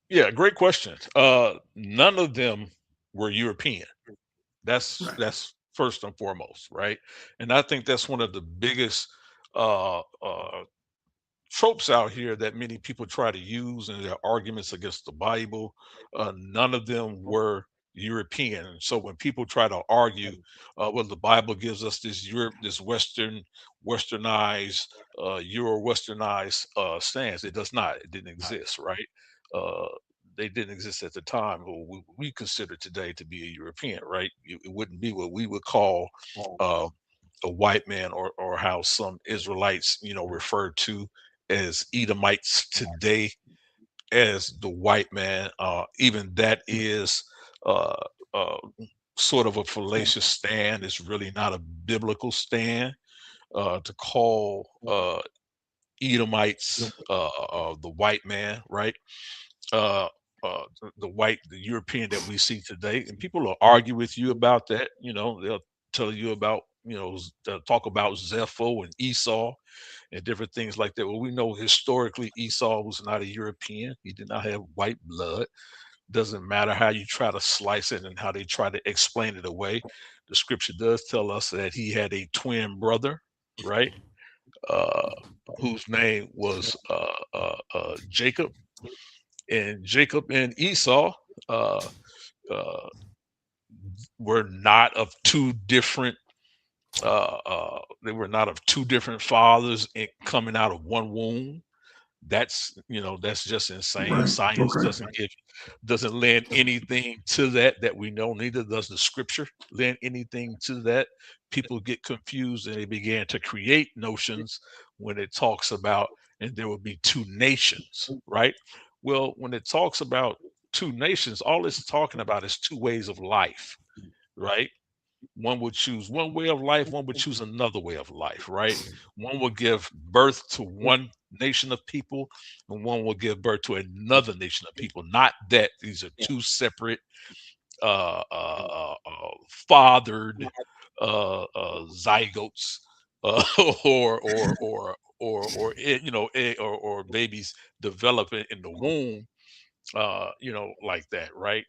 Yeah, great question. None of them were European. Right. That's first and foremost, right? And I think that's one of the biggest tropes out here that many people try to use in their arguments against the Bible. None of them were European. And so when people try to argue, well, the Bible gives us this Europe, this westernized, Euro-westernized stance, it does not. It didn't exist, right? Uh, they didn't exist at the time. Who we consider today to be a European, right? It wouldn't be what we would call uh, a white man, or how some Israelites, refer to as Edomites today as the white man. Even that is uh, uh, sort of a fallacious stand. It's really not a biblical stand to call Edomites the white man, right? Uh, the European that we see today, and people will argue with you about that. They'll tell you about, they'll talk about Zepho and Esau and different things like that. Well, we know historically Esau was not a European. He did not have white blood. Doesn't matter how you try to slice it and how they try to explain it away. The scripture does tell us that he had a twin brother, right? Uh, whose name was Jacob. And Jacob and Esau uh, uh, were not of two different they were not of two different fathers coming out of one womb. That's just insane. Right. Science Okay. doesn't lend anything to that we know. Neither does the scripture lend anything to that. People get confused and they began to create notions when it talks about, and there will be two nations, right? Well, when it talks about two nations, all it's talking about is two ways of life, right? One would choose one way of life, one would choose another way of life, right? One will give birth to one nation of people, and one will give birth to another nation of people. Not that these are two separate, fathered zygotes, uh, or babies developing in the womb, like that, right?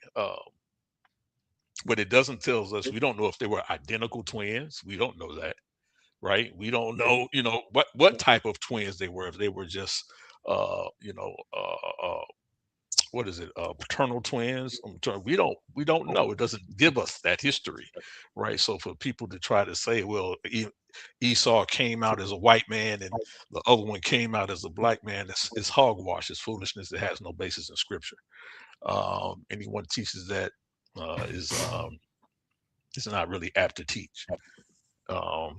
But it doesn't tell us. We don't know if they were identical twins. We don't know that, right? We don't know, what type of twins they were. If they were just, uh, you know, uh, uh, what is it? Paternal twins. We don't know. It doesn't give us that history, right? So for people to try to say, well, Esau came out as a white man and the other one came out as a black man, it's hogwash. It's foolishness. It has no basis in scripture. Anyone teaches that is not really apt to teach.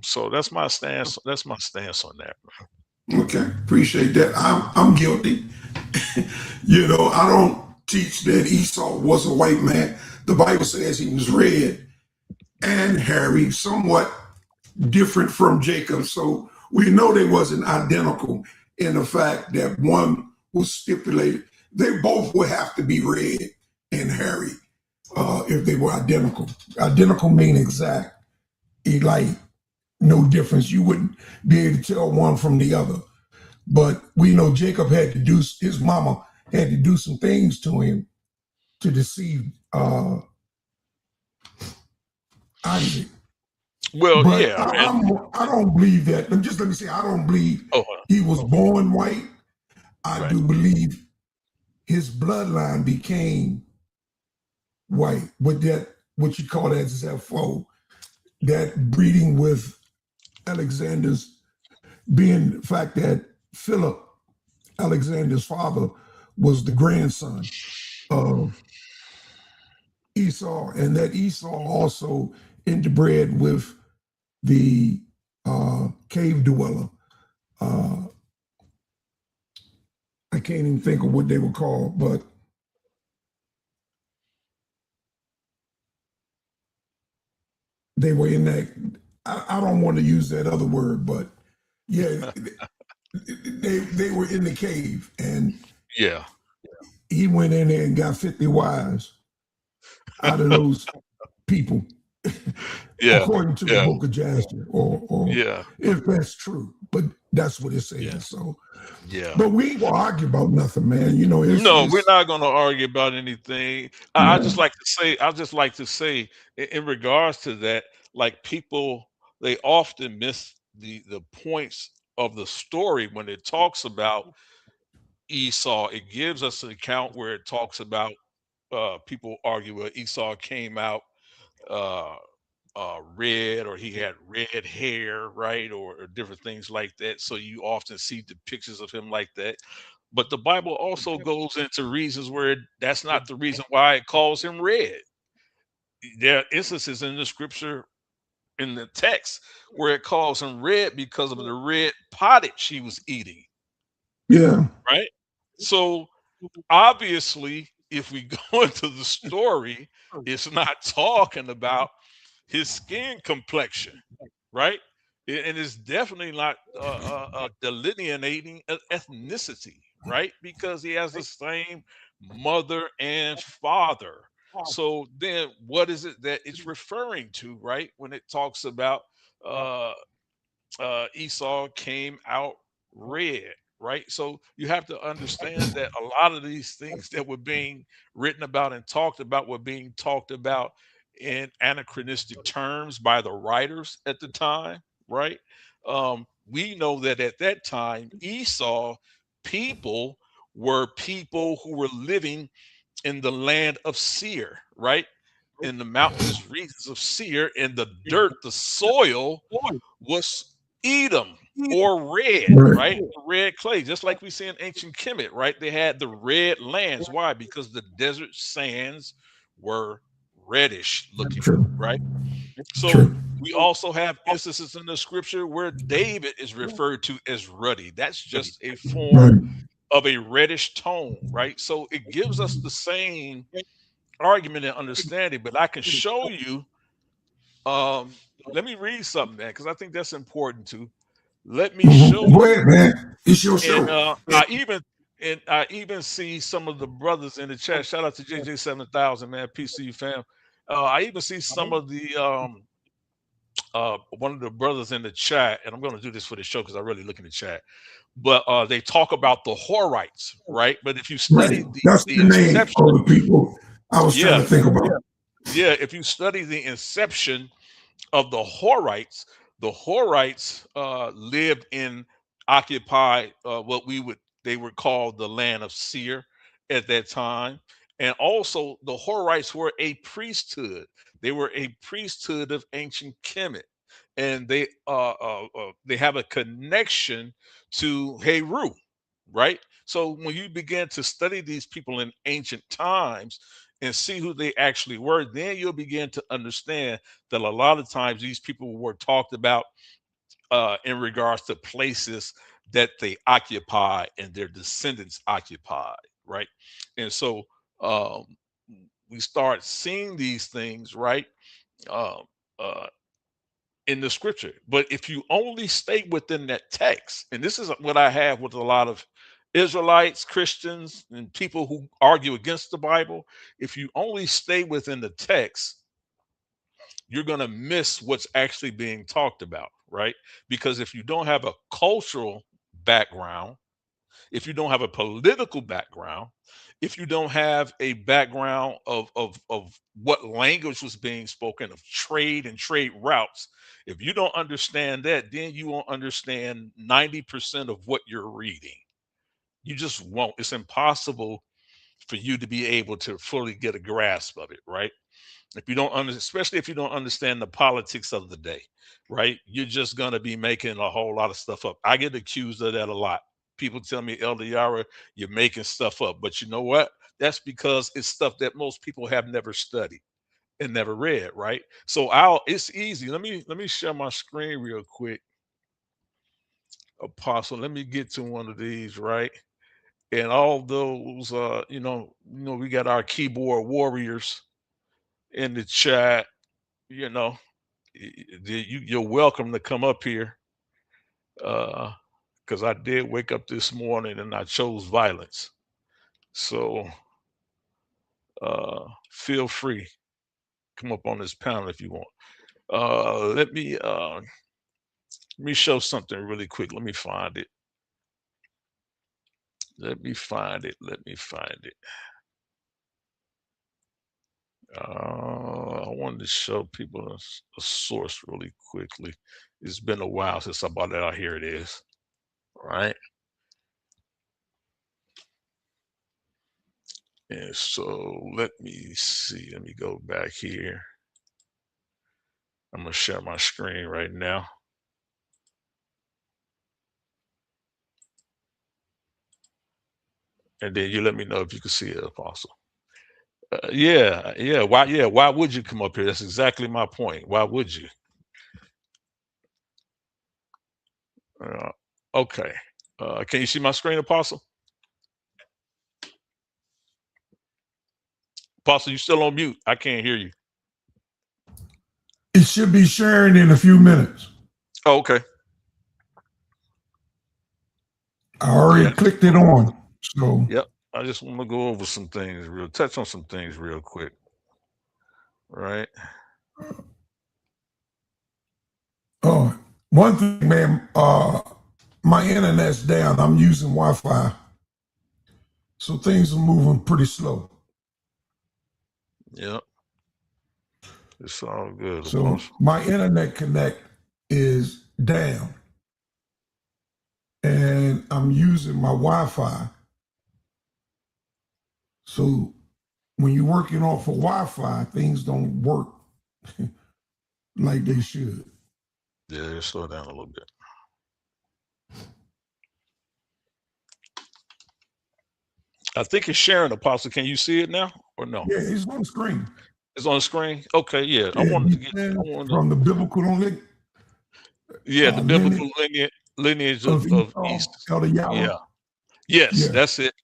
So that's my stance on that. Okay. Appreciate that. I'm guilty. I don't teach that Esau was a white man. The Bible says he was red and hairy, somewhat different from Jacob. So we know they wasn't identical in the fact that one was stipulated. They both would have to be red and hairy if they were identical. Identical mean exact. Like no difference. You wouldn't be able to tell one from the other. But we know Jacob had to do, his mama had to do some things to him to deceive Isaac. Well, But yeah, and I don't believe that. Let me say, I don't believe oh, he was born white. I right. do believe his bloodline became white with that, what you call that Zepho, that breeding with Alexander's, being the fact that Philip, Alexander's father, was the grandson of Esau, and that Esau also interbred with the cave dweller. Uh, I can't even think of what they were called, but they were in that. I don't want to use that other word, but yeah, they were in the cave, and Yeah. he went in there and got 50 wives out of those people. Yeah. according to the Yeah. book of Jasher, or Yeah. if that's true. But that's what it Yeah. says. So, Yeah. but we ain't gonna argue about nothing, man. You know, No, we're it's not going to argue about anything. I yeah, just like to say, I just like to say, in regards to that, like people, they often miss the points of the story when it talks about Esau. It gives us an account where it talks about people argue where Esau came out uh, red, or he had red hair, right, or different things like that. So you often see the pictures of him like that. But the Bible also goes into reasons where that's not the reason why it calls him red. There are instances in the scripture, in the text, where it calls him red because of the red pottage he was eating, yeah, right? So obviously, if we go into the story, it's not talking about his skin complexion, right? And it's definitely not delineating ethnicity, right? Because he has the same mother and father. So then, what is it that it's referring to, right? When it talks about uh, Esau came out red, right? So you have to understand that a lot of these things that were being written about and talked about were being talked about in anachronistic terms by the writers at the time, right? We know that at that time, Esau people were people who were living in the land of Seir, right? In the mountainous regions of Seir, and the dirt, the soil was Edom or red, right, right? Red clay, just like we see in ancient Kemet, right? They had the red lands. Why? Because the desert sands were reddish looking, true, right? So true, we also have instances in the scripture where David is referred to as ruddy. That's just a form right. of a reddish tone, right? So it gives us the same argument and understanding, but I can show you. Let me read something, man, because I think that's important too. Let me show Go you. ahead, man. It's your And show. I even see some of the brothers in the chat. Shout out to JJ 7000, man. Peace to you, fam. I even see some of the one of the brothers in the chat, and I'm going to do this for the show because I really look in the chat. But they talk about the Horites, right? But if you Right. study That's the the name of inception, the people I was trying yeah, to think about. yeah, if you study the inception of the Horites lived in occupied what we would they were called the land of Seir at that time, and also the Horites were a priesthood. They were a priesthood of ancient Kemet, and they have a connection to Heru, right? So when you begin to study these people in ancient times and see who they actually were, then you'll begin to understand that a lot of times these people were talked about in regards to places that they occupy and their descendants occupied, right? And so um, we start seeing these things, right? Um, uh, in the scripture. But if you only stay within that text, and this is what I have with a lot of Israelites, Christians, and people who argue against the Bible, if you only stay within the text, you're going to miss what's actually being talked about, right? Because if you don't have a cultural background, if you don't have a political background, if you don't have a background of what language was being spoken, of trade and trade routes, if you don't understand that, then you won't understand 90% of what you're reading. You just won't. It's impossible for you to be able to fully get a grasp of it, right? If you don't especially if you don't understand the politics of the day, right? You're just gonna be making a whole lot of stuff up. I get accused of that a lot. People tell me, Elder Yara, you're making stuff up. But you know what? That's because it's stuff that most people have never studied and never read, right? So it's easy. Let me share my screen real quick, Apostle. Let me get to one of these, right? And all those we got our keyboard warriors in the chat, you know. You're welcome to come up here because I did wake up this morning and I chose violence. So feel free, come up on this panel if you want. Let me show something really quick. Let me find it. Let me find it. Let me find it. I wanted to show people a source really quickly. It's been a while since I bought it out. Here it is. Right. And so let me see. Let me go back here. I'm gonna share my screen right now. And then you let me know if you can see it, Apostle. Yeah, yeah. Why? Yeah. Why would you come up here? That's exactly my point. Why would you? Uh, okay. Can you see my screen, Apostle? Apostle, you still on mute? I can't hear you. It should be sharing in a few minutes. Oh, okay. I already Yeah. clicked it on. So, Yep. I just want to go over some things touch on some things real quick. Right. oh, one thing, man, my internet's down. I'm using Wi-Fi, so things are moving pretty slow. Yep. It's all good, So Apostle. my internet connect is down, and I'm using my Wi-Fi. So when you're working off of Wi-Fi, things don't work like they should. Yeah, slow down a little bit. I think it's sharing, Apostle. Can you see it now or no? Yeah, it's on the screen. It's on the screen. Okay. Yeah. I Yeah, wanted to get. I descend wanted to. from the biblical Yeah, the lineage biblical lineage of of Esau, East. Elder Yahweh. Yeah. Yes, Yeah, that's it.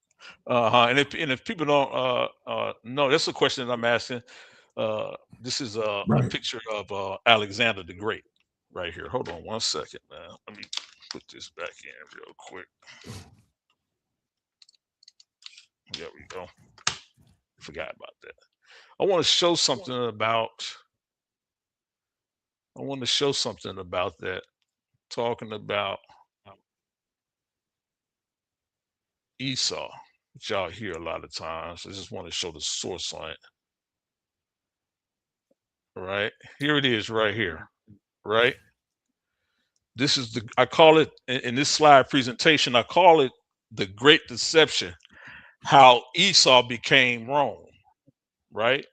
Uh-huh. And if people don't know, that's a question that I'm asking. This is a right. picture of Alexander the Great right here. Hold on one second, man. Let me put this back in real quick. There we go. Forgot about that. I want to show something about I want to show something about that. Talking about Esau, which y'all hear a lot of times. I just want to show the source on it. Right. Here it is right here. Right. This is the I call it in this slide presentation, I call it the great deception, how Esau became Rome, right?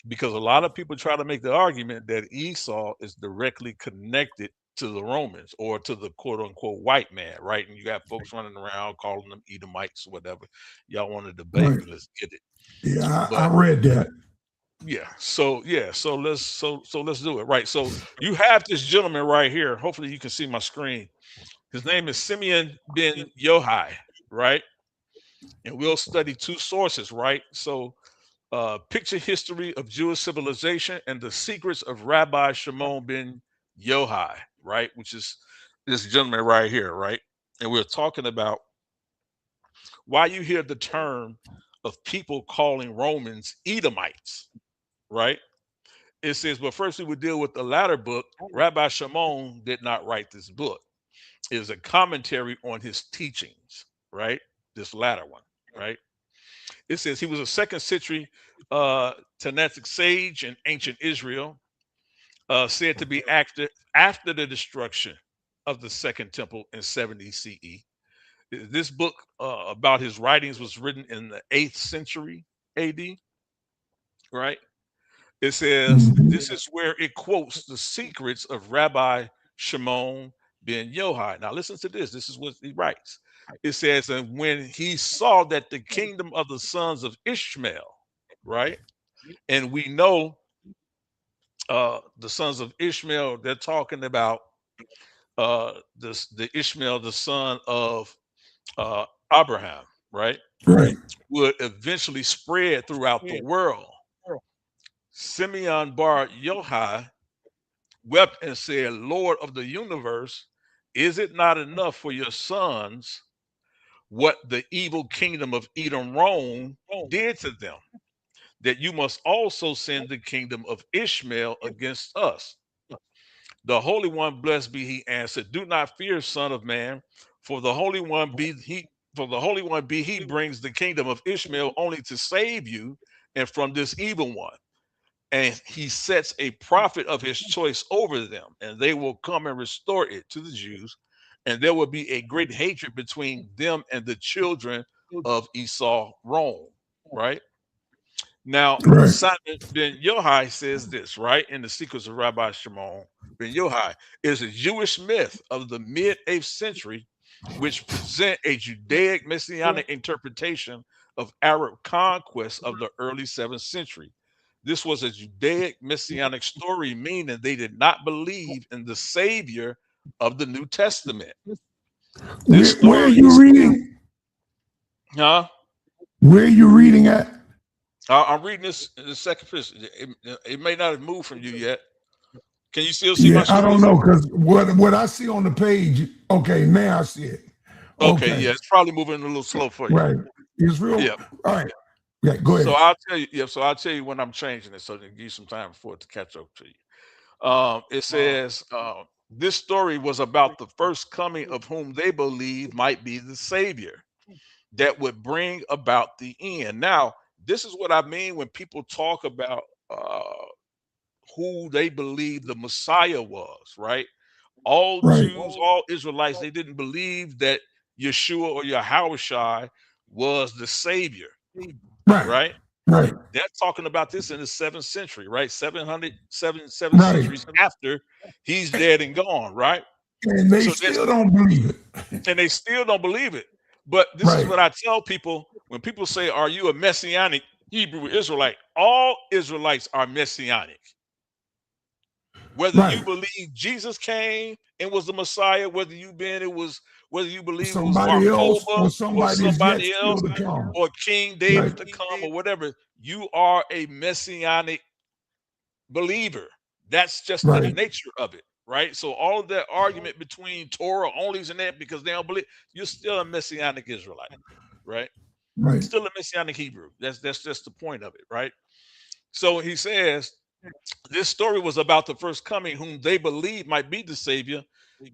Because a lot of people try to make the argument that Esau is directly connected to the Romans or to the quote unquote white man, right? And you got folks running around calling them Edomites or whatever. Y'all want to debate Right. me, let's get it. Yeah, I But read that. so let's do it. Right. So you have this gentleman right here. Hopefully you can see my screen. His name is Simeon ben Yohai, right? And we'll study two sources, right? So, picture history of Jewish civilization and the secrets of Rabbi Shimon ben Yohai, right? Which is this gentleman right here, right? And we're talking about why you hear the term of people calling Romans Edomites, right? It says, but first we would deal with the latter book. Rabbi Shimon did not write this book. Is a commentary on his teachings, right? This latter one, right? It says he was a second century Tanaitic sage in ancient Israel, said to be after the destruction of the second temple in 70 CE. This book about his writings was written in the 8th century AD, right? It says Mhm. this is where it quotes the secrets of Rabbi Shimon ben Yohai. Now listen to this. This is what he writes. It says, and when he saw that the kingdom of the sons of Ishmael, right? And we know the sons of Ishmael, they're talking about the Ishmael, the son of Abraham, right? Right. Would eventually spread throughout the world. Simeon bar Yohai wept and said, Lord of the universe, is it not enough for your sons what the evil kingdom of Edom Rome did to them, that you must also send the kingdom of Ishmael against us? The Holy One, blessed be he, answered, do not fear, son of man, for the Holy One be he, for the Holy One be he brings the kingdom of Ishmael only to save you and from this evil one. And he sets a prophet of his choice over them, and they will come and restore it to the Jews, and there will be a great hatred between them and the children of Esau, Rome. Right? Now, Right. Simon ben Yohai says this, right, in the Secrets of Rabbi Shimon ben Yohai, is a Jewish myth of the mid 8th century, which present a Judaic messianic interpretation of Arab conquest of the early 7th century. This was a Judaic messianic story, meaning they did not believe in the Savior of the New Testament. This Where are story you is, reading? huh? Where are you reading at? I'm reading this in the second person. It may not have moved from you yet. Can you still see my Yeah, I don't screen? know because what I see on the page. Okay, now I see it. Okay, Okay, yeah, it's probably moving a little slow for you. right. Israel. Yeah. All right. Yeah, go So ahead. I'll tell you. Yeah. So I'll tell you when I'm changing it, so to give you some time for it to catch up to you. It says this story was about the first coming of whom they believe might be the Savior that would bring about the end. Now, this is what I mean when people talk about who they believe the Messiah was. Right? All Right, Jews, all Israelites, they didn't believe that Yeshua or Yahushua was the Savior, right, right? right, They're talking about this in the 7th century, right? 700, seven right. centuries after he's dead and gone, right? And they So that's, still don't believe it. and they still don't believe it. But this is Right, what I tell people when people say, are you a messianic Hebrew Israelite? All Israelites are messianic. Whether right. you believe Jesus came and was the Messiah, whether you been it was whether you believe it was Somebody else Barcoba or or somebody is yet somebody still else to come. or King Right, David to come or whatever, you are a messianic believer. That's just the right, nature of it, right? So all of that argument between Torah onlys and that because they don't believe, you're still a messianic Israelite, right? right, Still a messianic Hebrew. That's just the point of it, right? So he says this story was about the first coming, whom they believe might be the Savior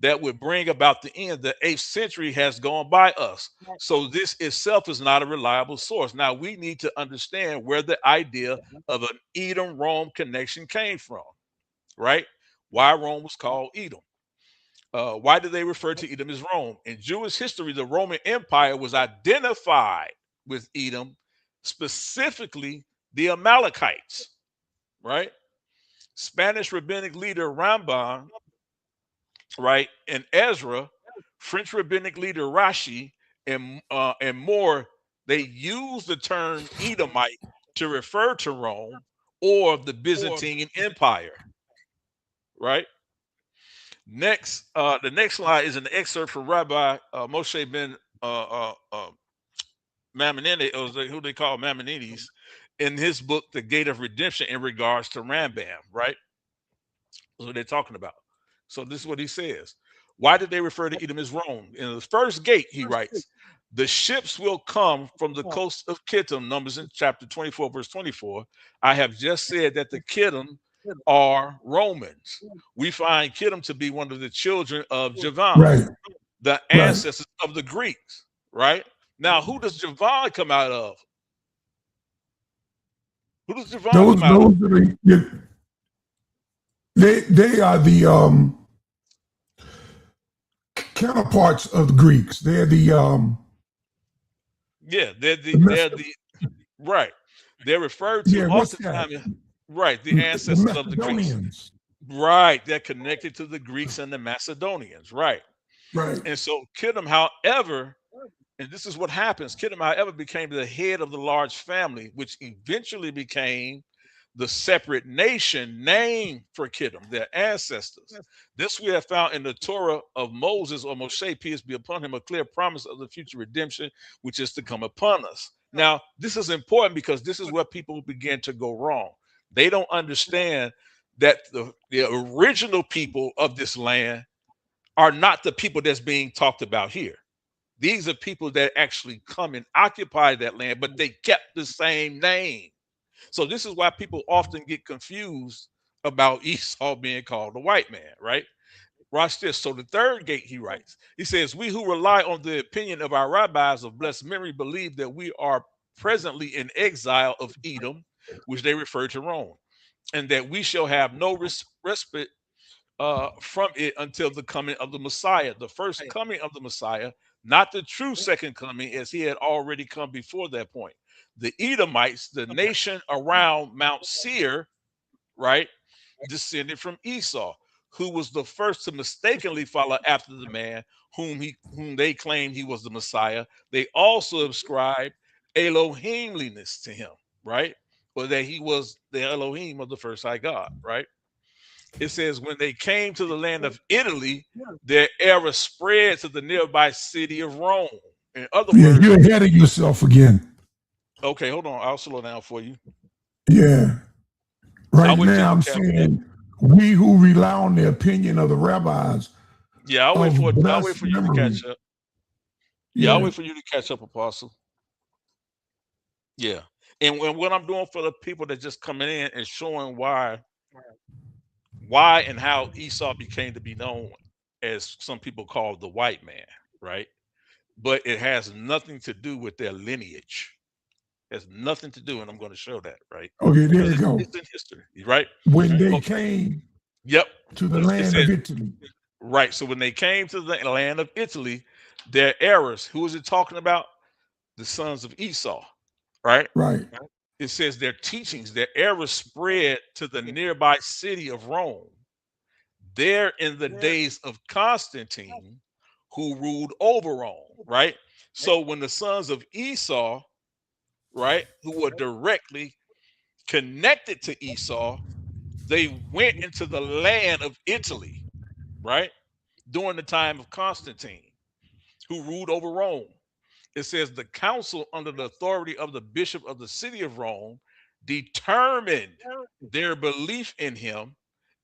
that would bring about the end. The 8th century has gone by us. So this itself is not a reliable source. Now we need to understand where the idea of an Edom Rome connection came from, right? Why Rome was called Edom. Why do they refer to Edom as Rome? In Jewish history, the Roman Empire was identified with Edom, specifically the Amalekites, right? Spanish rabbinic leader Ramban, right, and Ezra, French rabbinic leader Rashi, and more, they use the term Edomite to refer to Rome or the Byzantine Empire, right? Next, the next slide is an excerpt from Rabbi Moshe ben Maimonides, or who they call Maimonides, in his book, The Gate of Redemption, in regards to Rambam, right? That's what they're talking about. So this is what he says. Why did they refer to Edom as Rome? In the first gate, he writes, the ships will come from the coast of Kittim, Numbers in chapter 24, verse 24. I have just said that the Kittim are Romans. We find Kittim to be one of the children of Javan, right, the right. ancestors of the Greeks, right? Now, who does Javan come out of? Who does Javan come out of? Those are they are the counterparts of the Greeks. They're Yeah, the they're Mes- the right. They're referred to yeah. What's that? oftentimes, right, the The ancestors of the Greeks. Macedonians. Right. They're connected to the Greeks and the Macedonians. Right. Right, And so Kittim, however, and this is what happens, Kittim, however, became the head of the large family, which eventually became the separate nation named for Kittim, their ancestors. This we have found in the Torah of Moses or Moshe, peace be upon him, a clear promise of the future redemption which is to come upon us. Now, this is important because this is where people begin to go wrong. They don't understand that the original people of this land are not the people that's being talked about here. These are people that actually come and occupy that land, but they kept the same name. So this is why people often get confused about Esau being called a white man, right? Watch this. So the third gate, he writes, he says, we who rely on the opinion of our rabbis of blessed memory believe that we are presently in exile of Edom, which they refer to Rome, and that we shall have no respite from it until the coming of the Messiah, the first coming of the Messiah, not the true second coming, as he had already come before that point. The Edomites, the nation around Mount Seir, right, descended from Esau, who was the first to mistakenly follow after the man whom they claimed he was the Messiah. They also ascribed Elohimliness to him, right? Or that he was the Elohim of the first high God, right? It says, when they came to the land of Italy, their error spread to the nearby city of Rome. In other Yeah, words, you're ahead of yourself again. okay, hold on, I'll slow down for you. Yeah. I'll Right wait till now, you I'm catch up. saying we who rely on the opinion of the rabbis Yeah, I'll wait for of it. I'll wait blessed for you to catch memory. up. Yeah, I'll Yeah. wait for you to catch up, Apostle. Yeah. And what I'm doing for the people that just coming in is showing why and how Esau became to be known as some people call the white man, right? But it has nothing to do with their lineage. It has nothing to do, and I'm going to show that, right? Okay, there Because you go. it's in history, right? When they Okay. came Yep. to the It land said of Italy. right. So when they came to the land of Italy, their errors. Who is it talking about? The sons of Esau, right? Right. It says their teachings, their errors spread to the nearby city of Rome. There in the days of Constantine, who ruled over Rome, right? So when the sons of Esau, right, who were directly connected to Esau, they went into the land of Italy, right, during the time of Constantine, who ruled over Rome. It says the council, under the authority of the bishop of the city of Rome, determined their belief in him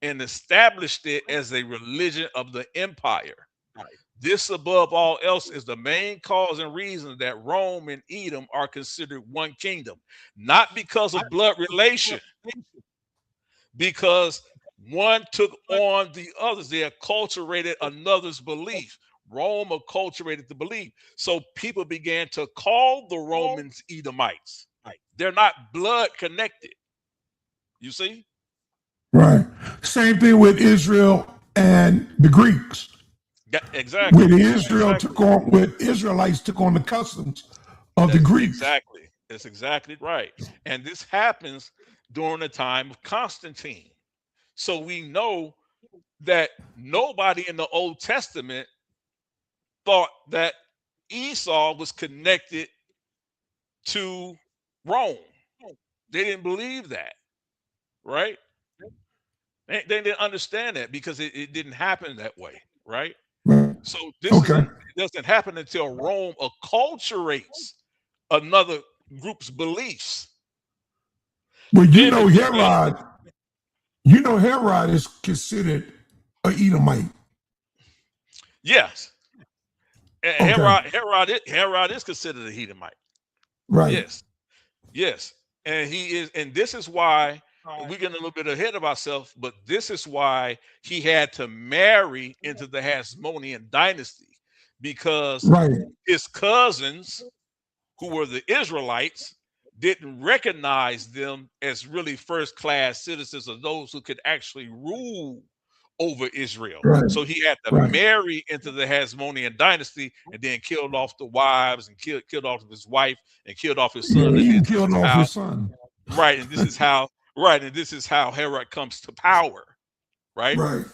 and established it as a religion of the empire. This, above all else, is the main cause and reason that Rome and Edom are considered one kingdom, not because of blood relation, because one took on the others. They acculturated another's belief. Rome acculturated the belief. So people began to call the Romans Edomites. They're not blood connected. You see? Right. Same thing with Israel and the Greeks. Yeah, When exactly. Israel Exactly. took on, when Israelites took on the customs of the Greeks. Exactly. That's exactly right. And this happens during the time of Constantine. So we know that nobody in the Old Testament thought that Esau was connected to Rome. They didn't believe that, right? They didn't understand that because it didn't happen that way, right? Right. So this Okay. isn't it doesn't happen until Rome acculturates another group's beliefs. Well, Then it began. Herod is considered a Edomite. Yes, Okay. Herod is considered a Edomite. Right. Yes, yes, and he is, and this is why we're getting a little bit ahead of ourselves. But this is why he had to marry into the Hasmonean dynasty, because Right. his cousins, who were the Israelites, didn't recognize them as really first class citizens or those who could actually rule over Israel. Right. So he had to Right. marry into the Hasmonean dynasty and then killed off the wives and killed off his wife and killed off his Yeah, son. he And even this killed is off how his son. right, and this is how right, and this is how Herod comes to power, right? Right.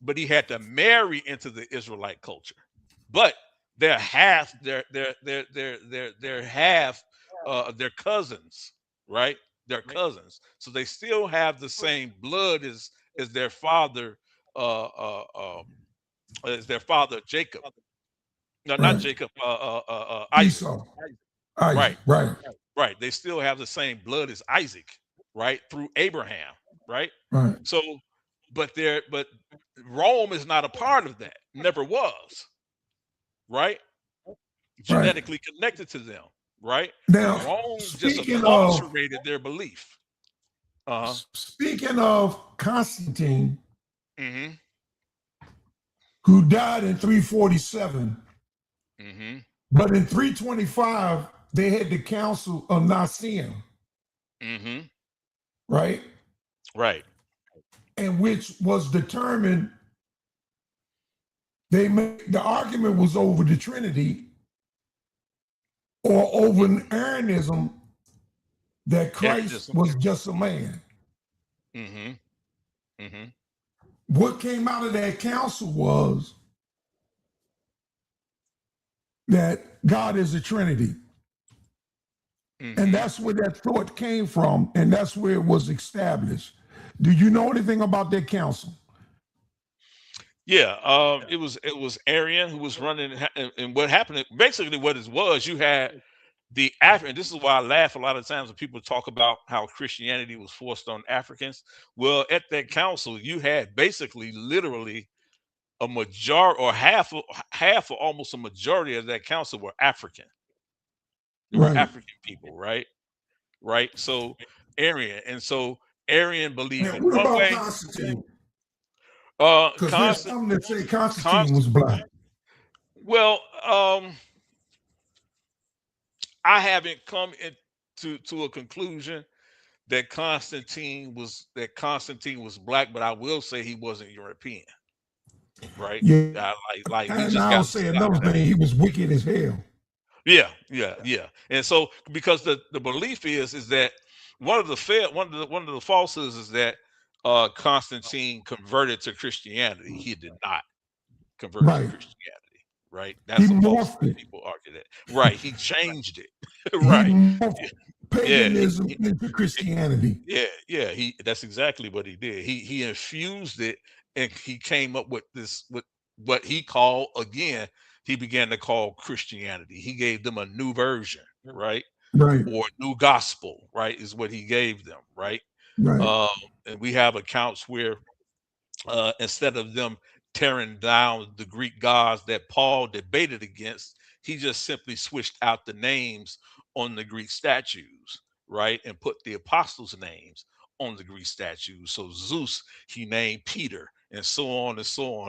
But he had to marry into the Israelite culture. But they're half they're half their cousins, right? They're cousins. So they still have the same blood as their father uh uh um as their father Jacob. No, not Right. Jacob, Isaac. Esau. Isaac. Right, Right. right. They still have the same blood as Isaac, right? Through Abraham, right? Right. So but Rome is not a part of that. Never was, right? Right. Genetically connected to them, right? Now, Rome just speaking of acculturated their belief. Uh-huh. Speaking of Constantine, Mhm. who died in 347, Mhm. but in 325 they had the Council of Nicaea, Mhm. right? Right. And which was determined. The argument was over the Trinity or over Mm. an Arianism that Christ Arianism. was just a man. Mhm. Mhm. What came out of that council was that God is a Trinity. And Mhm. that's where that thought came from, and that's where it was established. Do you know anything about that council? Yeah, it was Arian who was running, and what happened. Basically, what it was, you had the African. This is why I laugh a lot of times when people talk about how Christianity was forced on Africans. Well, at that council, you had basically, literally, a majority or half or almost a majority of that council were African. They were Right. African people, right? Right. So Arian, and so Arian believed And in what one about way. Constantine? Because there's Constant, some that say Constantine constant. was black. Well, I haven't come to a conclusion that Constantine was black, but I will say he wasn't European, right? Yeah. Like we And just I'll got to say stop another that. thing, he was wicked as hell. Yeah, yeah, yeah. And so, because the belief is that one of the falsehoods is that Constantine converted to Christianity. He did not convert to Right. Christianity, right? He That's a falsehood. morphed it. People argue that. Right. He changed it. He Right. morphed Yeah. paganism into Christianity. Yeah, yeah, that's exactly what he did. He infused it, and he came up with this, with what he called, again, he began to call Christianity. He gave them a new version, right? Right. Or new gospel, right? Is what he gave them, right? Right. Um, and we have accounts where, instead of them tearing down the Greek gods that Paul debated against, he just simply switched out the names on the Greek statues, right? And put the apostles' names on the Greek statues. So Zeus, he named Peter, and so on,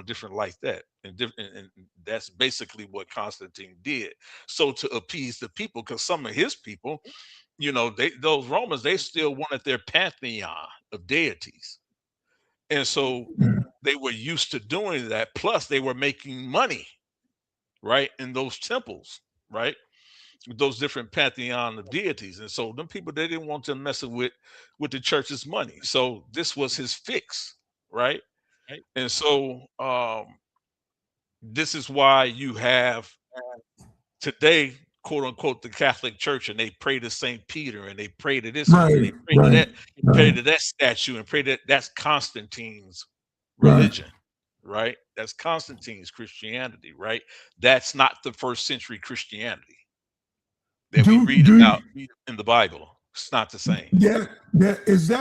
different like that. And that's basically what Constantine did. So to appease the people, because some of his people, those Romans, they still wanted their pantheon of deities. And so Yeah. they were used to doing that. Plus, they were making money, right, in those temples, right, with those different pantheon of deities. And so them people, they didn't want to messing with the church's money. So this was his fix, right? And so this is why you have today, quote unquote, the Catholic Church, and they pray to Saint Peter, and they pray to this one, and Right. they Right. pray Right. to that statue, and pray that that's Constantine's Right. religion, right? That's Constantine's Christianity, right? That's not the first century Christianity that we Do read do about in the Bible. It's not the same. that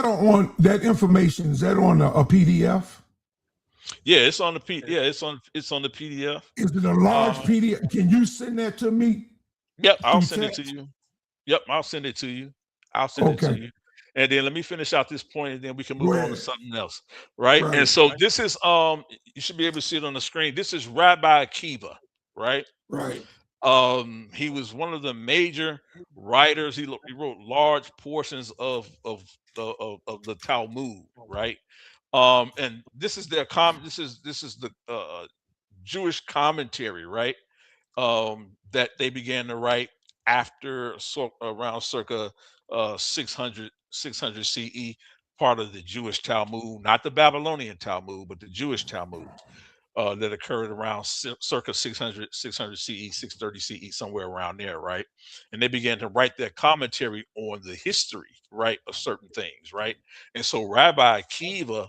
on that information? Is that on a PDF? Yeah, it's on the PDF. Is it a large Uh, PDF? Can you send that to me yep, I'll through send it to text? you. Yep, I'll send it to you. I'll send it to Okay. you. And then let me finish out this point, and then we can Go move on to ahead. something else. Right. And Right. so this is, you should be able to see it on the screen. This is Rabbi Akiva, right? Right. He was one of the major writers. He wrote large portions of the Talmud, right? And this is their this is the Jewish commentary, right? That they began to write after, around circa 600 CE, part of the Jewish Talmud, not the Babylonian Talmud, but the Jewish Talmud, that occurred around circa 600 CE, 630 CE, somewhere around there, right? And they began to write their commentary on the history, right, of certain things, right? And so Rabbi Akiva,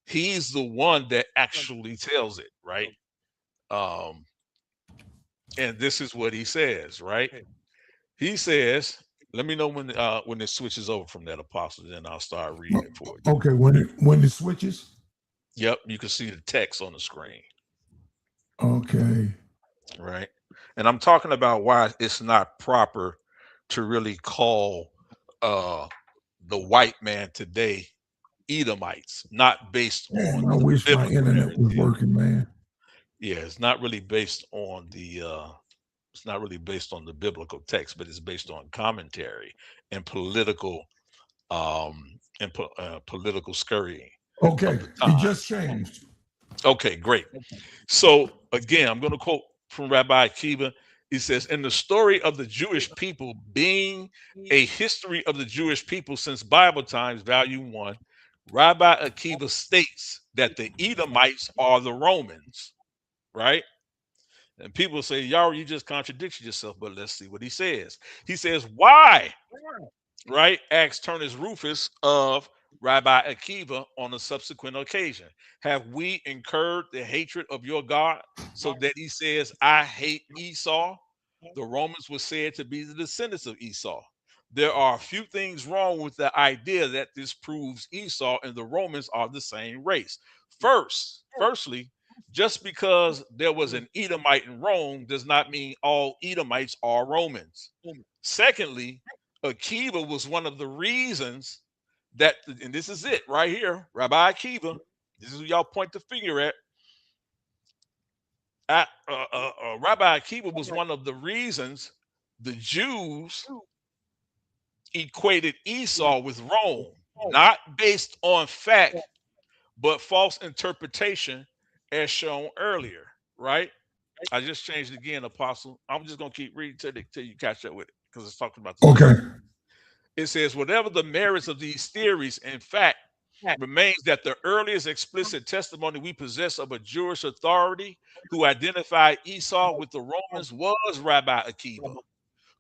he's the one that actually tells it, right? Um, and this is what he says, right? He says, let me know when it switches over from that, apostle, then I'll start reading it for you. Okay. When it switches. Yep, you can see the text on the screen, Okay. right? And I'm talking about why it's not proper to really call uh the white man today, Edomites, not based on Man, I the wish my biblical internet was narrative. working, man. Yeah, it's not really based on the it's not really based on the biblical text, but it's based on commentary and political scurrying of Okay, the it just times. changed. Okay, great. So again, I'm going to quote from Rabbi Akiva. He says, "In the story of the Jewish people being a history of the Jewish people since Bible times, Volume 1, Rabbi Akiva states that the Edomites are the Romans, right?" And people say, "Y'all, you just contradicted yourself." But let's see what he says. He says, "Why?" Right? Asks Turnus Rufus of Rabbi Akiva on a subsequent occasion. "Have we incurred the hatred of your God so that he says, 'I hate Esau'?" The Romans were said to be the descendants of Esau. There are a few things wrong with the idea that this proves Esau and the Romans are the same race. Firstly, just because there was an Edomite in Rome does not mean all Edomites are Romans. Secondly, Akiva was one of the reasons that, and this is it right here, Rabbi Akiva, this is who y'all point the finger at. Rabbi Akiva was one of the reasons the Jews equated Esau with Rome, not based on fact, but false interpretation, as shown earlier, right? I just changed it again, Apostle. I'm just going to keep reading till you catch up with it because it's talking about the Okay. Jews. It says, whatever the merits of these theories, in fact, remains that the earliest explicit testimony we possess of a Jewish authority who identified Esau with the Romans was Rabbi Akiva,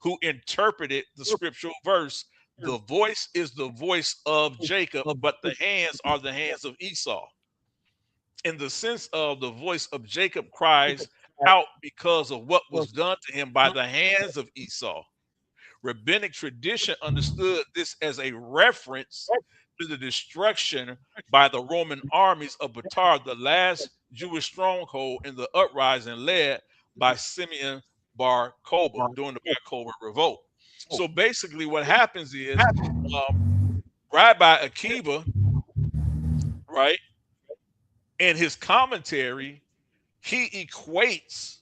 who interpreted the scriptural verse, "The voice is the voice of Jacob, but the hands are the hands of Esau," in the sense of the voice of Jacob cries out because of what was done to him by the hands of Esau. Rabbinic tradition understood this as a reference to the destruction by the Roman armies of Batar, the last Jewish stronghold in the uprising led by Simeon Bar Kokhba during the Bar Kokhba revolt. So basically, what happens is um, Rabbi Akiva, right, in his commentary, he equates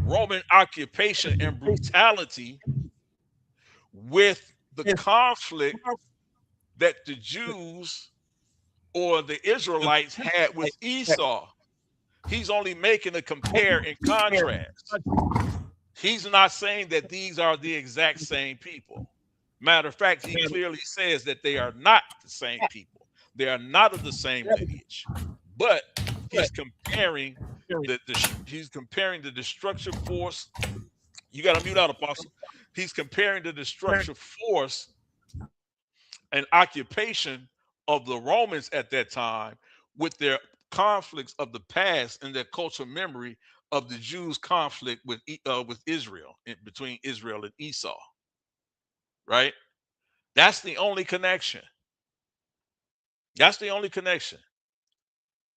Roman occupation and brutality with the conflict that the Jews or the Israelites had with Esau. He's only making a compare and contrast. He's not saying that these are the exact same people. Matter of fact, he clearly says that they are not the same people. They are not of the same lineage. But he's comparing he's comparing the destructive force. You got to mute out, Apostle. He's comparing the destructive force and occupation of the Romans at that time with their conflicts of the past and their cultural memory of the Jews' conflict with Israel, between Israel and Esau. Right? That's the only connection. That's the only connection.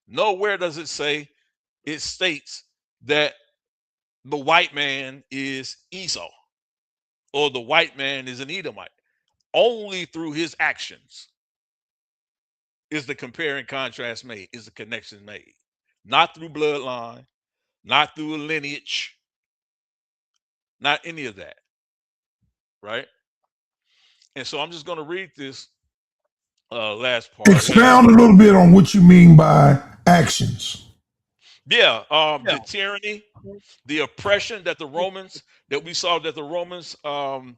Nowhere does it say, it states that the white man is Esau or the white man is an Edomite. Only through his actions is the compare and contrast made, is the connection made. Not through bloodline, not through a lineage, not any of that. Right? And so I'm just going to read this last part. Expound a little bit on what you mean by actions. Yeah, the tyranny, the oppression that the Romans, that we saw that the Romans during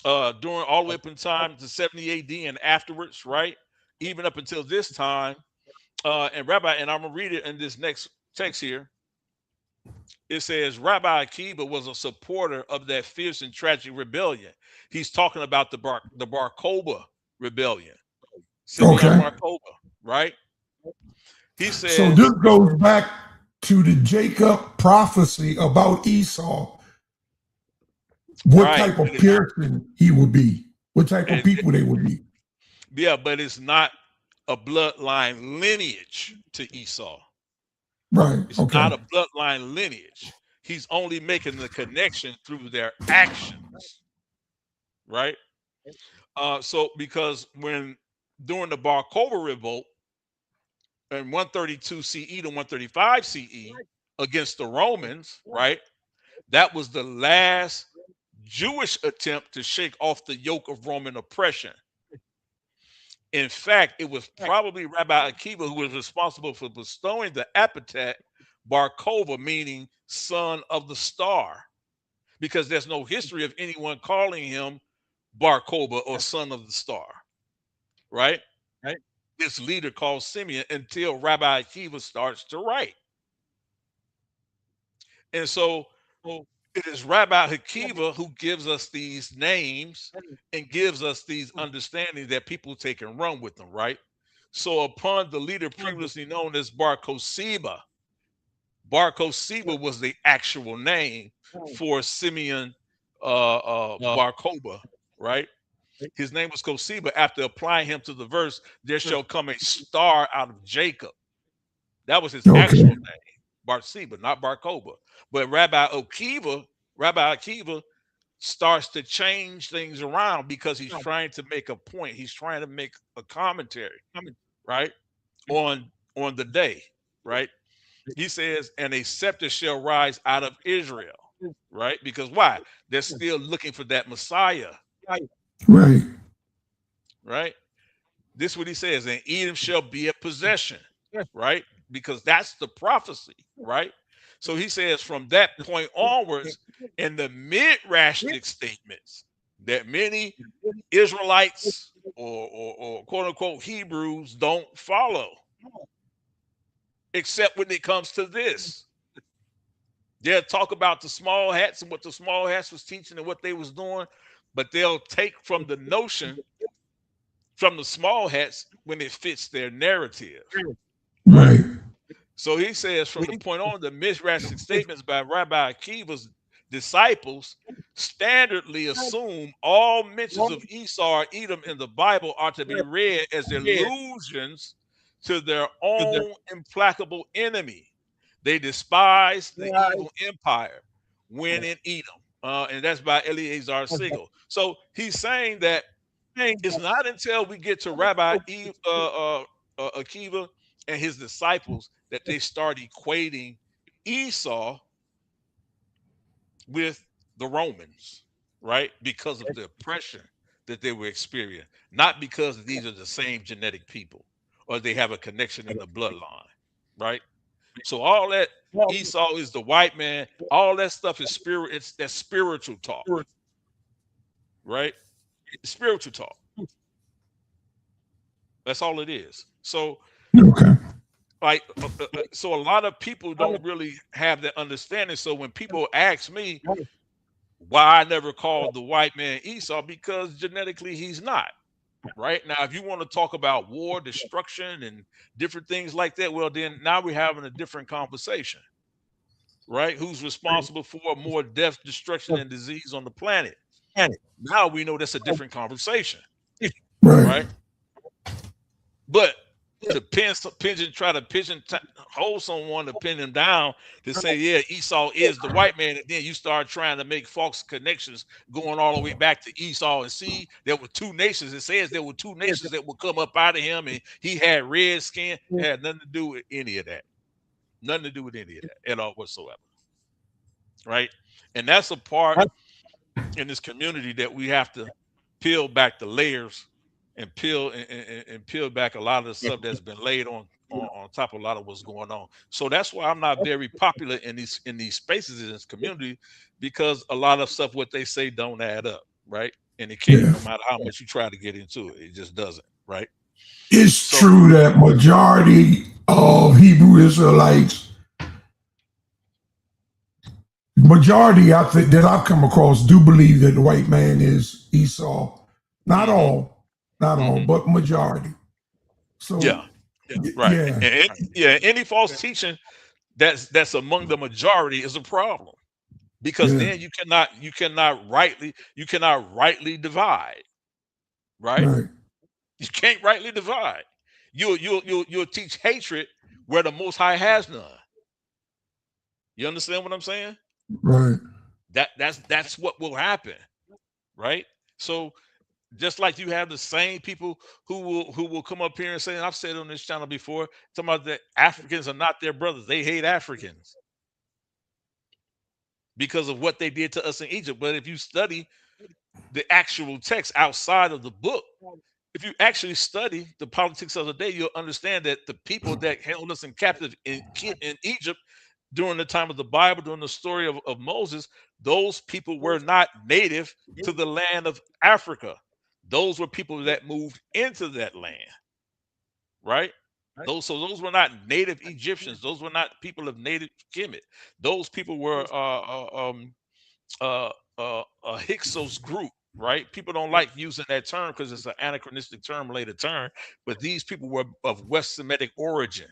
all the way up in time to 70 AD and afterwards, right? Even up until this time. And Rabbi, and I'm gonna read it in this next text here. It says Rabbi Akiva was a supporter of that fierce and tragic rebellion. He's talking about the Bar Kokhba rebellion, Simeon Okay. Bar Kokhba, right? He So this says, goes back to the Jacob prophecy about Esau, what right, type of person he would be, what type of and people they would be. yeah, but it's not a bloodline lineage to Esau. Right. It's Okay. not a bloodline lineage. He's only making the connection through their actions, right? So because when during the Bar Kokhba revolt in 132 CE to 135 CE against the Romans, right? That was the last Jewish attempt to shake off the yoke of Roman oppression. In fact, it was probably Rabbi Akiva who was responsible for bestowing the epithet Bar Kokhba, meaning son of the star, because there's no history of anyone calling him Bar Kokhba or son of the star, right? This leader called Simeon until Rabbi Akiva starts to write. And so it is Rabbi Akiva who gives us these names and gives us these understandings that people take and run with them, right? So upon the leader previously known as Bar Kokhba was the actual name for Simeon Bar Kokhba, right? His name was Kokhba. After applying him to the verse, there shall come a star out of Jacob. That was his actual Okay. name, Barseba, not Bar Kokhba. But Rabbi Akiva starts to change things around because he's trying to make a point. He's trying to make a commentary, right? On the day, right? He says, and a scepter shall rise out of Israel, right? Because why? They're still looking for that Messiah, Right. right? This is what he says, and Edom shall be a possession, right? Because that's the prophecy, right? So he says from that point onwards, in the midrashic statements that many Israelites or quote unquote Hebrews don't follow, except when it comes to this. They'll talk about the small hats and what the small hats was teaching and what they was doing, but they'll take from the notion from the small hats when it fits their narrative, right? Right. So he says from the point on, the midrashic statements by Rabbi Akiva's disciples standardly assume all mentions of Esau or Edom in the Bible are to be read as allusions to their own implacable enemy. They despise the evil empire when in Edom. And that's by Eleazar Sigel. So he's saying that it's not until we get to Akiva and his disciples that they start equating Esau with the Romans, right? Because of the oppression that they were experiencing, not because these are the same genetic people or they have a connection in the bloodline, right? So all that Esau is the white man, all that stuff is spirit. It's that spiritual talk, right? It's spiritual talk. That's all it is. So Okay. so a lot of people don't really have that understanding. So when people ask me why I never called the white man Esau, because genetically he's not. Right now, if you want to talk about war, destruction, and different things like that, well, then now we're having a different conversation, right? Who's responsible for more death, destruction, and disease on the planet? Now we know that's a different conversation, Right. right? But to try to hold someone to pin them down to say, yeah, Esau is the white man, and then you start trying to make false connections going all the way back to Esau and see there were two nations. It says there were two nations that would come up out of him, and he had red skin. It had nothing to do with any of that. Nothing to do with any of that at all whatsoever. Right. And that's a part in this community that we have to peel back the layers and peel back a lot of the stuff that's been laid on top of a lot of what's going on. So that's why I'm not very popular in these spaces in this community, because a lot of stuff what they say don't add up, right? And it can't, Yeah. no matter how much you try to get into it, it just doesn't, right? It's So true that majority of Hebrew Israelites, majority I think that I've come across, do believe that the white man is Esau. Not hmm all, not all, hmm but majority. yeah, So right. yeah, Yeah, any false teaching that's among the majority is a problem, because yeah, then you cannot rightly divide, right? right, You can't rightly divide. You'll teach hatred where the Most High has none. You understand what I'm saying? right, That's what will happen, right? So Just like you have the same people who will come up here and say, and I've said on this channel before, talking about that Africans are not their brothers. They hate Africans because of what they did to us in Egypt. But if you study the actual text outside of the book, if you actually study the politics of the day, you'll understand that the people that held us in captive in Egypt during the time of the Bible, during the story of Moses, those people were not native to the land of Africa. Those were people that moved into that land, right? Those were not native Egyptians. Those were not people of native Kemet. Those people were a Hyksos group, right? People don't like using that term because it's an anachronistic term, later term. But these people were of West Semitic origin.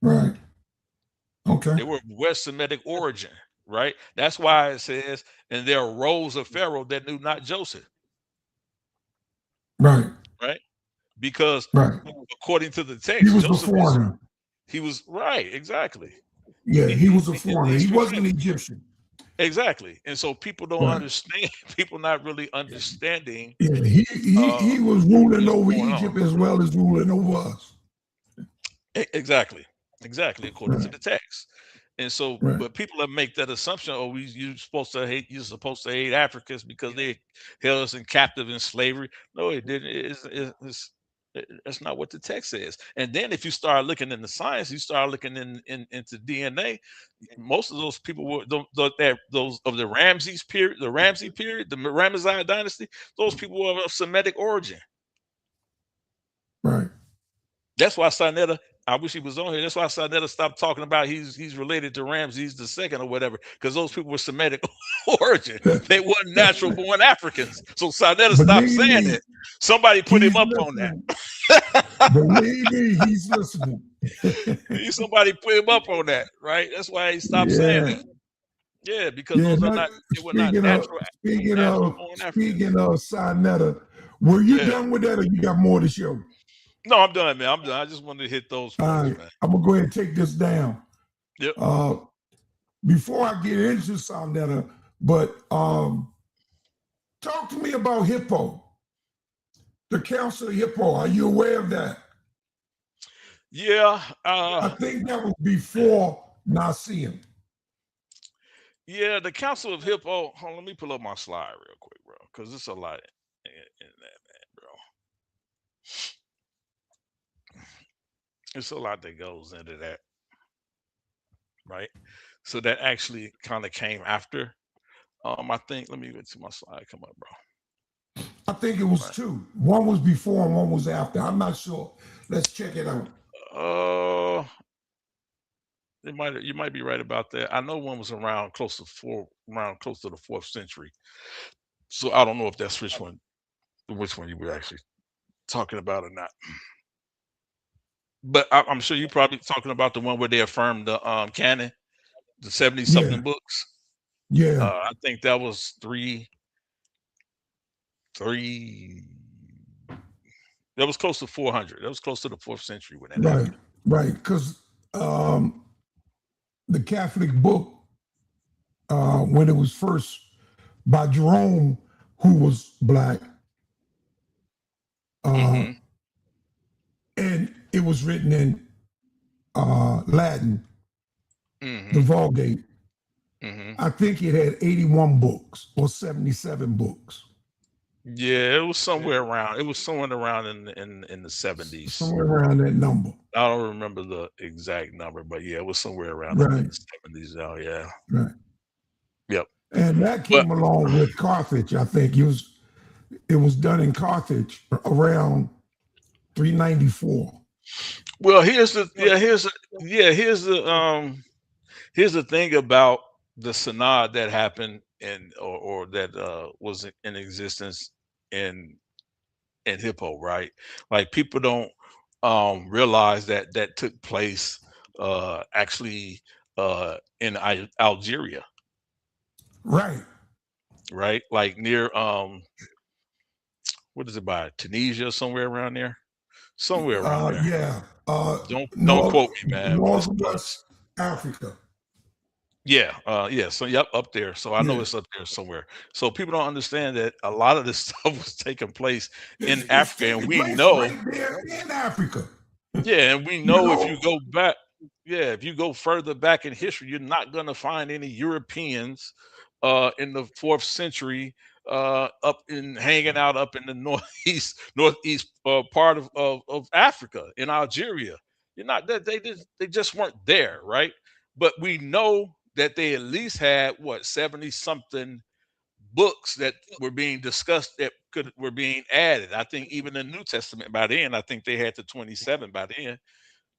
Right. Okay. They were of West Semitic origin, right? That's why it says, and there arose a Pharaoh that knew not Joseph, Right. right? Because Right. according to the He text, was Joseph was before him. he was right, exactly. Yeah, he was a It foreigner. leads He wasn't an fulfillment. Egyptian. Exactly. And so people don't Right. understand, people not really understanding Yeah, he was ruling what's over going on. Egypt as well as ruling over us. Exactly. Exactly, according to Right. the text. And so, Right. but people that make that assumption, oh, you're supposed to hate Africans because they held us in captive in slavery. No, it didn't. That's not what the text says. And then if you start looking into science, you start looking into DNA. Most of those people were those of the Ramsey period, the Ramesside dynasty. Those people were of Semitic origin. Right. That's why Sinetta, I wish he was on here. That's why Sinetta stopped talking about he's related to Ramses the second or whatever, because those people were Semitic origin. They weren't natural born Africans. So Sinetta stopped Believe saying me, it. Somebody put him he's up on that. listening. Believe me, he's listening. Somebody put him up on that, right? That's why he stopped saying Yeah. that. Yeah, because Yeah. those are not they were not natural born Africans. Speaking of Sinetta, were you Yeah. done with that or you got more to show? No, I'm done, man. I'm done. I just wanted to hit those All points, right. man. I'm gonna go ahead and take this down. Yep. Before I get into Sinetta, but talk to me about Hippo. The Council of Hippo. Are you aware of that? Yeah. I think that was before Nassim. Yeah, the Council of Hippo. Hold on, let me pull up my slide real quick, bro, because it's a lot in that, man, bro. It's a lot that goes into that, right? So that actually kind of came after. I think. Let me get to my slide. Come up, bro. I think it was Right. two. One was before and one was after. I'm not sure. Let's check it out. You might be right about that. I know one was around close to the 4th century. So I don't know if that's which one you were actually talking about or not. But I'm sure you're probably talking about the one where they affirmed the canon, the 70 Yeah, something books. yeah, I think that was three. That was close to 400. That was close to the 4th century when that right, happened. right. Because the Catholic book, when it was first by Jerome, who was black, hmm and it was written in Latin, the hmm Vulgate. hmm I think it had 81 books or 77 books, Yeah, it was somewhere around. It was somewhere around in the 70s. somewhere around that number. I don't remember the exact number, but yeah, it was somewhere around in Right, the 70s. Oh yeah. right. Yep. And that But came along with Carthage. I think it was done in Carthage around 394. well, here's the thing about the synod that happened or that was in existence in Hippo, right? Like people don't realize that took place actually in Algeria, Right. right? Like near what is it by Tunisia, somewhere around there, somewhere around there. Yeah. Don't North quote me, man, but it's close. Northwest Africa. Yeah, yeah. So yep, up there. So I know Yeah, it's up there somewhere. So people don't understand that a lot of this stuff was taking place in it's Africa, and taking we place know. right there in Africa. Yeah, and we You know if you know, go back, yeah, if you go further back in history, you're not going to find any Europeans in the fourth century up in hanging out up in the northeast part of Africa in Algeria. You're not that they just weren't there, right? But we know that they at least had what 70 something books that were being discussed that could were being added. I think even the New Testament by then, I think they had the 27 by then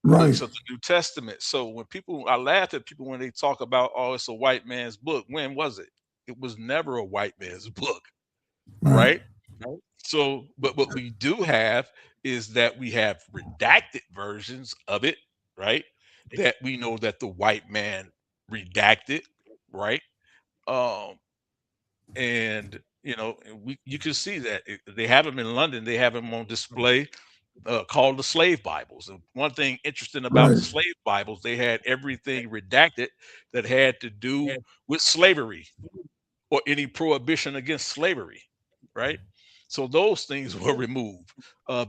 right, books of the New Testament. So when people, I laugh at people when they talk about, oh, it's a white man's book. When was it? It was never a white man's book, right, right? So, but what we do have is that we have redacted versions of it, right? That we know that the white man redacted, right? Um, and you can see that they have them in London. They have them on display called the slave Bibles. And one thing interesting about the right. slave Bibles, they had everything redacted that had to do with slavery or any prohibition against slavery, right? So those things were removed.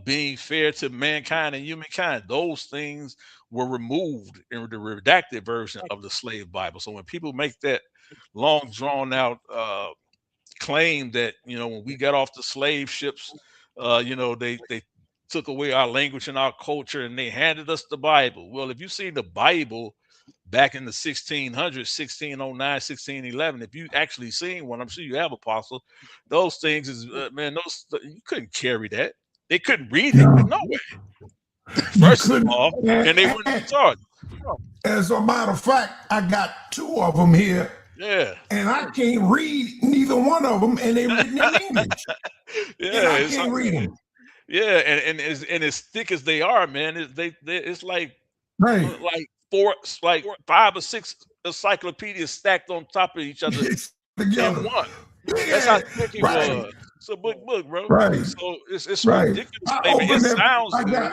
Being fair to mankind and humankind, those things were removed in the redacted version of the slave Bible. So when people make that long drawn out claim that when we got off the slave ships, they took away our language and our culture and they handed us the Bible. Well, if you see the Bible back in the 1600s, 1609, 1611, if you actually seen one, I'm sure you have, Apostle. Those things is man, you couldn't carry that. They couldn't read it. Yeah, No way. you First of couldn't. all, and they wouldn't be And taught. as a matter of fact, I got two of them here, Yeah, and I can't read neither one of them, and they're written in English, and yeah. I can't read them. Yeah, and as thick as they are, man, it's Right. like like 5 or 6 encyclopedias stacked on top of each other in Together. one. That's how Yeah. thick it Right. was. It's a book, bro. Right. So it's Right. ridiculous I flavor. It opened them. sounds I good. got,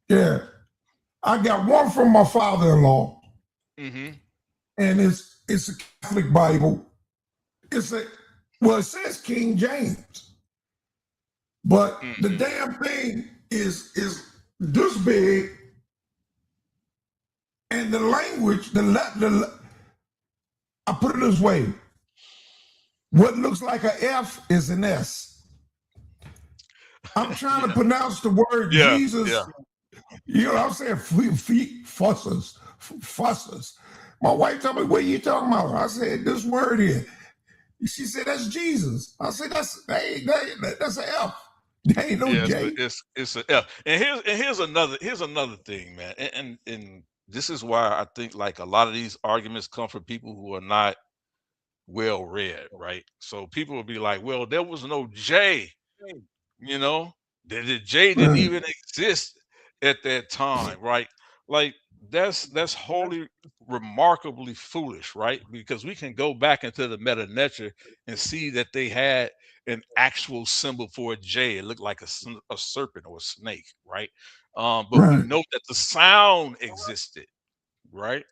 yeah. I got one from my father-in-law, Hmm. and it's a Catholic Bible. It's a well, it says King James, but the Hmm. damn thing is this big, and the language, I put it this way: what looks like a F is an S. I'm trying to Yeah, pronounce the word yeah, yeah, Jesus. You know what I'm saying? Feet, fussers, fussers. My wife told me, "What are you talking about?" I said, "This word here." She said, "That's Jesus." I said, "That's an F. There ain't no yeah. J." It's a yeah. And here's another thing, man. And this is why I think like a lot of these arguments come from people who are not well read, right? So people will be like, well, there was no J, you know, the J didn't Right, even exist at that time, right? Like that's wholly remarkably foolish, right? Because we can go back into the meta nature and see that they had an actual symbol for a J. It looked like a serpent or a snake, right? But we right. know that the sound existed, right?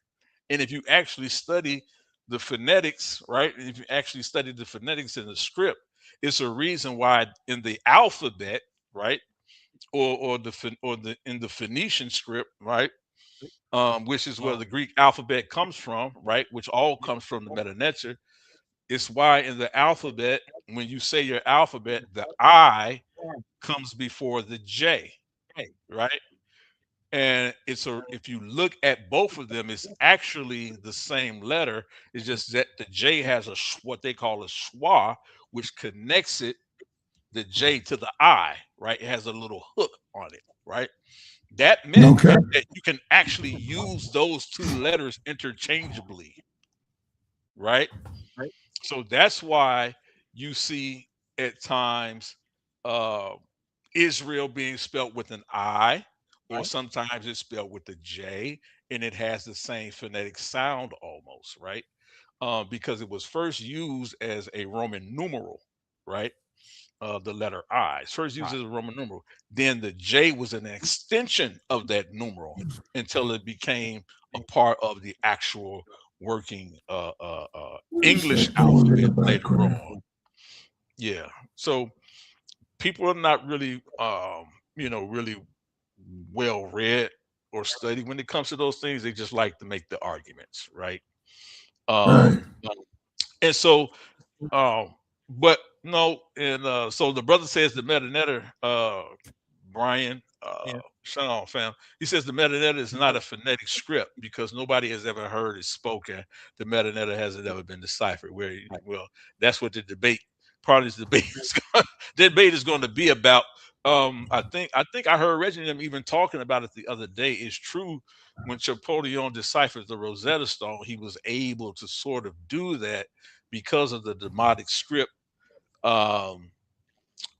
And if you actually study the phonetics, right? If you actually study the phonetics in the script, it's a reason why in the alphabet, right? Or the in the Phoenician script, right? Which is where the Greek alphabet comes from, right? Which all comes from the Meta Nature. It's why in the alphabet, when you say your alphabet, the I comes before the J, right? And if you look at both of them, it's actually the same letter. It's just that the J has what they call a schwa, which connects the J to the I, right? It has a little hook on it, right? That meant Okay. that you can actually use those two letters interchangeably, right? So that's why you see at times uh, Israel being spelled with an I, or sometimes it's spelled with a J, and it has the same phonetic sound almost, right? Because it was first used as a Roman numeral, right? The letter I. It's first used as a Roman numeral. Then the J was an extension of that numeral until it became a part of the actual working What is English that going in the alphabet later background? on. Yeah. So people are not really really well read or studied when it comes to those things. They just like to make the arguments, right? Right, Um and so but no, and so the brother says the metanetter, Brian, Sean fam, he says the metanetter is not a phonetic script because nobody has ever heard it spoken. The metanetter hasn't ever been deciphered. Well, that's what the debate, part of this debate is debate is going to be about. I think I heard Reggie and them even talking about it the other day. It's true, when Champollion deciphered the Rosetta Stone, he was able to sort of do that because of the Demotic script, um,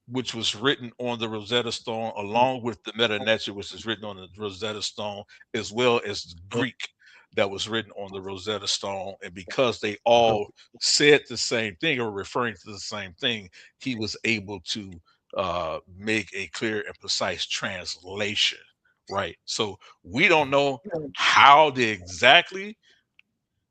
which was written on the Rosetta Stone, along with the Meta Nature, which is written on the Rosetta Stone, as well as the Greek that was written on the Rosetta Stone. And because they all said the same thing or referring to the same thing, he was able to make a clear and precise translation. Right. So we don't know how they exactly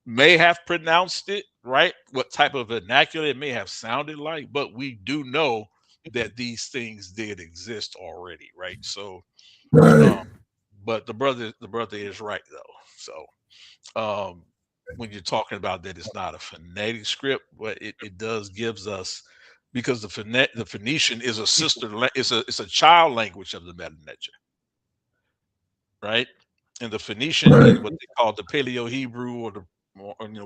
may have pronounced it, right? What type of vernacular it may have sounded like, but we do know that these things did exist already, right? So, um, right, but the brother is right though. So, when you're talking about that, it's not a phonetic script, but it does gives us, because the Phoenician is a it's a child language of the Meta, right? And the Phoenician, right, in what they call the Paleo Hebrew,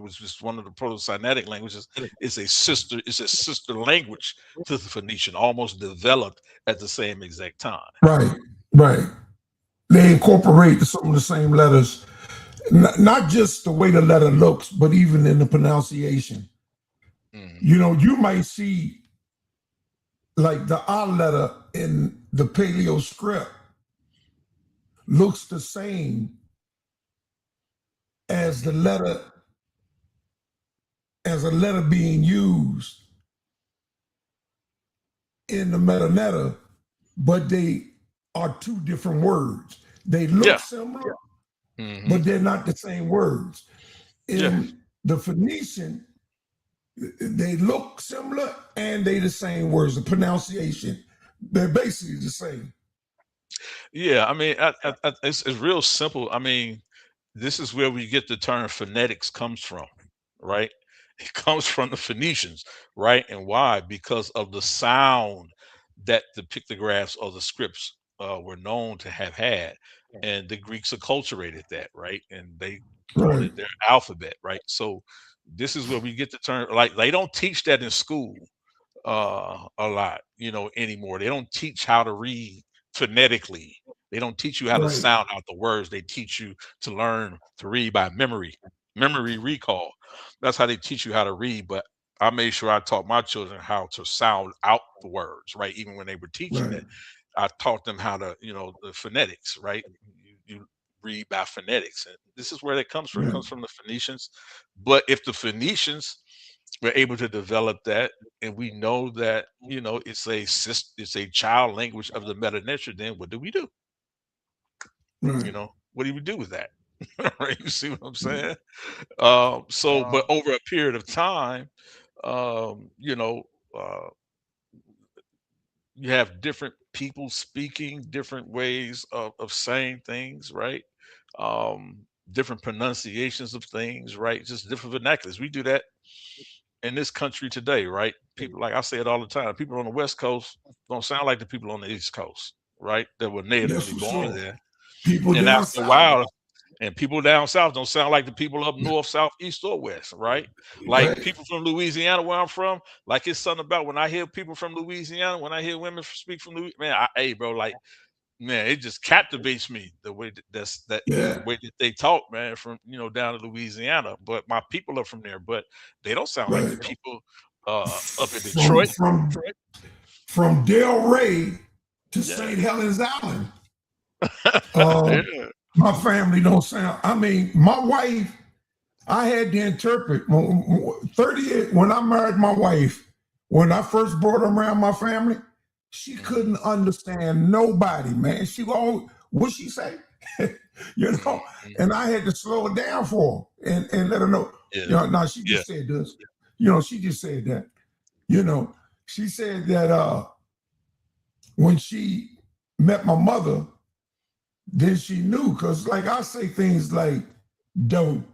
which is one of the Proto-Sinaitic languages, it's a sister language to the Phoenician, almost developed at the same exact time. right, right. They incorporate some of the same letters, not just the way the letter looks, but even in the pronunciation. Hmm. You know, you might see like the R letter in the Paleo script looks the same as the Hmm. letter as a letter being used in the metanetta, but they are two different words. They look Yeah. similar, Hmm. but they're not the same words. Yeah. In the Phoenician, they look similar and they the same words. The pronunciation, they're basically the same. Yeah. I mean, it's real simple. I mean, this is where we get the term phonetics comes from, right? It comes from the Phoenicians, right? And why? Because of the sound that the pictographs or the scripts were known to have had. And the Greeks acculturated that, right? And they called Right, it their alphabet, right? So this is where we get the term, like they don't teach that in school a lot, anymore. They don't teach how to read phonetically. They don't teach you how to right, sound out the words. They teach you to learn to read by memory recall. That's how they teach you how to read. But I made sure I taught my children how to sound out the words, right? Even when they were teaching right, it, I taught them how to, the phonetics, right? You read by phonetics. And this is where that comes from. It right, comes from the Phoenicians. But if the Phoenicians were able to develop that, and we know that, it's a child language of the Meta, then what do we do? right. What do we do with that? Right? You see what I'm saying? So, but over a period of time, um, you know, uh, you have different people speaking different ways of saying things, right? Different pronunciations of things, right? Just different vernaculars. We do that in this country today, right? People, like I say it all the time, people on the West Coast don't sound like the people on the East Coast, right? That were That's natively for born sure. there. People And down after a south, while, and people down south don't sound like the people up north, south, east, or west, right? Like right? people from Louisiana, where I'm from, like it's something about when I hear people from Louisiana, when I hear women speak from Louisiana, man, hey, bro, like, man, it just captivates me the way the Yeah, way that they talk, man, from down to Louisiana. But my people are from there, but they don't sound like the right. people up in From Detroit. from from Del Rey to Yeah. St. Helens Island. Uh, Yeah. my family don't sound. I mean, my wife. I had to interpret 30 years when I married my wife. When I first brought her around my family, she Mhm. couldn't understand nobody, man. She all what she say? you know. Mhm. And I had to slow it down for her and let her know. Yeah. You know, now she Yeah. just said this. You know, she just said that. You know, she said that when she met my mother, then she knew because like I say things like don't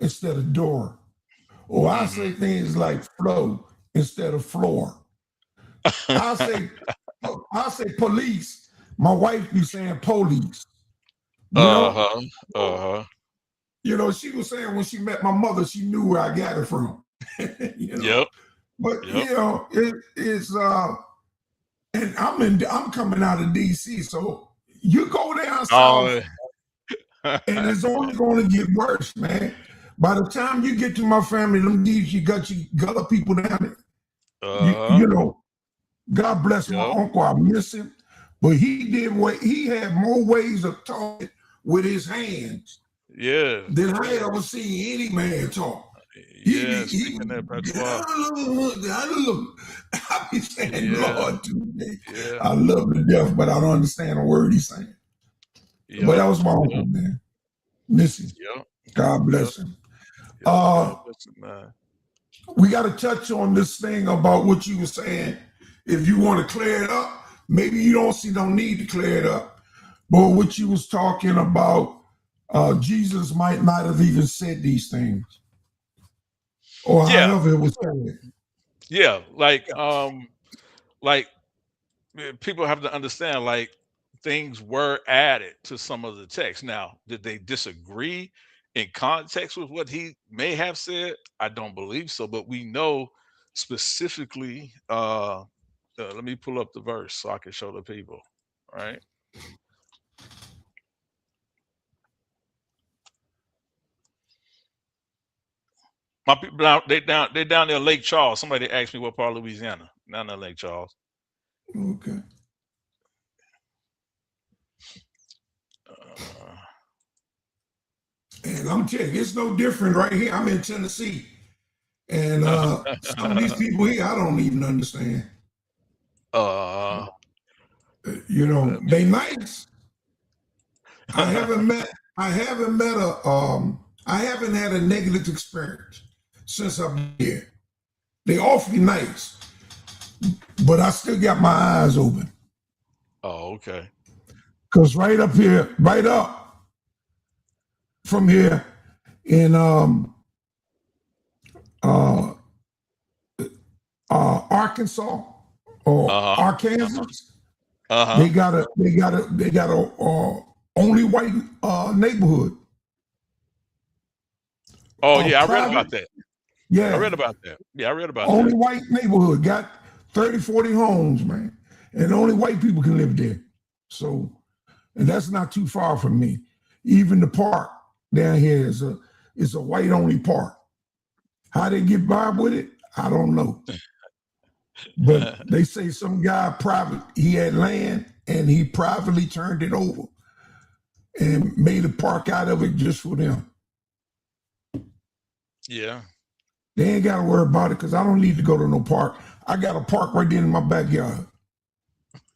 instead of door, or I Mhm. say things like flow instead of floor. I say I say police. My wife be saying police. You know, Uh-huh. Uh-huh. you know, she was saying when she met my mother, she knew where I got it from. you know, Yep. but Yep. you know, it's and I'm coming out of DC, so you go down south Oh. and it's only going to get worse, man. By the time you get to my family, them deeds you got people down there. Uh-huh. You know, God bless my Yep. uncle. I miss him, but he had more ways of talking with his hands Yeah. than I ever seen any man talk. Yeah, He speaking that patois. I be saying, Yeah. Lord, today Yeah. I love him to death, but I don't understand a word he's saying. But that Yep. was my uncle, Yep. man. Miss him. Yep. God Yep. bless him. Yep. Uh, God bless him, man. we got to touch on this thing about what you were saying. If you want to clear it up, maybe you don't need to clear it up. But what you was talking about, Jesus might not have even said these things, or Yeah. however it was said. Yeah. Like people have to understand, like, things were added to some of the text. Now, did they disagree in context with what he may have said? I don't believe so, but we know specifically. Let me pull up the verse so I can show the people. Right, my people down they down there in Lake Charles. Somebody asked me what part of Louisiana. Down there in Lake Charles. Okay. Uh, And I'm telling you, it's no different right here. I'm in Tennessee. And some of these people here, I don't even understand. uh, You know, let me. they nice. I haven't met I haven't met a I haven't had a negative experience since I've been here. They awfully nice, but I still got my eyes open. Oh, okay. Cause right up here, right up from here in uh Arkansas or Uh huh. Arkansas, Uh huh. they got a only white neighborhood. Oh yeah, I read Private, about that. I yeah, read about that. Yeah, I read about only that. white neighborhood. Got 30, 40 homes, man. And only white people can live there. So, and that's not too far from me. Even the park down here is a white only park. How they get by with it, I don't know. But they say some guy private, he had land and he privately turned it over and made a park out of it just for them. Yeah. They ain't got to worry about it because I don't need to go to no park. I got a park right there in my backyard.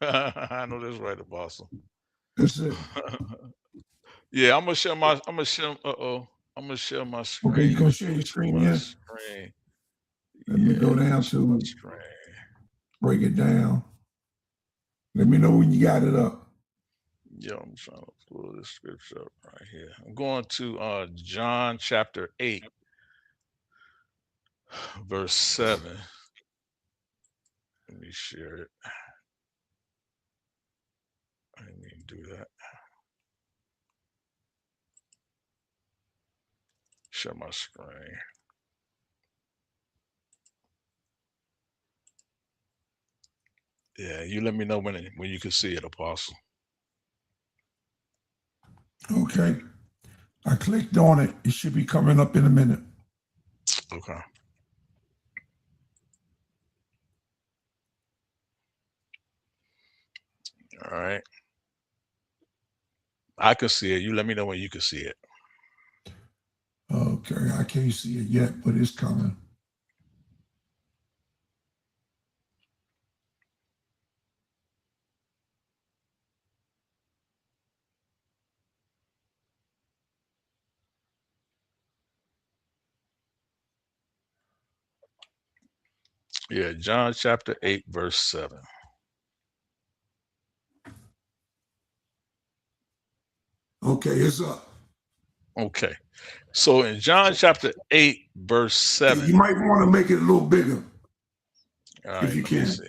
I know that's right, Apostle. That's it. Yeah, I'm gonna share my Okay, you screen. gonna Let me share go your to screen my here? screen. Let me Yeah, go let me down share my to screen. break it down. Let me know when you got it up. Yeah, I'm trying to pull this scripture up right here. I'm going to John chapter 8, verse 7. Let me share it. I didn't mean to do that. Share my screen. Yeah, you let me know when you can see it, Apostle. Okay. I clicked on it. It should be coming up in a minute. Okay. All right. I can see it. You let me know when you can see it. Okay, I can't see it yet, but it's coming. Yeah, John chapter 8, verse 7. Okay, it's up. Okay. So in John chapter 8, verse Hey, 7. you might want to make it a little bigger All if right, you let me can. see.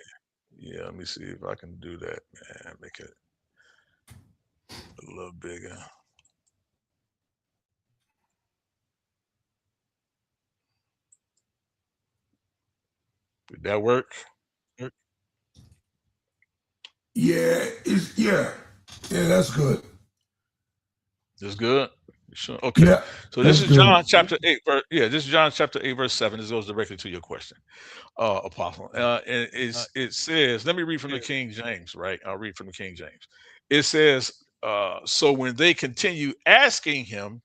Yeah, let me see if I can do that, man. Make it a little bigger. Did that work? Yeah, that's good. This good? You sure? Okay. Yeah, So this that's is good. John chapter 8, yeah, this is John chapter 8, verse 7. This goes directly to your question, Apostle. And it says, let me read from the King James, right? I'll read from the King James. It says, so when they continue asking him,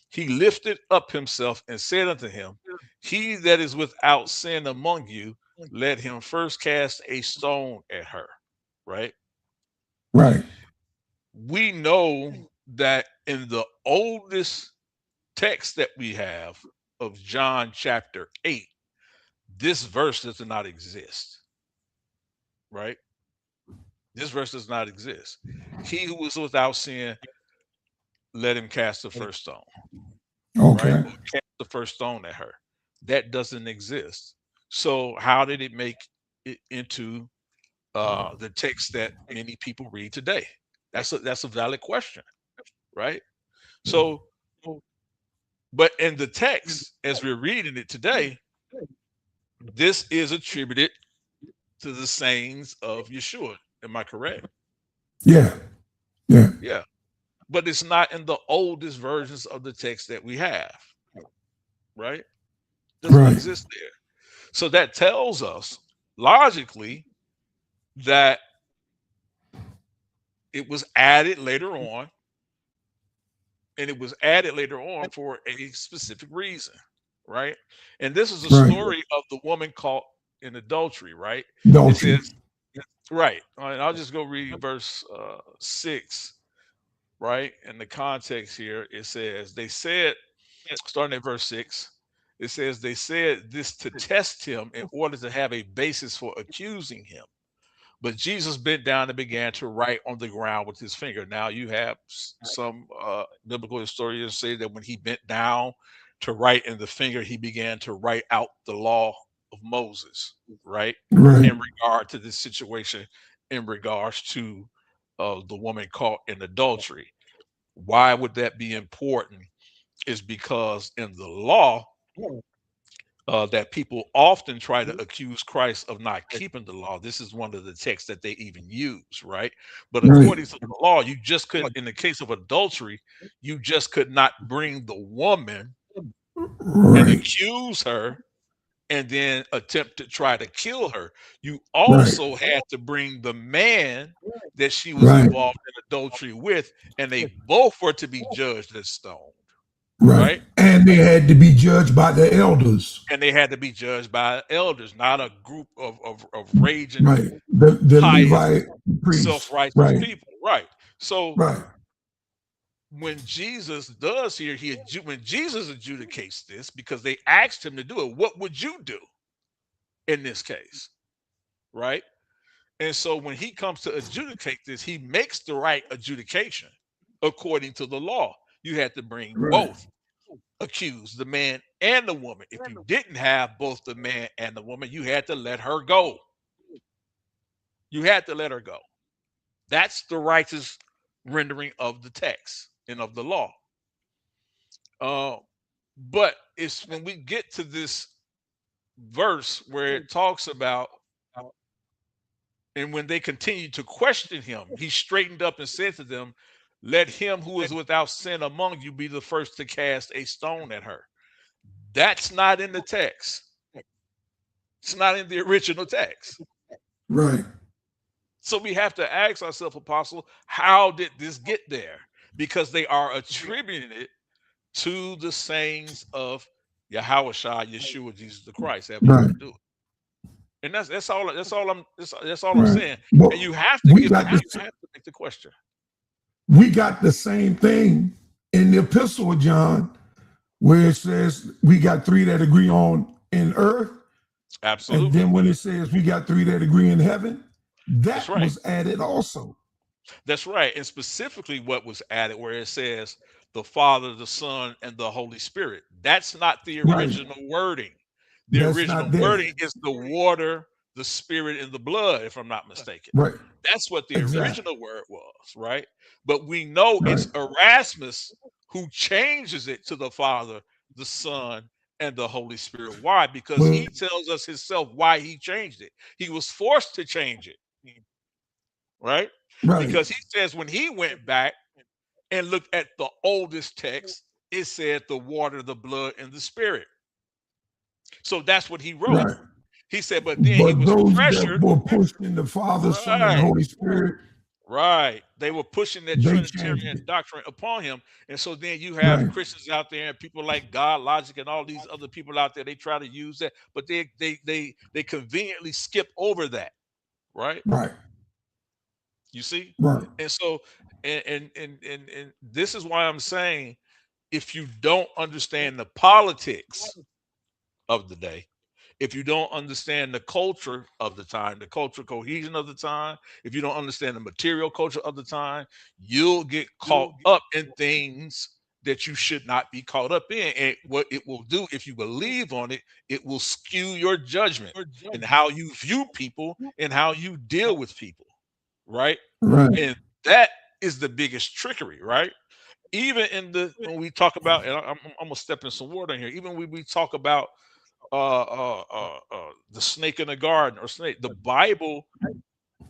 he lifted up himself and said unto him, he that is without sin among you, let him first cast a stone at her. Right? Right, We know that in the oldest text that we have of John chapter 8, this verse does not exist, right? This verse does not exist. He who was without sin, let him cast the first stone, right? okay, Or cast the first stone at her. That doesn't exist. So how did it make it into the text that many people read today? That's a valid question, right? So, but in the text, as we're reading it today, this is attributed to the sayings of Yeshua. Am I correct? yeah, yeah, Yeah. But it's not in the oldest versions of the text that we have, right? Doesn't right, exist there. So that tells us logically that it was added later on, and it was added later on for a specific reason, right? And this is a right. story of the woman caught in adultery, right? It Adultery. says, right. All right, I'll just go read verse 6, right? In the context here, it says, they said, starting at verse 6, it says, they said this to test him in order to have a basis for accusing him. But Jesus bent down and began to write on the ground with his finger. Now you have some biblical historians say that when he bent down to write in the finger, he began to write out the law of Moses, right? Right, In regard to this situation, in regards to the woman caught in adultery. Why would that be important? Is because in the law, that people often try to accuse Christ of not keeping the law. This is one of the texts that they even use, right? But right, according to the law, you just couldn't, in the case of adultery, you just could not bring the woman and right, accuse her and then attempt to try to kill her. You right, also had to bring the man that she was right, involved in adultery with, and they both were to be judged as stoned, right. right? And they had to be judged by the elders. And they had to be judged by elders, not a group of raging, Right. The pious, Levite priests. self-righteous Right, people. Right. So right, when Jesus does here, when Jesus adjudicates this, because they asked him to do it, what would you do in this case? Right. And so when he comes to adjudicate this, he makes the right adjudication according to the law. You had to bring right, both accused, the man and the woman. If you didn't have both the man and the woman, you had to let her go. You had to let her go. That's the righteous rendering of the text and of the law. Uh, but it's when we get to this verse where it talks about, and when they continued to question him, he straightened up and said to them, let him who is without sin among you be the first to cast a stone at her. That's not in the text. It's not in the original text. right, So we have to ask ourselves, Apostle, how did this get there? Because they are attributing it to the sayings of Yahweh Yeshua, Jesus the Christ, having right, nothing to do with it. And that's all I'm right. saying. And Well, you have to we give the got you this. have to make the question. We got the same thing in the Epistle of John, where it says we got three that agree on in earth. And Absolutely. then when it says we got three that agree in heaven, That's that right. was added also. That's right. And specifically what was added where it says the Father, the Son, and the Holy Spirit. That's not the Right. original wording. The That's original not there. wording is the water, the spirit, and the blood, if I'm not mistaken. Right. That's what the Exactly. original word was, right? But we know Right. it's Erasmus who changes it to the Father, the Son, and the Holy Spirit. Why? Because Well, he tells us himself why he changed it. He was forced to change it, right? right. Because he says when he went back and looked at the oldest text, it said the water, the blood, and the spirit. So that's what he wrote. Right. He said, but then he But was those that pressured. were pushed in the Father, Son, and Right, Holy Spirit, right. They were pushing that they changed Trinitarian it. doctrine upon him. And so then you have Right. Christians out there and people like God Logic and all these other people out there, they try to use that, but they conveniently skip over that, right? Right. You see? Right. And so and this is why I'm saying if you don't understand the politics of the day, if you don't understand the culture of the time, the cultural cohesion of the time, if you don't understand the material culture of the time, you'll get caught up in things that you should not be caught up in. And what it will do, if you believe on it, it will skew your judgment and how you view people and how you deal with people, right? Right. And that is the biggest trickery, right? Even in the when we talk about, and I'm gonna step in some water in here. Even when we talk about the snake in the garden or snake, the Bible,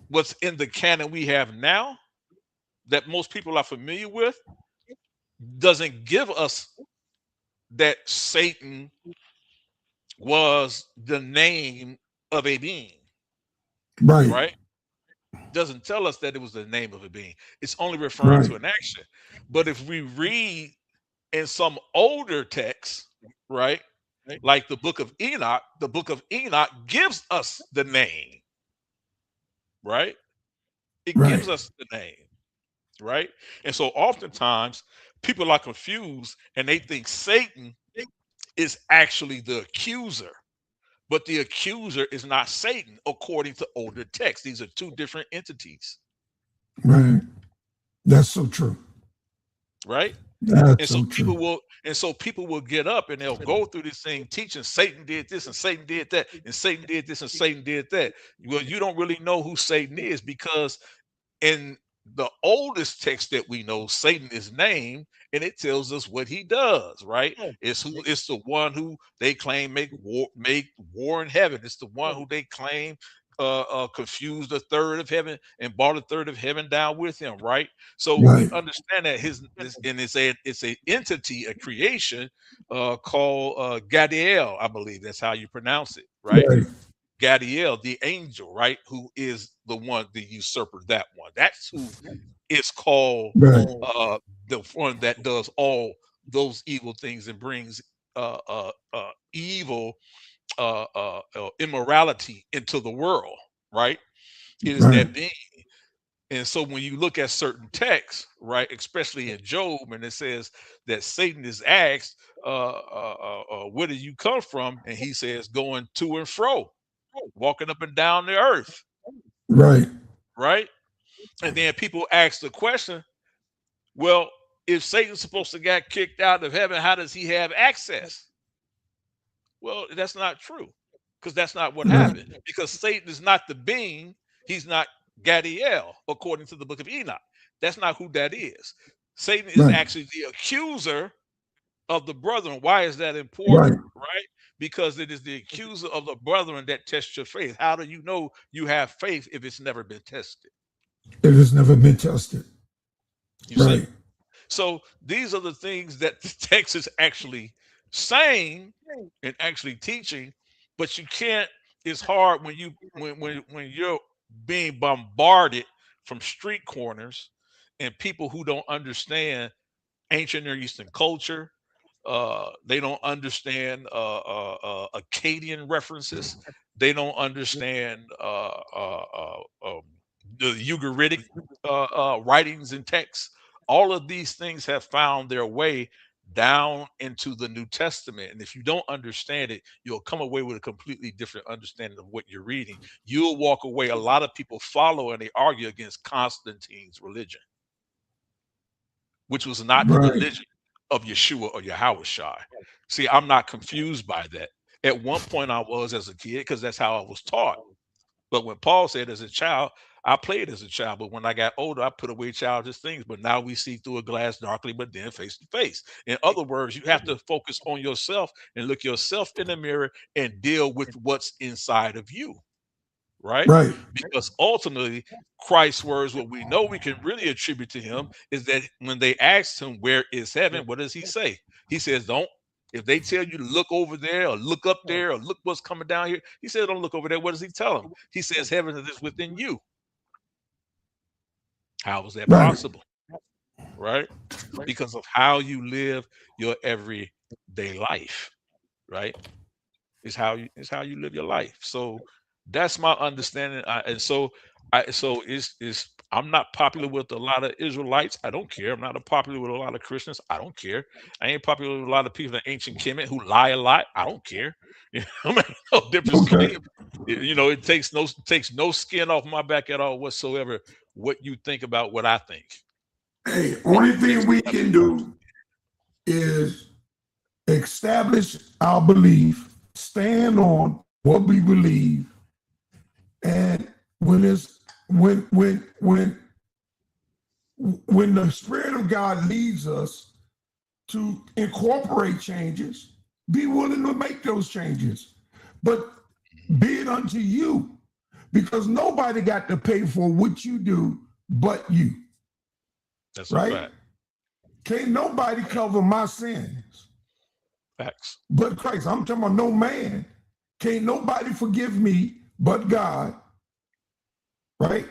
what's in the canon we have now that most people are familiar with, doesn't give us that Satan was the name of a being, Right. right? Doesn't tell us that it was the name of a being. It's only referring Right. to an action. But if we read in some older texts, right, like the book of Enoch gives us the name, right? It Right. gives us the name, right? And so oftentimes people are confused and they think Satan is actually the accuser, but the accuser is not Satan according to older texts. These are two different entities, Right. That's so true. right? That's And so so true. people will get up and they'll go through this thing teaching Satan did this and Satan did that and Satan did this and Satan did that. Well, you don't really know who Satan is because in the oldest text that we know, Satan is named, and it tells us what he does. Right? It's the one who they claim make war in heaven. It's the one who they claim confused a third of heaven and brought a third of heaven down with him. Right? So we Right. understand that his this and it's a entity, a creation called Gadiel, I believe that's how you pronounce it. Right? Right. Gadiel, the angel, right, who is the one, the usurper, that one. That's who is called Right. the one that does all those evil things and brings evil, immorality into the world, right? It is Right. that being. And so when you look at certain texts, right, especially in Job, and it says that Satan is asked, where do you come from? And he says, going to and fro, walking up and down the earth, Right. right? And then people ask the question, well, if Satan's supposed to get kicked out of heaven, how does he have access? Well, that's not true because that's not what Right. happened. Because Satan is not the being, he's not Gadiel, according to the book of Enoch. That's not who that is. Satan is Right. actually the accuser of the brethren. Why is that important? Right. Right? Because it is the accuser of the brethren that tests your faith. How do you know you have faith if it's never been tested? It has never been tested. You see? Right. So these are the things that the text is actually saying and actually teaching, but you can't. It's hard when when you're being bombarded from street corners and people who don't understand ancient Near Eastern culture. They don't understand Akkadian references. They don't understand the Ugaritic writings and texts. All of these things have found their way down into the New Testament. And if you don't understand it, you'll come away with a completely different understanding of what you're reading. You'll walk away. A lot of people follow and they argue against Constantine's religion, which was not the Right. religion of Yeshua or Yahushua. See, I'm not confused by that. At one point, I was as a kid because that's how I was taught. But when Paul said as a child, I played as a child, but when I got older, I put away childish things. But now we see through a glass darkly, but then face to face. In other words, you have to focus on yourself and look yourself in the mirror and deal with what's inside of you, right? Right. Because ultimately, Christ's words, what we know we can really attribute to him is that when they asked him, "Where is heaven?" What does he say? He says, "Don't." If they tell you to look over there or look up there or look what's coming down here, he said, "Don't look over there." What does he tell them? He says, "Heaven is within you." How is that Right. possible? Right? Because of how you live your everyday life, right? Is how you live your life. So that's my understanding. It's I'm not popular with a lot of Israelites. I don't care. I'm not popular with a lot of Christians. I don't care. I ain't popular with a lot of people in ancient Kemet who lie a lot. I don't care. You know, no difference to me. Okay. It takes no skin off my back at all whatsoever. What you think about what I think. Hey, only thing Makes we can do is establish our belief, stand on what we believe, and when the Spirit of God leads us to incorporate changes, be willing to make those changes. But be it unto you, because nobody got to pay for what you do but you, That's a right? fact. Can't nobody cover my sins Facts. but Christ. I'm talking about no man. Can't nobody forgive me but God, right?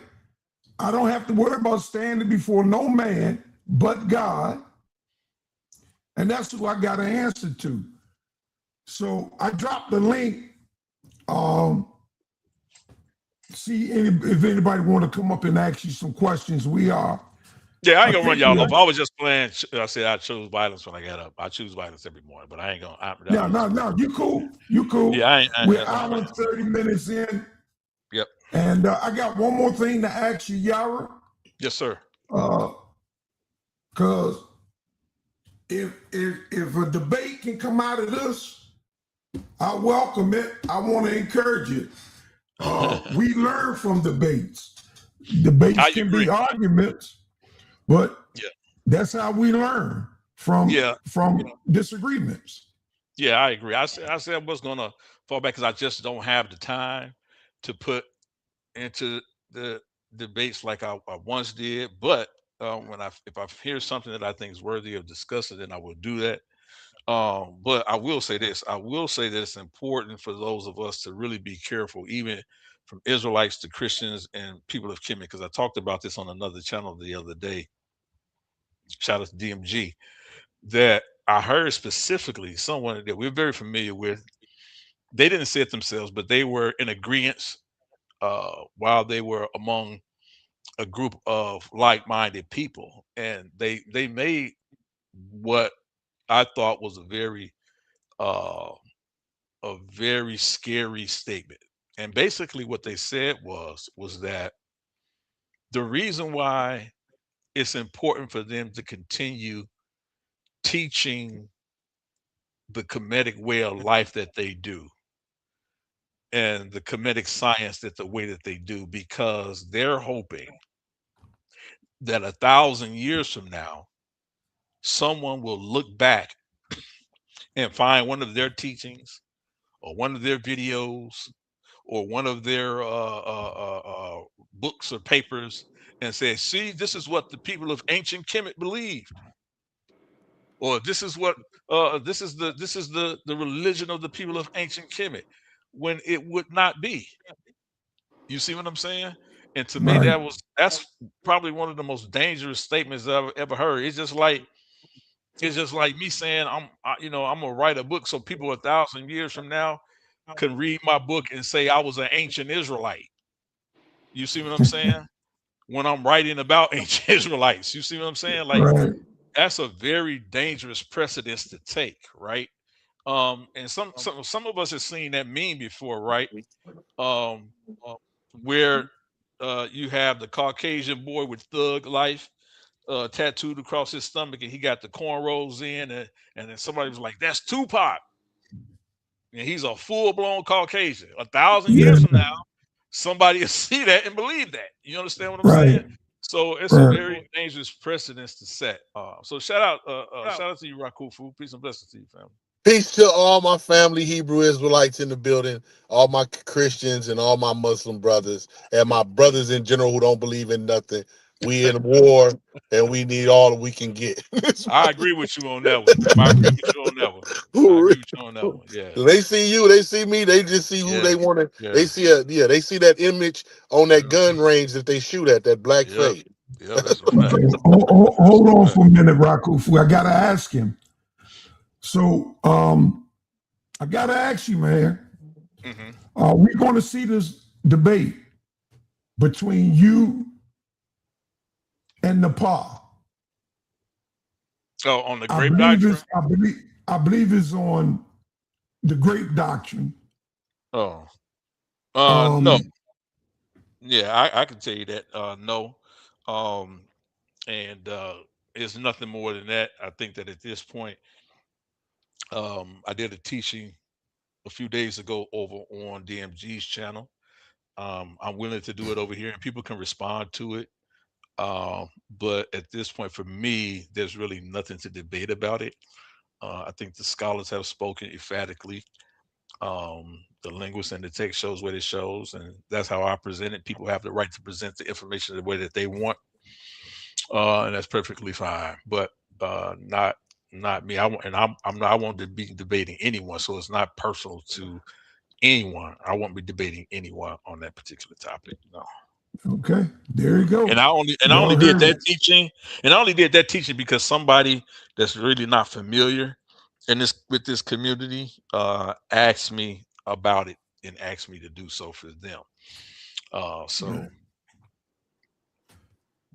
I don't have to worry about standing before no man but God. And that's who I got to answer to. So I dropped the link. Um, if anybody want to come up and ask you some questions, we are. Yeah, I I ain't gonna run think we y'all are. off. I was just playing. I said I chose violence when I got up. I choose violence every morning, but I ain't gonna. That No, was no, just playing. no. You cool. You cool. Yeah, I ain't. We're That's not hour playing. and 30 minutes in. Yep. And I got one more thing to ask you, Yara. Yes, sir. Because if a debate can come out of this, I welcome it. I want to encourage it. We learn from debates. Debates I can agree. be arguments, but Yeah. that's how we learn from Yeah. disagreements. Yeah. I agree. I said I was gonna fall back because I just don't have the time to put into the debates like I once did. But when if I hear something that I think is worthy of discussing, then I will do that. But I will say this. I will say that it's important for those of us to really be careful, even from Israelites to Christians and people of Kemet, because I talked about this on another channel the other day. Shout out to DMG. That I heard specifically someone that we're very familiar with. They didn't say it themselves, but they were in agreement while they were among a group of like-minded people, and they made what I thought was uh, a very scary statement. And basically what they said was that the reason why it's important for them to continue teaching the Kemetic way of life that they do and the Kemetic science that the way that they do, because they're hoping that 1,000 years from now, someone will look back and find one of their teachings or one of their videos or one of their books or papers and say, "See, this is what the people of ancient Kemet believed," or "This is the religion of the people of ancient Kemet," when it would not be. You see what I'm saying? And to me, Right. that's probably one of the most dangerous statements I've ever heard. It's just like me saying I'm gonna write a book so people 1,000 years from now can read my book and say I was an ancient Israelite. You see what I'm saying? When I'm writing about ancient Israelites, you see what I'm saying? Like Right. that's a very dangerous precedence to take, right? And some of us have seen that meme before, right? Um, where you have the Caucasian boy with thug life tattooed across his stomach, and he got the cornrows in, and then somebody was like, "That's Tupac," and he's a full blown Caucasian. 1,000 years from Yeah, now, somebody will see that and believe that. You understand what I'm saying? right, So it's a right. very dangerous precedence to set. So shout out to you, Rakufu. Peace and blessings to you, family. Peace to all my family, Hebrew Israelites in the building, all my Christians and all my Muslim brothers, and my brothers in general who don't believe in nothing. We in war, and we need all that we can get. I agree with you on that one. I agree with you on that one. I For agree with you on that real. one. Yeah, They see you, they see me, they just see who yeah, they want to. yeah, They see they see that image on that yeah, gun range that they shoot at, that black yep, face. yep. That's a fact. Okay, That's hold a on fact. for a minute, Rakufu. I gotta ask him. So, I gotta ask you, man. Hmm. Are we going to see this debate between you and Nepal? Oh, on the I grape believe doctrine. it's. I believe it's on the Great Doctrine. Oh, no. Um, Yeah, I can tell you that. No, um, and it's nothing more than that. I think that at this point, I did a teaching a few days ago over on DMG's channel. I'm willing to do it over here, and people can respond to it. But at this point, for me, there's really nothing to debate about it. I think the scholars have spoken emphatically. The linguist and the text shows what it shows, and that's how I present it. People have the right to present the information the way that they want, and that's perfectly fine. But not me. I'm not. I won't be debating anyone, so it's not personal to anyone. I won't be debating anyone on that particular topic. No. okay, there you go. And I only Y'all did heard that it. teaching, and I only did that teaching because somebody that's really not familiar in this with this community asked me about it and asked me to do so for them. Yeah. So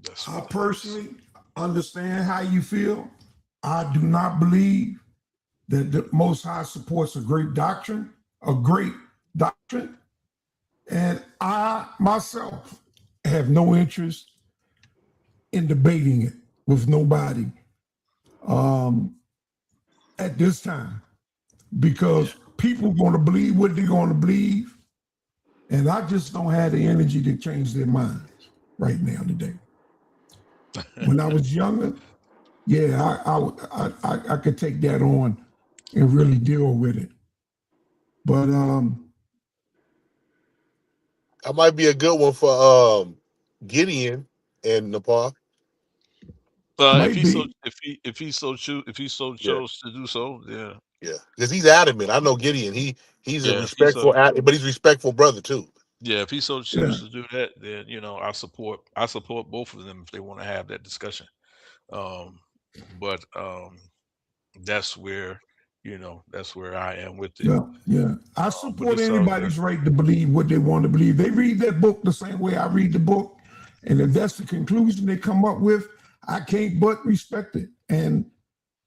that's I what it is. personally understand how you feel. I do not believe that the Most High supports a great doctrine, and I myself have no interest in debating it with nobody um, at this time Yeah. because people going to believe what they're going to believe, and I just don't have the energy to change their minds right now today. When I was younger, yeah, I could take that on and really deal with it. But That might be a good one for Gideon and Nepal. maybe, If he so Yeah, chose to do so, yeah, yeah, because he's adamant. I know Gideon. He's a yeah. If he so respectful, but he's a respectful brother too. Yeah, if he so yeah, chooses to do that, then I support both of them if they want to have that discussion. Um, but that's where that's where I am with it. yeah, yeah. I But support it's all good. anybody's right to believe what they want to believe. They read that book the same way I read the book, and if that's the conclusion they come up with, I can't but respect it.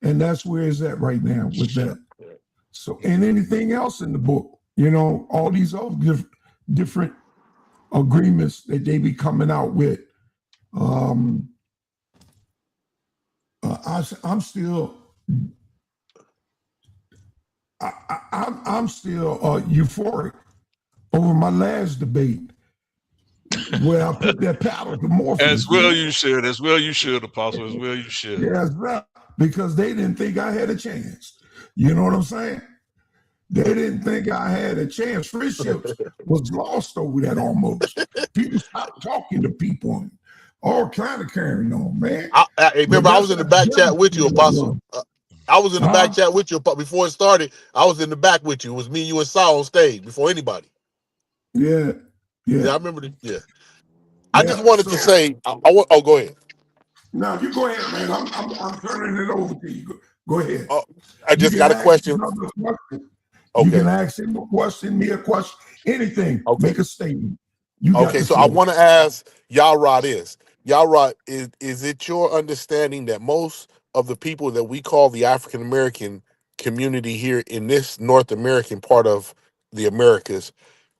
And that's where it's at right now with that. So, and anything else in the book, all these other different agreements that they be coming out with. Um, I'm still, I'm still euphoric over my last debate where I put that powder to As Morpheus, well man. you should, as well you should, Apostle, as well you should. Yeah, because they didn't think I had a chance. You know what I'm saying? They didn't think I had a chance. Friendships was lost over that almost. People stopped talking to people and all kind of carrying on, man. But Remember, I that's was in the how back chat with you, devastating it Apostle. was. I was in the back Huh? chat with you before it started. I was in the back with you. It was me, you, and Saul on stage before anybody. Yeah, Yeah, yeah, I remember. Yeah, I just yeah. wanted to So say, I want. Oh, go ahead. now you go ahead, man. I'm turning it over to you. Go ahead. Oh, I You just can got a ask question. another question. You can Okay, ask him a question, me a question, anything. okay, Make a statement. You got okay. the So I floor. want to ask Yara this. Yara, is it your understanding that most of the people that we call the African American community here in this North American part of the Americas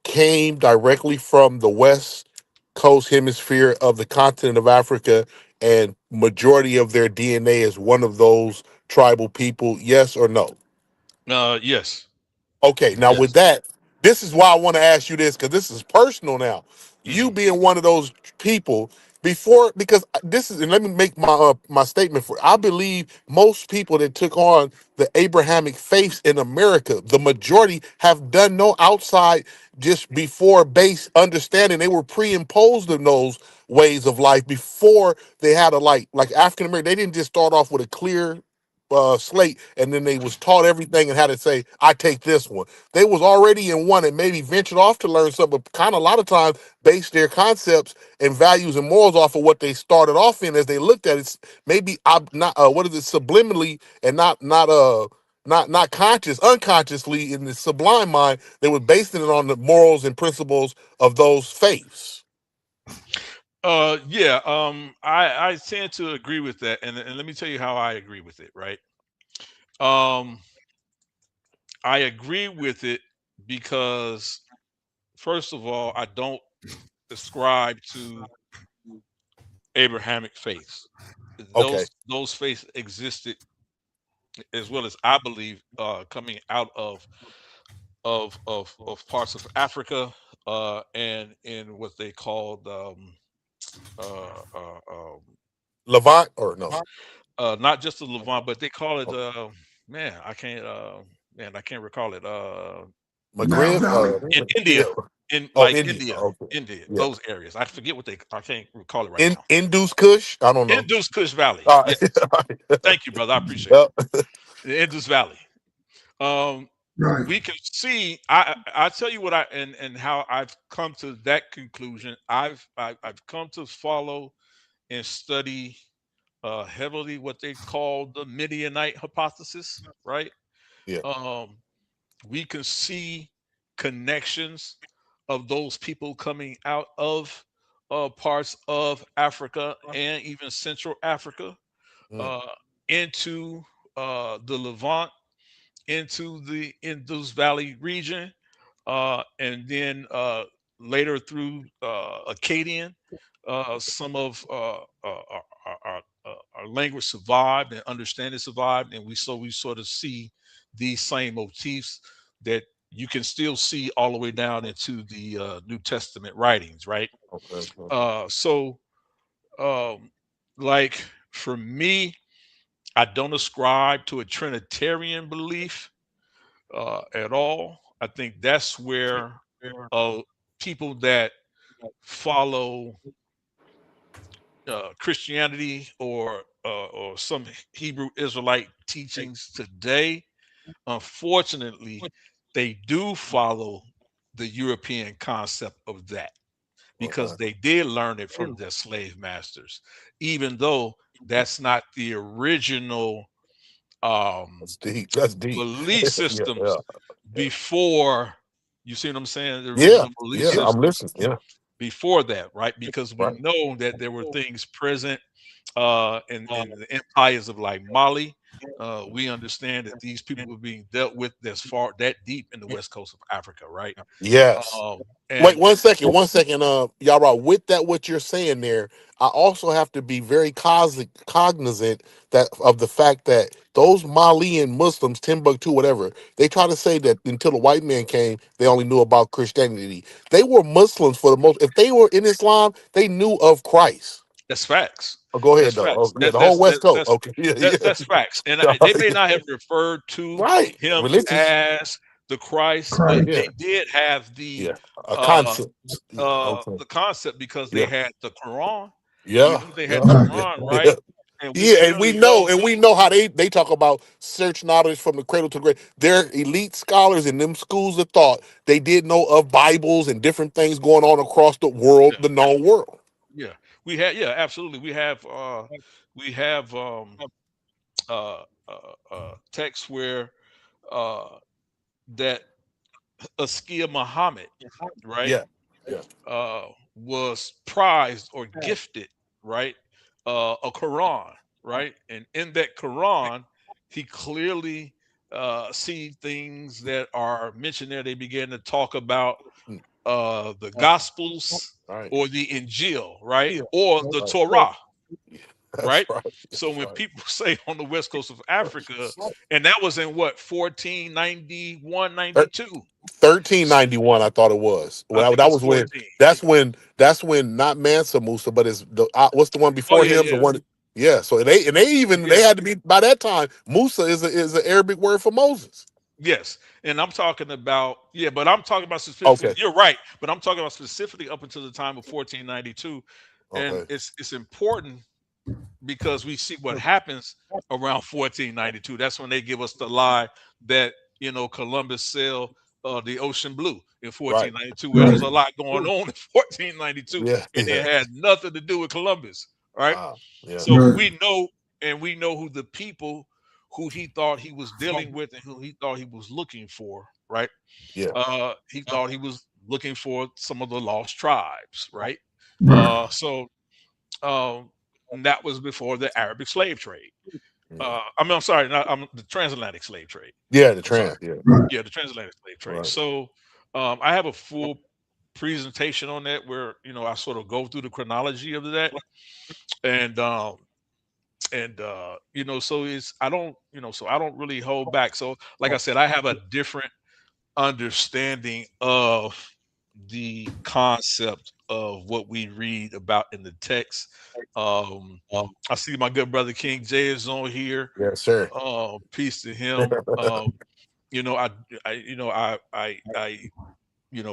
came directly from the West Coast hemisphere of the continent of Africa, and majority of their DNA is one of those tribal people? Yes or no? Yes, Okay, now with yes. that, this is why I want to ask you this, because this is personal now. You Hmm. being one of those people before, because this is, and let me make my statement for. I believe most people that took on the Abrahamic faith in America, the majority have done no outside just before base understanding. They were pre-imposed in those ways of life before they had a like African American. They didn't just start off with a clear slate, and then they was taught everything and how to say, I take this one. They was already in one and maybe ventured off to learn something, but kind of a lot of times based their concepts and values and morals off of what they started off in as they looked at it. Maybe I'm not what is it, subliminally, and not conscious, unconsciously in the sublime mind, they were basing it on the morals and principles of those faiths. Yeah. I tend to agree with that, and let me tell you how I agree with it. Right. Um, I agree with it because, first of all, I don't ascribe to Abrahamic faiths. Okay. Those faiths existed as well as I believe coming out of parts of Africa and in what they called uh, uh, um, Levant or no? not just the Levant, but they call it man, I can't recall it. Nile McGriff? Valley. In Yeah. India, in Oh, like India. India, Okay. India, Yeah. those areas. I forget what they. I can't recall it right now. Indus Kush? I don't know. Indus Kush Valley. All Yes, right. thank you, brother. I appreciate it. Yep. The Indus Valley. Um, Right. we can see. I tell you what and how I've come to that conclusion. I've come to follow and study heavily what they call the Midianite hypothesis. Right. Yeah. Um, we can see connections of those people coming out of parts of Africa and even Central Africa Mm, uh, into the Levant, into the Indus Valley region, and then later through Akkadian, some of our language survived and understanding survived, and we sort of see these same motifs that you can still see all the way down into the New Testament writings, right? okay. So, um, like for me, I don't ascribe to a Trinitarian belief at all. I think that's where uh, people that follow Christianity or some Hebrew Israelite teachings today, unfortunately, they do follow the European concept of that because Okay. they did learn it from their slave masters, even though that's not the original um, That's deep. That's deep. belief Yeah. Yeah. systems Yeah. before. You see what I'm saying? The Yeah. original belief Yeah. I'm systems listening. Yeah. before that, right? Because we Right. know that there were things present in the empires of like Mali. We understand that these people were being dealt with that deep in the west coast of Africa, right? Yes. Um, Wait and 1 second. 1 second. Y'all right. With that, what you're saying there, I also have to be very cognizant that of the fact that those Malian Muslims, Timbuktu, whatever, they try to say that until the white man came, they only knew about Christianity. They were Muslims for the most. If they were in Islam, they knew of Christ. that's facts. Oh, go That's ahead though. Oh, facts. yeah, the whole West Coast. Okay. Yeah. That's facts. And Yeah. they may not have referred to Right. him Religious. as the Christ, but Christ. Yeah. they did have Yeah. A uh, concept. Yeah. Okay. the concept because they Yeah. had the Quran. We Yeah. know they had Yeah. the Right. Yeah. Quran, Yeah. right? And we Yeah, and we clearly know, know, how they talk about search knowledge from the cradle to the grave. They're elite scholars in them schools of thought. They did know of Bibles and different things going on across the world, yeah, the known world. yeah, we had, yeah, absolutely. We have texts where uh, that Askia Muhammad, right, Yeah, yeah, was prized or gifted, right, a Quran. right? And in that Quran, he clearly see things that are mentioned there. They begin to talk about the Gospels Right. or the Injil, right, or the Torah, That's right? right. So That's when right. people say on the west coast of Africa, and that was in what 1491, Thir- 92. 1391, I thought it was. I Well, think that it's was when. 14. That's when not Mansa Musa, but it's the what's the one Oh before yeah, him? The yeah, one. Yeah. So they yeah. had to be by that time. Musa is an Arabic word for Moses. Yes, and I'm talking about yeah, but I'm talking about specifically. Okay. You're right, but I'm talking about specifically up until the time of 1492, and Okay. it's important because we see what happens around 1492. That's when they give us the lie that Columbus sailed the ocean blue in Right. 1492. Where there's Right. a lot going on in 1492, Yeah. and it Yeah. had nothing to do with Columbus. Right? Wow. Yeah. So Right. we know who the people who he thought he was dealing with and who he thought he was looking for. Right? Yeah. He thought he was looking for some of the lost tribes. Right? Right. So um, that was before the Arabic slave trade. Yeah. I'm sorry, not the transatlantic slave trade. Yeah. The I'm sorry. trans. Yeah. Right. Yeah, the transatlantic slave trade. Right. So I have a full presentation on that where I sort of go through the chronology of that, and so it's I don't really hold back. So like I said, I have a different understanding of the concept of what we read about in the text. Um, I see my good brother King J is on here. Yes, sir. Peace to him. You know, I,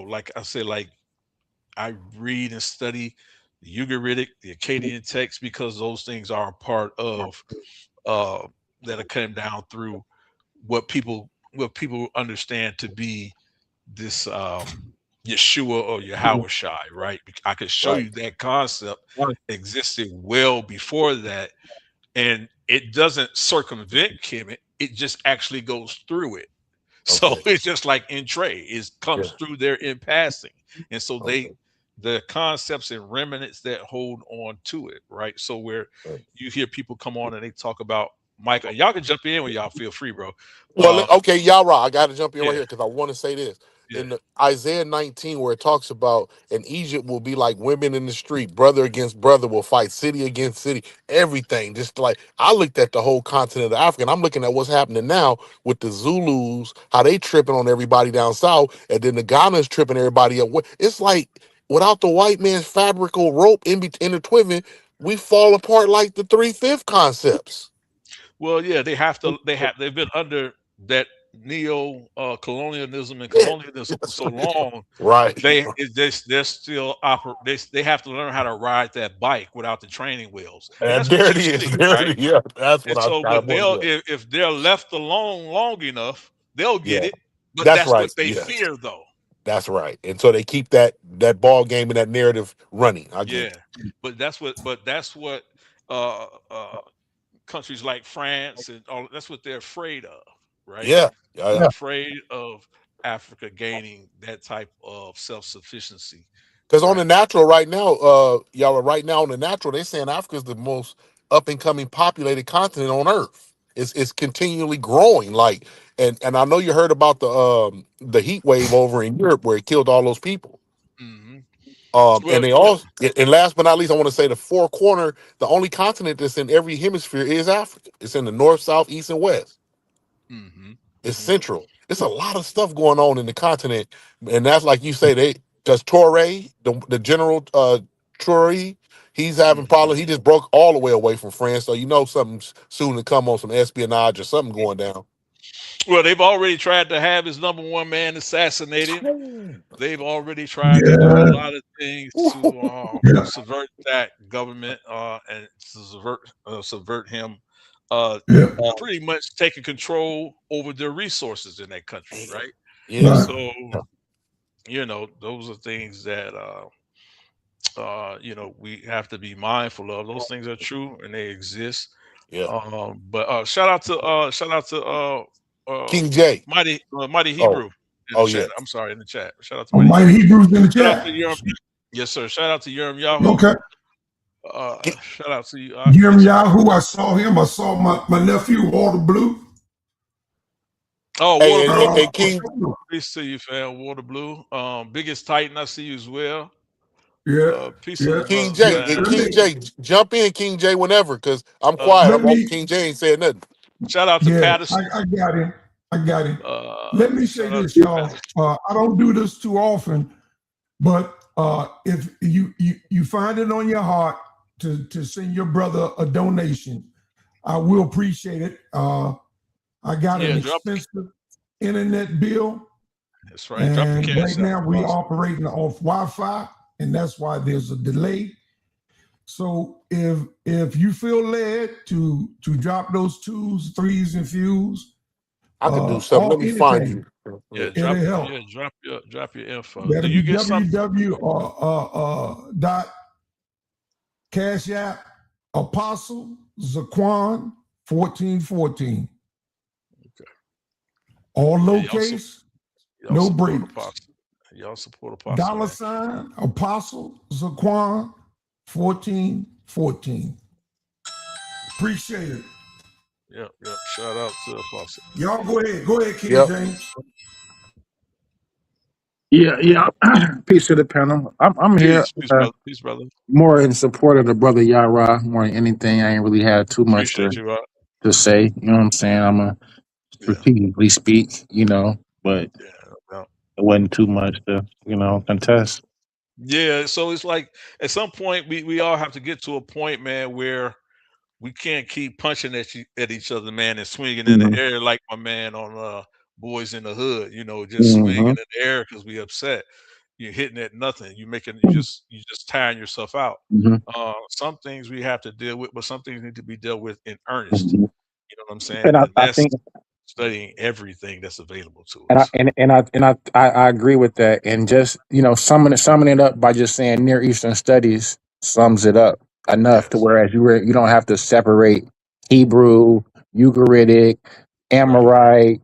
like I said, like I read and study the Ugaritic, the Akkadian text because those things are a part of uh, that have come down through what people understand to be this Yeshua or Yahweh Shai, right? I could show Right. you that concept existed well before that, and it doesn't circumvent Kemet. It just actually goes through it. So Okay. it's just like in trade, it Yeah. comes through there in passing, and so Okay. the concepts and remnants that hold on to it, right? So where Right. you hear people come on and they talk about Michael, and y'all can jump in when y'all feel free, bro. Well, Uh, okay, Yara, I got to jump in right yeah, here because I want to say this. yeah. In the Isaiah 19, where it talks about, and Egypt will be like women in the street, brother against brother will fight, city against city, everything. Just like I looked at the whole continent of Africa, and I'm looking at what's happening now with the Zulus, how they tripping on everybody down south, and then the Ghana's tripping everybody up. It's like without the white man's fabrical rope intertwining, we fall apart like the 3/5 concepts. Well, yeah, they've been under that neo colonialism and Yeah. colonialism for so long. Right. They're still they have to learn how to ride that bike without the training wheels, and And that's what there it you is. see, There right? it is. Yeah, that's what And I so, kind of but wanted. they'll Yeah, if they're left alone long enough, they'll get yeah, it. But that's that's right. what they Yes, fear, though. that's right. And so they keep that ball game and that narrative running. I get Yeah, it. but that's what uh, uh, countries like France and all that's what they're afraid of, right? Yeah, yeah, They're yeah. afraid of Africa gaining that type of self-sufficiency, Because on the right? natural right now, y'all are right now on the natural. They're saying Africa is the most up and coming populated continent on Earth. It's continually growing. Like, and I know you heard about the heat wave over in Europe where it killed all those people. Hmm. And Well, they all, and last but not least, I want to say the four corner, the only continent that's in every hemisphere is Africa. It's in the north, south, east, and west. hmm It's hmm central. It's a lot of stuff going on in the continent, and that's like you say. Because Torre, the general Torre, he's having hmm problems. He just broke all the way away from France, so you know something's soon to come on some espionage or something going down. well, they've already tried to have his number one man assassinated. They've already tried to do a Yeah. lot of things to Yeah. subvert that government and to subvert him. Yeah. Pretty much taking control over their resources in that country, right? Yeah, Right. So those are things that we have to be mindful of. Those things are true and they exist. yeah. But shout out to uh, King J. Mighty Oh, Hebrew in the oh chat. yeah. I'm sorry, in the chat. Shout out to Oh, Mighty Mighty Hebrew. Hebrews in the Shout out to chat. Yerm. Yes, sir. Shout out to Yerm Yahoo. Okay. Shout out to you. Jim Peace and love. Yahoo, I saw him. I saw my nephew, Water Blue. Oh, Water Hey, Blue. and I King, told him, Peace to you, fam. Water Blue. Biggest Titan, I see you as well. yeah, Peace to yeah, the King brothers, J, yeah. and man. King J, jump in, King J, whenever, cause I'm quiet. Uh, Let I'm on. me, King J ain't said nothing. Shout out to yeah, Patterson. I got him. I got him. Let me say Shout out this, to y'all. Patterson. I don't do this too often, but if you find it on your heart to send your brother a donation, I will appreciate it. I got an Yeah, drop. expensive internet bill, That's right. Drop your and right cash out, now we Apostle. operating off Wi-Fi, and that's why there's a delay. So if you feel led to drop those twos, threes, and fews, I could do something. all Let me find anything, you. Yeah, it'll drop. help. Yeah, drop your info. Do That'll you be get some? www dot cash app apostle Zaqan 1414. Okay. All Yeah, lowercase, y'all no support breaks. Apostle. Y'all support Apostle, Dollar man. sign apostle Zaquan 1414. Appreciate it. Yep, yep. Shout out to Apostle. Y'all go ahead. Go ahead, King Yep. James. Yeah, yeah. Peace to the panel. I'm here Peace, brother. more in support of the brother Yara more than anything. I ain't really had too much Appreciate you, Rock. to say. You know what I'm saying? I'm a Yeah, strategically speak, but yeah, yeah. it wasn't too much to, contest. Yeah, so it's like at some point we all have to get to a point, man, where we can't keep punching at each other, man, and swinging in the Mm-hmm. air like my man on Boys in the Hood. Just swinging Mm-hmm. in the air because we upset. You're hitting at nothing. You just tiring yourself out. Some things we have to deal with, but some things need to be dealt with in earnest. Hmm. You know what I'm saying? And I, And I that's think studying everything that's available to And I us. and I agree with that. And just summing it up by just saying Near Eastern Studies sums it up enough to Yes. whereas you don't have to separate Hebrew, Ugaritic, Right. Amorite,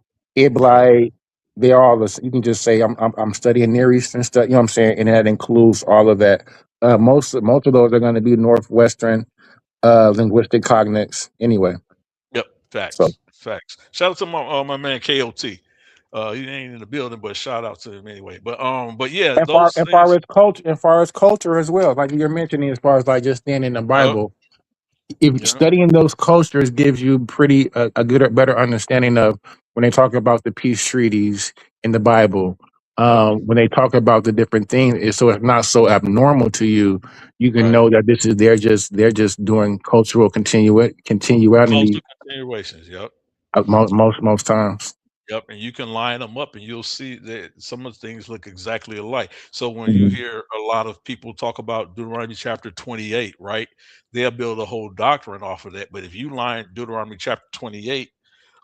Correct. Iblite. They're all this. You can just say I'm studying Near Eastern study. You know what I'm saying, and that includes all of that. Most of those are going to be Northwestern linguistic cognates anyway. Yep. So. Facts. Facts. Shout out to my man KOT. He ain't in the building, but shout out to him anyway. But yeah, And far those and far things. as culture, as well, like you're mentioning, as far as like just staying in the Yep. Bible, if Yep. studying those cultures gives you pretty a good or better understanding of when they talk about the peace treaties in the Bible. Yep. When they talk about the different things, so it's not so abnormal to you. You can Right. know that this is they're just doing cultural continuity Cultural continuations. Yep. most times. Yep, and you can line them up, and you'll see that some of the things look exactly alike. So when you Mhm. hear a lot of people talk about Deuteronomy chapter 28, right? They'll build a whole doctrine off of that. But if you line Deuteronomy chapter 28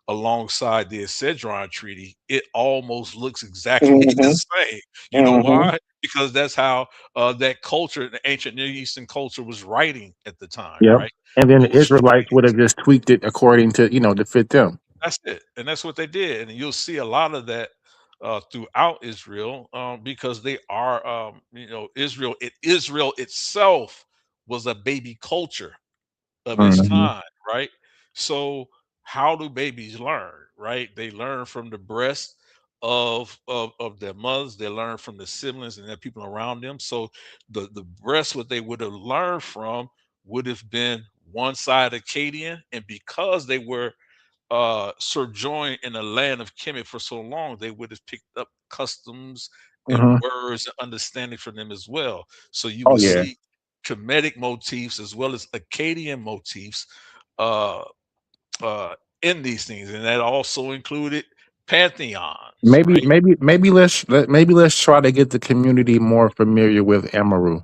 alongside the Cedron Treaty, it almost looks exactly the Hmm. same. You know Hmm. why? Because that's how that culture, the ancient Near Eastern culture, was writing at the time, Yep. right? And then It the was Israelites would have just tweaked it according to to fit them. That's it, and that's what they did, and you'll see a lot of that throughout Israel because they are, Israel itself was a baby culture of its Hmm. time, right? So how do babies learn, right? They learn from the breast of their mothers. They learn from the siblings and the people around them. So the breast, what they would have learned from, would have been one side Akkadian, and because they were sojourned in the land of Kemet for so long, they would have picked up customs and Hmm. words and understanding from them as well. So you Oh will yeah. see Kemetic motifs as well as Akkadian motifs uh, uh, in these things, and that also included pantheons, Maybe right? maybe maybe let's try to get the community more familiar with Amuru.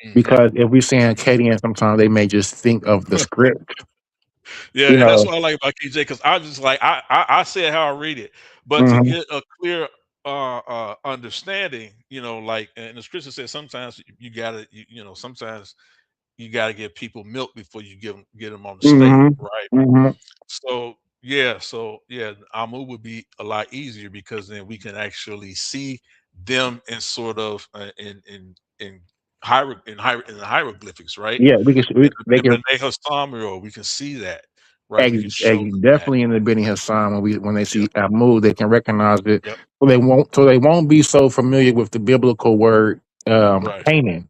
Hmm. Because if we say Acadian, sometimes they may just think of the script. Yeah, You and that's know. what I like about KJ because I just like I say it how I read it, but to Hmm. get a clear understanding, like and the scripture says sometimes you gotta sometimes you gotta give people milk before you get them on the steak, Hmm. right? Hmm. So yeah, Amu would be a lot easier because then we can actually see them in sort of in in the hieroglyphics, right? Yeah, In they the can B'nai Hassam mural, we can see that, right? We can show them that. definitely in the Benny Hassan when they Yep, see Amu, they can recognize it. yep, So they won't be so familiar with the biblical word right, Canaan,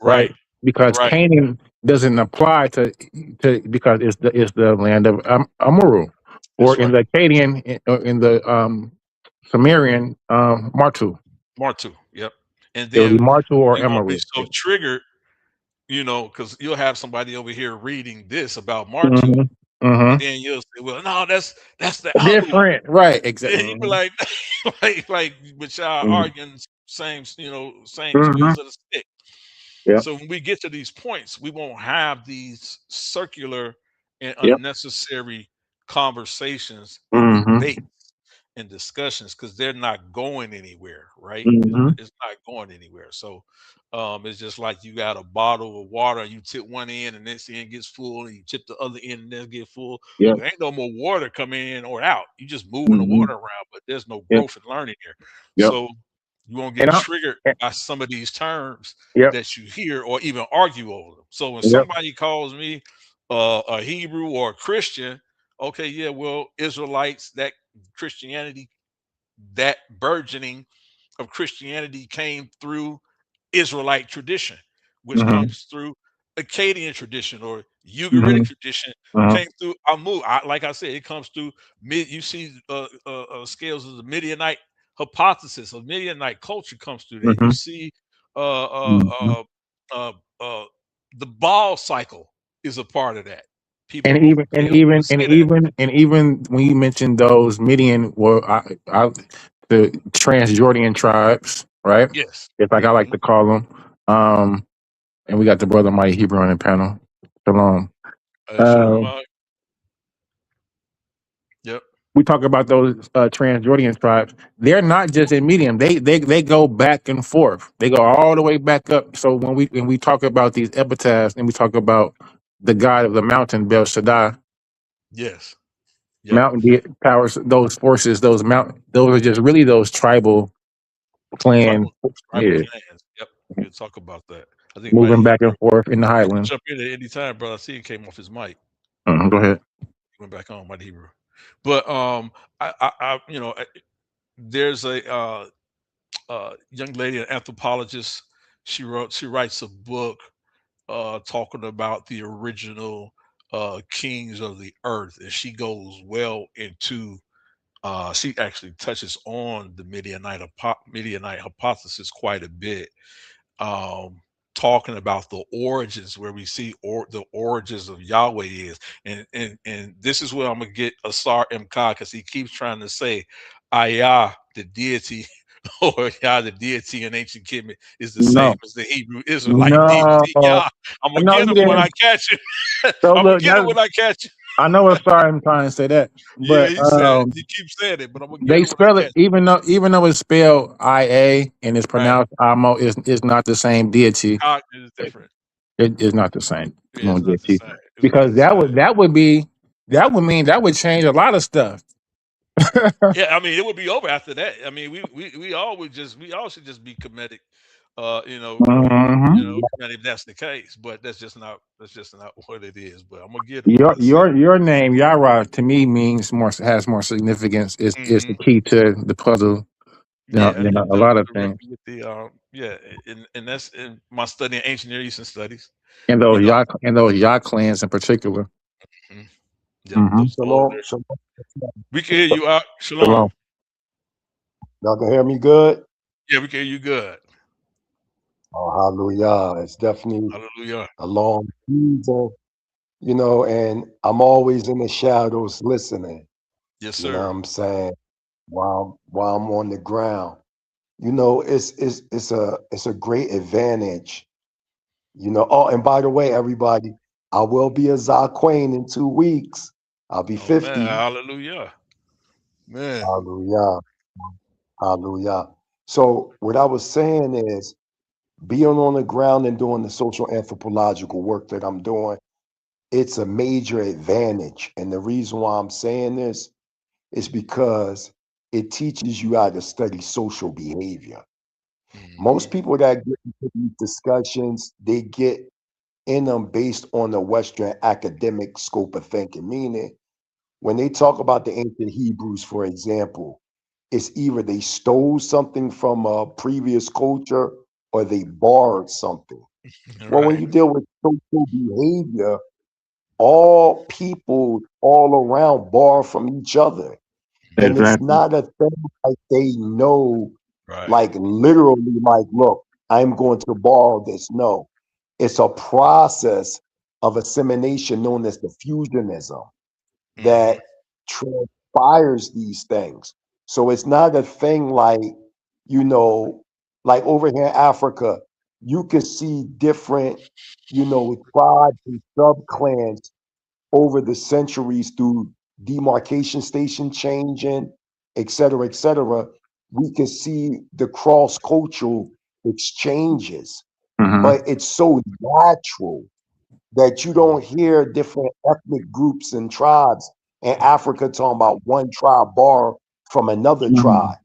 right? right, Because right. Canaan doesn't apply to because it's the land of Amuru, or That's in right. the Akkadian in the Sumerian Martu. Martu, yep. And It would be then Martu or you're gonna be Amaru. so triggered, because you'll have somebody over here reading this about Martu, Hmm. and Hmm. then you'll say, "Well, no, that's the Amu." Different, right? And Exactly. you be like, like, but y'all Hmm. arguing same Hmm. skills of the stick. Yep. So when we get to these points, we won't have these circular and Yep. unnecessary conversations and Hmm. debates and discussions because they're not going anywhere, right? Hmm. It's not going anywhere. So it's just like you got a bottle of water and you tip one end and this end gets full and you tip the other end and then get full. Yep. Well, ain't no more water coming in or out. You just moving the Hmm. water around, but there's no Yep. growth and learning here. Yep. So you won't get And I. triggered by some of these terms Yep. that you hear or even argue over them. So when Yep. somebody calls me a Hebrew or a Christian, okay, yeah, well, Israelites, that Christianity, that burgeoning of Christianity came through Israelite tradition, which Hmm. comes through Akkadian tradition or Ugaritic Hmm. tradition, Hmm. came through Amu. Like I said, it comes through mid. You see scales of the Midianite hypothesis of Midianite culture comes through there. You Hmm. see uh, uh, Hmm. uh, uh, uh, the ball cycle is a part of that. People And don't even they and don't want even to and say that. even and even when you mentioned those Midian, well, the Transjordan tribes, right? Yes. It's like I like Hmm. to call them. Um, and we got the brother Mighty Hebrew on the panel. Shalom. Shalom. Um, Yep. we talk about those Transjordan tribes. They're not just in medium. They go back and forth. They go all the way back up. So when we talk about these epitaphs and we talk about the god of the mountain, Bel Shaddai, Yes. Yep. mountain powers, those forces, those are just really those tribal clan, Tribal yeah, clans. Yep. We'll talk about that. I think Mighty moving back Hebrew. and forth in the He can highlands. jump in at any time, brother. I see he came off his mic. Go ahead. He went back on Mighty Hebrew. But there's a young lady, an anthropologist. She writes a book talking about the original kings of the earth, and she goes well into. She actually touches on the Midianite hypothesis quite a bit, um, talking about the origins where we see the origins of Yahweh is, and this is where I'm gonna get Asar Mk because he keeps trying to say Ayah, the deity, or Yah, the deity in ancient Kemet is the No, same as the Hebrew Israelite no, deity Yah. I'm gonna no, get you him when didn't. I catch him. So I'm gonna look, get him when I catch him. I know what sorry I'm trying to say that, Yeah, but he said it. He keeps saying it, but I'm gonna get they him when I spell it catch even though it's spelled IA and it's him. Right. pronounced Amo is not the same deity. Cognitive is different. It is not the same. Yeah, Come on, it's not the deity, same. It's not because the same. that would mean that would change a lot of stuff. Yeah, I mean, it would be over after that. I mean, we all should just be comedic, Hmm. if that's the case. But that's just not what it is. But I'm gonna get them. Your Let's see. your name Yara to me means more, has more significance. Is the Hmm. key to the puzzle Yeah, than it a deals lot of things. directly with the and that's in my studying ancient Near Eastern studies. And You know, those Yah clans in particular. mhm. Yep, Hmm. those Shalom, older. shalom. We can hear you out. Shalom. Shalom. Y'all can hear me good? Yeah, we can hear you good. Oh, hallelujah. It's definitely Hallelujah. a long season, and I'm always in the shadows listening. Yes, You know what sir. I'm saying? While I'm on the ground. It's a great advantage. Oh, and by the way, everybody, I will be a Zaqan in 2 weeks. I'll be Oh man, 50. hallelujah, man. Hallelujah. Hallelujah. So what I was saying is being on the ground and doing the social anthropological work that I'm doing, it's a major advantage. And the reason why I'm saying this is because it teaches you how to study social behavior. Most Mhm. people that get into these discussions, they get in them based on the Western academic scope of thinking. Meaning, when they talk about the ancient Hebrews, for example, it's either they stole something from a previous culture or they borrowed something. Well, when Right. you deal with social behavior, all people all around borrow from each other. And it's Exactly. not a thing like they know, Right. like literally, like, look, I'm going to borrow this. No, it's a process of assimilation known as diffusionism Mhm. that transpires these things. So it's not a thing like, you know, like over here in Africa, you can see different, tribes and sub clans over the centuries through demarcation station changing, et cetera, et cetera. We can see the cross cultural exchanges, Hmm. but it's so natural that you Mhm. don't hear different ethnic groups and tribes in Africa talking about one tribe borrow from another tribe.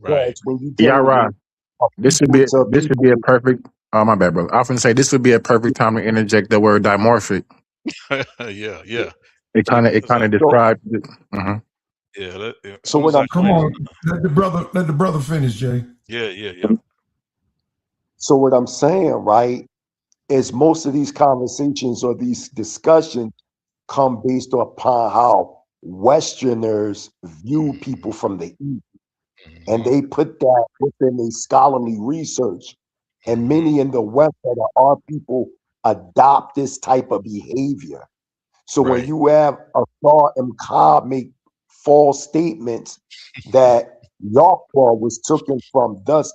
Right. Because when you're Yeah, dealing right. with a people to This would people, be a perfect. Oh, my bad, brother. I often say this would be a perfect time to interject the word dimorphic. Yeah, yeah. It kind of so describes it. Hmm. Yeah, as so soon what as I I'm Come came on, let the brother finish, Jay. yeah, yeah, yeah. so what I'm saying, right, is most of these conversations or these discussions come based upon how Westerners view people Mhm. from the East. And Mhm. they put that within a scholarly research. And Mhm. many in the West that are our people adopt this type of behavior. So when Right. you have Asar and Cobb make false statements that Yahweh was taken from thus,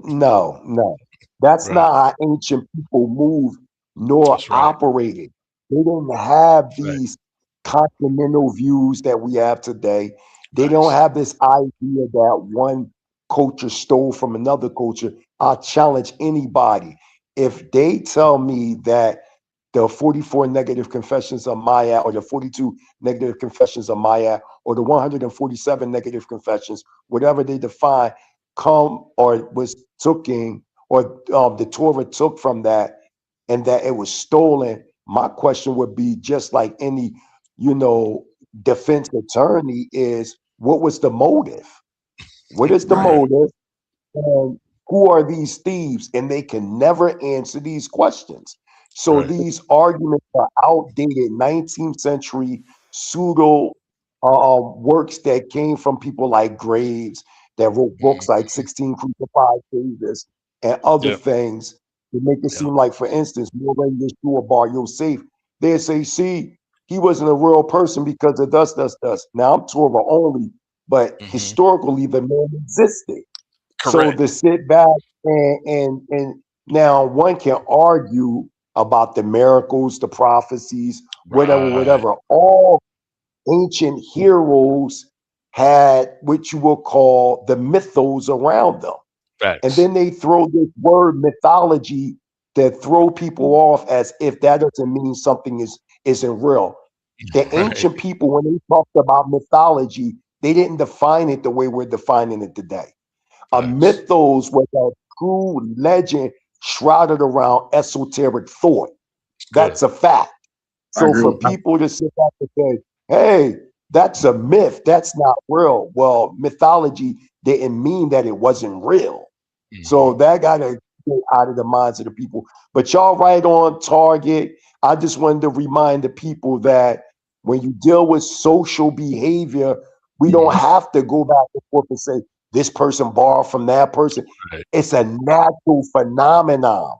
no, no. That's Right. not how ancient people moved nor That's right. operated. They didn't have these Facts. continental views that we have today. They don't Facts. have this idea that one culture stole from another culture. I challenge anybody. If they tell me that the 44 negative confessions of Maya or the 42 negative confessions of Maya or the 147 negative confessions, whatever they define, come or was taken or the Torah took from that and that it was stolen, my question would be just like any, you know, defense attorney is what was the motive? What is the Right. Right. motive? And who are these thieves? And they can never answer these questions. So Right. these arguments are outdated 19th century pseudo works that came from people like Graves that wrote books like Mhm. 16 Crucified Cases and other Yep. things to make it Yep. seem like, for instance, Moray Yeshua Bar Yosef, they say, see, he wasn't a real person because of thus. Now I'm Torah only, but Mhm. historically the man existed. So Correct. to sit back and now one can argue about the miracles, the prophecies, Right. whatever. All ancient heroes had what you will call the mythos around them. And Facts. then they throw this word mythology that throw people off as if that doesn't mean something isn't real. The Right. ancient people, when they talked about mythology, they didn't define it the way we're defining it today. A Facts. mythos was a true legend shrouded around esoteric thought. Good. That's a fact. I So agree. for people to sit back and say, hey, that's a myth, that's not real. Well, mythology didn't mean that it wasn't real. So Mhm. that got to get out of the minds of the people. But y'all right on target. I just wanted to remind the people that when you deal with social behavior, we don't Mhm. have to go back and forth and say this person borrowed from that person. Right. It's a natural phenomenon.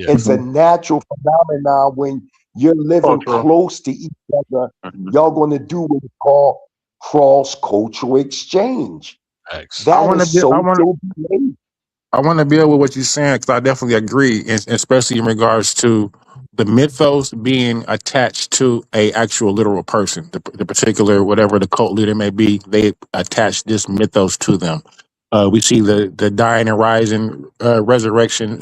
It's a Yes. Mhm. natural phenomenon when you're living Cultural. close to each other. Mhm. Y'all going to do what is called cross cultural exchange. Facts. I That want to is be. social behavior. I want to build with what you're saying because I definitely agree, especially in regards to the mythos being attached to a actual literal person, the particular whatever the cult leader may be. They attach this mythos to them. We see the dying and rising, resurrection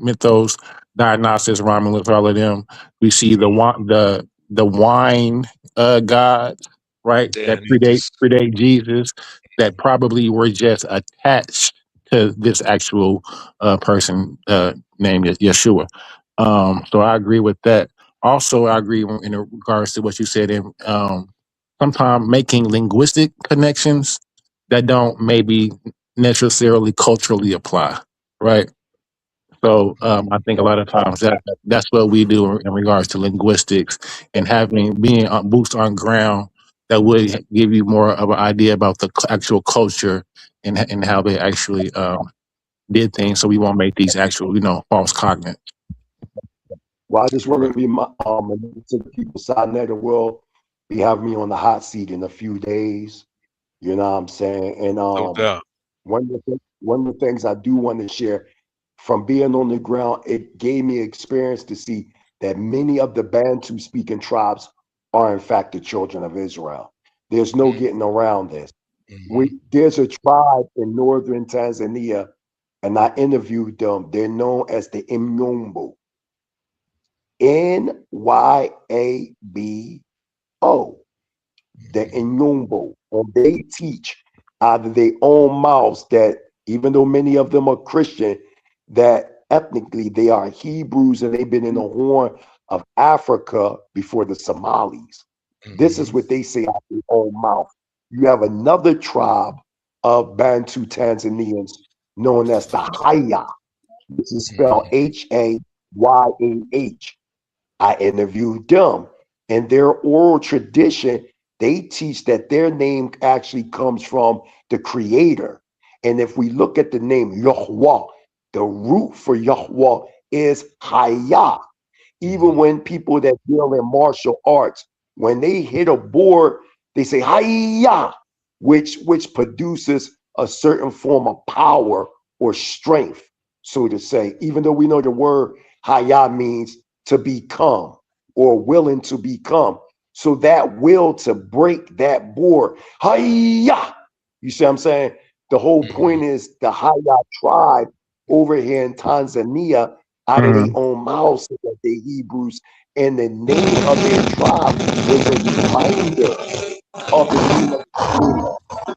mythos, Dionysus, Romulus, all of them. We see the wine gods, right? That Dionysus. predate Jesus, that probably were just attached to this actual person named Yeshua. So I agree with that. Also, I agree in regards to what you said in sometimes making linguistic connections that don't maybe necessarily culturally apply, right? So I think a lot of times that's what we do in regards to linguistics and having being on boots on ground that would give you more of an idea about the actual culture and how they actually did things, so we won't make these actual false cognates. Well, I just want to be to the people side net that will be having me on the hot seat in a few days. You know what I'm saying? And No doubt. one of the things I do want to share from being on the ground, it gave me experience to see that many of the Bantu speaking tribes are in fact the children of Israel. There's no getting around this. Mm-hmm. There's a tribe in northern Tanzania, and I interviewed them. They're known as the Imyumbu. Nyabo, the Inyumbu, and they teach out of their own mouths that even though many of them are Christian, that ethnically they are Hebrews and they've been in the Horn of Africa before the Somalis. This Mm-hmm. is what they say out of their own mouth. You have another tribe of Bantu Tanzanians known as the Haya, which is spelled Mm-hmm. Hayah. I interviewed them. And their oral tradition, they teach that their name actually comes from the creator. And if we look at the name Yahweh, the root for Yahweh is Hayah. Even Mm-hmm. when people that deal in martial arts, when they hit a board, they say Hayah, which produces a certain form of power or strength, so to say. Even though we know the word Hayah means to become or willing to become. So that will to break that board. Hayah. You see what I'm saying? The whole Mm-hmm. point is the Hayah tribe over here in Tanzania out of their Mhm. own mouths that they Hebrews, and the name of their tribe is a reminder of the name of the creator.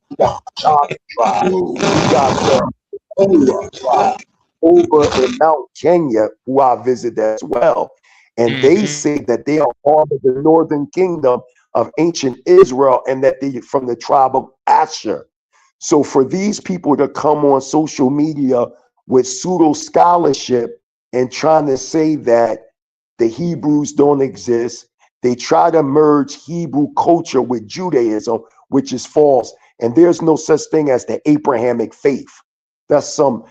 We got the Choctaw tribe, we got the Ola tribe over in Mount Kenya, who I visit as well. And they Mm-hmm. say that they are part of the northern kingdom of ancient Israel and that they from the tribe of Asher. So for these people to come on social media with pseudo scholarship and trying to say that the Hebrews don't exist, they try to merge Hebrew culture with Judaism, which is false. And there's no such thing as the Abrahamic faith. That's some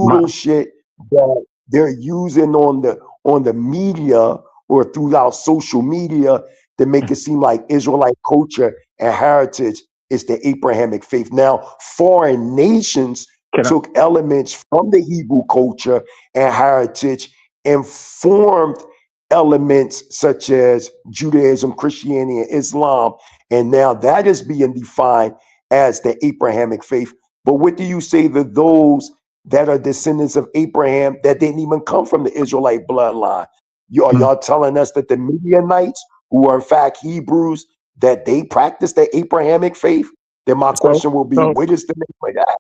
My, pseudo shit that they're using on the media or throughout social media to make it seem like Israelite culture and heritage is the Abrahamic faith. Now, foreign nations can I, took elements from the Hebrew culture and heritage and formed elements such as Judaism, Christianity, and Islam. And now that is being defined as the Abrahamic faith. But what do you say to those that are descendants of Abraham that didn't even come from the Israelite bloodline? Are mm, y'all telling us that the Midianites, who are in fact Hebrews, that they practice the Abrahamic faith? Then my so question will be, so what is the name of that?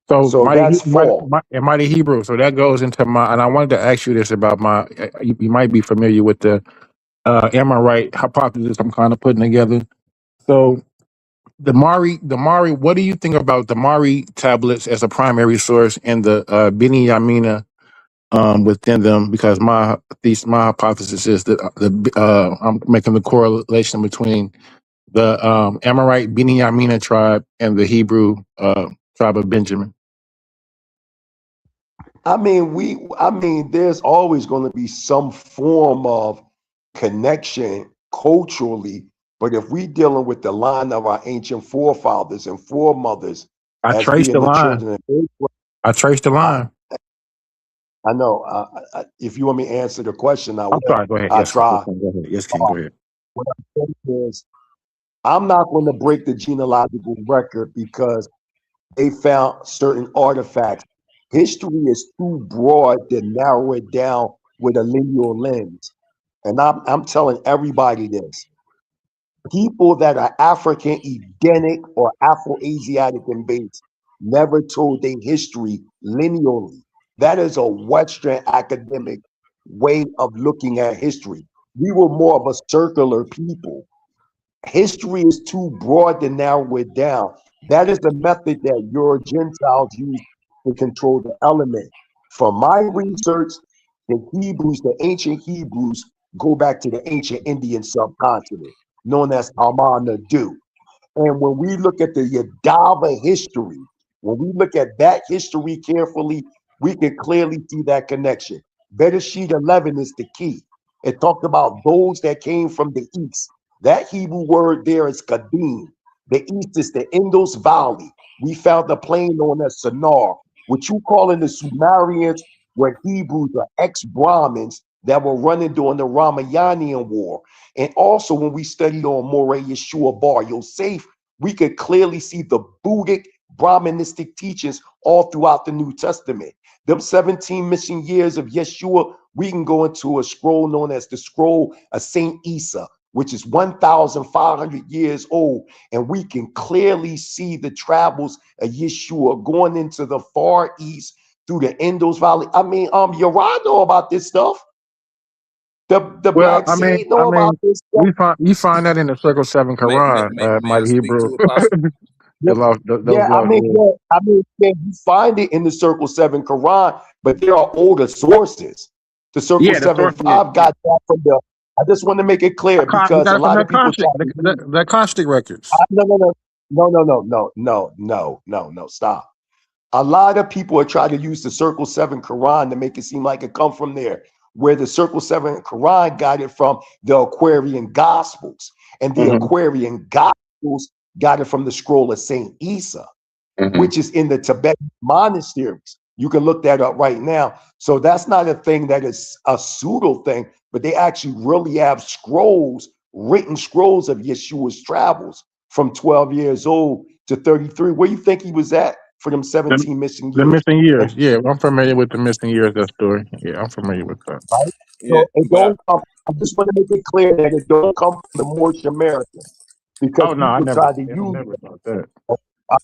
so So that's false. mighty Hebrew. So that goes into my, and I wanted to ask you this about my. You might be familiar with the Amorite hypothesis I'm kind of putting together. So the Mari. What do you think about the Mari tablets as a primary source and the Beni Yamina within them? Because my hypothesis is that I'm making the correlation between the Amorite Beni Yamina tribe and the Hebrew tribe of Benjamin. I mean, there's always going to be some form of connection culturally, but if we dealing with the line of our ancient forefathers and foremothers I as traced being the the line. children of Israel, I traced the I, line. I know. If you want me to answer the question, I I'm will. sorry. Go ahead. I Yes, King. try. Go ahead. Yes, King. Go ahead. What I'm saying is, I'm not going to break the genealogical record because they found certain artifacts. History is too broad to narrow it down with a linear lens. And I'm telling everybody this. People that are African Edenic or Afro-Asiatic in base, never told their history linearly. That is a Western academic way of looking at history. We were more of a circular people. History is too broad to narrow it down. That is the method that your Gentiles use to control the element. From my research, the Hebrews, the ancient Hebrews, go back to the ancient Indian subcontinent, known as Amanadu. And when we look at the Yadava history, when we look at that history carefully, we can clearly see that connection. Bereshit 11 is the key. It talked about those that came from the east. That Hebrew word there is Kadim. The east is the Indus Valley. We found the plain known as Sinar. What you call in the Sumerians were Hebrews or ex-Brahmins that were running during the Ramayanian War. And also, when we studied on Moreh Yeshua Bar Yosef, we could clearly see the Buddhic Brahmanistic teachings all throughout the New Testament. Them 17 mission years of Yeshua, we can go into a scroll known as the Scroll of Saint Isa, which is 1,500 years old. And we can clearly see the travels of Yeshua going into the Far East through the Indus Valley. I mean, Uriah know about this stuff. The Well, Black Seed know I about mean, this stuff. we find you find that in the Circle Seven Quran, May I Mighty speak Hebrew. to Apostle? The lost, those Yeah, I lost mean, years. yeah, I mean, yeah, you find it in the Circle 7 Quran, but there are older sources. The Circle Yeah, the 7 source. Yeah, 5 got that from the, I just want to make it clear we because got a it from lot the of people try constant, to use, the constant records. no, no, no, no, no, no, no, no, no, no, no, stop. A lot of people are trying to use the Circle 7 Quran to make it seem like it come from there, where the Circle 7 Quran got it from the Aquarian Gospels, and the Hmm. Aquarian Gospels got it from the scroll of Saint Isa, Hmm. which is in the Tibetan monasteries. You can look that up right now. So that's not a thing that is a pseudo thing, but they actually really have scrolls, written scrolls of Yeshua's travels from 12 years old to 33. Where you think he was at for them The, 17 missing the years? missing And years. Yeah, I'm familiar with the missing years. That story. Yeah, I'm familiar with that. right? Yeah, So it but don't come, I just want to make it clear that it don't come from the Moorish American because Oh no, I people never, try to I use never thought that.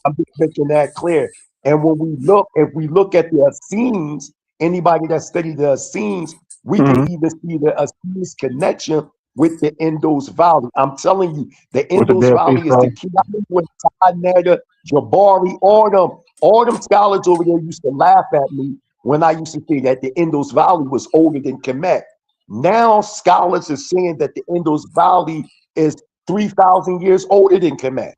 I'm just making that clear. And when we look, if we look at the Essenes, anybody that studied the Essenes, we can Hmm. even see the Essenes connection with the Indus Valley. I'm telling you, the With the Indus Dead Sea Valley is the Scrolls. key. I remember when Netta, Jabari, all them scholars over there used to laugh at me when I used to say that the Indus Valley was older than Kemet. Now scholars are saying that the Indus Valley is 3,000 years older than Kemet.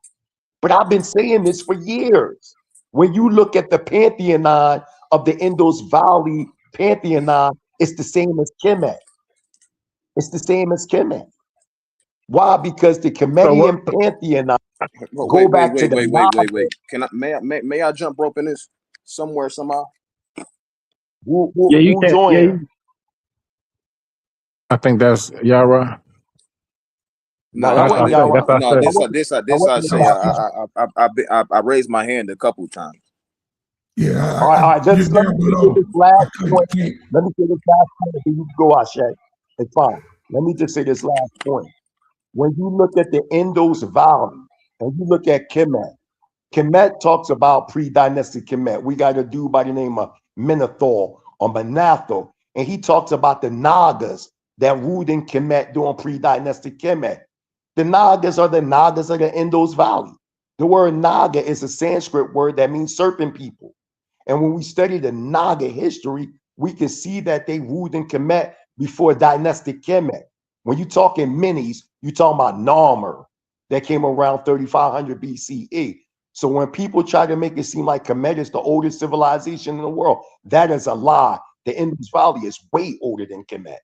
But I've been saying this for years. When you look at the pantheon of the Indus Valley pantheon, it's the same as Kemet. It's the same as Kemet. Why? Because the So what? Kemetian pantheon well, go back to the wait. Nile. Can may I jump rope in this somewhere somehow? Yeah, you Who can't. Yeah, joined? I think that's Yara. No, No, that That's no, I wasn't this, say. Yara. That's I no. say. That wasn't, that This I wasn't say. Hey, Yara. I raised my hand a couple times. yeah, All right, you're just let there, me but say this last I couldn't. point. Let me say this last point, and then you can go, Ashe. It's fine. Let me just say this last point. When you look at the Indus Valley and you look at Kemet, Kemet talks about pre-dynastic Kemet. We got a dude by the name of Menethor or Menatho, and he talks about the Nagas that ruled in Kemet during pre-dynastic Kemet. The Nagas of the Indus Valley. The word Naga is a Sanskrit word that means serpent people. And when we study the Naga history, we can see that they ruled in Kemet before dynastic Kemet. When you talking minis, you talking about Narmer that came around 3500 BCE. So when people try to make it seem like Kemet is the oldest civilization in the world, that is a lie. The Indus Valley is way older than Kemet.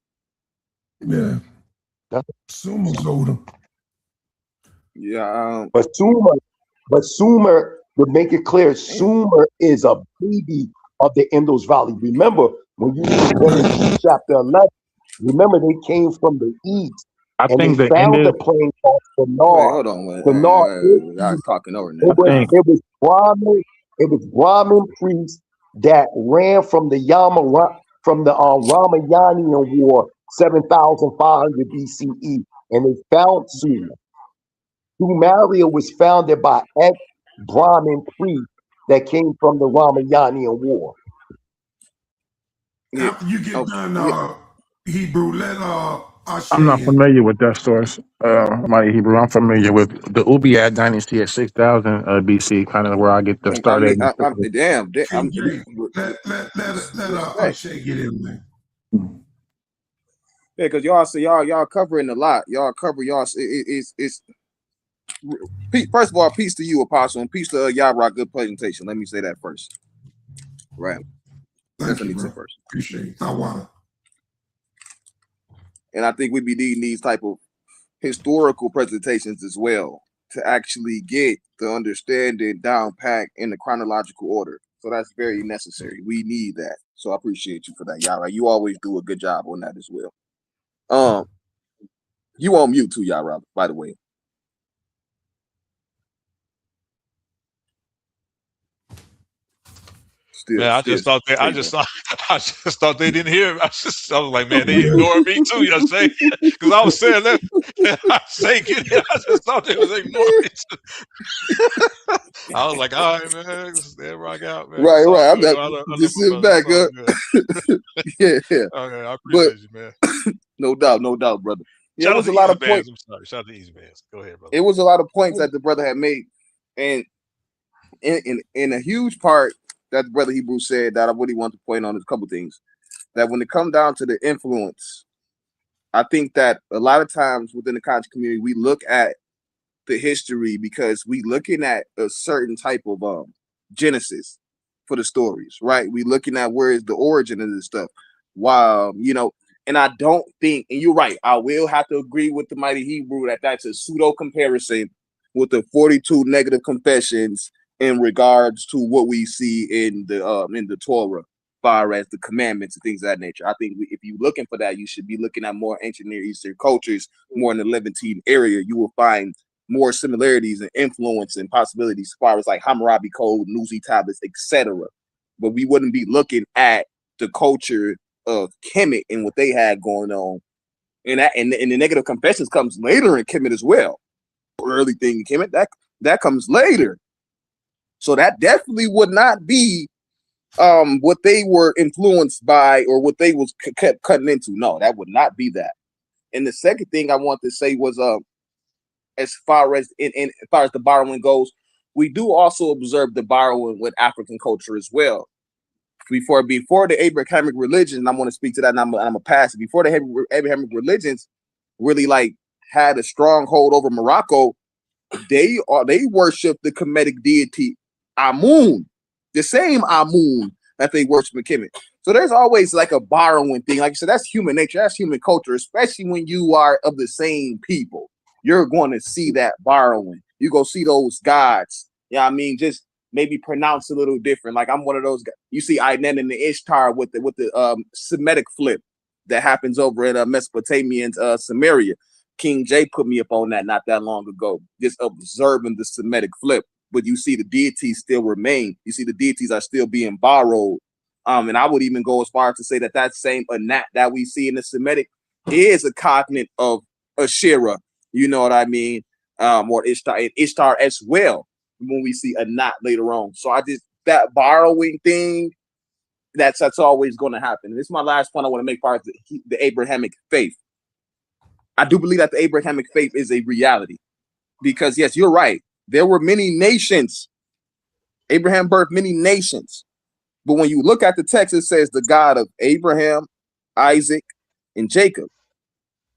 Yeah, That's Suma's older. Yeah, But Sumer, to make it clear, Sumer is a baby of the Indus Valley. Remember, when you read Bereshit chapter 11, remember they came from the east I and they think the end found a is. plain called wait, Sinar. hold on, wait, Sinar, y'all talking over I it niggas. was think. it was Brahmin, it was Brahmin priests that ran from the Ramayanian War 7,500 BCE, and they found Sumer. Sumeria was founded by ex-Brahmin priests that came from the Ramayanian War. Yeah. After you get Oh, done, yeah. Hebrew, let I'm not Ashay in. familiar with that source, Mighty Hebrew. I'm familiar with the Ubaid dynasty at 6000 BC, kind of where I get the I start at. mean, I'm damn. King James, With let respect. Ashay get in there. Yeah, because y'all say y'all covering a lot. Y'all cover y'all. It's first of all, peace to you, Apostle, and peace to y'all. Rock, good presentation. Let me say that first. Right. That's Thank what I you, need to say bro. first. Appreciate it. I want it. And I think we be needing these type of historical presentations as well to actually get the understanding down packed in the chronological order. So that's very necessary. We need that. So I appreciate you for that, Yara. You always do a good job on that as well. You on mute too, Yara, by the way. Man, I just thought they. There I you just go. thought. I just thought they didn't hear. I was like, man, they ignored me too yesterday because I was saying that. I say, get it. I just thought they was ignoring me too. I was like, all right, man, there rock out, man. Right, It's all right. I'm good. not I love just my sit brother. back It's all up. good. Yeah, yeah. Okay, I But appreciate you, man. no doubt, brother. Yeah, it Shout out was to a lot Easy of points. Bands. I'm sorry. Shout out to Easy Bands. Go ahead, brother. It was a lot of points that the brother had made, and in a huge part that the brother Hebrew said that I really want to point on is a couple things. That when it comes down to the influence, I think that a lot of times within the conscious community, we look at the history because we looking at a certain type of genesis for the stories, right? We looking at where is the origin of this stuff. While and I don't think, and you're right, I will have to agree with the mighty Hebrew that that's a pseudo comparison with the 42 negative confessions in regards to what we see in the Torah, far as the commandments and things of that nature. I think if you're looking for that, you should be looking at more ancient Near Eastern cultures, more in the Levantine area. You will find more similarities and influence and possibilities as far as like Hammurabi Code, Nuzi tablets, etc. But we wouldn't be looking at the culture of Kemet and what they had going on. And the negative confessions comes later in Kemet as well. Early thing in Kemet, that comes later. So that definitely would not be what they were influenced by or what they was kept cutting into. No, that would not be that. And the second thing I want to say was as far as as far as the borrowing goes, we do also observe the borrowing with African culture as well. Before the Abrahamic religion, and I'm going to speak to that, and I'm gonna pass it. Before the Abrahamic religions really like had a stronghold over Morocco, they worship the Kemetic deity Amun, the same Amun that they worship in Kemet. So there's always like a borrowing thing. Like I said, that's human nature, that's human culture, especially when you are of the same people. You're going to see that borrowing. You go see those gods. Yeah, I mean, just maybe pronounce a little different. Like I'm one of those guys. You see Inen and the Ishtar with the Semitic flip that happens over in Mesopotamia and Samaria. King J put me up on that not that long ago, just observing the Semitic flip. But you see the deities still remain. You see the deities are still being borrowed. And I would even go as far as to say that same Anat that we see in the Semitic is a cognate of Asherah. You know what I mean? Or Ishtar as well when we see Anat later on. So that borrowing thing, that's always going to happen. And this is my last point I want to make part of the Abrahamic faith. I do believe that the Abrahamic faith is a reality because, yes, you're right. There were many nations. Abraham birthed many nations. But when you look at the text, it says the God of Abraham, Isaac, and Jacob.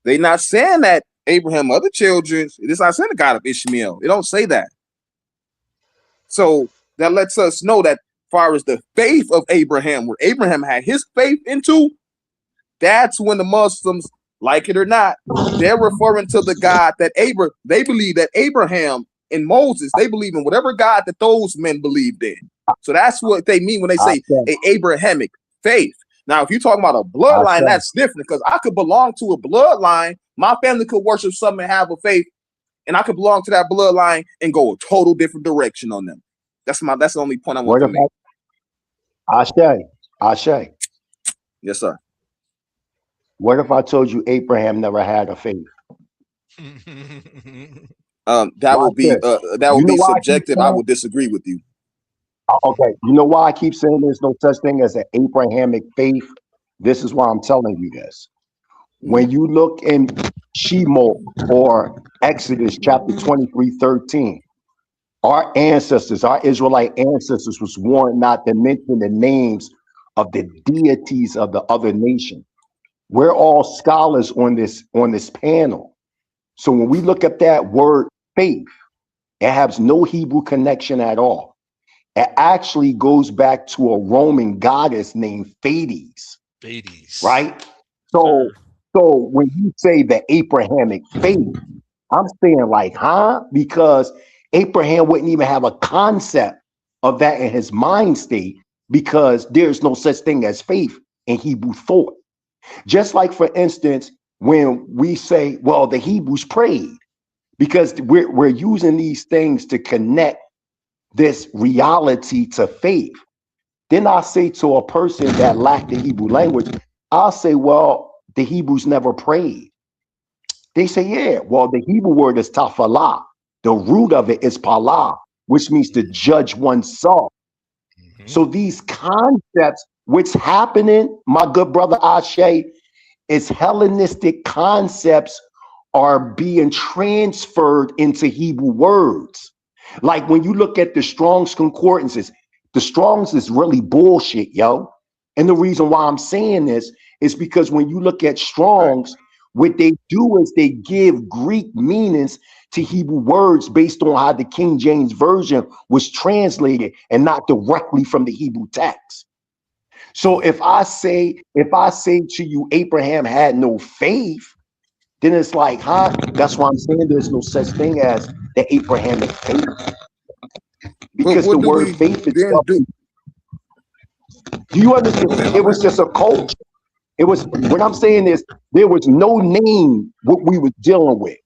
They're not saying that Abraham other children. It's not saying the God of Ishmael. They don't say that. So that lets us know that as far as the faith of Abraham, where Abraham had his faith into, that's when the Muslims, like it or not, they're referring to the God that they believe that Abraham and Moses, they believe in whatever God that those men believed in. So that's what they mean when they I say say, a Abrahamic faith. Now, if you're talking about a I bloodline, say, that's different because I could belong to a bloodline. My family could worship something and have a faith, and I could belong to that bloodline and go a total different direction on them. That's the only point I want what to if make. I say, Yes, sir. what if I told you Abraham never had a faith? That Watch would be this. You know why I keep subjective. I saying? would disagree with you. Okay, you know why I keep saying there's no such thing as an Abrahamic faith? This is why I'm telling you this. When you look in Shemot or Exodus chapter 23:13, our ancestors, our Israelite ancestors, was warned not to mention the names of the deities of the other nation. We're all scholars on this panel. So when we look at that word faith, it has no Hebrew connection at all. It actually goes back to a Roman goddess named Thetis, Ladies. right? So, so when you say the Abrahamic faith, I'm saying like, huh? Because Abraham wouldn't even have a concept of that in his mind state because there's no such thing as faith in Hebrew thought. Just like, for instance, when we say, well, the Hebrews prayed, because we're using these things to connect this reality to faith. Then I say to a person that lacked the Hebrew language, I'll say, well, the Hebrews never prayed. They say, yeah, well, the Hebrew word is tafalah. The root of it is palah, which means to judge oneself. Mm-hmm. So these concepts, what's happening, my good brother Ashe, is Hellenistic concepts are being transferred into Hebrew words. Like when you look at the Strong's concordances, the Strong's is really bullshit, yo. And the reason why I'm saying this is because when you look at Strong's, what they do is they give Greek meanings to Hebrew words based on how the King James Version was translated and not directly from the Hebrew text. So if I say to you, Abraham had no faith, then it's like, huh? That's why I'm saying there's no such thing as the Abrahamic faith, But because the what do word we faith then itself, do? do you Go ahead, understand? my It was bad. just a culture. It was, what I'm saying is there was no name what we was dealing with.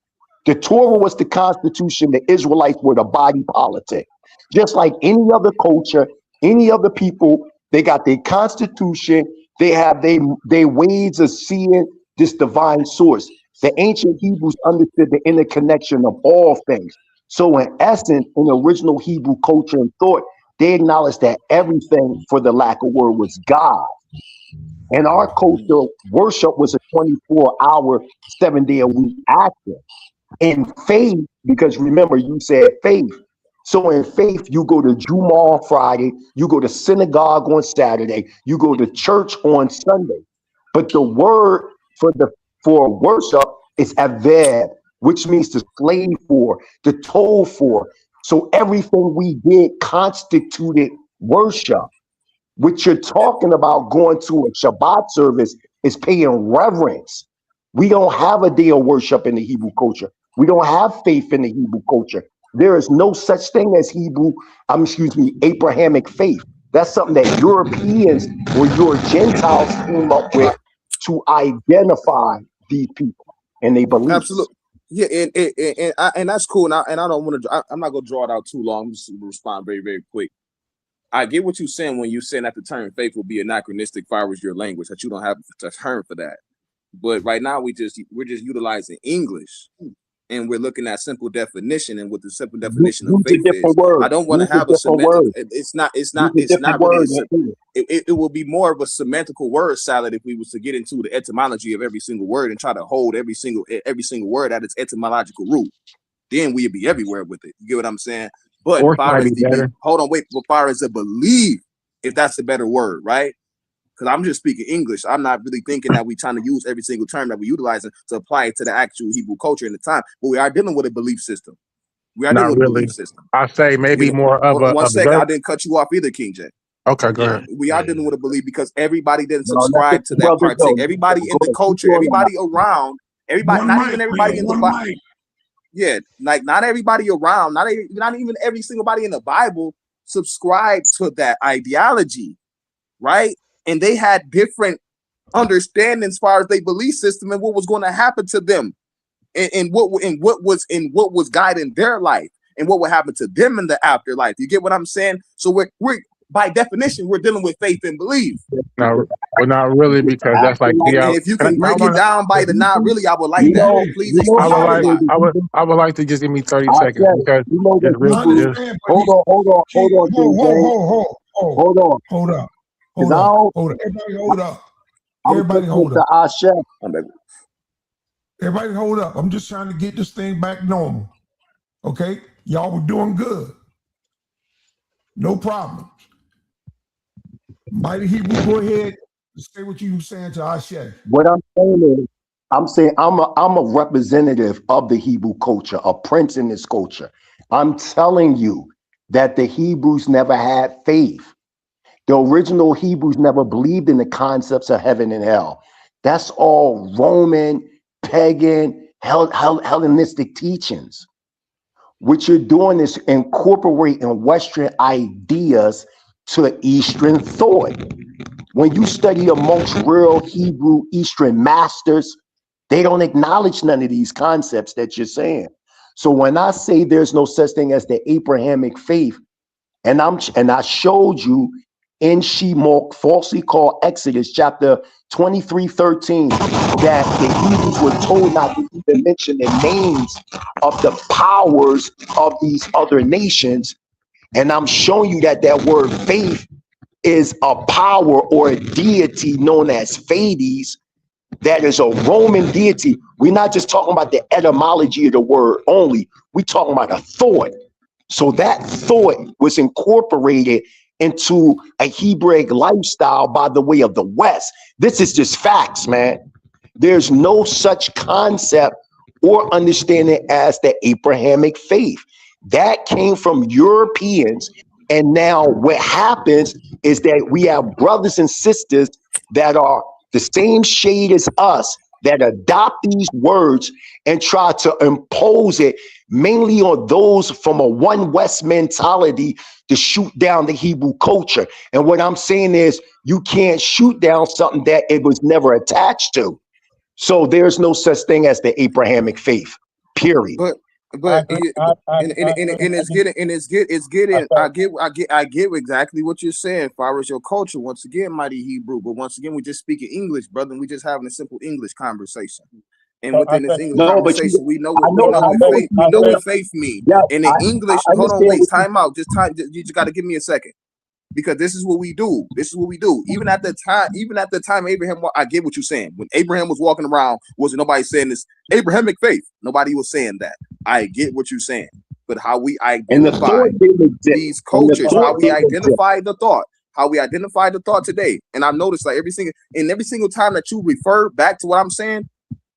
The Torah was the constitution, the Israelites were the body politic. Just like any other culture, any other people, they got their constitution, they have their ways of seeing this divine source. The ancient Hebrews understood the interconnection of all things. So in essence, in original Hebrew culture and thought, they acknowledged that everything, for the lack of word, was God. And our culture, worship was a 24-hour, 7-day a week action. In faith, because remember, you said faith. So in faith, you go to Juma on Friday, you go to synagogue on Saturday, you go to church on Sunday. But the word for worship is aved, which means to slave for, to toll for. So everything we did constituted worship. What you're talking about going to a Shabbat service is paying reverence. We don't have a day of worship in the Hebrew culture. We don't have faith in the Hebrew culture. There is no such thing as Abrahamic faith. That's something that Europeans or your Gentiles came up with to identify these people and their beliefs. Absolutely. Yeah, and that's cool. And I don't want to. I'm not gonna draw it out too long. I'm just gonna respond very, very quick. I get what you're saying when you're saying that the term faith will be anachronistic as far as your language, that you don't have a term for that. But right now we're just utilizing English and we're looking at simple definition and what the simple definition of Use a faith is. different I word. don't want to Use a have a different semantic. word. Use a It's different not really word. it will be more of a semantical word salad if we was to get into the etymology of every single word and try to hold every single word at its etymological root. Then we'd be everywhere with it. You get what I'm saying? But Or far might as be the better. hold on, wait, but far as the belief, if that's a better word, right? Because I'm just speaking English. I'm not really thinking that we're trying to use every single term that we're utilizing to apply it to the actual Hebrew culture in the time. But we are dealing with a belief system. We are dealing Not with a belief really. system. I say You maybe know, more of hold on a one second. I observe. didn't cut you off either, King J. Okay, go Yeah. ahead. We are dealing with a belief because everybody didn't No, let the subscribe to that brother partake. go. Everybody in Go the ahead. Keep culture, going now. everybody around, everybody, One not mic, even everybody man. in the One mic. yeah, like not everybody around, not even every single body in the Bible subscribed to that ideology, right? And they had different understandings as far as their belief system and what was going to happen to them, and what was guiding their life and what would happen to them in the afterlife. You get what I'm saying? So by definition, we're dealing with faith and belief. No, well, not really, because that's like And if you can break it down by the not really, I would like You that. know, Please you know I explain would the like, not. I would like to just give me 30 I seconds said, because you know, the it's real. I Hebrews. understand, but Hold on, King James. Hold on. hold up, Because Everybody hold up. I'm Everybody listening hold to up. Asha. Everybody hold up. I'm just trying to get this thing back normal. Okay? Y'all were doing good. No problem. Mighty Hebrew, go ahead and say what you were saying to Ashe. What I'm saying is, I'm saying I'm a representative of the Hebrew culture, a prince in this culture. I'm telling you that the Hebrews never had faith. The original Hebrews never believed in the concepts of heaven and hell. That's all Roman, pagan, Hellenistic teachings. What you're doing is incorporating Western ideas to Eastern thought. When you study amongst real Hebrew Eastern masters, they don't acknowledge none of these concepts that you're saying. So when I say there's no such thing as the Abrahamic faith, and I showed you in Shemot, falsely called Exodus chapter 23:13, that the Hebrews were told not to even mention the names of the powers of these other nations. And I'm showing you that that word faith is a power or a deity known as Pleiades. That is a Roman deity. We're not just talking about the etymology of the word only. We're talking about a thought. So that thought was incorporated into a Hebraic lifestyle by the way of the West. This is just facts, man. There's no such concept or understanding as the Abrahamic faith. That came from Europeans. And now what happens is that we have brothers and sisters that are the same shade as us that adopt these words and try to impose it mainly on those from a one West mentality to shoot down the Hebrew culture. And what I'm saying is you can't shoot down something that it was never attached to. So there's no such thing as the Abrahamic faith, period. But it's getting I get exactly what you're saying as far as your culture. Once again, mighty Hebrew, but once again, we're just speaking English, brother, and we're just having a simple English conversation. And within this English conversation, we know what faith means. Yeah, And in English, I hold on, understand wait, what time out. You just got to give me a second. Because this is what we do. This is what we do. Even at the time Abraham, I get what you're saying. When Abraham was walking around, wasn't nobody saying this Abrahamic faith. Nobody was saying that. I get what you're saying. But how we identify these cultures, how we identify the thought today. And I've noticed like every single time that you refer back to what I'm saying,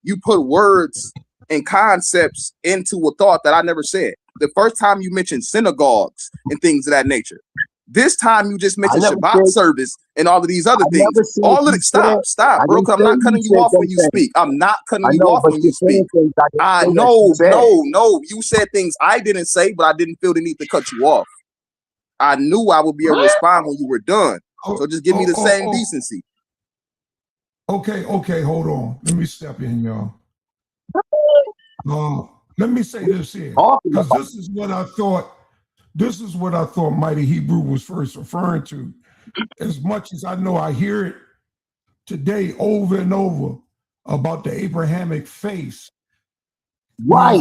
you put words and concepts into a thought that I never said. The first time you mentioned synagogues and things of that nature. This time you just mentioned Shabbat service and all of these other things. All of it. Stop, bro. I'm not cutting you off when you speak. I'm not cutting you off when you speak. I know, no. You said things I didn't say, but I didn't feel the need to cut you off. I knew I would be able to respond when you were done. So just give me the same decency. Okay, hold on. Let me step in, y'all. Let me say this here, because this is what I thought Mighty Hebrew was first referring to. As much as I know, I hear it today over and over about the Abrahamic faith. Right.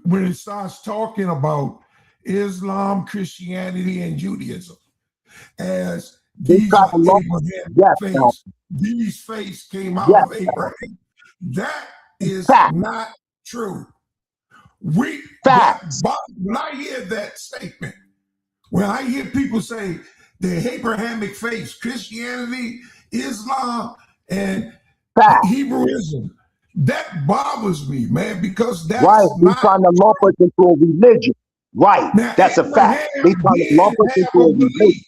When it starts talking about Islam, Christianity, and Judaism as these are Abrahamic faiths. These faiths came out of Abraham. That is not true. When I hear that statement, when I hear people say the Abrahamic faith, Christianity, Islam, and Hebrewism, that bothers me, man, because that's They're trying to lump us into a religion. Right. Now, that's a fact. They trying to lump us into a religion.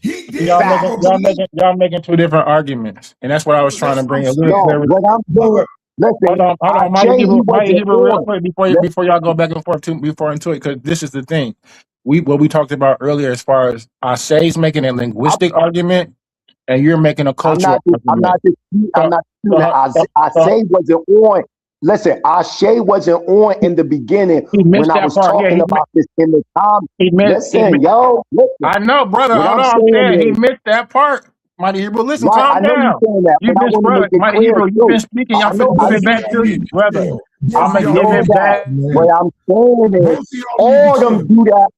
Y'all making two different arguments, and that's what I was trying to bring a little clarity. What I'm saying, listen, hold on, Mighty Hebrew, real quick before y'all go back and forth before into it, because this is the thing. What we talked about earlier, as far as Ashay's making a linguistic argument, and you're making a cultural argument. I'm not disputing that. I say wasn't on Listen, Ashe wasn't on in the beginning He when missed I that was part. Yeah, talking about this in the time. he missed. Listen, yo, listen. I know, brother. What Hold I'm on. I'm saying saying he is, missed that part. Mighty Hebrew, listen, right, I calm know you're down. saying that, You but I missed, want to make brother. it Mighty clear Hebrew, you've too. been speaking. I'm I know, finna give Hey, it back to you, brother. yo, I'm both of gonna y'all give no it need to doubt. back. chill, man. What I'm saying is, Both of y'all need to all of them chill. do that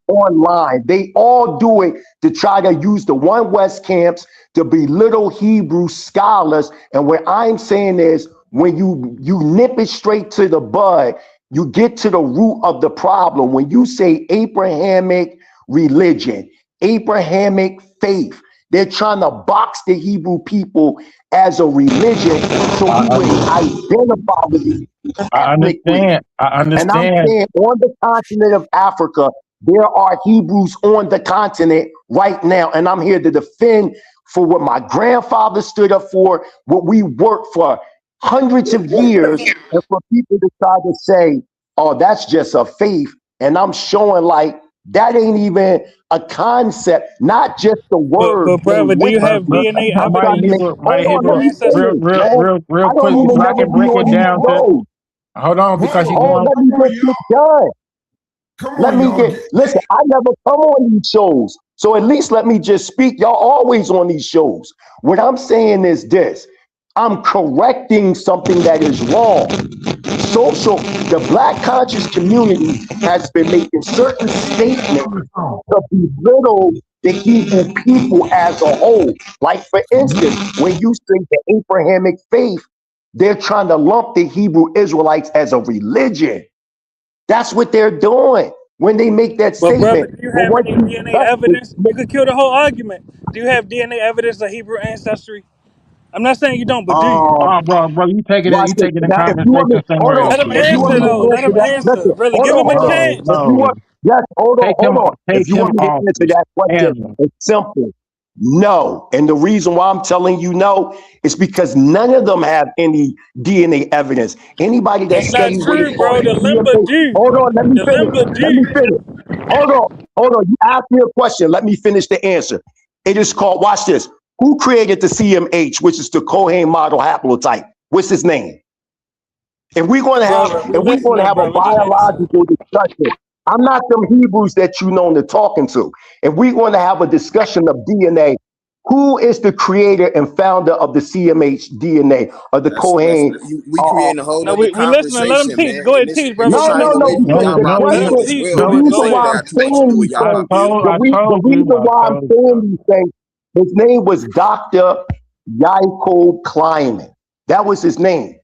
online. They all do it to try to use the One West camps to belittle Hebrew scholars. And what I'm saying is, when you nip it straight to the bud, you get to the root of the problem. When you say Abrahamic religion, Abrahamic faith, they're trying to box the Hebrew people as a religion so I, we would under, identify with it I ethnically. understand. I And I'm understand. saying on the continent of Africa, there are Hebrews on the continent right now. And I'm here to defend for what my grandfather stood up for, what we worked for hundreds of years, and for people to try to say, oh, that's just a faith. And I'm showing like that ain't even a concept, not just the word, But but brother, do what you But, have you DNA I'm trying evidence to make. of Hold Mighty on, Hebrew let Hebrew, me ancestry? finish, man. real I don't quick, even so I never can be break on it these down to. shows. Hold on, because you're Oh, going. let me Come on, just y'all. get done. Come Let on, me y'all. get, listen, I never come on these shows. So at least let me just speak. Y'all always on these shows. What I'm saying is this. I'm correcting something that is wrong. The black conscious community has been making certain statements to belittle the Hebrew people as a whole. Like, for instance, when you say the Abrahamic faith, they're trying to lump the Hebrew Israelites as a religion. That's what they're doing when they make that But brother, statement. do you But have once any you DNA touch it, evidence? You could kill the whole argument. Do you have DNA evidence of Hebrew ancestry? I'm not saying you don't, but do you? um, Oh, bro, watch you this. taking the Now, if you want me, conversation hold somewhere on. else, Let him If you man. want answer me though. to Let answer him that, answer. listen. Brother, Hold give on, him a hold on. No, chance. If you want, no. yes, hold on. If Take you him want me to off answer the that question, panel. it's simple. No. And the reason why I'm telling you no is because none of them have any DNA evidence. Anybody that That's not study what is true, called bro. the The Limba DNA, do. hold on, let me The finish. Limba Let me do. finish. Hold on. You asked me a question. Let me finish the answer. It is called, watch this. Who created the CMH, which is the Cohen model haplotype? What's his name? Brother, we If we're going to listening, have a brother. Just answer. biological discussion, I'm not them Hebrews that you known to talking to. If we're going to have a discussion of DNA, who is the creator and founder of the CMH DNA of the That's Cohen? we Uh, creating a whole No, other we listening. Let him conversation, teach. man. Go And ahead, this teach, and brother. this no, We trying to no, get no, away listening. from the because No, the no, Let conversation him you, as teach, well, the brother. no. man. reason This Go shit why ain't ahead. I'm got too much to do saying with these y'all things, building. the reason why I'm saying his name was Dr. Yaakov Kleiman. That was his name.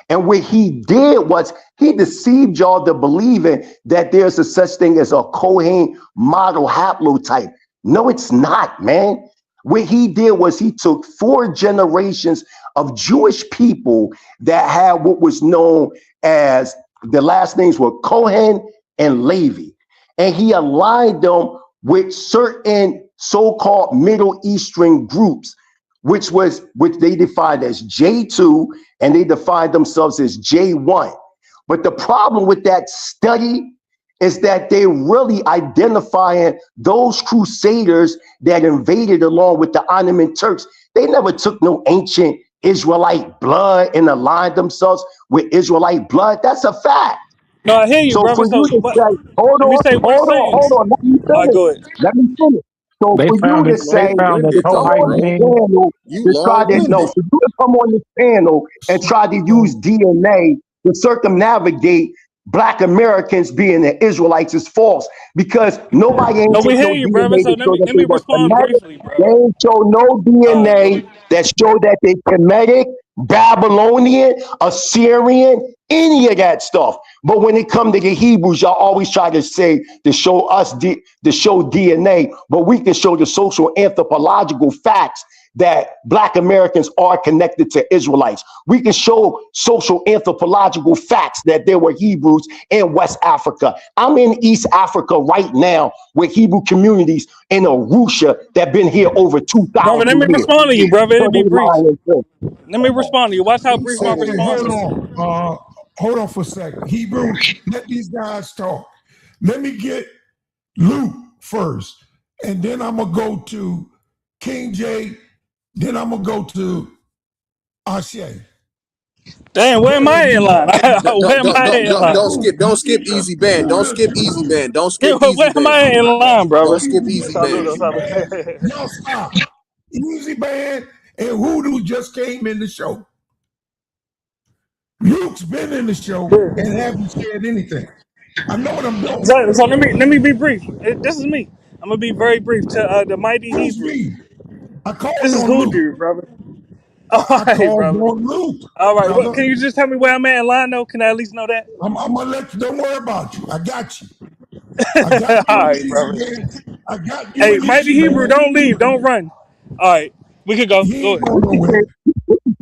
And what he did was he deceived y'all to believing that there's a such thing as a Cohen model haplotype. No, it's not, man. What he did was he took 4 generations of Jewish people that had what was known as the last names were Cohen and Levi. And he aligned them with certain so-called Middle Eastern groups, which they defined as J2 and they defined themselves as J1. But the problem with that study is that they're really identifying those crusaders that invaded along with the Ottoman Turks. They never took no ancient Israelite blood and aligned themselves with Israelite blood. That's a fact. No, I hear you, So brother. for So you to what? say, Let me say one hold sentence. on, let me All right, finish. go ahead. Let me finish. So They for you found to it. They say, found the to Long-winded come though, on this bro. co-hyphen. panel You to try to, no, long-winded. for you to come on this panel and try to use DNA to circumnavigate Black Americans being the Israelites is false because nobody ain't No, we take hear no you, brother. DNA So to show that let they me were respond Kemetic. briefly, They brother. ain't show no All right, go DNA ahead. that show that they Kemetic, Babylonian, Assyrian, any of that stuff. But when it come to the Hebrews, y'all always try to say to show us to show DNA, but we can show the social anthropological facts that Black Americans are connected to Israelites. We can show social anthropological facts that there were Hebrews in West Africa. I'm in East Africa right now with Hebrew communities in Arusha that been here over Brother, let me 2,000 years. respond to you, brother. So It'll be they brief. lying too. Let me respond to you. Watch how He brief my said it Okay, in response hold is. jest. on. Hold on for a second. Hebrew, let these guys talk. Let me get Luke first, and then I'm gonna go to King J. Then I'm gonna go to Ashe. Damn, Go where am I ahead, in Luke. line? Where am I in line? Don't skip Jesus, easy band. Don't skip easy Luke. band. Don't Yeah, skip easy where am band. I in line, brother? Don't skip easy band. Saludos, Easy band. saludos. Y'all stop. Easy band and Hoodoo just came in the show. Luke's been in the show and haven't said anything. I know what I'm doing. So let me be brief. This is me. I'm gonna be very brief to the mighty Who's Hebrew. me? I This called is on Luke. Hoodoo, brother. All I right, called brother. on Luke, All right. What brother. can you just tell me where I'm at in line though? Can I at least know that? I'm gonna let you. Don't worry about you. I got you. I got All you in the right, easy brother. band. I got you Hey, in the mighty easy Hebrew, band. don't leave, don't run. All right, we could go. He Go ain't ahead. going nowhere.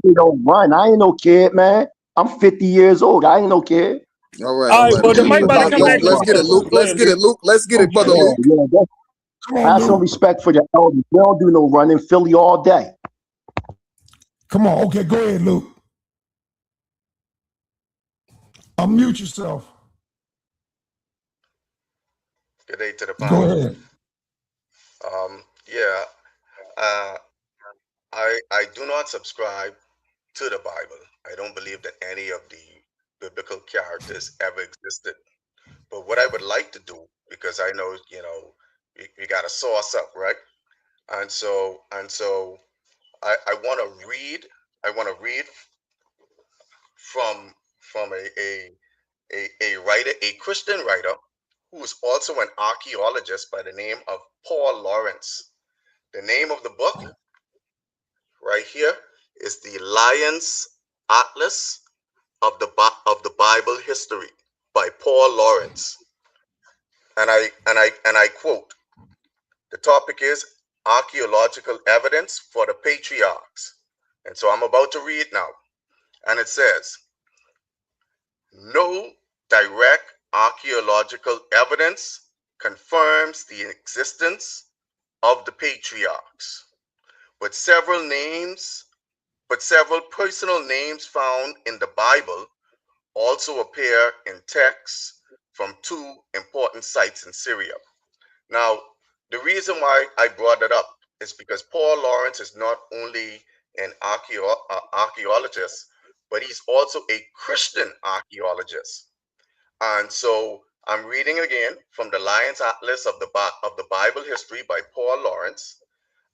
You don't run. I ain't no kid, man. I'm 50 years old. I ain't no kid. All right, All all right. right. Well, the Okay, mic Luke. about to come back to Let's me get it, though. Luke. Go Let's ahead, get Luke. it, Luke. Let's get it, brother Okay. Yeah, Luke. yeah. Come on, Have some Luke. respect for the elders. We don't do no running Philly all day. Come on. Okay, go ahead, Luke. Unmute yourself. Good day to the Go panel. ahead. Yeah, uh, I do not subscribe to the Bible. I don't believe that any of the biblical characters ever existed. But what I would like to do, because I know, we got to source up, right? And so I want to read. I want to read from a writer, a Christian writer, who is also an archaeologist by the name of Paul Lawrence. The name of the book right here is the Lion's Atlas of the Bible History by Paul Lawrence. And I quote, the topic is archaeological evidence for the patriarchs. And so I'm about to read now. And it says, no direct archaeological evidence confirms the existence of the patriarchs, but several personal names found in the Bible also appear in texts from two important sites in Syria. Now, the reason why I brought it up is because Paul Lawrence is not only an archaeologist, but he's also a Christian archaeologist. And so I'm reading again from the Lion's Atlas of the Bible History by Paul Lawrence.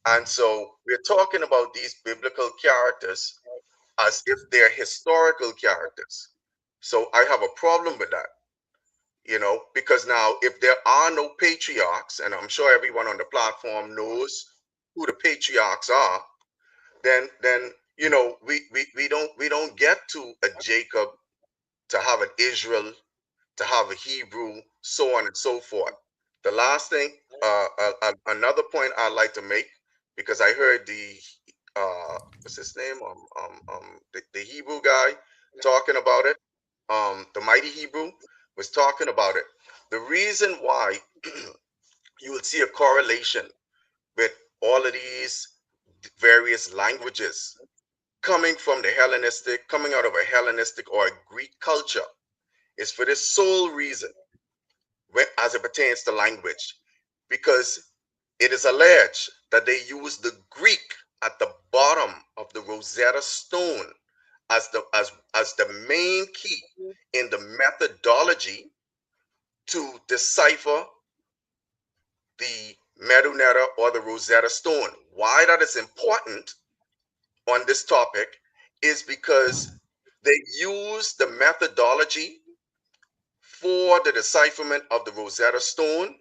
And so we're talking about these biblical characters as if they're historical characters. So I have a problem with that, because now if there are no patriarchs, and I'm sure everyone on the platform knows who the patriarchs are, then we don't get to a Jacob, to have an Israel, to have a Hebrew, so on and so forth. The last thing, another point I'd like to make, because I heard what's his name, the Hebrew guy talking about it, the mighty Hebrew was talking about it. The reason why you would see a correlation with all of these various languages coming out of a Hellenistic or a Greek culture is for this sole reason, as it pertains to language, because it is alleged that they use the Greek at the bottom of the Rosetta Stone as the main key in the methodology to decipher the Medunetta or the Rosetta Stone. Why that is important on this topic is because they use the methodology for the decipherment of the Rosetta Stone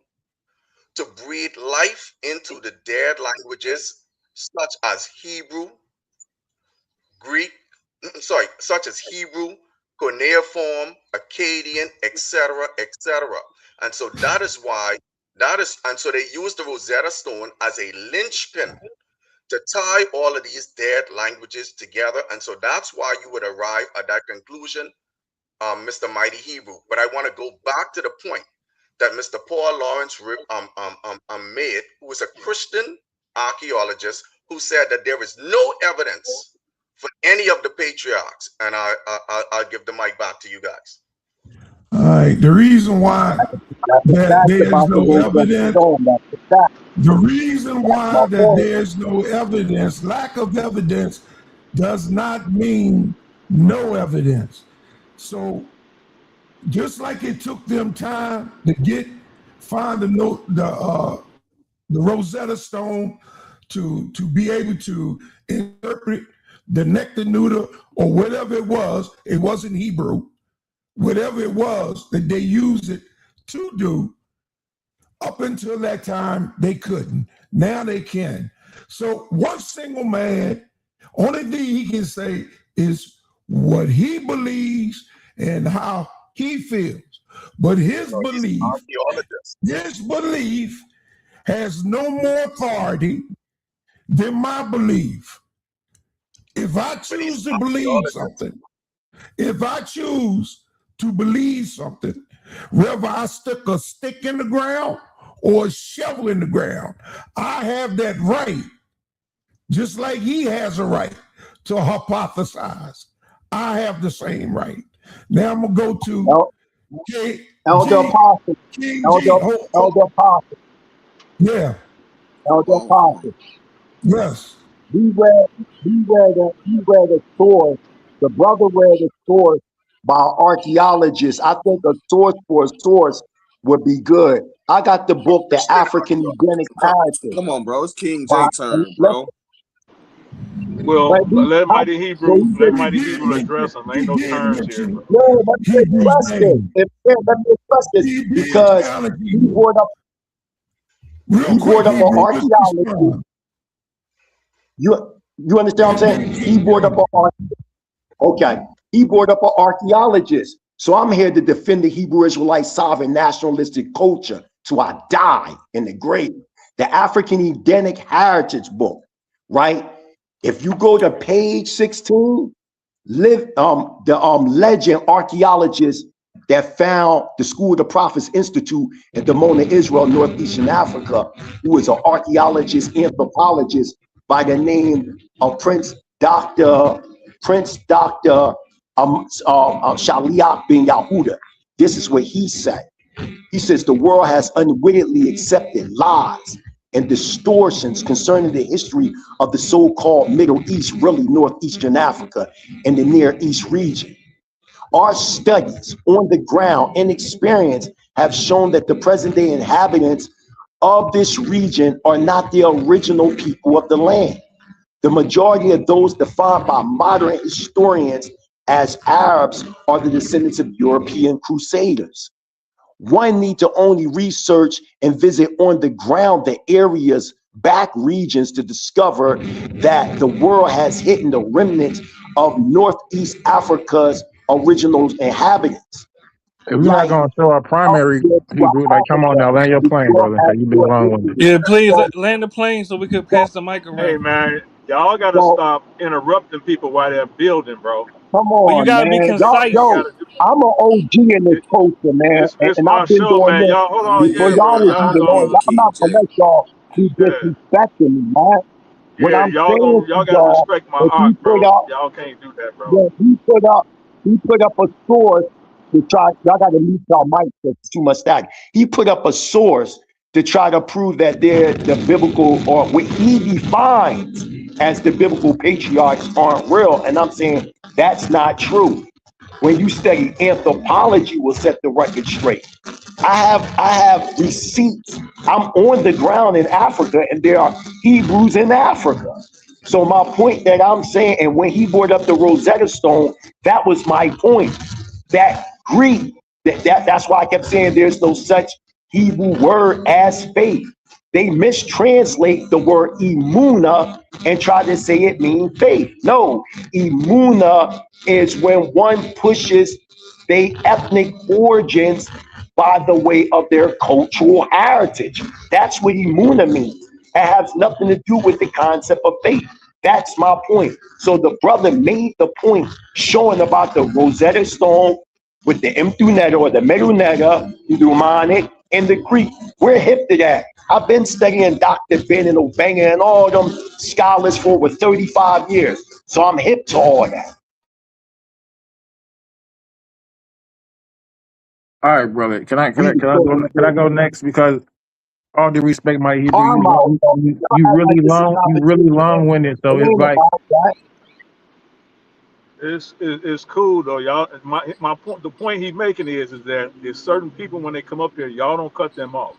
to breathe life into the dead languages such as Hebrew, Greek, such as Hebrew, cuneiform, Akkadian, etc., etc. And so and so they use the Rosetta Stone as a linchpin to tie all of these dead languages together. And so that's why you would arrive at that conclusion, Mr. Mighty Hebrew. But I want to go back to the point that Mr. Paul Lawrence made, who is a Christian archaeologist, who said that there is no evidence for any of the patriarchs. And I'll give the mic back to you guys. All right. The reason why That's a that fact there's about the no Rosetta evidence, Stone. That's a fact. the reason That's why my that point. there's no evidence, lack of evidence, does not mean No evidence. So just like it took them time to find the Rosetta Stone to be able to interpret the nectar neuter or whatever it wasn't Hebrew, whatever it was that they used it to do. Up until that time, they couldn't. Now they can. So one single man, only thing he can say is what he believes and how he feels. But You know, he's an archaeologist. his belief has no more authority than my belief. If I But he's choose an to believe archaeologist. something, if I choose to believe something, whether I stick a stick in the ground or a shovel in the ground, I have that right, just like he has a right to hypothesize. I have the same right. Now I'm gonna go to El- King Elder G. Apostle, King G. Elder, Elder Apostle, Yeah. Elder Oh my God. Apostle. Yes. He read the source. The brother read the source by archaeologists. I think a source for a source would be good. I got the book, The Straight up African Eugenic archaeologist. Heritage. Come on, bro. It's King By, J turn, let's, bro. Well, but we, let I, Mighty so Hebrew, he let said, He Mighty did Hebrew mention address them. Ain't he no did terms here, mention bro. no, let me Hebrews express this. name. Let me express this He did because challenge he Hebrew. brought up Real he quick, brought up an Hebrew, just archaeology. respond. You understand what I'm And then saying? He King brought up James. an okay. He brought up an archaeologist. So I'm here to defend the Hebrew Israelite sovereign nationalistic culture till I die in the grave. The African Edenic Heritage book, right? If you go to page 16, the legend archaeologist that found the School of the Prophets Institute in Dimona, Israel, northeastern Africa, who is an archaeologist, anthropologist by the name of Prince Doctor Shaliach bin Yahuda. This is what he said. He says the world has unwittingly accepted lies and distortions concerning the history of the so-called Middle East, really Northeastern Africa and the Near East region. Our studies on the ground and experience have shown that the present-day inhabitants of this region are not the original people of the land. The majority of those defined by modern historians as Arabs are the descendants of European crusaders. One need to only research and visit on the ground the areas, back regions to discover that the world has hidden the remnants of Northeast Africa's original inhabitants. If we're not Like gonna show our out primary there throughout Hebrew, like come on Africa, now, land your the plane, world brother. has Cause you've been more long winded. history. Yeah, please So, land the plane so we could so, pass the mic Hey, around. man, y'all got to so stop interrupting people while they're building, bro. come But you on, gotta be man. You ain't Yo, got concise. to do I'm an OG in this it. culture, man. It's And my I've been show, doing man. this Y'all, hold I on. mean, before Yeah, yeah, y'all bro. bro. was Y'all, Let hold even him on. on. build, I'm King not J. gonna let y'all be Yeah, disrespecting me, man. What yeah. I'm saying Y'all is, got to respect my if he art, put bro. up, Y'all can't do that, bro. yeah, he put up a source to try. Y'all got to mute y'all mic. There's too much static. He put up a source to try to prove that they're the biblical or what he defines as the biblical patriarchs aren't real. And I'm saying that's not true. When you study anthropology, will set the record straight. I have receipts. I'm on the ground in Africa, and there are Hebrews in Africa. So my point that I'm saying, and when he brought up the Rosetta Stone, that was my point. That Greek, that's why I kept saying there's no such Hebrew word as faith. They mistranslate the word imuna and try to say it means faith. No, imuna is when one pushes their ethnic origins by the way of their cultural heritage. That's what imuna means. It has nothing to do with the concept of faith. That's my point. So the brother made the point showing about the Rosetta Stone with the Imthuneta or the Meruneta, the Dumanic, and the Greek. We're hip to that. I've been studying Dr. Ben and Obanga and all them scholars for over 35 years. So I'm hip to all that. All right, brother. We the Can I same. go next? Because all due respect, my Hebrew, I'm out. Y'all act like this is you really competition. long winded. It So it's ain't like about that. It's cool though, y'all. My point, the point he's making is that there's certain people when they come up here, y'all don't cut them off.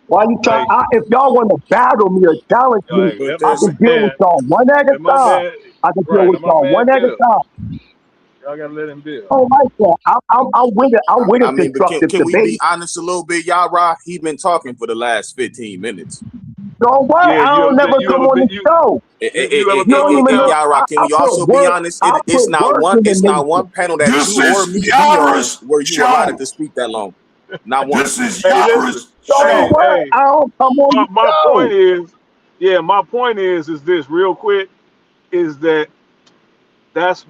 Why you try? Like, If y'all want to battle me or challenge me, like But let I my there's can deal with man, y'all one at a let my time. man, I can deal right? with Let my y'all man one at a build. time. Y'all gotta let him build. I don't like that. I'm with it. I'm with a I mean, but constructive can we be debate. honest a little bit, y'all? Rock, he been talking for the last 15 minutes. So what? Yeah, I don't never you come ever on been the show. you ever You been don't on the even know. panel? Y'all Rock, can I we put also be work. honest? I It's put not work one. in the It's not nation. one panel that This you or is me be on Yara's where you allotted show. to speak that long. Not one. This is Hey, listen. Yara's So Hey, show. what? hey. I don't come on the My point show. is, yeah, my point is this real quick is that that's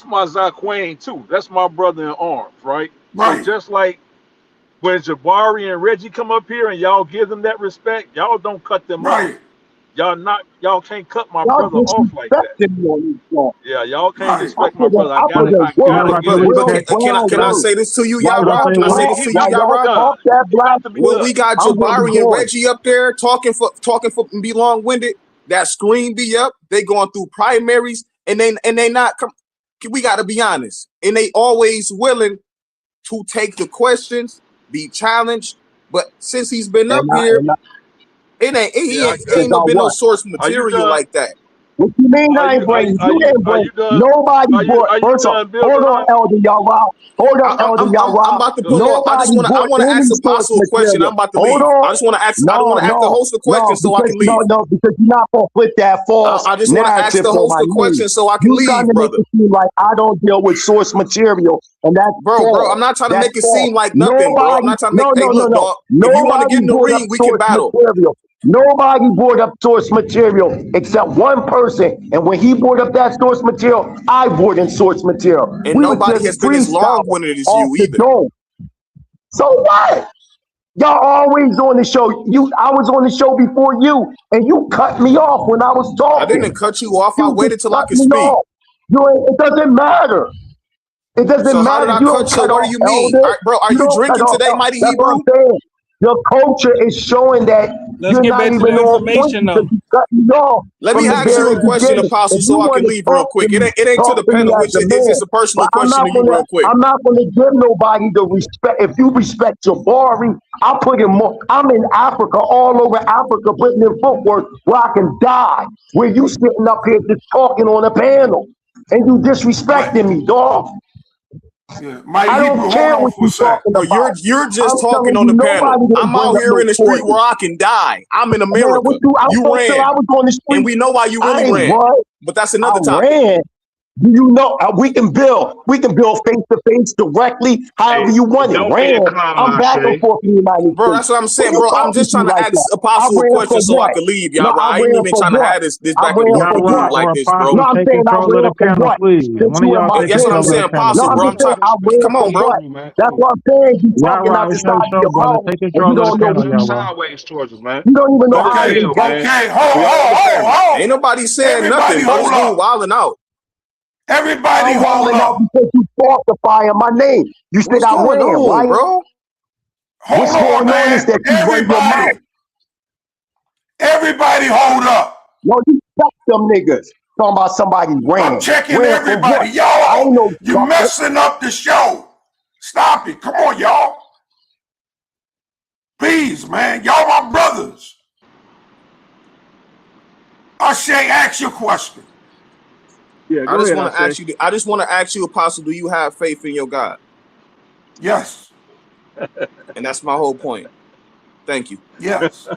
my Zaqan too. That's my brother in arms, right? So Right, just like when Jabari and Reggie come up here and y'all give them that respect, y'all don't cut them off. right, Y'all can't cut my Y'all brother off like that. disrespecting me on this show. Yeah, y'all can't right. disrespect my brother. I put gotta a I work, Yeah, gotta Rock, give let me it real say, brown Can I work. say this to you, While y'all y'all, Rock? Can I say while, this to you, while y'all y'all Rock? talk that it black got to be When shit, we done. got I'm gonna be Jabari and going. Reggie up there talking for and be long winded, that screen be up. They going through primaries and they not come. We got to be honest, and they always willing to take the questions, be challenged. But since he's been up And here, I Yeah, I he is ain't no on been no what? source are you material done? like that. What you mean I ain't bring? You didn't Are bring. you done? Nobody brought. Are you First of all, done building, hold on, Rock? Elder Yara. Hold up, Elder I'm Yara. about to Go pull ahead. off. Nobody I brought want to ask any source Apostle a question. I'm material. about to Hold leave. on. I just want to ask. I don't No, want to ask the no, host a no, question so I because can leave. because you're not gonna put that false I just want to ask narrative the on host my a name. question so I can You trying leave, to make brother. it seem like I don't deal with source material, and that's Bro, I'm false. not trying to That's make it false. seem like nothing, bro. I'm Nobody, not trying to make. no, Hey, no, no, look, no. dog. If you want to get Nobody in the brought up ring, we can source battle. material. Nobody brought up source material except one person. And when he brought up that source material, I brought in source material. And We was nobody just has been as freestyling long-winded as off you the either. dome. So what? Y'all always on the show. I was on the show before you, and you cut me off when I was I didn't talking. cut you off. I You just waited till I cut could me speak. off. It doesn't matter. It doesn't So how did matter. I You cut? don't So cut what do off you mean, elders. bro? Are You you don't cut drinking off today, elders. Mighty That's what Hebrew? I'm saying. Your culture is showing that Let's you're get not back to even the on point information because though. you cut me off Let me from the ask you very a question, beginning. If Apostle, you so I want can to leave real quick. me, It ain't to talk the to me panel. as a It's man. just a personal But question to you, real quick. I'm not gonna give nobody the respect. If you respect Jabari, I put him more. I'm in Africa, all over Africa, putting in footwork where I can die. Where you sitting up here just talking on a panel and you Mike, disrespecting me, dog. yeah, Mike I Hebrew, don't hold care on what for a you sec. talking So about. you're just I'm talking telling on you, the panel. nobody didn't I'm bring out up here no in the street sources. where I can die. I'm in Man, what America. you? I You thought till I ran, was on the and street. we know why you I really ain't ran. run. But that's I another topic. ran. Do you know we can build? We can build face to face directly, however Hey, you want it. don't be a Ran. clown, I'm back and Ashay. forth in the United Bro, States. that's what I'm Who saying, you bro. I'm talking just to trying to like ask that? I Apostle a ran question for so I what? could leave, No, y'all. I Right? I ain't ran even for trying to what? have this I back and ran forth for with you what? Yara like or this, bro. No, Apostle, I'm take saying I control of ran the for panel, what? please. Since One of you in y'all my take That's what I'm control of business. the saying, panel, No, Apostle, I'm bro. please. I'm just trying. saying I ran Come for on, bro. what? That's what I'm saying. You talking out Yara, the it's your side of show, your brother. mouth Take and you control of the don't know panel, what Move you Yara. sideways towards us, man. you don't even know Let us how to Okay, build, engage. man. okay, We all on the panel. Ain't nobody saying Everybody nothing, bro. This hold dude up. wilding out. Everybody I'm hold wilding out up. because you falsifying my name. You said What's I going ran, on, right? bro? Hold What's on, going on is man. that you run your mouth. Everybody hold up. Yo, you check them niggas. Talking about somebody I'm ran. checking Ran for what? everybody. I Y'all, ain't no you sucker. messing up the show. Stop it. Come on, y'all. Please, man. Y'all my brothers. Ashay, ask your question. Yeah, I go just ahead, want I to say. ask you. I just want to ask you, Apostle. Do you have faith in your God? Yes. And that's my whole point. Thank you. Yes.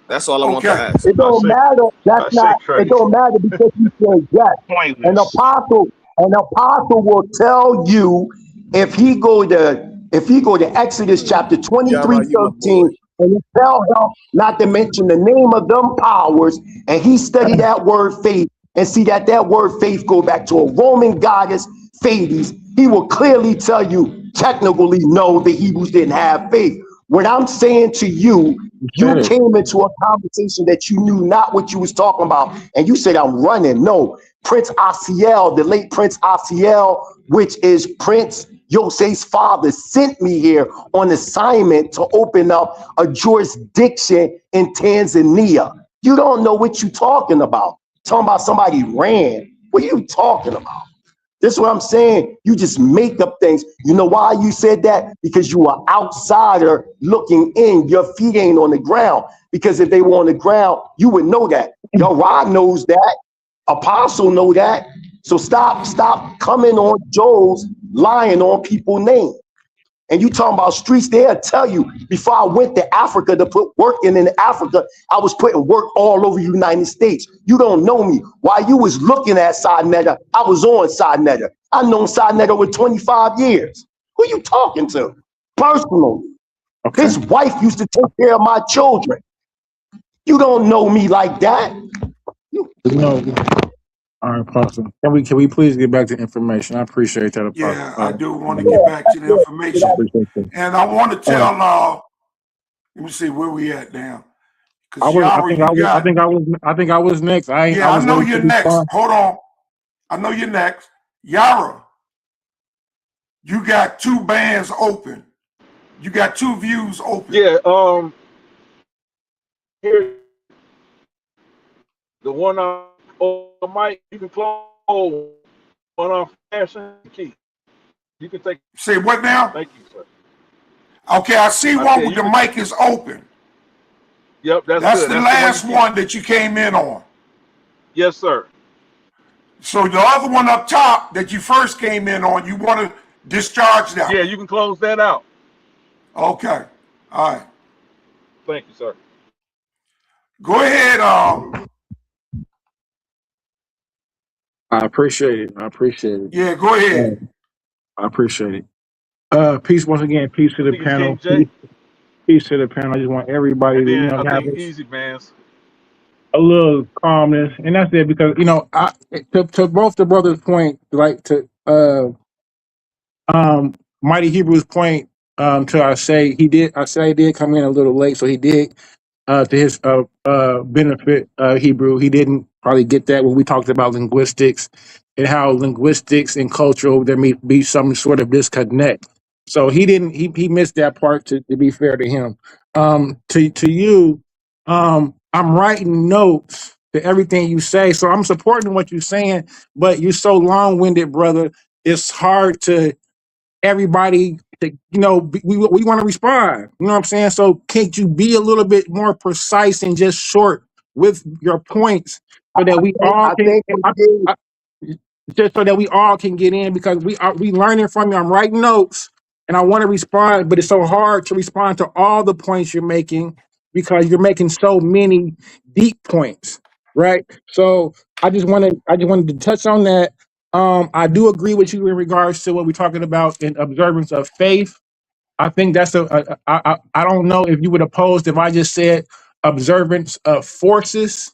That's all I want to Okay. ask. It don't matter. That's I say not, it crazy. don't matter because you said yes. An Pointless. apostle, an apostle will tell you if he go to Exodus chapter Yeah, 23, right. You my boy. 13, and it tell him not to mention the name of them powers, and he study that word faith and see that word faith go back to a Roman goddess, Thales, he will clearly tell you technically no, the Hebrews didn't have faith. What I'm saying to you, You said you it. came into a conversation that you knew not what you was talking about, and you said I'm running. No, Prince Asiel, the late Prince Asiel, which is Prince Yose's father, sent me here on assignment to open up a jurisdiction in Tanzania. You don't know what you're talking about. Talking about somebody ran. What are you talking about? This is what I'm saying. You just make up things. You know why you said that? Because you are outsider looking in. Your feet ain't on the ground. Because if they were on the ground, you would know that. Your Rod knows that. Apostle know that. So stop coming on Joe's lying on people's names. And you talking about streets, they'll tell you before I went to Africa to put work in Africa, I was putting work all over the United States. You don't know me. While you was looking at Sinetta, I was on Sinetta. I've known Sinetta over 25 years. Who you talking to? Personally. Okay. His wife used to take care of my children. You don't know me like that. No. All right, Apostle. Can we please get back to information? I appreciate that, Apostle. Yeah, I do want to get back to the I information. appreciate that. And I want to tell, let me see where we at now. I Because was. I Yara, think I you was. I got, think I was. I think I was next. I yeah, I was know waiting you're to next. respond. Hold on. I know you're next. Yara, you got two bands open. You got two views open. Yeah, here the one on mic, you can close one on fashion key. You can take. Say what now? Thank you, sir. Okay, I see I one said with you the can. mic is open. Yep, that's That's good. the That's the one you last keep. one that you came in on. Yes, sir. So the other one up top that you first came in on, you want to discharge that Yeah, one. you can close that out. Okay. All right. Thank you, sir. Go ahead. I appreciate it. I appreciate it. Yeah, go ahead. I appreciate it. Peace once again. Peace to I the think it's King panel. J, Peace to the panel. I just want everybody and to then I have think Easy Man's. a little calmness, and that's it. Because I to both the brothers' point, like to Mighty Hebrew's point, to I say he did come in a little late, so he did to his benefit, Hebrew. He didn't probably get that when we talked about linguistics and how linguistics and cultural there may be some sort of disconnect. So he didn't. He missed that part. To be fair to him, to you, I'm writing notes to everything you say. So I'm supporting what you're saying, but you're so long winded, brother. It's hard to everybody to, we want to respond. You know what I'm saying? So can't you be a little bit more precise and just short with your points so that we all I can think we did. I- just so that we all can get in because we learning from you. I'm writing notes and I want to respond, but it's so hard to respond to all the points you're making because you're making so many deep points, right? So I just wanted to touch on that. I do agree with you in regards to what we're talking about in observance of faith. I think that's I don't know if you would oppose if I just said observance of forces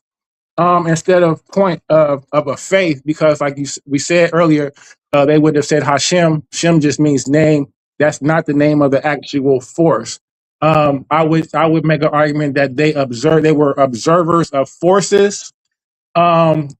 instead of point of a faith, because like we said earlier, they would have said Hashem. Shem just means name. That's not the name of the actual force. I would make an argument that they were observers of forces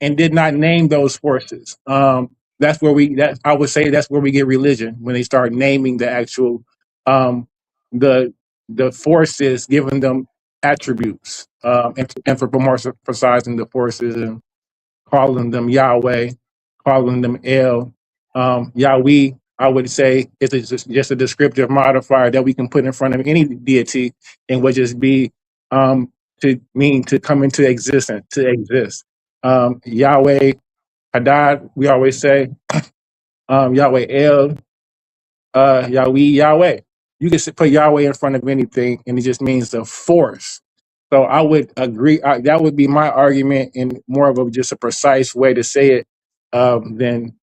and did not name those forces. That I would say that's where we get religion when they start naming the actual um, the the forces, giving them attributes, and anthropomorphizing the forces and calling them Yahweh, calling them El, Yahweh. I would say it's just a descriptive modifier that we can put in front of any deity and would just be to mean to come into existence, to exist. Yahweh Hadad, we always say, Yahweh El, Yahweh, Yahweh. You can put Yahweh in front of anything, and it just means the force. So I would agree. That would be my argument in more of just a precise way to say it than.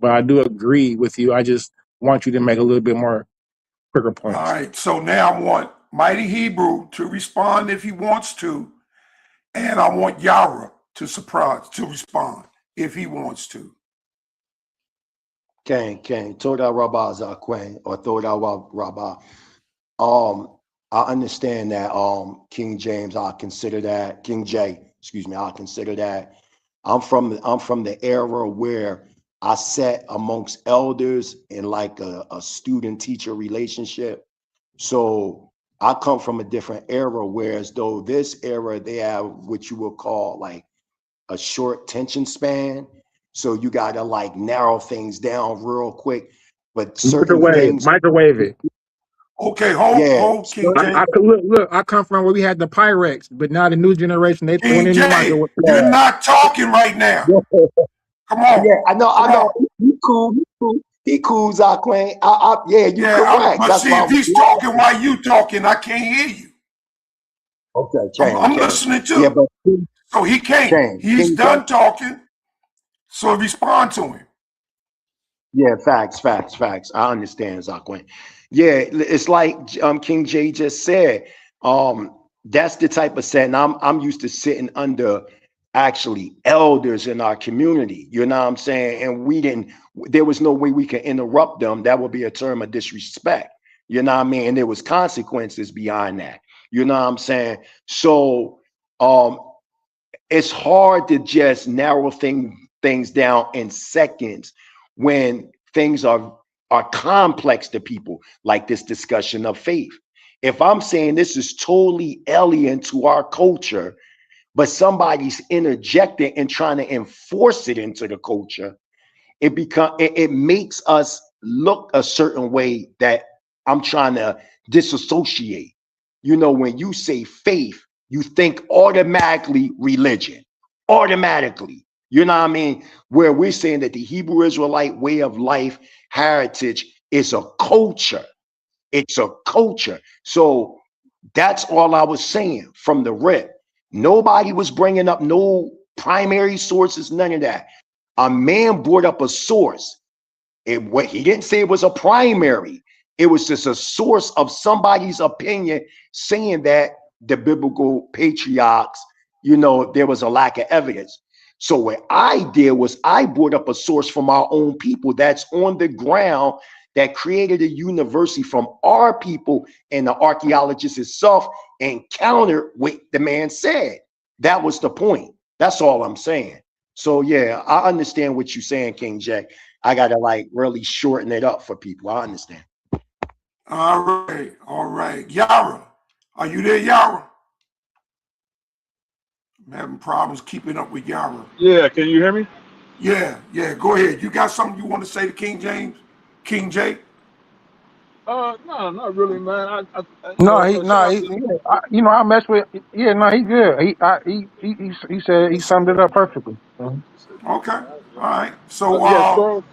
But I do agree with you. I just want you to make a little bit more quicker All points. right. So now I want Mighty Hebrew to respond if he wants to. And I want Yara to respond if he wants to. Can. Toda Rabba Zaqan or Toda Rabba. I understand that King James, I consider that King J, excuse me, I consider that I'm from the era where I sat amongst elders in like a student teacher relationship. So I come from a different era, whereas though this era they have what you would call like a short attention span, so you gotta like narrow things down real quick. But certain things, Microwave it. Okay, yeah, hold, King certain, James. I could look. I come from where we had the Pyrex, but now the new generation they throwing King in the J, microwave. you're not talking right now. Come on, yeah, come I know. on. He cool, Zaqan. Yeah, you Yeah, correct. but That's see, why I if was he's talking while you talking, I can't hear you. okay. I'm Change. listening Yeah, too. but So he can't. He's King done talking. So respond to him. Yeah, facts. I understand, Zakwan. Yeah, it's like King J just said. That's the type of setting I'm used to sitting under actually elders in our community. You know what I'm saying? And we didn't. There was no way we could interrupt them. That would be a term of disrespect. You know what I mean? And there was consequences behind that. You know what I'm saying? So um, it's hard to just narrow things down in seconds when things are complex to people, like this discussion of faith. If I'm saying this is totally alien to our culture, but somebody's interjecting and trying to enforce it into the culture, it makes us look a certain way that I'm trying to disassociate. You know, when you say faith, you think automatically religion, automatically. You know what I mean? Where we're saying that the Hebrew Israelite way of life, heritage, is a culture. It's a culture. So that's all I was saying from the rip. Nobody was bringing up no primary sources, none of that. A man brought up a source. What he didn't say it was a primary. It was just a source of somebody's opinion saying that the biblical patriarchs, there was a lack of evidence. So what I did was I brought up a source from our own people that's on the ground that created a university from our people, and the archaeologist itself encountered what the man said. That was the point. That's all I'm saying. So yeah, I understand what you're saying, King Jack. I gotta like really shorten it up for people. I understand. All right. Yara, are you there, Yara? I'm having problems keeping up with Yara. Yeah, can you hear me? Yeah. Go ahead. You got something you want to say to King James? King J? No, not really, man. No, he Shout no, out he, to yeah, I mess with. Yeah, no, he good. He said he summed it up perfectly. Mhm. Okay. All right. So yeah, Storm.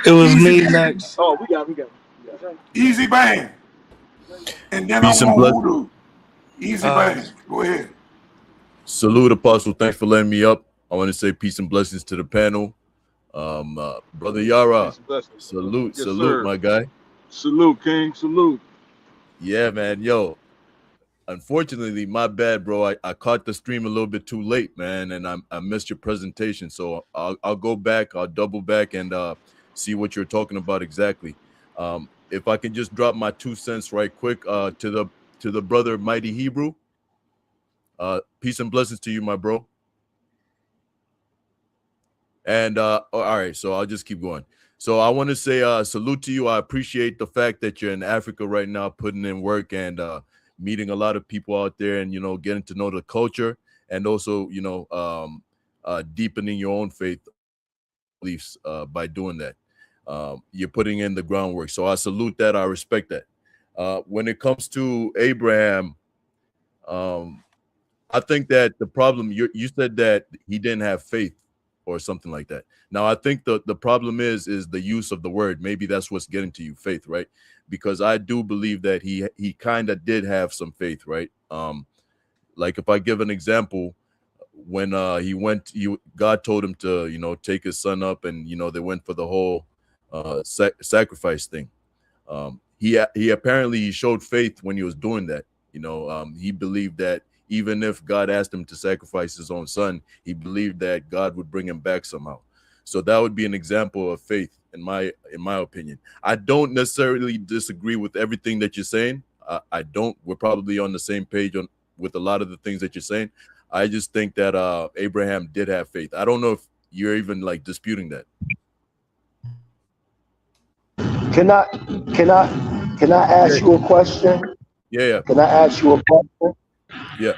It was easy me next. Oh, we got. easy band. And then I Peace and want blessings. Hoodoo. Easy Uh, band. Go ahead. Salute, Apostle. Thanks for letting me up. I want to say peace and blessings to the panel. Brother Yara, Peace and blessings. salute, Yes, salute, sir. my guy. Salute, King. Salute. Yeah, man. Yo, unfortunately, my bad, bro. I caught the stream a little bit too late, man, and I missed your presentation. So I'll go back, I'll double back and see what you're talking about exactly. If I can just drop my 2 cents right quick to the brother Mighty Hebrew. Peace and blessings to you, my bro. And all right, so I'll just keep going. So I want to say salute to you. I appreciate the fact that you're in Africa right now, putting in work and meeting a lot of people out there, and getting to know the culture, and also deepening your own faith beliefs by doing that. You're putting in the groundwork, so I salute that. I respect that. When it comes to Abraham, um, I think that the problem you said that he didn't have faith or something like that. Now I think the problem is the use of the word. Maybe that's what's getting to you, faith, right? Because I do believe that he kind of did have some faith, right? Like if I give an example, when God told him to take his son up, and they went for the whole sacrifice thing. He apparently he showed faith when he was doing that. He believed that even if God asked him to sacrifice his own son, he believed that God would bring him back somehow. So that would be an example of faith in my opinion. I don't necessarily disagree with everything that you're saying. I don't. We're probably on the same page with a lot of the things that you're saying. I just think that Abraham did have faith. I don't know if you're even like disputing that. Can I ask you a question? Yeah. Can I ask you a question? Yeah.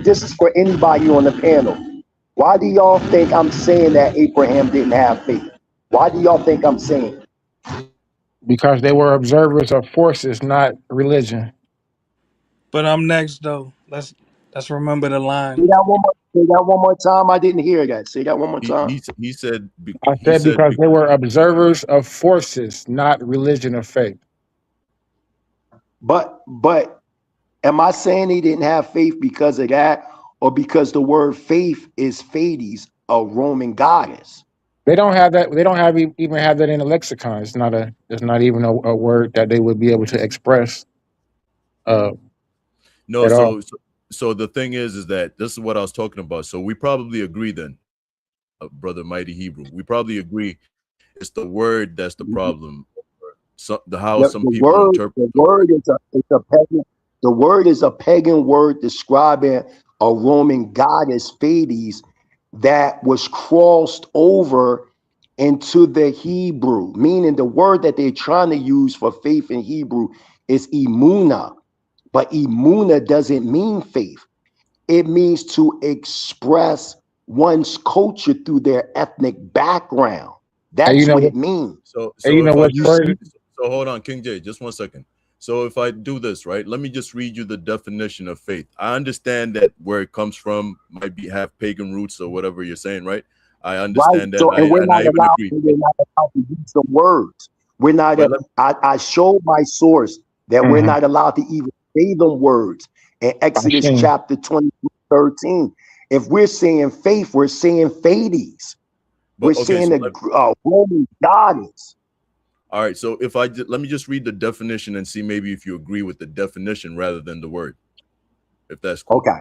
This is for anybody on the panel. Why do y'all think I'm saying that Abraham didn't have faith? Why do y'all think I'm saying? Because they were observers of forces, not religion. But I'm next though. Let's remember the line. Say that one more time. I didn't hear that. Say that one more time. He said I he said said because they were observers of forces, not religion or faith. But am I saying he didn't have faith because of that, or because the word faith is Phaedes, a Roman goddess? They don't have that. They don't have even have that in the lexicon. It's not a. It's not even a word that they would be able to express uh, no. at all. So the thing is that this is what I was talking about. So we probably agree then, brother Mighty Hebrew. We probably agree it's the word that's the problem. So how some people interpret The word is a pagan word describing a Roman goddess Phaedes that was crossed over into the Hebrew, meaning the word that they're trying to use for faith in Hebrew is imuna, but imuna doesn't mean faith. It means to express one's culture through their ethnic background. And you That's know what what? it means. So And you know if I what's do word? so hold on, King J, just 1 second. So if I do this, right, let me just read you the definition of faith. I understand that where it comes from might have pagan roots or whatever you're saying, right? I Right. understand that, So, and and I even agree. we're not allowed to use the words. We're not, But let, I showed my source that we're not allowed to even say them words in Exodus Hashem. chapter 13. If we're saying faith, we're saying Phaedes. We're okay, saying so the Roman goddess. all right. So if let me just read the definition and see maybe if you agree with the definition rather than the word, if that's cool. Okay.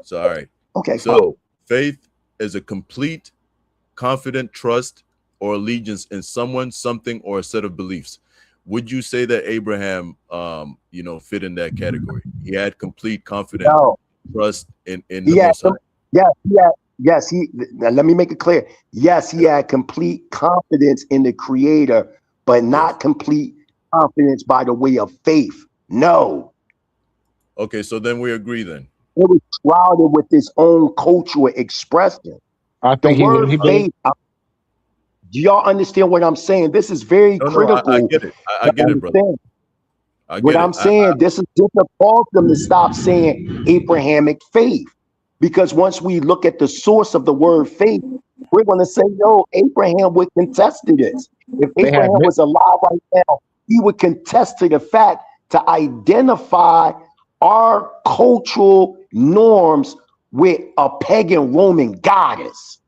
So all right. Okay. So faith is a complete, confident trust or allegiance in someone, something, or a set of beliefs. Would you say that Abraham, fit in that category? He had complete, confident trust in the Most High. Yes. Now let me make it clear. Yes, he had complete confidence in the Creator, but not complete confidence by the way of faith. No. Okay, so then we agree then. It was shrouded with its own cultural expression. I The think word he faith, do y'all understand what I'm saying? This is very critical. I get it. I get it, brother. I'm saying, this is just to cause them to stop saying Abrahamic faith. Because once we look at the source of the word faith, we're going to say, no, Abraham would contest to this. If they have Abraham was alive right now, he would contest to the fact to identify our cultural norms with a pagan Roman goddess.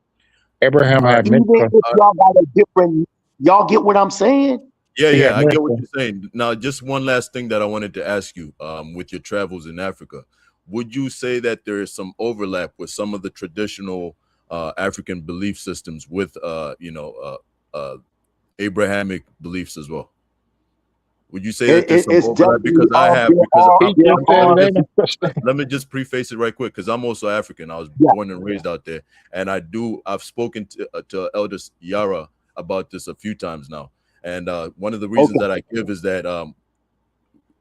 Abraham had Even mitzvah. if y'all got a different, y'all get what I'm saying? Yeah, I get what you're saying. Now, just one last thing that I wanted to ask you, with your travels in Africa, would you say that there is some overlap with some of the traditional African belief systems with, Abrahamic beliefs as well? Would you say that there's some overlap? Because let me just preface it right quick, because I'm also African. I was born and raised out there, and I've spoken to Elder Yara about this a few times now. And one of the reasons that I give is that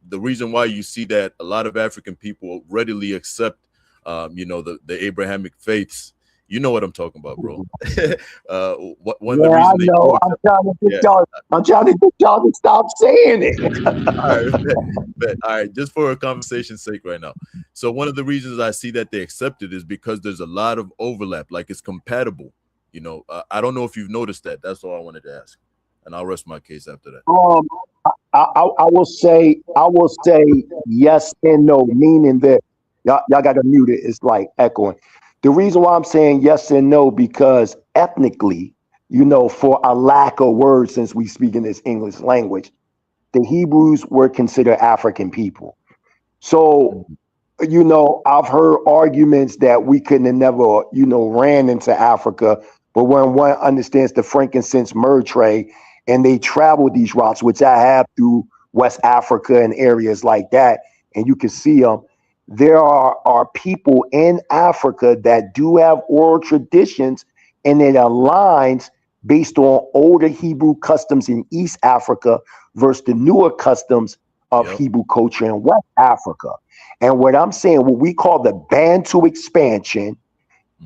the reason why you see that a lot of African people readily accept, the Abrahamic faiths. You know what I'm talking about, bro. One of the reasons I know. I'm trying to get y'all to stop saying it. All right, just for a conversation's sake right now. So one of the reasons I see that they accept it is because there's a lot of overlap, like it's compatible. I don't know if you've noticed that. That's all I wanted to ask, and I'll rest my case after that. I will say yes and no, meaning that y'all got to mute it. It's like echoing. The reason why I'm saying yes and no, because ethnically, for a lack of words, since we speak in this English language, the Hebrews were considered African people. So, I've heard arguments that we couldn't have never, ran into Africa. But when one understands the frankincense myrrh trade, and they travel these routes, which I have through West Africa and areas like that, and you can see them. There are people in Africa that do have oral traditions, and it aligns based on older Hebrew customs in East Africa versus the newer customs of Yep. Hebrew culture in West Africa. And what I'm saying, what we call the Bantu expansion,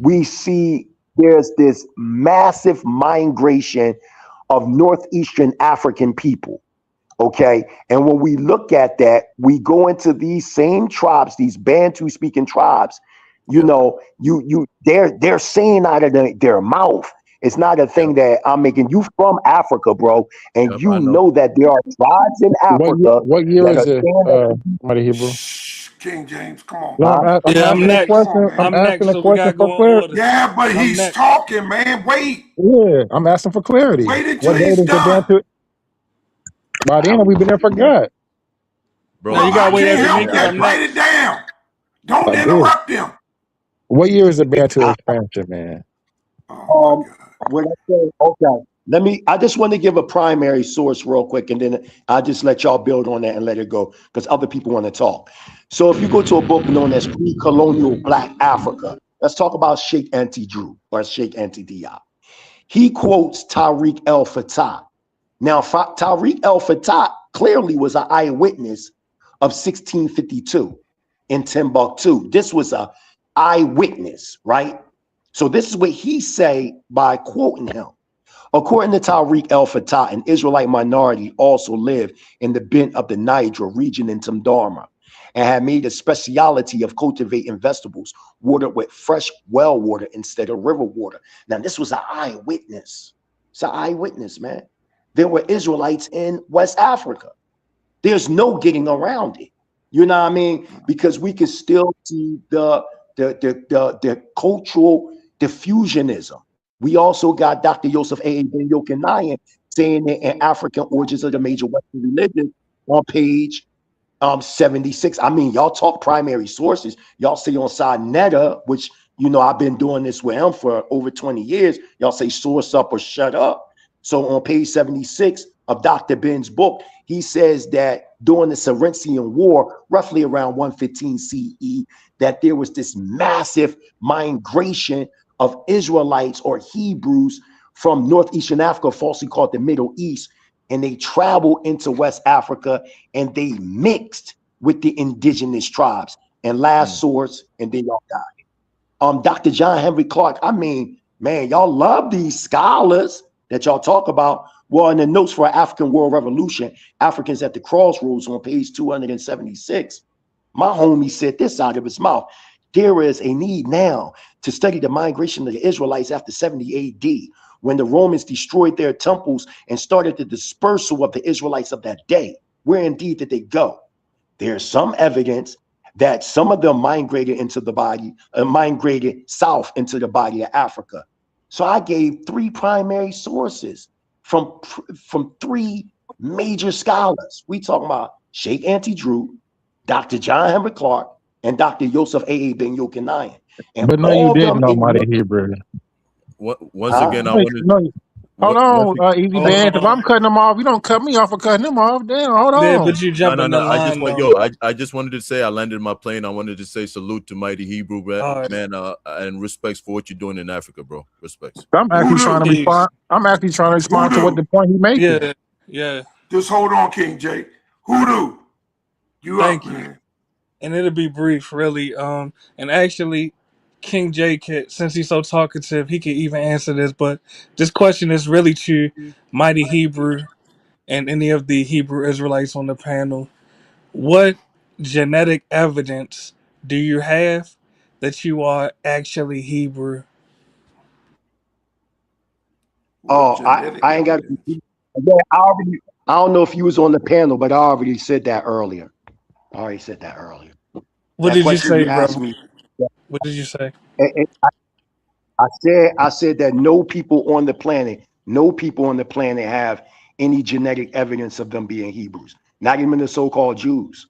we see there's this massive migration of northeastern African people. Okay. And when we look at that, we go into these same tribes, these Bantu speaking tribes, you Yep. know, they're saying out of their mouth. It's not a thing Yep. that I'm making. You from Africa, bro, and Yep. you I know. know that there are tribes in Africa What year that is are this? saying that. Mighty Hebrew. Shh, King James, come on, No, Huh? man. I'm Yeah, I'm asking a Come next. question. on, I'm man. I'm asking next, a so we question gotta for go in clarity. order. Yeah, but I'm he's next. talking, man. Wait. Yeah, I'm asking for clarity. Wait until What date he's is the done. Bantu? By I then, was we've been there for God. Now Well, Bro, you gotta I wait can't after me help because yeah, that. I'm Write it next. down. Don't I do. interrupt him. What year is the Bantu I, expansion, man? Oh my God. what I say, okay. I just want to give a primary source real quick, and then I'll just let y'all build on that and let it go because other people want to talk. So if you go to a book known as Pre-Colonial Black Africa, let's talk about Sheikh Anta Drew or Sheikh Anta Diop. He quotes Tariq El-Fatah. Now, Tariq El-Fatah clearly was an eyewitness of 1652 in Timbuktu. This was a eyewitness, right? So this is what he say by quoting him. According to Tariq El-Fatah, an Israelite minority also lived in the Bent of the Niger region in Timdorma and had made a speciality of cultivating vegetables watered with fresh well water instead of river water. Now, this was an eyewitness. It's an eyewitness, man. There were Israelites in West Africa. There's no getting around it. You know what I mean? Because we can still see the cultural diffusionism. We also got Dr. Yosef A. Ben Yokanayan saying that in African origins of the major Western religions on page 76. I mean, y'all talk primary sources. Y'all say on Sinetta, which I've been doing this with him for over 20 years. Y'all say source up or shut up. So on page 76 of Dr. Ben's book, he says that during the Saracen War, roughly around 115 CE, that there was this massive migration of Israelites or Hebrews from northeastern Africa, falsely called the Middle East, and they traveled into West Africa and they mixed with the indigenous tribes. And last source, and then y'all got it. Dr. John Henry Clark. I mean, man, y'all love these scholars that y'all talk about. Well, in the notes for African World Revolution, Africans at the Crossroads on page 276, my homie said this out of his mouth. There is a need now to study the migration of the Israelites after 70 AD, when the Romans destroyed their temples and started the dispersal of the Israelites of that day. Where indeed did they go? There's some evidence that some of them migrated into the body, migrated south into the body of Africa. So I gave three primary sources from three major scholars. We talking about Sheikh Anta Drew, Dr. John Henry Clark, and Dr. Yosef A. Ben Yokanayan. And But no, you all of didn't them know Mighty ignorant. Hebrew. Once Huh? again, I No, wanted no, hold once on, Easy Hold Bands. If on. I'm cutting them off, you don't cut me off for cutting them off. Damn, hold Yeah, on. but you no, no, jumping the no. I just line want though. I just wanted to say I landed my plane. I wanted to say salute to Mighty Hebrew All right. man, and respects for what you're doing in Africa, bro. Respects. I'm actually trying to Voodoo. respond. Peace. I'm actually trying to respond to what Voodoo. the point he's making. Yeah, yeah. Just hold on, King J. Hoodoo. You up, Thank you. man. And it'll be brief, really. And actually, King J could, since he's so talkative, he could even answer this. But this question is really to Mighty Hebrew and any of the Hebrew Israelites on the panel. What genetic evidence do you have that you are actually Hebrew? What Oh, genetic I ain't got evidence? to. Yeah, I don't know if you was on the panel, but I already said that earlier. I already said that earlier. What That did you question say, you asked brother? me, What did you say? and I said that no people on the planet have any genetic evidence of them being Hebrews, not even the so-called Jews.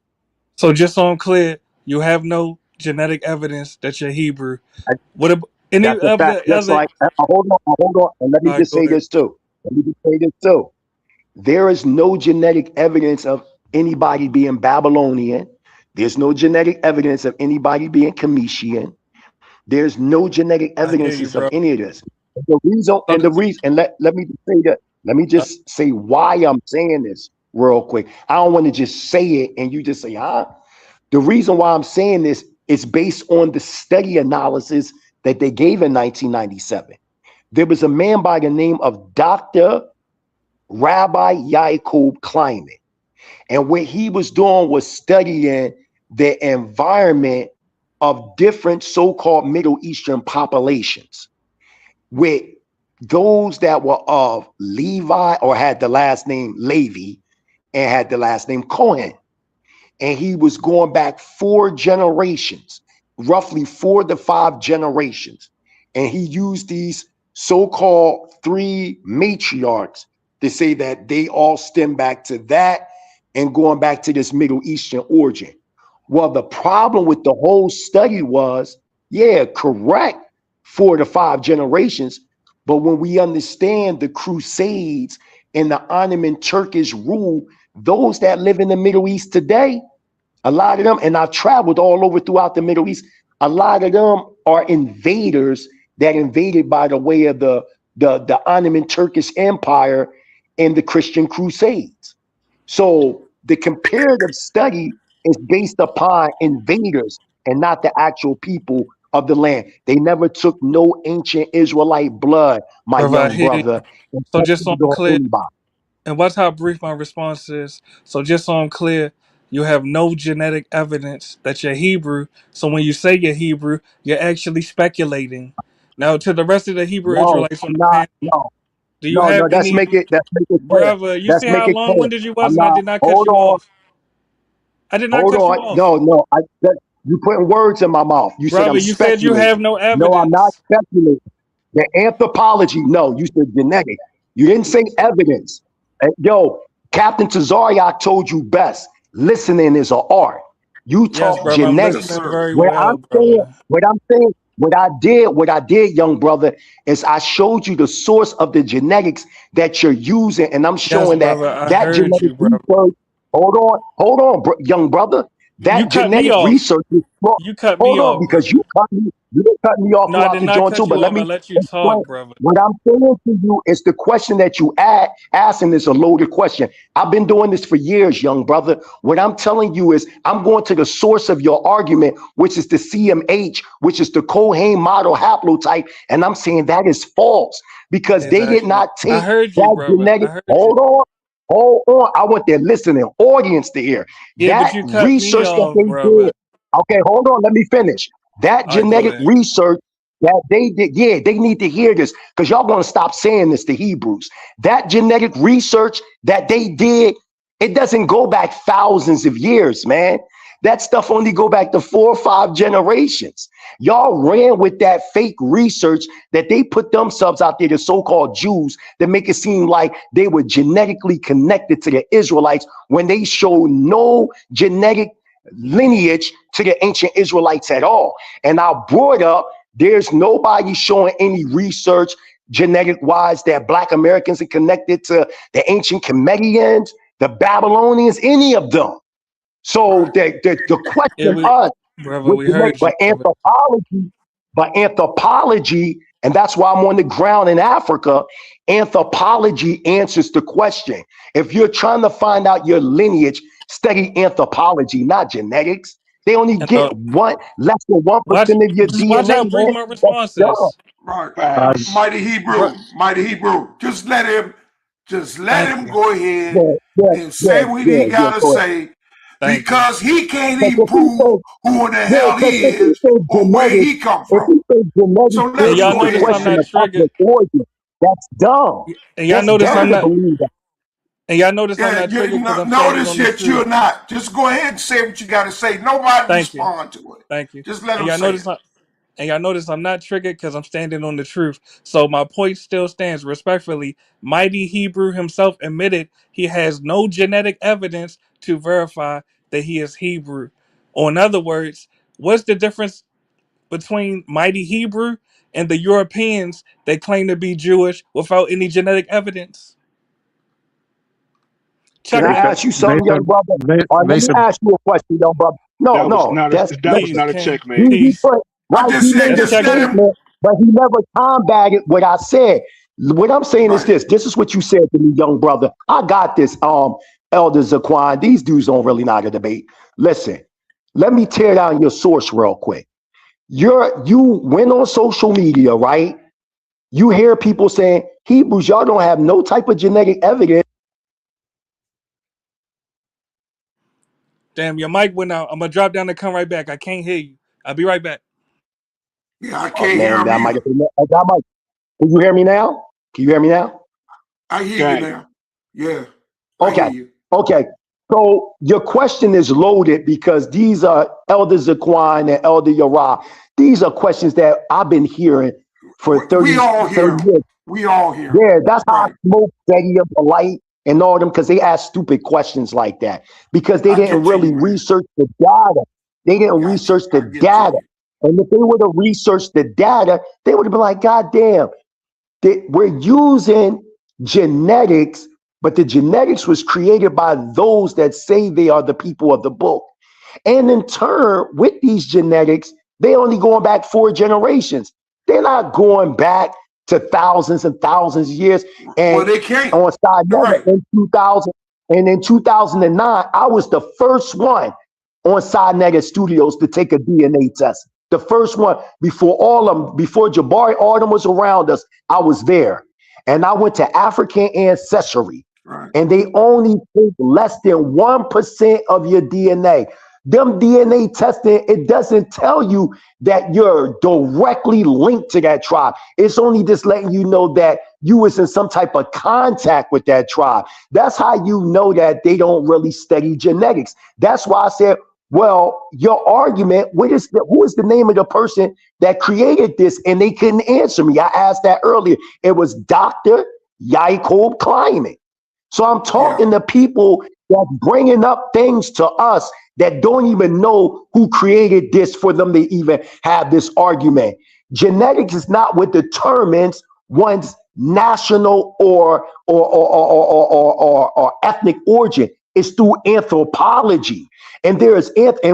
So just so I'm clear, you have no genetic evidence that you're Hebrew. I- What about any That's a of fact. the Just other? like, hold on, and let All me right, just go say ahead. this too. Let me just say this too. There is no genetic evidence of anybody being Babylonian. There's no genetic evidence of anybody being Cometian. There's no genetic I hear you, evidences of bro. any of this. The reason, So and let me just say that. Let me uh, just say why I'm saying this. real quick. I don't want to just say it and you just say, huh? The reason why I'm saying this is based on the study analysis that they gave in 1997. There was a man by the name of Dr. Rabbi Yaakov Kleiman. And what he was doing was studying the environment of different so-called Middle Eastern populations, with those that were of Levi or had the last name Levi and had the last name Cohen. And he was going back 4 generations, roughly 4 to 5 generations. And he used these so-called 3 matriarchs to say that they all stem back to that and going back to this Middle Eastern origin. Well, the problem with the whole study was, yeah, correct, 4 to 5 generations. But when we understand the Crusades and the Ottoman Turkish rule, those that live in the Middle East today, a lot of them, and I've traveled all over throughout the Middle East, a lot of them are invaders that invaded by the way of the Ottoman Turkish Empire and the Christian Crusades. So the comparative study is based upon invaders and not the actual people of the land. They never took no ancient Israelite blood, my Brother, I young hear you. brother, and So just tested so it I'm on clear, anybody. and watch how brief my response is. So just so I'm clear, you have no genetic evidence that you're Hebrew. So when you say you're Hebrew, you're actually speculating. Now, to the rest of the Hebrew No, Israelites on I'm the not. panel, No, do you no, have no. any, Let's make it clear. brother? You Let's see make how it clear. long-winded you was, I'm and I not. did not cut Hold you on. off. I did not Hold cut you on. off, No, no. You putting words in my mouth. You said brother. I'm You said you have speculating. no No, I'm not evidence. speculating. The anthropology, no, you said genetic. You didn't say evidence. Yo, Captain Tazariak told you best. Listening is an art. You Yes, talk brother. I'm Yes, genetics. listening sir. very well, brother. What I did, young brother, is I showed you the source of the genetics that you're using, and I'm Yes, showing that brother. I that heard genetic you, brother. research. Hold on, young brother. You That cut me genetic off. research is wrong. You cut me Hold on, off, because brother. you didn't cut me off No, I throughout did the not joint too. cut But you let off. I me let you explain. talk, brother. What I'm saying to you is the question that you asking is a loaded question. I've been doing this for years, young brother. What I'm telling you is I'm going to the source of your argument, which is the CMH, which is the Cohen model haplotype, and I'm saying that is false because they did Exactly. not I take heard you, that brother. I genetic. heard you. Hold on. I want their listening audience to hear Yeah, but that you cut me research that off, they did. brother. Okay, hold on. Let me finish. That All right, go genetic ahead. research that they did, yeah, they need to hear this because y'all gonna stop saying this to Hebrews. That genetic research that they did, it doesn't go back thousands of years, man. That stuff only go back to 4 or 5 generations. Y'all ran with that fake research that they put themselves out there, the so-called Jews, that make it seem like they were genetically connected to the Israelites when they show no genetic lineage to the ancient Israelites at all. And I brought up there's nobody showing any research genetic wise that Black Americans are connected to the ancient Comedians, the Babylonians, any of them. So Right. the Yeah, question we, us brother, with we genetic, heard you, brother. but anthropology, and that's why I'm on the ground in Africa. Anthropology answers the question. If you're trying to find out your lineage, study anthropology, not genetics. They only And get less than watch, 1% of your just watch how DNA, brief man. my That's response dumb. is. Right. Facts. Bro, Mighty Hebrew. Just let thank him you, go ahead Yeah, yeah, and yeah, say what he yeah. gotta Go ahead. say thank you. because he can't Because even prove who in the hell because he if he is say or where genetics, he come if from. he say genetics So let And him y'all answers go the notice I'm ahead. question not of triggered. ethnic origin, that's dumb. And y'all That's notice I'm dumb to not. Yeah. believe that. And y'all notice I'm Yeah, not you triggered because I'm standing notice on the that truth. you're not. Just go ahead and say what you got to say. Nobody Thank you, respond to it. thank you. Just let And him y'all say notice it. I'm not triggered because I'm standing on the truth. So my point still stands. Respectfully, Mighty Hebrew himself admitted he has no genetic evidence to verify that he is Hebrew. Or in other words, what's the difference between Mighty Hebrew and the Europeans that claim to be Jewish without any genetic evidence? Can I They Checkmate. said ask you they something, young said brother? All right, let they me said ask you a question, young brother. No, That was no, not a that was listen. Peace, not a King. checkmate. He Peace. put I right. just He said, made That's a just let checkmate. him. statement, but he never combated what I said. What I'm saying is Right. this. This is what you said to me, young brother. I got this. Elder Zaqan, these dudes don't really know how to debate. Listen, let me tear down your source real quick. You went on social media, right? You hear people saying, Hebrews, y'all don't have no type of genetic evidence. Damn, your mic went out. I'm gonna drop down and come right back. I can't hear you. I'll be right back. Yeah, I Oh can't hear man, him that might either. have been that might. Can you hear me now? Can you hear me now? I hear you Okay. now. Yeah, I hear Okay. you. Okay. So your question is loaded because these are Elder Zaquan and Elder Yara. These are questions that I've been hearing for We all 30 hear him. years. We all hear him. Yeah, that's how I Right. smoke Betty and Polite and all them because they ask stupid questions like that because they I didn't get to really you, man. research the data. They didn't Got you. research the I get to data. you. And if they would have researched the data, they would have been like, God damn, we're using genetics, but the genetics was created by those that say they are the people of the book. And in turn, with these genetics, they only going back 4 generations. They're not going back to thousands and thousands of years. Well, And they can't. on side You're note, right. in 2000 and in 2009, I was the first one on Side Studios to take a DNA test. The first one before all of them, before Jabari Arden was around us, I was there. And I went to African Ancestry, Right. and they only take less than 1% of your DNA. Them DNA testing, it doesn't tell you that you're directly linked to that tribe. It's only just letting you know that you was in some type of contact with that tribe. That's how you know that they don't really study genetics. That's why I said, well, your argument, who is the name of the person that created this? And they couldn't answer me. I asked that earlier. It was Dr. Yacob Kleiman. So I'm Yeah. talking to people that's bringing up things to us that don't even know who created this for them to even have this argument. Genetics is not what determines one's national or ethnic origin. It's through anthropology. And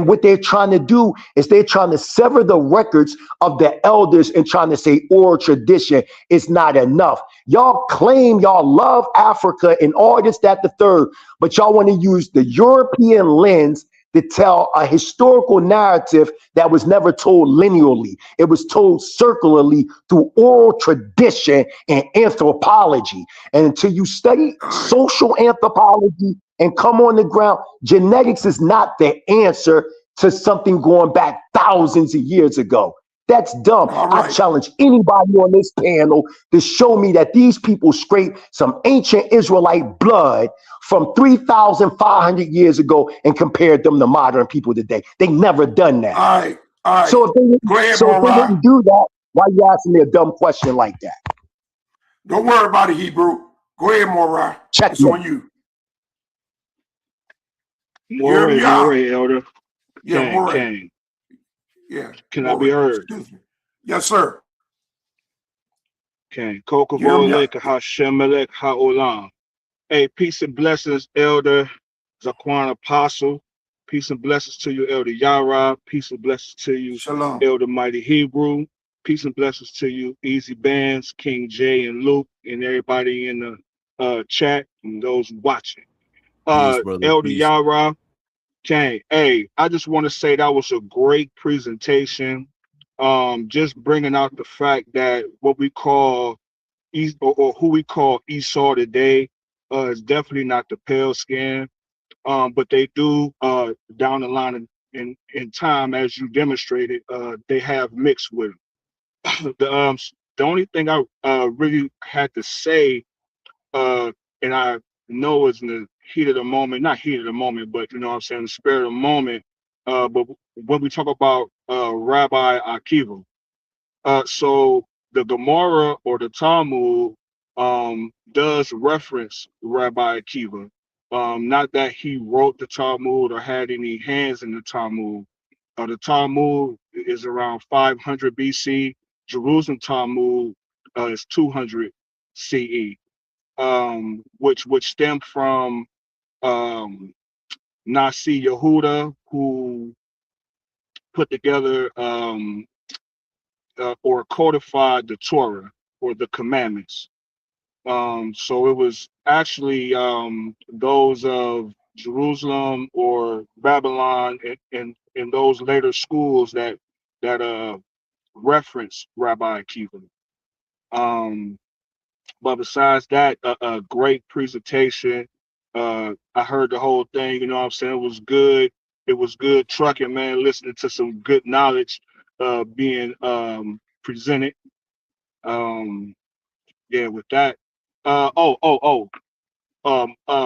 what they're trying to do is they're trying to sever the records of the elders and trying to say oral tradition is not enough. Y'all claim y'all love Africa and all this, that, the third, but y'all want to use the European lens to tell a historical narrative that was never told linearly. It was told circularly through oral tradition and anthropology. And until you study All right. social anthropology and come on the ground, genetics is not the answer to something going back thousands of years ago. That's dumb. All I right. challenge anybody on this panel to show me that these people scraped some ancient Israelite blood from 3,500 years ago and compared them to modern people today. They never done that. All right. All right. So if they Go ahead, so if they Morai. didn't do that, why you asking me a dumb question like that? Don't worry about it, Hebrew. Go ahead, Morai. Check It's me. on you. You hear me, y'all? Moray, Elder. Yeah, Moray. Kang. Yeah, Can I be Moray. heard? Excuse me. Yes, sir. Kang. You hear me? Kokovole Hashemelech Haolam. Hey, peace and blessings, Elder Zaquan Apostle. Peace and blessings to you, Elder Yara. Peace and blessings to you, Shalom. Elder Mighty Hebrew. Peace and blessings to you, Easy Bands, King J and Luke, and everybody in the chat and those watching. Peace, brother. Elder Peace. Yara, Kang. Hey, I just want to say that was a great presentation. Just bringing out the fact that what we call or who we call Esau today is definitely not the pale skin. But they do down the line in time, as you demonstrated, they have mixed with them. The only thing I really had to say, and I know it's in the heat of the moment, not heat of the moment, but you know what I'm saying, the spirit of the moment. But when we talk about Rabbi Akiva, so the Gemara or the Talmud does reference Rabbi Akiva. Not that he wrote the Talmud or had any hands in the Talmud. The Talmud is around 500 BC. Jerusalem Talmud is 200 CE, which stem from Nasi Yehuda, who put together or codified the Torah or the commandments. So it was actually those of Jerusalem or Babylon and those later schools that reference Rabbi Akiva. Um, but besides that, a great presentation. I heard the whole thing. You know what I'm saying? It was good. It was good trucking, man. Listening to some good knowledge being presented. Um, yeah, with that.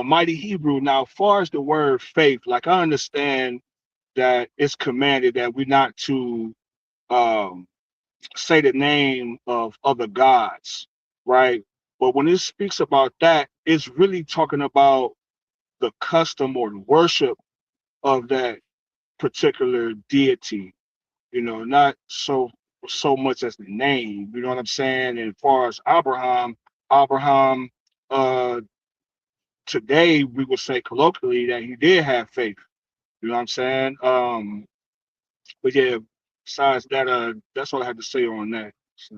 Mighty Hebrew. Now, as far as the word faith, like I understand that it's commanded that we're not to um say the name of other gods, right? But when it speaks about that, it's really talking about the custom or the worship of that particular deity, you know, not so much as the name, you know what I'm saying? And as far as Abraham, uh, today we would say colloquially that he did have faith, you know what I'm saying? But yeah, besides that, that's all I had to say on that. So,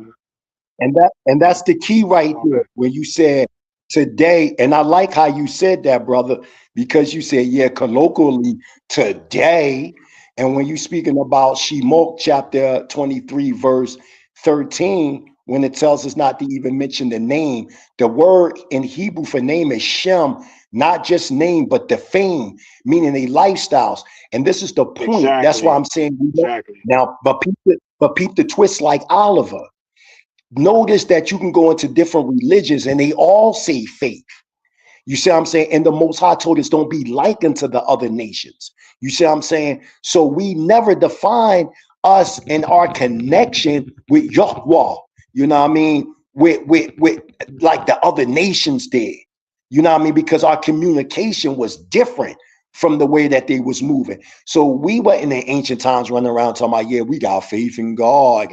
And that's the key right all there that. when you said today. And I like how you said that, brother, because you said, yeah, colloquially today. And when you speaking about Shemot chapter 23, verse 13, when it tells us not to even mention the name, the word in Hebrew for name is Shem, not just name, but the fame, meaning a lifestyles. And this is the point. That's why Exactly. I'm saying we don't Exactly. now, but peep the twist like Oliver. Notice that you can go into different religions and they all say faith. You see what I'm saying? And the Most High told us don't be like unto the other nations. You see what I'm saying? So we never define us and our connection with Yahweh. You know what I mean? With like the other nations did. You know what I mean? Because our communication was different from the way that they was moving. So we were in the ancient times running around talking about, yeah, we got faith in God,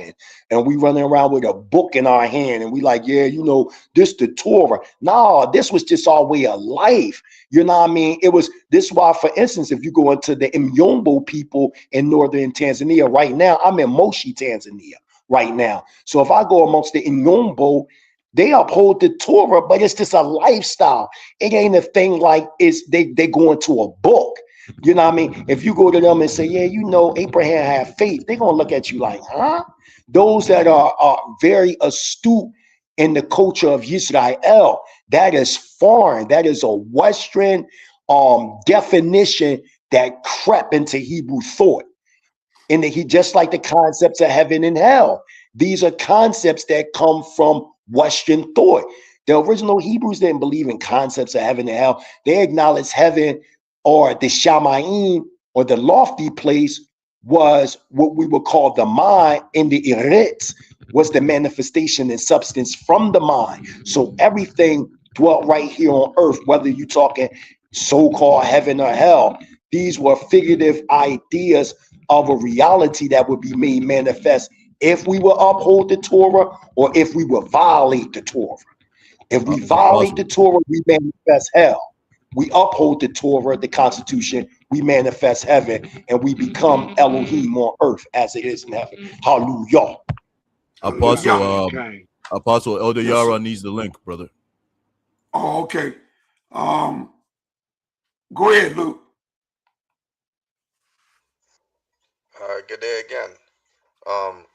and we running around with a book in our hand, and we like, yeah, you know, this the Torah. No, this was just our way of life. You know what I mean? It was this why, for instance, if you go into the Myombo people in northern Tanzania right now, I'm in Moshi, Tanzania right now. So if I go amongst the Myombo, they uphold the Torah, but it's just a lifestyle. It ain't a thing like it's they go into a book. You know what I mean? If you go to them and say, yeah, you know, Abraham had faith, they're gonna look at you like, huh? Those that are very astute in the culture of Israel, that is foreign. That is a Western definition that crept into Hebrew thought. And he just like the concepts of heaven and hell. These are concepts that come from Western thought. The original Hebrews didn't believe in concepts of heaven and hell. They acknowledged heaven or the Shamayim or the lofty place was what we would call the mind, and the Eretz was the manifestation and substance from the mind. So everything dwelt right here on earth, whether you're talking so-called heaven or hell. These were figurative ideas of a reality that would be made manifest if we will uphold the Torah or if we will violate the Torah. If we violate the Apostle. Torah, we manifest hell. We uphold the Torah, the Constitution, we manifest heaven, and we become Elohim on earth as it is in heaven. Hallelujah. Apostle, Hallelujah. Okay. Apostle Elder Yes, sir. Yara needs the link, brother. Oh, okay. Um, Go ahead, Luke. Good day again.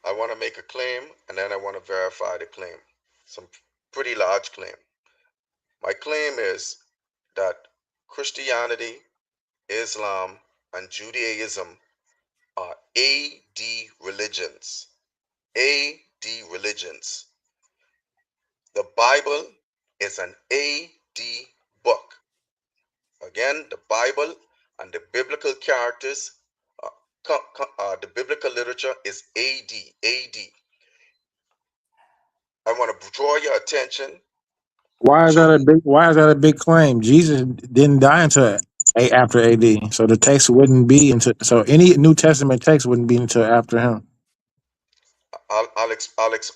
I want to make a claim and then I want to verify the claim. Some pretty large claim. My claim is that Christianity, Islam, and Judaism are AD religions. AD religions. The Bible is an AD book. Again, the Bible and the biblical characters, the biblical literature is AD. AD. I want to draw your attention Why is that a to, big? Why is that a big claim? Jesus didn't die until after AD, so the text wouldn't be until. So any New Testament text wouldn't be until after him.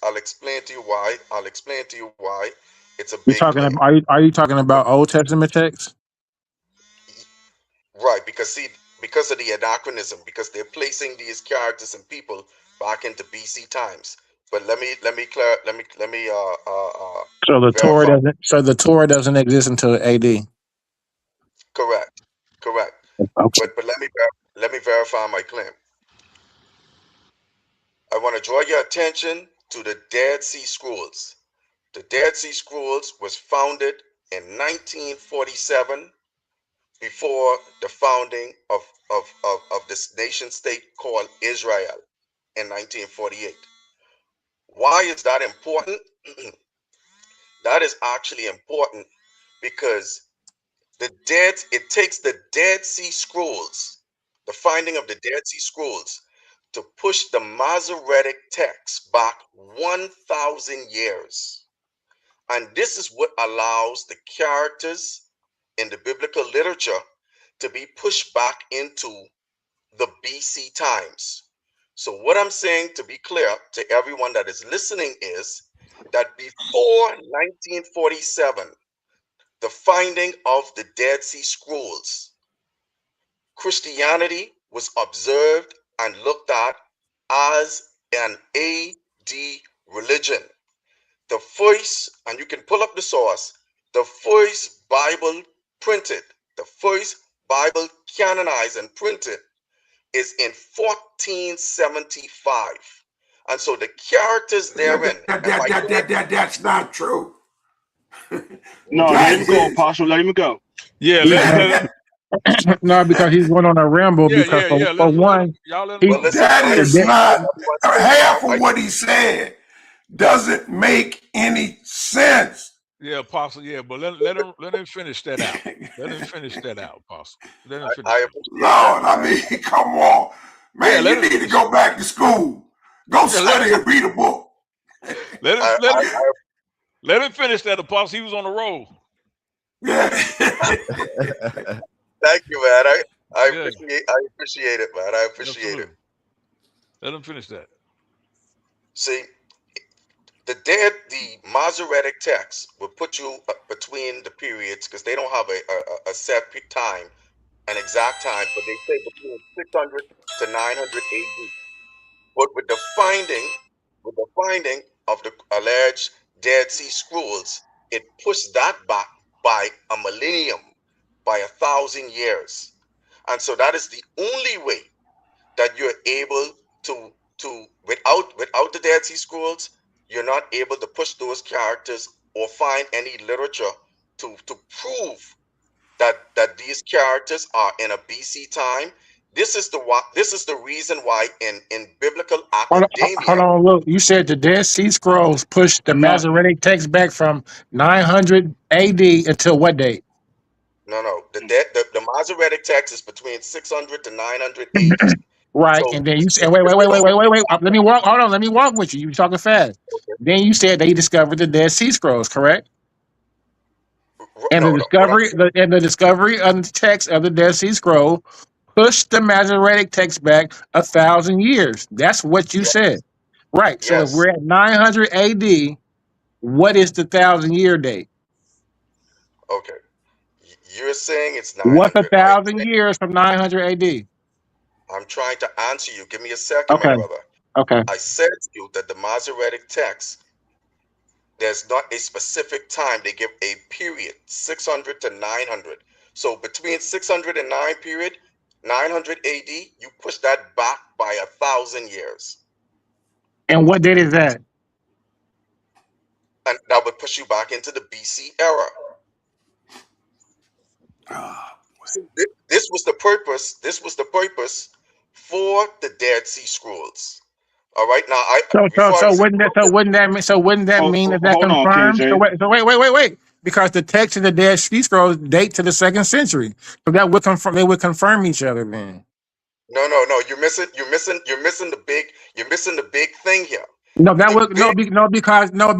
I'll explain to you why. I'll explain to you why it's a You big talking? claim. Are you talking about Old Testament text? Right, because see, because of the anachronism, because they're placing these characters and people back into BC times. but let me So the Torah verify. doesn't. So the Torah doesn't exist until AD. Correct, correct. Okay. But let me verify my claim. I want to draw your attention to the Dead Sea Scrolls. The Dead Sea Scrolls was founded in 1947, before the founding of this nation state called Israel in 1948. Why is that important? That is actually important because it takes the Dead Sea Scrolls, the finding of the Dead Sea Scrolls, to push the Masoretic text back 1,000 years. And this is what allows the characters in the biblical literature to be pushed back into the BC times. So, what I'm saying, to be clear to everyone that is listening, is that before 1947, the finding of the Dead Sea Scrolls, Christianity was observed and looked at as an AD religion. The first, and you can pull up the source, the first Bible printed, the first Bible canonized and printed is in 1475. And so the characters therein, and by going, That's not true. No, let him That go, is Apostle. Let him go. Yeah, He, no, let no, because he's going on a ramble. yeah, Because yeah, yeah. for Let him, one, y'all let him he well, go. listen, that I is appreciate not everyone's statement. half of what he said doesn't make any sense. Yeah, Apostle. Yeah, but let him finish that out. Let him finish that out, Apostle. Let him finish I that. appreciate that. Lord, I mean, come on. Yeah, Man, let you him need to finish it. go back to school. Go Yeah, let him study and read a book. let him I, let him I, let him finish that, Apostle. He was on the roll. Yeah. thank you, man. Yeah, I appreciate it, man. I appreciate it. absolutely. Let him finish that. See, the Masoretic text will put you between the periods because they don't have a set time, an exact time, but they say between 600 to 900 AD. But with the finding of the alleged Dead Sea Scrolls, it pushed that back by a millennium, by 1,000 years. And so that is the only way that you're able to without the Dead Sea Scrolls, you're not able to push those characters or find any literature to prove that these characters are in a BC time. This is the reason why in biblical hold academia. on, look. You said the Dead Sea Scrolls pushed the No, Masoretic text back from 900 AD until what date? No, the Masoretic text is between 600 to 900 AD. Right, So and then you if said, wait, if wait, you wait, wait, don't, wait, wait, wait. Let me walk. Hold on, let me walk with you. You talking fast. Then you said they discovered the Dead Sea Scrolls, correct? And the no, what I'm discovery, the discovery of the text of the Dead Sea Scroll pushed the Masoretic text back 1,000 years. That's what you yeah, said, right? So if yes, we're at 900 AD, what is the 1,000 year date? okay. You're saying it's What's a 900. thousand years from 900 AD? I'm trying to answer you. Give me a second, my Okay, brother. okay. I said to you that the Masoretic text, there's not a specific time. They give a period, 600 to 900. So between 600 and 900 AD, you push that back by 1,000 years. And what date is that? And that would push you back into the BC era. So this was the purpose. This was the purpose for the Dead Sea Scrolls. All right. Now, before I Wouldn't that mean that hold on, King confirms? J. Wait, because the text of the Dead Sea Scrolls date to the 2nd century, so that would confirm they would confirm each other. Then no, you're missing the big thing here. no, that The would big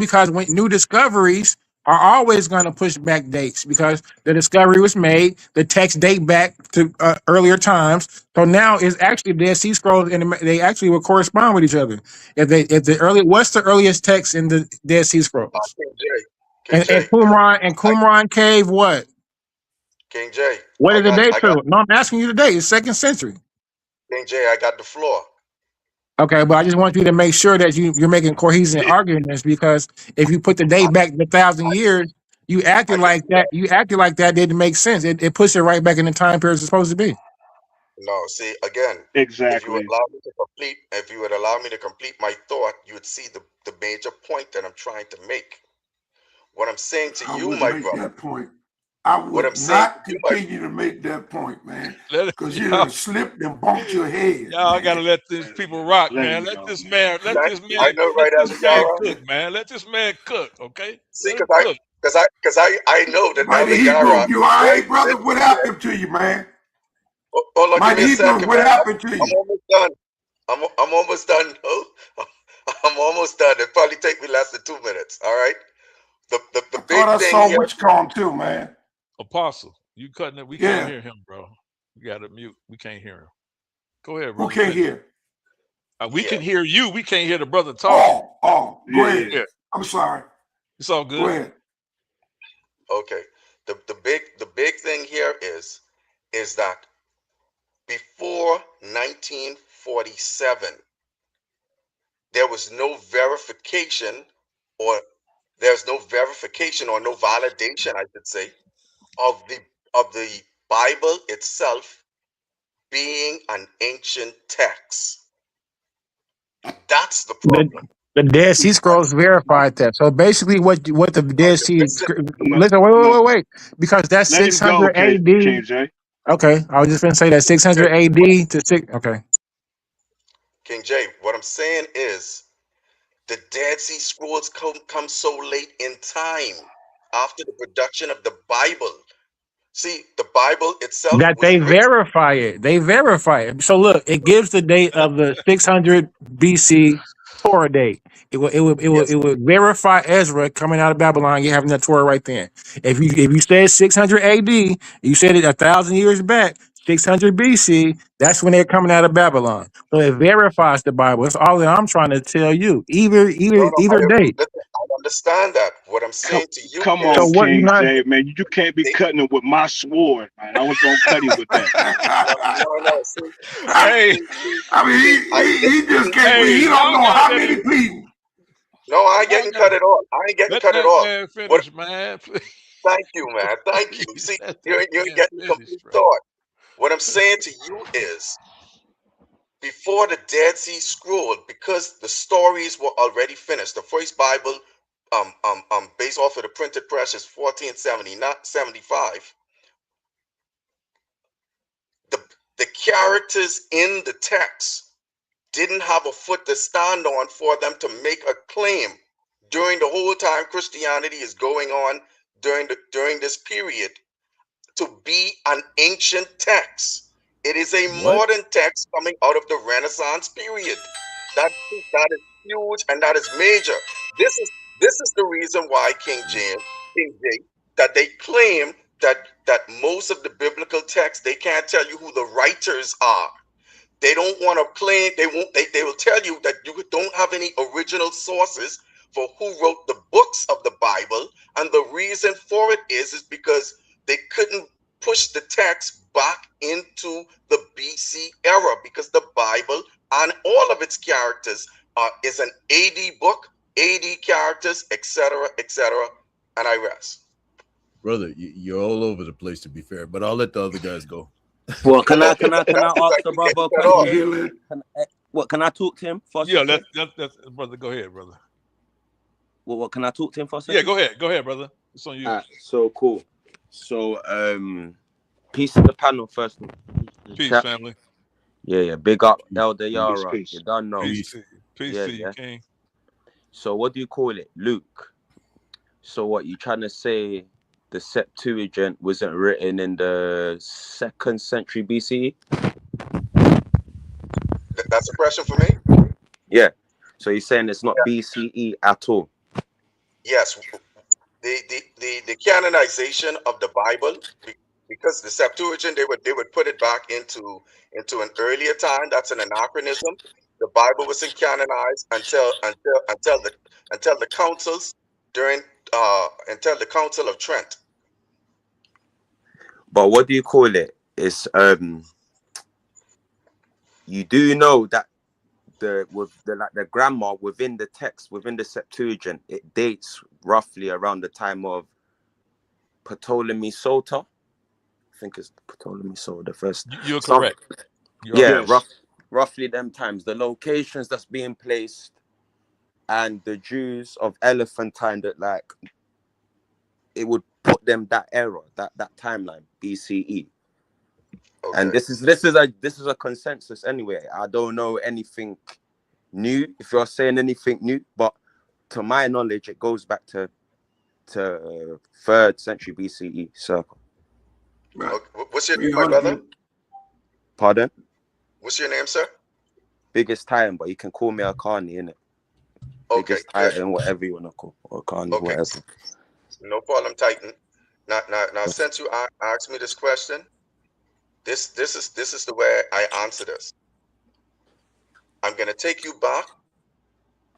because when new discoveries are always going to push back dates because the discovery was made, the text date back to earlier times. So now it's actually Dead Sea Scrolls, and they actually will correspond with each other. If the early what's the earliest text in the Dead Sea Scrolls? King J, King And J, I, Qumran cave, what? King J, What I is the got, date I got, to? No, I'm asking you today. It's 2nd century. King J, I got the floor. Okay, but I just want you to make sure that you're making cohesive arguments, because if you put the I, date back 1,000 years, you I acted can like do that. that. You acted like that didn't make sense. It puts it right back in the time period it's supposed to be. No, see again. Exactly. If you would allow me to complete my thought, you would see the major point that I'm trying to make. What I'm saying to I you, wouldn't my make brother. that point. I What I'm would saying to not you, my continue to make that point, man, Let because it, you y'all, done slipped and bumped your head, y'all gotta man. let these people rock, Let man. him go. Let I, this I man, know, let right, this Elder man Yara. cook, man. Let this man cook, okay? See, Let him cook. I know that Mighty Elder Yara Hebrew, you all right, brother? did What here. happened to you, man? Hold on, give Mighty me a Hebrew, second, what man. happened to I'm you? almost done. I'm almost done. I'm almost done. It'll probably take me less than 2 minutes. All right. The I big thought I thing saw here. WitchCon too, man. Apostle, you cutting it. We can't Yeah, hear him, bro. You got to mute. We can't hear him. Go ahead, who brother. can't Finish. hear? We Yeah. can hear you. We can't hear the brother talking. Go Yeah, ahead. yeah. Yeah, I'm sorry. it's all Go good. ahead. Okay. The big thing here is that before 1947, there was no verification, or there's no verification or no validation, I should say, of the Bible itself being an ancient text. That's the The problem. the Dead Sea And Scrolls verified that. So basically, what the Dead the Sea reason, No, listen, wait, wait, no. wait, wait, because that's Let him go, 600 AD. King J. Okay, I was just gonna say that 600 AD to six. Okay, King J, what I'm saying is the Dead Sea Scrolls come so late in time after the production of the Bible. See, the Bible itself that was they written. verify it. They verify it. So look, it gives the date of the 600 BC Torah date. Yes, It would verify Ezra coming out of Babylon. You having the Torah right then. If you said 600 AD, you said it 1,000 years back. 600 BC, that's when they're coming out of Babylon. So it verifies the Bible. That's all that I'm trying to tell you. Either no, either no, either date. listen, I understand that. What I'm Come, saying to you come So on, is what you King not? J, man. You can't be they, cutting it with my sword, man. I was gonna cut him with that. no, no, no. See, Hey, I mean, see, he just see, can't believe hey, he don't y'all know gotta how let many him. people. no, I ain't Y'all getting gotta cut it off. I ain't getting let cut it that off. man What? finish, man. Thank you, man. Thank you. Please See, let that you ain't man getting finish, complete bro. thought. What I'm saying to you is, before the Dead Sea Scroll, because the stories were already finished. The first Bible, based off of the printed press, is 1470, not 75. The the characters in the text didn't have a foot to stand on for them to make a claim during the whole time Christianity is going on during this period to be an ancient text. It is a What? modern text coming out of the Renaissance period. That is huge and that is major. This is the reason why King James, that they claim that most of the biblical texts they can't tell you who the writers are. They don't want to claim, they will tell you that you don't have any original sources for who wrote the books of the Bible. And the reason for it is because they couldn't push the text back into the BC era, because the Bible and all of its characters is an AD book, AD characters, etc., etc. And I rest. Brother, you're all over the place, to be fair, but I'll let the other guys go. Well, can I That's can I can I because I ask the keep getting brother a cut Sister off. question? Healing. What can I talk to him for a Yeah, second? let's brother. Go ahead, brother. What can I talk to him for a Yeah, second? go ahead, brother. It's on you. Alright, so cool. So peace to the panel first. The Peace, chat. family. Yeah. Big up Elder Peace, Yara. You peace. don't know. Peace Peace. to you. Peace Yeah, to you, yeah. King. So what do you call it? Luke. So what you trying to say the Septuagint wasn't written in the 2nd century BCE? That's a question for me. Yeah. So you're saying it's not Yeah. BCE at all? Yes. The canonization of the Bible, because the Septuagint they would put it back into an earlier time. That's an anachronism. The Bible wasn't canonized until the councils during until the Council of Trent. But what do you call it? It's you do know that the grammar within the text, within the Septuagint, it dates roughly around the time of Ptolemy Soter. I think it's Ptolemy Soter the first. You're correct. You are Yeah, correct. roughly them times. The locations that's being placed, and the Jews of Elephantine, that like it would put them that era, that timeline, BCE. Okay. And this is a consensus anyway. I don't know anything new, if you're saying anything new, but to my knowledge, it goes back to 3rd century BCE circle. Right. Okay. What's your name, my brother? Pardon? What's your name, sir? Biggest Titan, but you can call me Akani, innit? Okay, Biggest Titan, whatever you wanna call, or Akani, okay. whatever. No problem, Titan. Now, since you asked me this question, this is the way I answer this. I'm gonna take you back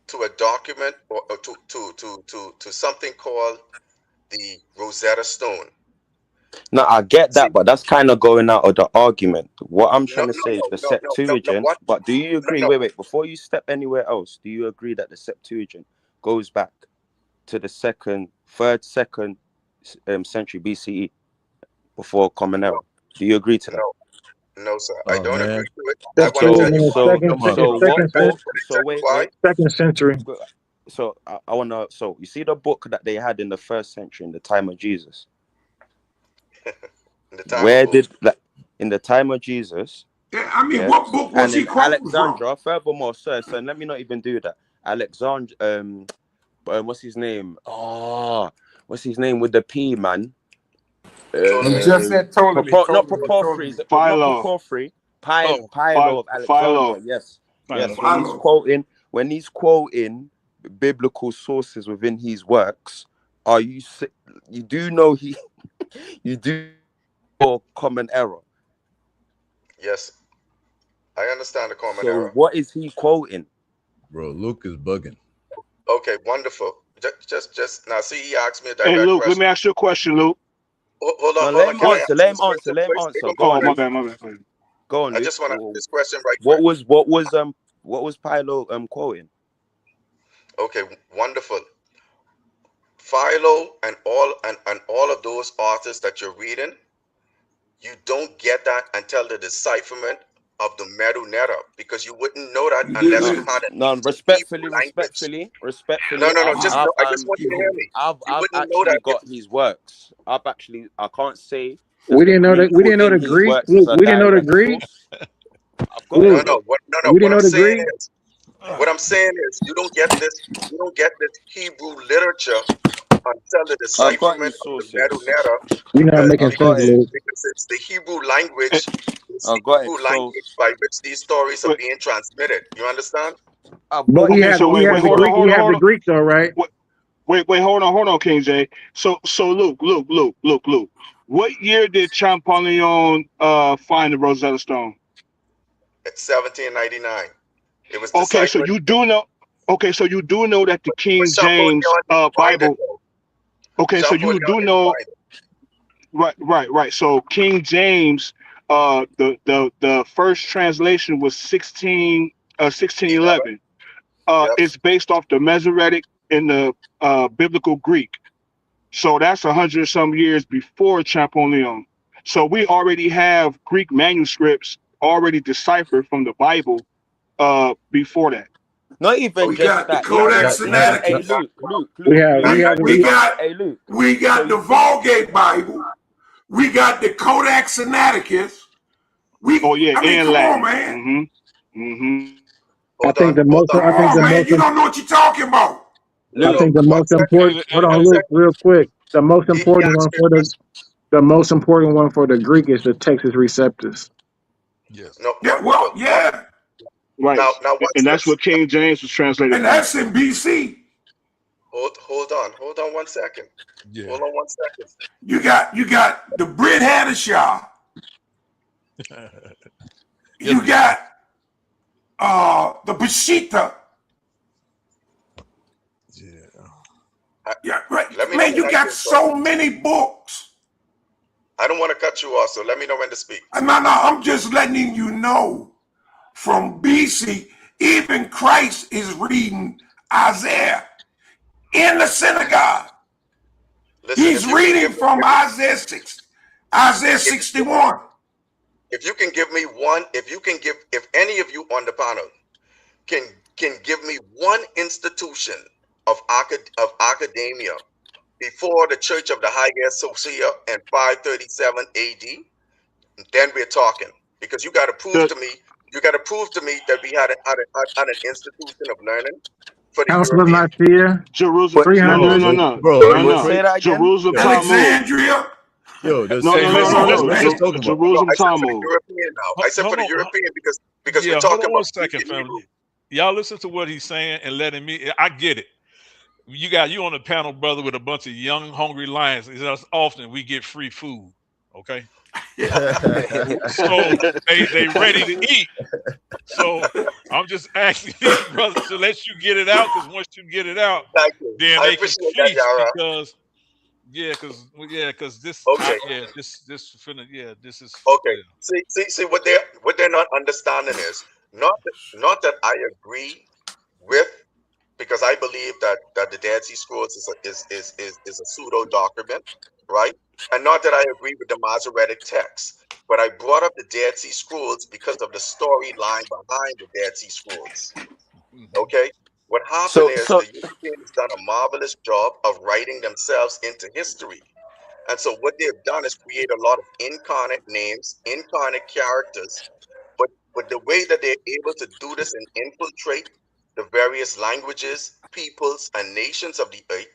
to a document or to something called the Rosetta Stone. No, I get See, that, but that's kind of going out of the argument. What I'm trying to say is the no. Septuagint. What? But do you agree? No. Wait. Before you step anywhere else, do you agree that the Septuagint goes back to the third, second century BCE before Common Era? Do you agree to that? No, sir. I Oh don't man, agree to it. I That's want to tell in you the why. second, come on. So Let me what tell book? you So wait. second century. So I wanna. So you see the book that they had in the 1st century in the time of Jesus. In the time Where of who? did in the time of Jesus? Yeah, I mean, Yeah. what book was And he in quoting from? Alexandra, furthermore, sir, let me not even do that. Alexandra, what's his name? Oh, what's his name with the P, man? You Ptolemy. just said Ptolemy. Not Proporphyry, not Philo. Proporphyry. Oh, Philo of Alexandria. Philo. Yes, Philo. Philo. when he's quoting biblical sources within his works, you do know you do know common error. Yes, I understand the common So era. what is he quoting? Bro, Luke is bugging. Okay, wonderful. Just now. See, he asked me a Hey, direct Luke, let question. me ask you a question, Luke. Hold No, on. let him Can I answer. answer Let him this answer. question Let him first? answer. They're Go gonna on, Oh, my Luke. ask. bad, my bad. Go on, I Luke. just want to ask this question right What quick. was Philo quoting? Okay, wonderful. Philo and all of those authors that you're reading, you don't get that until the decipherment of the Medu-Nera, because you wouldn't know that You unless did you it. had an No, ancient Hebrew respectfully. language. Just no. I just want you to hear me. You I've wouldn't know actually that if got his works. I can't say We that the didn't know that. Greek We didn't know within the his Greek. works is Luke, a we didn't know the direct Greek. source. I've got Luke, it, bro. we didn't What know I'm the saying Greek. is, you don't get this Hebrew literature until the I've got decipherment his of the sources. Medu-Nera, You're not because making I've sense, got it. Luke. it's the Hebrew language. It's the I've got it. Hebrew So language by which these stories are Wait, being transmitted. You understand? I've But got we his okay, have so we wait, have the sources. Greek. We have the Greek though, right? Wait, hold on, King J. So Luke. What year did Champollion find the Rosetta Stone? It's 1799. It was Okay, so deciphered. you do know. Okay, so you do know that the But King James Champollion didn't find it Bible. though. Okay, so you Champollion do didn't know. find it. Right. So King James, the first translation was 11. 1611. Yep. It's based off the Masoretic in the biblical Greek. So that's 100 some years before Champollion. So we already have Greek manuscripts already deciphered from the Bible before that. Not even We just got the that. Codex Hey, Sinaiticus. We have Luke. We got Hey, Luke. we So got the you think? Vulgate Bible. We got the Codex Sinaiticus. Oh yeah, I mean, and come on, Latin. man. I Hold think on. the most. Come I think on, the man. most. You don't know what you're talking about. No, I no. Luke. think the One most second. important. Hold One on, Luke, second. real quick. The most He important one asked me for a question. the most important one for the Greek is the Texas Receptus. Yes. No, Yeah, well, wonderful. yeah. Right, Now watch and that's this. what King James was translated And from. that's in BC. Hold on 1 second. Yeah. Hold on 1 second. You got the Brit Hadishah. Yes, You we do. got the Peshitta. Yeah. Yeah, right. Let me know Man, when you I got can talk. so many books. I don't want to cut you off, so let me know when to speak. No, I'm just letting you know from BC. Even Christ is reading Isaiah in the synagogue. Listen, He's reading from Isaiah 61. If you can give me one, if any of you on the panel can give me one institution of academia before the Church of the Hagia Sophia in 537 AD, then we're talking. Because you got to prove to me that we had an institution of learning for the Council of European. Nicaea, Jerusalem. But No, 300. no, no, bro. Are no, you what? no. Say crazy? that again. Jerusalem Talmud. Alexandria. Yo, there's No, Hey, no, so no, much. listen, no, What, no. let's listen. just talk Ju- about. No, Jerusalem I said for the Talmud. European now. I said for Hold the on. European because we're Yeah, hold talking on one about Greek second, and Hebrew. family. Y'all listen to what he's saying and letting me. I get it. You on the panel, brother, with a bunch of young, hungry lions. It's us often we get free food. Okay, so they ready to eat. So I'm just asking these brothers to let you get it out, because once you get it out, Thank you. then I they can appreciate that, feast. Yara. Because this Okay. this is Okay. See what they're not understanding is not that I agree with, because I believe that the Dead Sea Scrolls is a pseudo document, right? And not that I agree with the Masoretic text, but I brought up the Dead Sea Scrolls because of the storyline behind the Dead Sea Scrolls. Mhm. Okay? What happened so is so the Europeans done a marvelous job of writing themselves into history. And so what they've done is create a lot of incarnate names, incarnate characters, but the way that they're able to do this and infiltrate the various languages, peoples, and nations of the earth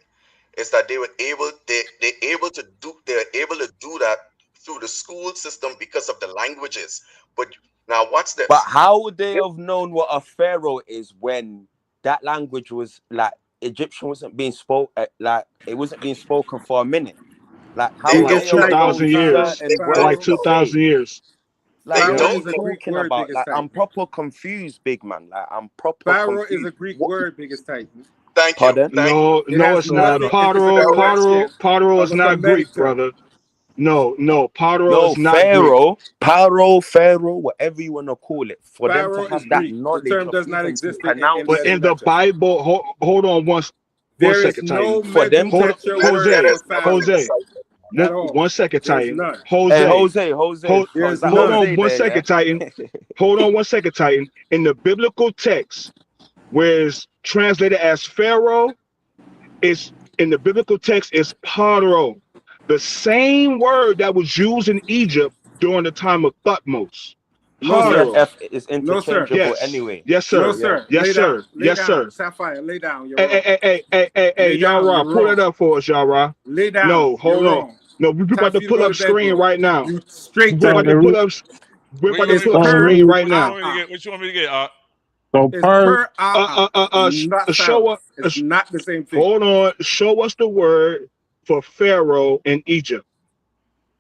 is that they're able to do that through the school system because of the languages. But now watch but this. how would they have known what a pharaoh is when that language was like Egyptian wasn't being spoke like it wasn't being spoken for a minute? Like how They For would like they don't have know. 2,000 known years. They certain For like don't words to know. 2,000 say? years. Like They what are don't we Pharaoh is a know. Greek talking word, about? biggest Like I'm Titan. proper confused, big man. Like I'm proper Pharaoh is a confused. Greek What? word, biggest Titan. Thank you. Pardon? Thank you. No, It no, has it's not. nothing. It's the That works. Paro is of not Greek, America. brother. No, Paro No, is not Greek. Pharaoh, whatever you want to call it, for them to Pharaoh is have that Greek. The knowledge term of does not even to exist in pronounce But it, in the Mesoamerica. Bible, hold on one There is second, Titan. no for them to, Mesoamerica That word Jose, for has never been Pharaoh Jose, cited. at all. 1 second, There's Titan. none. hey, Jose, Jose, hold, is There's that hold none. on Jose 1 there? Yeah. second, Titan. Hold on 1 second, Titan. In the biblical text, where it's translated as Pharaoh, it's in the biblical text is Paro, the same word that was used in Egypt during the time of Thutmose. No, sir. Paro. Is No, sir. interchangeable Yes. anyway. Yes, No, sir. Yeah. sir. Yes, Lay down. sir. Lay Yes, down. sir. Sapphire, lay down. You're Hey, wrong. hey, hey, hey, hey, hey, Lay down. Yara, You're pull it wrong. up for us, Yara. Lay down. No, You're hold on. wrong. No, we're Time about for to you to pull go up to bed, screen bro. right now. You straight We're So about tripping. to the pull up. We're Where you about to want me? It's pull up so the What, per screen reason right what you now. want me to get? What you want me to get? so It's per per not Show Pharaoh. us. It's not the same thing. Hold on. Show us the word for Pharaoh in Egypt.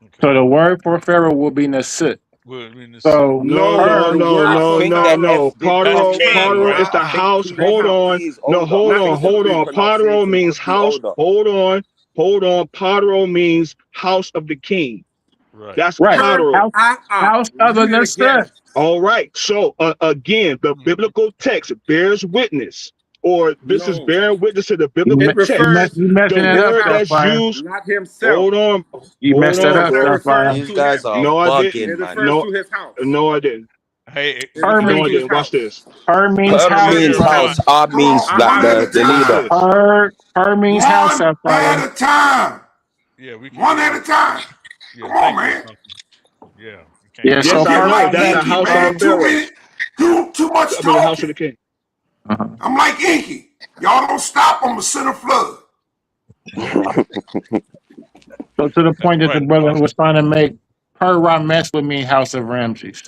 Okay. so the word for Pharaoh will be Nasut. Well, I mean, this So No, per the word I for think the Pharaoh. F did that's come No, in king, then, you Paro right? know. is not the I think house. King Hold house. on. P is No, older. hold I Not on. think the Hold Nasut. on. Paro pronunciation means could be house. older. Hold on. Hold on. Paro means house of the king. Right. That's right, Per Paro. house of the Read it again. Nasut. All right. So again, the Mhm. biblical text bears witness, or this is No. bearing witness to the You biblical It text. refers you The messing to it his up, word house, that's Sapphire. used. not himself. Hold on. You Hold messed that on, up, It's not bro. referring Sapphire. These to guys him. are No, I bugging, didn't. It man. refers No, to his house. no, I didn't. Hey, It Per refers No, means I to his didn't. Watch house. this. per means Per house, here, means here. Sapphire. house. R Hold means on, like one at a the Watch leader. time. this. Per means house, One Sapphire. at a time. Yeah, we can. One Yeah, at a time. yeah. Come on, Thank you, man. Asante. Yeah, you can't Yeah, do so Yes, that. I You're know per like that the means Inky, house of the man. Pharaoh. Too much I mean, the house of talking. the king. uh-huh. I'm like Inky. Y'all don't stop, I'm a center flood. So to the That's point that the right, brother Asante. was trying to make, per Ramesh would mean house of Ramses.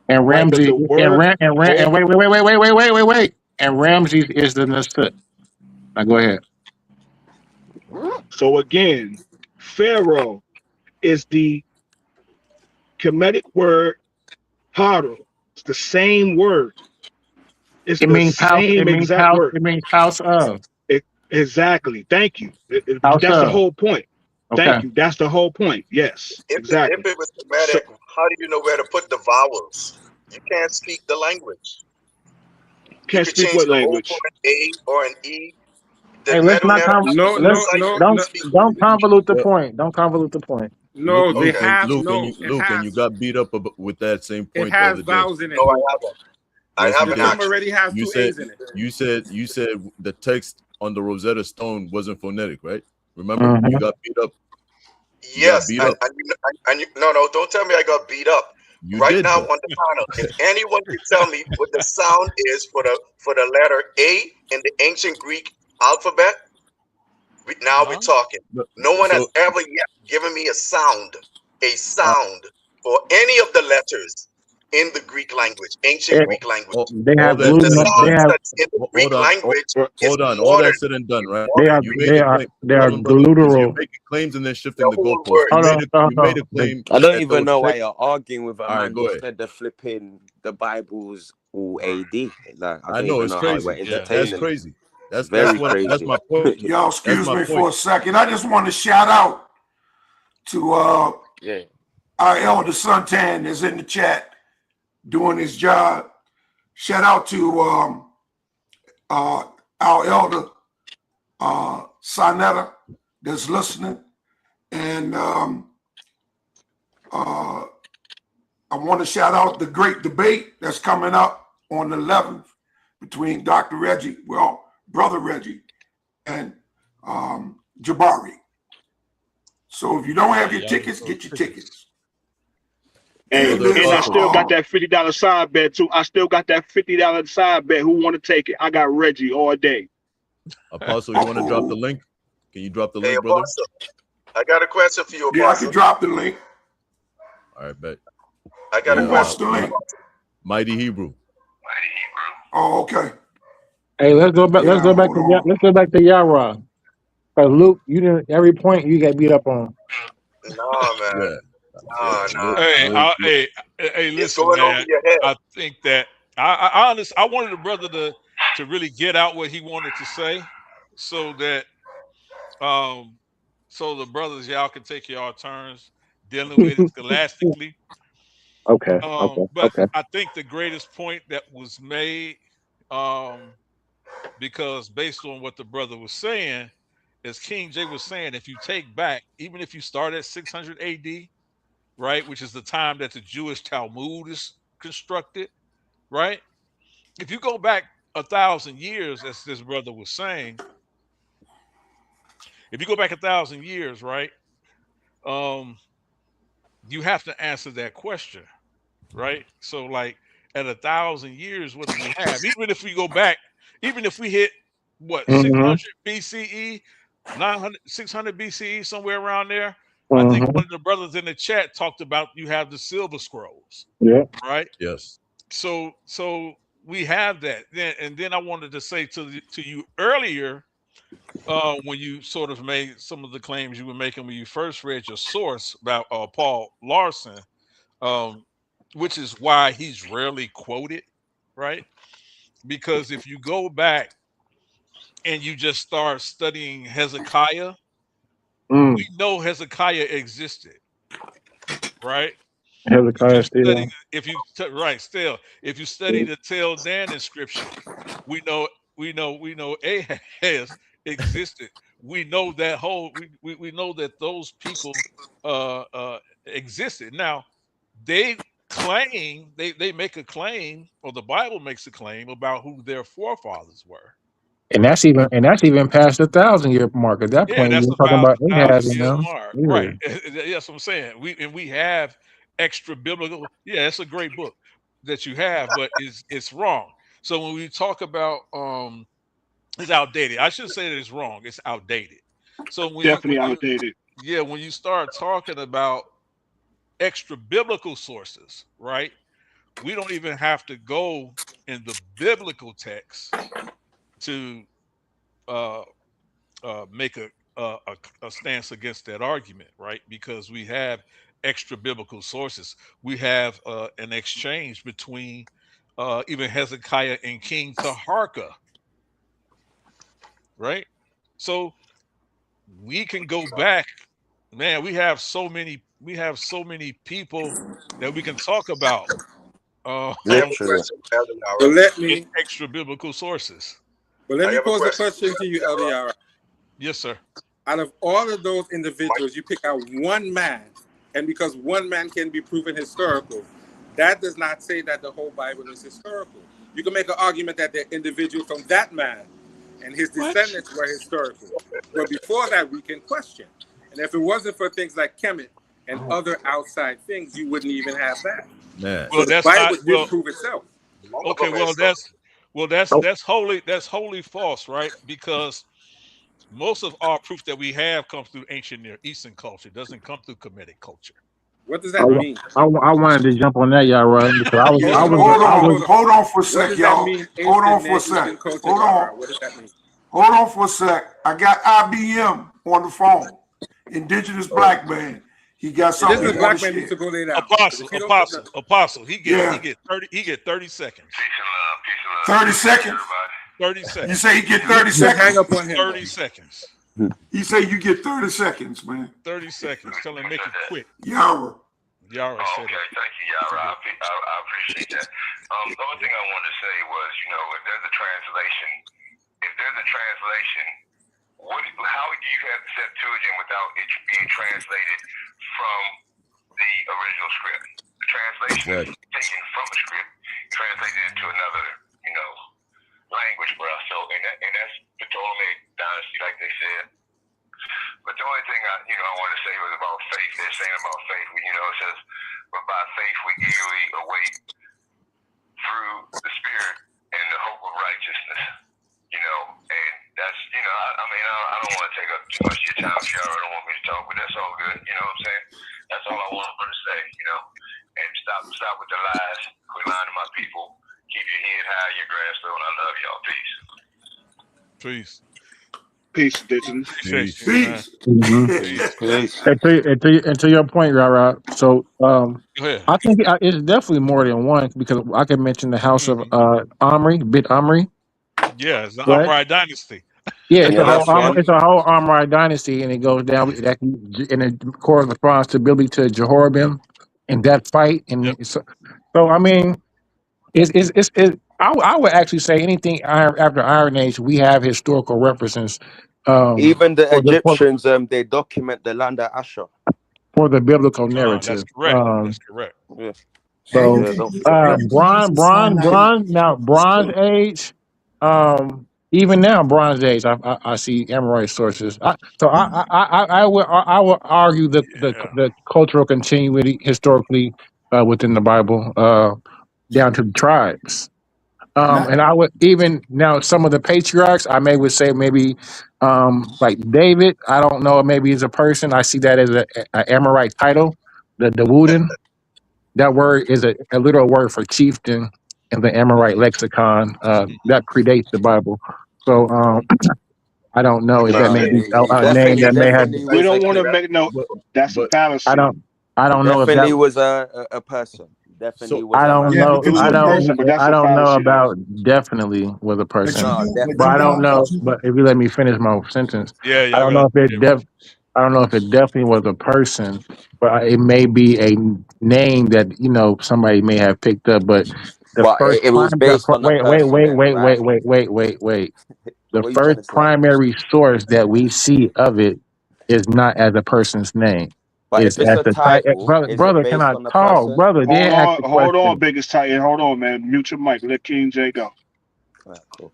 And Right, but Ramses the word. and Hold. wait. And Ramses is the Nasut. Now go ahead. So again, Pharaoh is the Kemetic word Paro. It's the same word. It's It the means house, same exact word. it means house of. Exactly. Thank you. House That's the of. whole point. Okay. Thank you. That's the whole point. Yes, If exactly. it was So Semitic, how do you know where to put the vowels? You can't speak the language. You Can't could speak change what the O for language? an A or an E. The Hey, let's letter not never No, the no, site no, never don't no, speak. don't convolute the Well, point. Don't convolute the point. no. They Luke, Okay. and have Luke, and no. you, It Luke, and you has. got beat up with that same It point the has other day. vowels in No, it. I haven't. I Yes, you The haven't did. come actually. already has You two said A's in it. you said the text on the Rosetta Stone wasn't phonetic, right? Remember, you Mhm. got beat up. You got Yes, beat up. no, no, don't tell me I got beat up. You Right did, now though. on the panel, if anyone can tell me what the sound is for the letter A in the ancient Greek alphabet, now we're Huh? talking. No, No one has so ever yet given me a sound for any of the letters in the Greek language, ancient Eh, all, Greek language. They all have that glue. said The and They done. sounds have that's in the Greek Hold on, language is hold on. All that modern, said and done, right? they are You made they a are claim. they are Hold on, brother, because you're gluteral. making claims and then shifting the the whole goalposts. word. Hold on, hold You made on. a claim I don't that even those know why texts. you're arguing with a All right, man go who ahead. said the flipping the Bible's all Right. AD. Like I I don't know even it's know how we're crazy. Yeah. That's entertaining it. crazy. It's That's very what that's crazy. my point. Y'all, That's excuse my me point. for a second. I just want to shout out to Yeah. our elder Suntan that's in the chat doing his job. Shout out to our elder Sonetta that's listening. And uh, I want to shout out the great debate that's coming up on the 11th between Dr. Reggie, well, Brother Reggie, and Jabari. So if you don't have Yeah, your y'all get tickets, those get your tickets. tickets. Hey, And Brother there's and I Apostle, still got that $50 side bet too. I still got that $50 side bet. Who want to take it? I got Reggie all day. Apostle, you want to drop the oh, link? Can you drop the Hey, link, brother? Apostle, I got a question for you, yeah, I can Apostle. drop the link. All right, bet. I got a Who Yeah, wants question the for you, link? Apostle. Mighty Hebrew. Oh, okay. Hey, let's go back. Yeah, hold on. Let's go back to Yara. Cause Luke, you didn't every point you got beat up on. No, man. Yeah, yeah. No, no. Hey, Luke, hey, It's listen, going over man. your head. I think that I wanted the brother to really get out what he wanted to say, so that um, so the brothers y'all can take y'all turns dealing with it scholastically. Okay, But okay. I think the greatest point that was made, um, because based on what the brother was saying, as King J was saying, if you take back, even if you start at 600 AD, right, which is the time that the Jewish Talmud is constructed, right? If you go back 1,000 years, as this brother was saying, if you go back 1,000 years, right, um, you have to answer that question, right? So, like at 1,000 years, what do we have? Even if we go back, even if we hit what Mm-hmm. 600 BCE, 900, 600 BCE, somewhere around there. I think Mm-hmm. one of the brothers in the chat talked about you have the silver scrolls, Yeah. right? yes. So we have that. And then I wanted to say to you earlier, when you sort of made some of the claims you were making when you first read your source about Paul Larson, um, which is why he's rarely quoted, right? Because if you go back and you just start studying Hezekiah, Mm. we know Hezekiah existed, right? If you Hezekiah study, still. right, still, if you study the Tel Dan inscription, we know, we know Ahaz existed. We know that we know that those people existed. Now, they claim they make a claim, or the Bible makes a claim about who their forefathers were. Right? And that's even past the 1,000 year mark. At that Yeah, point, that's you're talking about about the Ahaz thousand and year them. mark. Yeah. Right. That's what I'm saying. We have extra biblical. Yeah, it's a great book that you have, but it's wrong. So when we talk about it's outdated. I shouldn't say that it's wrong. It's outdated. So Definitely outdated. yeah, when you start talking about extra biblical sources, right? We don't even have to go in the biblical text to uh make a stance against that argument, right? Because we have extra biblical sources. We have an exchange between even Hezekiah and King Taharka, right? So we can go back, man. We have so many people that we can talk about I have a Literally. question, Elder So Yara. let in me, extra biblical sources. but let I me have a pose a question, question to you, Elder Yara. Eliara. Yes, sir. Out of all of those Mike, individuals, you pick out one man, and because one man can be proven historical, that does not say that the whole Bible is historical. You can make an argument that the individual from that man and his What? descendants were historical, but before that, we can question. And if it wasn't for things like Kemet and other outside things, you wouldn't even have that. Man. So Well, the that's not Bible did well. prove itself. none of Okay, them are well historical. Oh, that's wholly false, right? Because most of our proof that we have comes through ancient Near Eastern culture. It doesn't come through Kemetic culture. What does I, that mean? I wanted to jump on that, y'all, right? Because Hold on, hold I on, Hold hold on, was hold on. on. Hold on for a What sec, does that y'all. mean, Hold on ancient for Near a sec. Eastern culture, Hold on. Yara? What does that mean? Hold on for a sec. I got IBM on the phone. Indigenous Oh, black man. He got something Indigenous he want black to man needs share. to go lay down. Because Apostle, if you don't put the apostle, apostle. He Yeah. get 30 seconds. Peace and love. 30 Peace and love. seconds. Everybody. 30 You seconds. say he get you 30 just hang seconds? up on him, 30 then. seconds. He say you get 30 seconds, man. 30 seconds. Tell him Who make said it that? quick. Yara. Yara Oh, said it. okay. Thank you, Yara. I appreciate that. The only thing I wanted to say was, if there's a translation, how do you have the Septuagint without it being translated from the original script? The translation is Exactly. taken from a script, translated into another, language, bro. So, and that's the Ptolemaic dynasty, like they said. But the only thing I want to say was about faith. They're saying about faith. It says, "But by faith we eagerly await through the Spirit and the hope of righteousness." And that's I don't want to take up too much of your time, Cheryl. I don't want me to talk, but that's all good. You know what I'm saying? That's all I wanted to say. And stop with the lies. Quit lying to my people. Keep your head high, your grass low, and I love y'all. Peace. Peace. Peace, indigenous. Appreciate Peace. you, man. Peace. Mhm. Peace. Peace. And to your point, Rara. So, Go ahead. I think it's definitely more than one because I can mention the house of Hmm. Omri, Bit Omri, Yeah, it's the right? Amrite dynasty. Yeah, Yeah, that's one. It's a whole Amrite dynasty, and it goes down and it corresponds to Billy to Jehoram in that fight, Yep. so I mean, I would actually say anything after Iron Age, we have historical references Even the for the Egyptians, they document the land of Asher. for the biblical That's narrative. correct. That's correct. Yeah. And So you So yeah, can don't you, forget that. and you can also find out Bronze Age, even now Bronze Age, I see Amorite sources. I would argue Yeah. the cultural continuity historically within the Bible down to the tribes. not And I would even now some of the patriarchs I may would say maybe like David. I don't know, maybe as a person I see that as a Amorite title, the Wooden. That word is a literal word for chieftain in the Amorite lexicon that predates the Bible. So I don't know if that No, may be he a name definitely that may have. definitely We was a don't want to king. make no. But That's a but I fallacy. don't. I don't know if that. Definitely was a person. Definitely so was I a don't man. yeah, know. It because was I a you don't. know, person, but that's I a don't know fallacy, though. about definitely was a but you person, No, do, but but you I definitely don't know, was a know. but person. you But if you let me finish my sentence, Yeah, I y'all don't got know it. if it Yeah. I don't know if it definitely was a person, but it may be a name that somebody may have picked up. But the But first it was prime, based on a person then, right? wait. So The what are you trying first to say? primary source that we see of it is not as a person's name. But It's if it's as a the type. title, is it Brother, can based I on a talk? person? Brother, they ask the Hold on, question. biggest titan. Hold on, man. Mute your mic. Let King J go. Right, cool.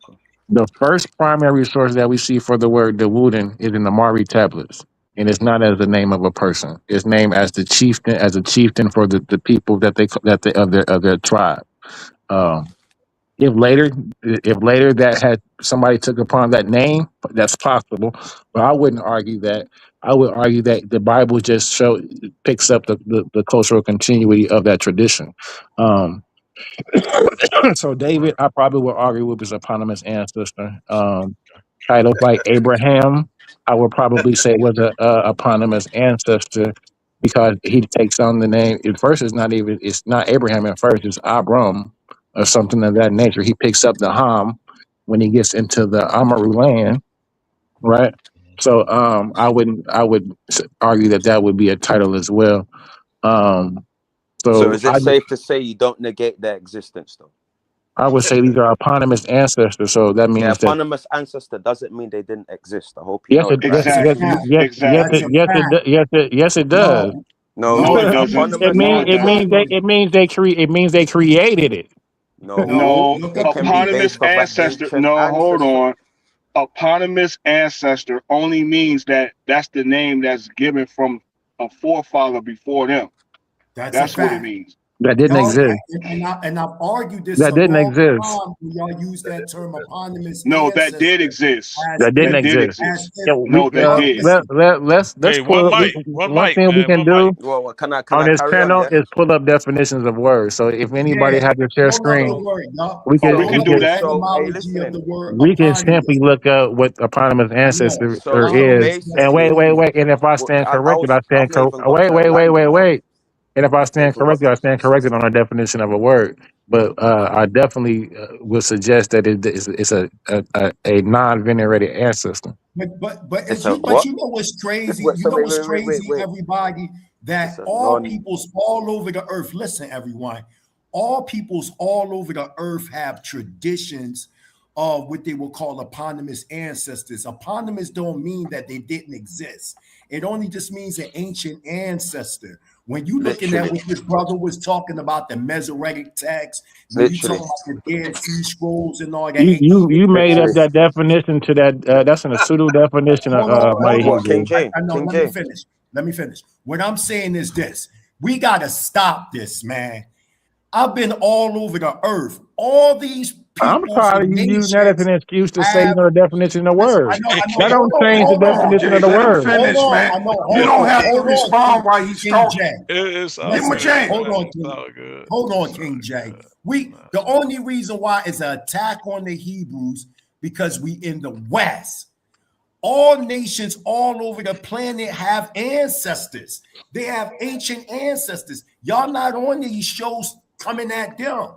The first primary source that we see for the word Dewuden is in the Mari tablets. And it's not as the name of a person. It's named as the chieftain, as a chieftain for the people that they of their tribe. Um, if later, if later that had somebody took upon that name, that's possible. But I wouldn't argue that. I would argue that the Bible just picks up the cultural continuity of that tradition. Um, so David, I probably would argue with his eponymous ancestor. Titles like Abraham, I would probably say was a eponymous ancestor because he takes on the name. At first, it's not Abraham. At first, it's Abram or something of that nature. He picks up the Ham when he gets into the Amaru land, right? So I would argue that would be a title as well. Um, So So is it safe to say you don't negate their existence, though? I would say these are eponymous ancestors. So that Their means that eponymous ancestor doesn't mean they didn't exist. I hope you yes, know it that, right? yes, Exactly. yes, yes, yes, Exactly. it, yes, it, yes, it does. No, No, No, no, it let me doesn't. It eponymous let means me it tell ancestor. means they you. it means they created it. No, No, No, look it up can the be eponymous based off an ancestor. ancient No, hold ancestor. on. Eponymous ancestor only means that that's the name that's given from a forefather before them. That's a That's what it fact. means. That didn't Y'all, exist. and I've argued this That a didn't long exist. time when y'all use that term eponymous No, that ancestor did exist. as That didn't if That did exist. as exist. Yeah, if we No, that y'all did. listen. let's Hey, pull one up. mic, one One mic, thing we man, can one mic. do Well, can on I this carry on? channel Yeah. is pull up definitions of words. So if anybody Yeah, has to share pull up the screen, So word, y'all. we Oh, can we Pull can we up do can the that. hey, etymology of listening. the word we can simply eponymous. look up what eponymous Yeah, ancestor So is. And ancestor basically, meaning. and if I well, stand corrected, I I've stand not even got wait, to wait, wait, land wait, yet. wait. And if I I've not stand even got corrected, to. I stand corrected on a definition of a word. But I definitely would suggest that it's a non-venerated ancestor. But It's it's a you but what? you know what's crazy? Wait, You so know what's crazy, wait. everybody? It's That a all non. peoples all over the earth, listen, everyone, all peoples all over the earth have traditions of what they will call eponymous ancestors. Eponymous don't mean that they didn't exist. It only just means an ancient ancestor. When you looking at Literally, what this brother was talking about, the Masoretic text, when you literally, talking about the Dead Sea Scrolls and all that, You and you even you made up literally. that definition to that. That's in a pseudo definition of mighty What, Hebrew. King J? I know. King Let me J. finish. Let me finish. What I'm saying is this: we got to stop this, man. I've been all over the earth. All these I'm peoples tired of and you using that as nations an excuse to say have. you know the definition of Listen, words. Hey, I know. That King, don't change the Hold King on, definition of J, the let him word. hold finish, on. man. I know. You don't have to Hold on, respond while he's King talking. J. it's Give all him a Listen, good, chance. hold man. on, It's King. all good. Hold on, It's all King J. good. The only reason why is an attack on the Hebrews because we in the West. All nations all over the planet have ancestors. They have ancient ancestors. Y'all not on these shows coming at them.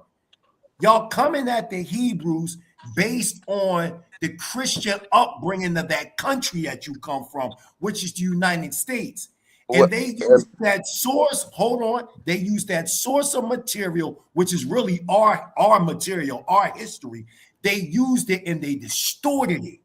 Y'all coming at the Hebrews based on the Christian upbringing of that country that you come from, which is the United States. And What? they use that source, hold on, they use that source of material, which is really our material, our history. They used it and they distorted it.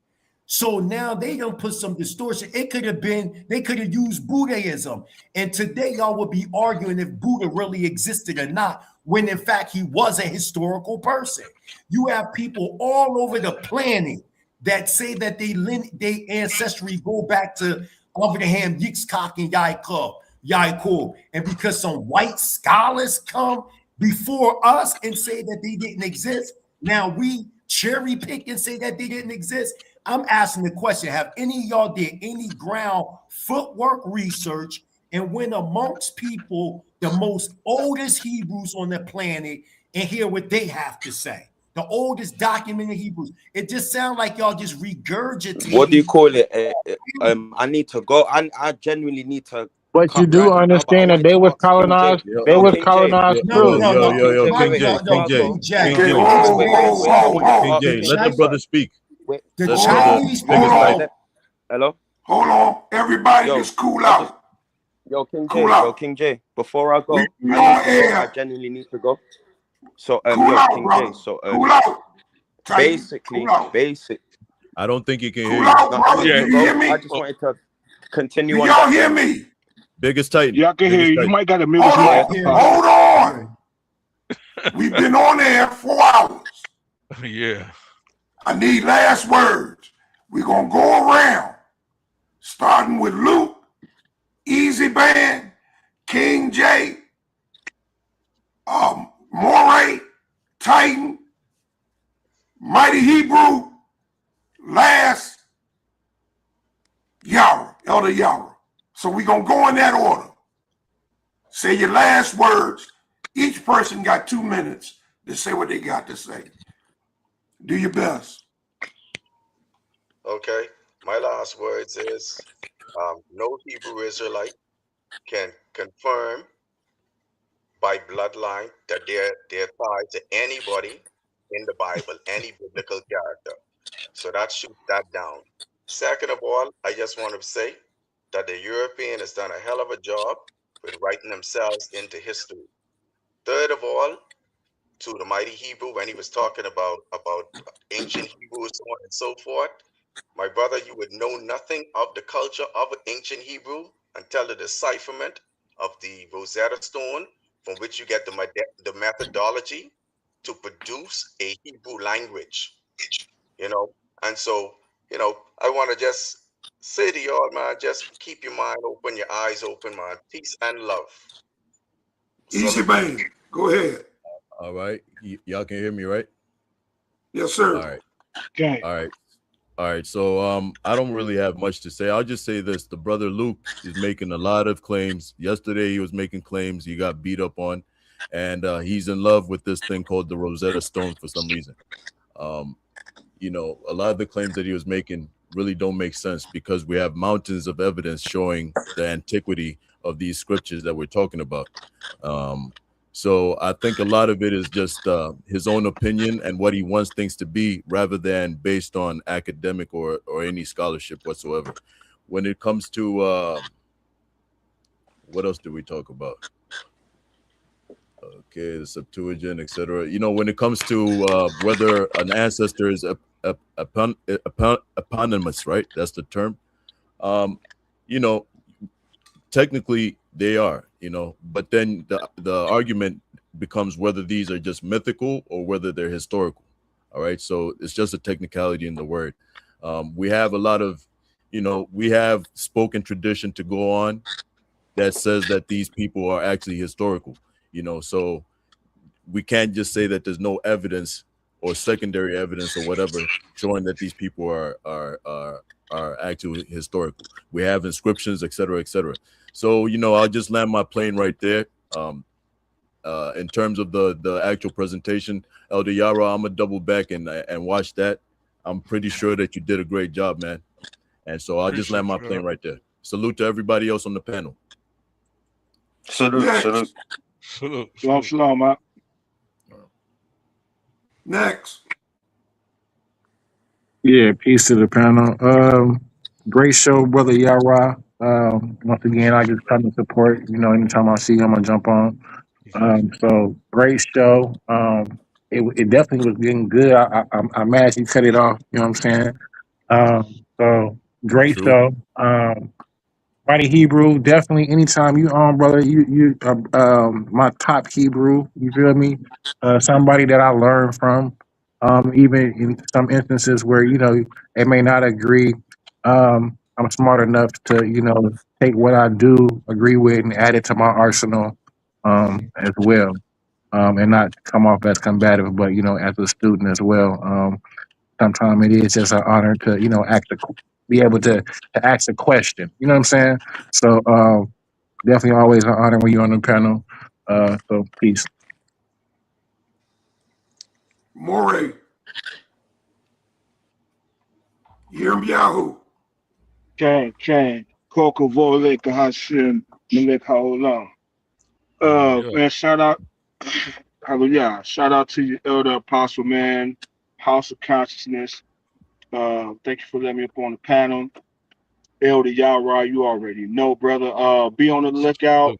So now they don't put some distortion. It could have been, they could have used Buddhism. And today y'all would be arguing if Buddha really existed or not, when in fact he was a historical person. You have people all over the planet that say that they ancestry go back to Abraham, Yitzchak, and Yaakov. And because some white scholars come before us and say that they didn't exist, now we cherry pick and say that they didn't exist. I'm asking the question: have any of y'all did any ground footwork research and went amongst people, the most oldest Hebrews on the planet, and hear what they have to say? The oldest documented Hebrews. It just sounds like y'all just What do you regurgitating. call it? I need to go. I genuinely need to But you cut do right now. But I understand that wanted they to was ask King J. colonized. Yo, They Yo, was King J. colonized No, no, too. no, no, King J. King Wait. J, no, King Before I J, go, King J. King Okay, J, wait, whoa, wait, wait, whoa, wait. I whoa, wanted to King whoa. ask J. King Let the J brother something. speak. Wait, The Let Hold the on, Chinese figure hold fight. on, people. hello. hold on. Everybody Yo, just cool I just out. yo King Cool J. Yo, out. King J. Before I We go, I need on to go. I air. genuinely need to go. So Cool yo, out, King J. brother. So Cool out. Titan. Cool basically, out. I don't think he can hear Cool you. out, no, I brother. need Yeah. to Do you go. hear I me? just wanted to continue Do on y'all that. hear me? Biggest Titan. Y'all can hear Biggest you. You Titan. might got to mute his Hold Yeah. mic. on. Yeah, Hold on. yeah. We've been on air 4 hours. Yeah. I need last words. We're going to go around, starting with Luke, Easy Band, King J, Moray, Titan, Mighty Hebrew, last Yara, Elder Yara. So we're going to go in that order. Say your last words. Each person got 2 minutes to say what they got to say. Do your best. Okay. My last words is no Hebrew Israelite can confirm by bloodline that they're tied to anybody in the Bible, any biblical character. So that shoots that down. Second of all, I just want to say that the European has done a hell of a job with writing themselves into history. Third of all, to the mighty Hebrew when he was talking about ancient Hebrew, so on and so forth. My brother, you would know nothing of the culture of ancient Hebrew until the decipherment of the Rosetta Stone, from which you get the methodology to produce a Hebrew language. You know, and so I want to just say to y'all, man, just keep your mind open, your eyes open, man. Peace and love. Easy, Salute. man. Go ahead. All right. Y'all can hear me, right? Yes, All sir. right. Okay. All right. All right. So I don't really have much to say. I'll just say this. The brother Luke is making a lot of claims. Yesterday he was making claims he got beat up on, and he's in love with this thing called the Rosetta Stone for some reason. Um, a lot of the claims that he was making really don't make sense because we have mountains of evidence showing the antiquity of these scriptures that we're talking about. So I think a lot of it is just his own opinion and what he wants things to be rather than based on academic or any scholarship whatsoever. When it comes to what else do we talk about? Okay, the Septuagint, etc. When it comes to whether an ancestor is eponymous, right? That's the term. Um, you know, technically they are, but then the argument becomes whether these are just mythical or whether they're historical. All right, so it's just a technicality in the word. We have a lot of, we have spoken tradition to go on that says that these people are actually historical. So we can't just say that there's no evidence or secondary evidence or whatever showing that these people are actually historical. We have inscriptions, et cetera, et cetera. So, I'll just land my plane right there. In terms of the actual presentation, Elder Yara, I'm gonna double back and watch that. I'm pretty sure that you did a great job, man. And so I'll just land Appreciate my you, plane Doc. right there. Salute to everybody else on the panel. Salute, salute. Next. Salute, Shalom, salute. shalom, man. Next. Yeah, peace to the panel. Great show, brother Yara. Once again, I just come to support. Anytime I see you, I'm gonna jump on. Thank you. So great show. It definitely was getting good. I'm mad you cut it off. You know what I'm saying? So great True. show. Mighty Hebrew, definitely. Anytime you on, brother, you my top Hebrew. You feel me? Somebody that I learned from. Even in some instances where it may not agree. I'm smart enough to take what I do agree with and add it to my arsenal, as well. And not come off as combative, but as a student as well. Sometimes it is just an honor to be able to ask a question. You know what I'm saying? So definitely always an honor when you're on the panel. So peace. Moray. Yirm Yahoo. Can. Coco Volek Hashim Melek Haolam. Hallelujah. Man, shout out, hallelujah. Shout out to you, Elder Apostle, man. House of Consciousness. Thank you for letting me up on the panel. Elder Yara, you already know, brother. Be on the lookout. Salute.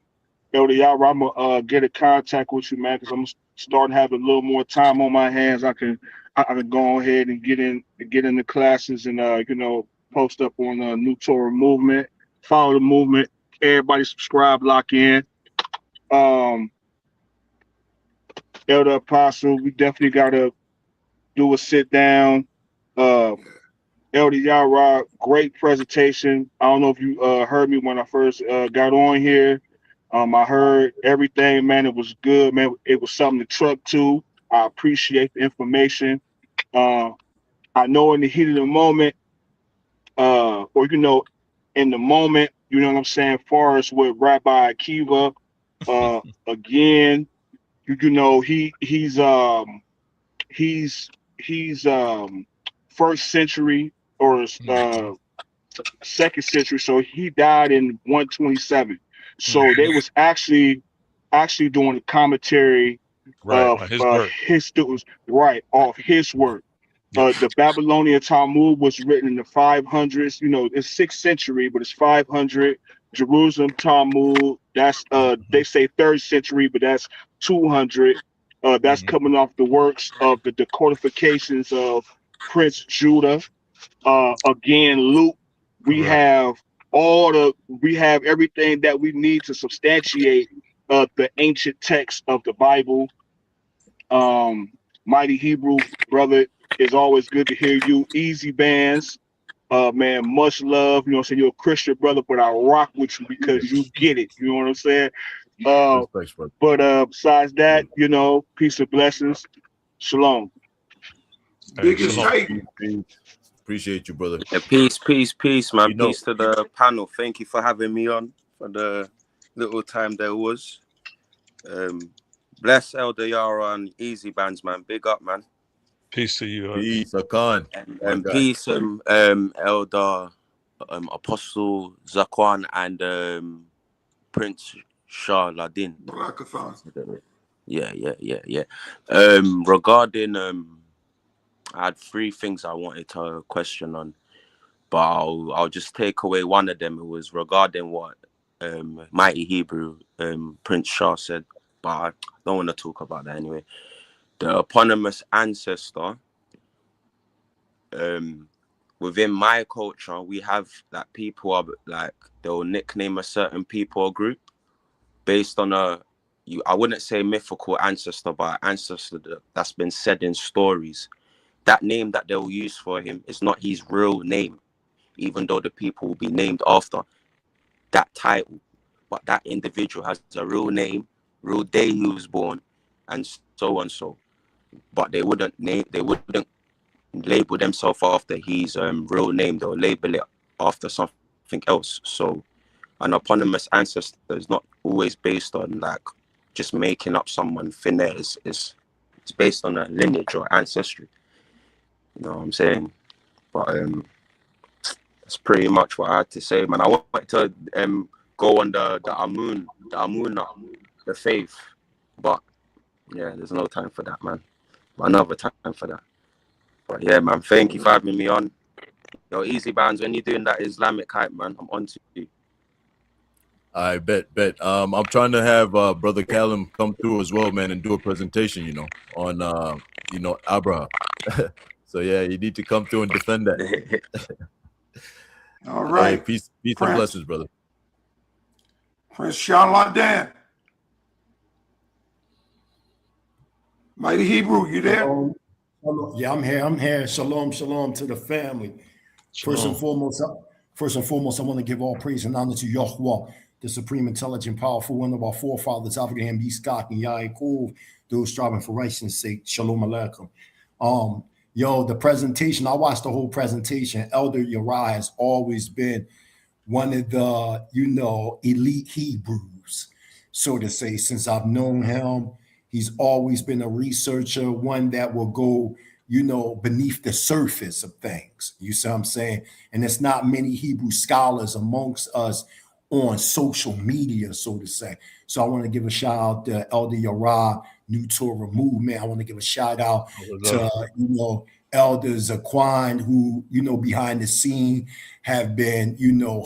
Elder Yara, I'm gonna get in contact with you, man, because I'm starting having a little more time on my hands. I can go ahead and get in the classes and post up on the New Torah movement, follow the movement. Everybody subscribe, lock in. Um, Elder Apostle, we definitely gotta do a sit down. Uh, Elder Yara, great presentation. I don't know if you heard me when I first got on here. I heard everything, man. It was good, man. It was something to truck to. I appreciate the information. Uh, I know in the heat of the moment, or in the moment, you know what I'm saying, far as with Rabbi Akiva, again, he's first century or Hmm. second century, so he died in 127. So Hmm. they was actually doing a commentary Right. of On his work. his students, right, off his work. Yep. The Babylonian Talmud was written in the 500s. It's 6th century, but it's 500. Jerusalem Talmud. That's they say 3rd century, but that's 200. That's Mhm. coming off the works of the decodifications of Prince Judah. Again, Luke. We Correct. have we have everything that we need to substantiate the ancient text of the Bible. Um, Mighty Hebrew brother, is always good to hear you. Easy bands. Man, much love. You know what I'm saying? You're a Christian brother, but I rock with you because you get it. You know what I'm saying? Uh, Respects, brother. but besides that, Salute. peace and blessings. Shalom. Hey, Biggest shalom. Peace, tight. peace, peace. Appreciate you, brother. Yeah, peace, man. You know, Peace to the panel. Thank you for having me on for the little time there was. Um, bless Elder Yara and Easy Bands, man. Big up, man. Peace to you. peace, Zaqan, my And guy. peace, Elder Apostle Zaqan and Prince Charladin. Barakathon. Yeah. Regarding I had 3 things I wanted to question on, but I'll just take away one of them. It was regarding what Mighty Hebrew Prince Shah said, but I don't want to talk about that anyway. The eponymous ancestor. Within my culture, we have that people are like they'll nickname a certain people or group based on I wouldn't say mythical ancestor, but ancestor that's been said in stories. That name that they'll use for him is not his real name, even though the people will be named after that title. But that individual has a real name, real day he was born, and so on so. But they wouldn't label themselves after his real name. They'll label it after something else. So an eponymous ancestor is not always based on like just making up someone thin air. It's based on a lineage or ancestry. You know what I'm saying? But that's pretty much what I had to say, man. I wanted to go on the Amuna, the faith, but yeah, there's no time for that, man. Another time for that. But yeah, man, thank you for having me on. Yo, Easy Bands, when you're doing that Islamic hype, man, I'm on to you. I bet. I'm trying to have brother Callum come through as well, man, and do a presentation, on Abraham. So yeah, you need to come through and defend that. All Hey, right. peace and Prince. blessings, brother. Prince Charlatan. Mighty Hebrew, you there? Yeah, I'm here. Shalom to the family. First and Shalom. foremost, I want to give all praise and honor to Yahweh, the supreme, intelligent, powerful one of our forefathers, Abraham, Yitzchak, and Yaakov, those striving for righteousness' sake. Shalom Aleichem. The presentation, I watched the whole presentation. Elder Uriah has always been one of the, elite Hebrews, so to say, since I've known him. He's always been a researcher, one that will go, beneath the surface of things. You see what I'm saying? And it's not many Hebrew scholars amongst us on social media, so to say. So I want to give a shout out to Elder Yara, New Torah Movement. I want to give a shout out to, Elder Zaqan, who, behind the scene have been,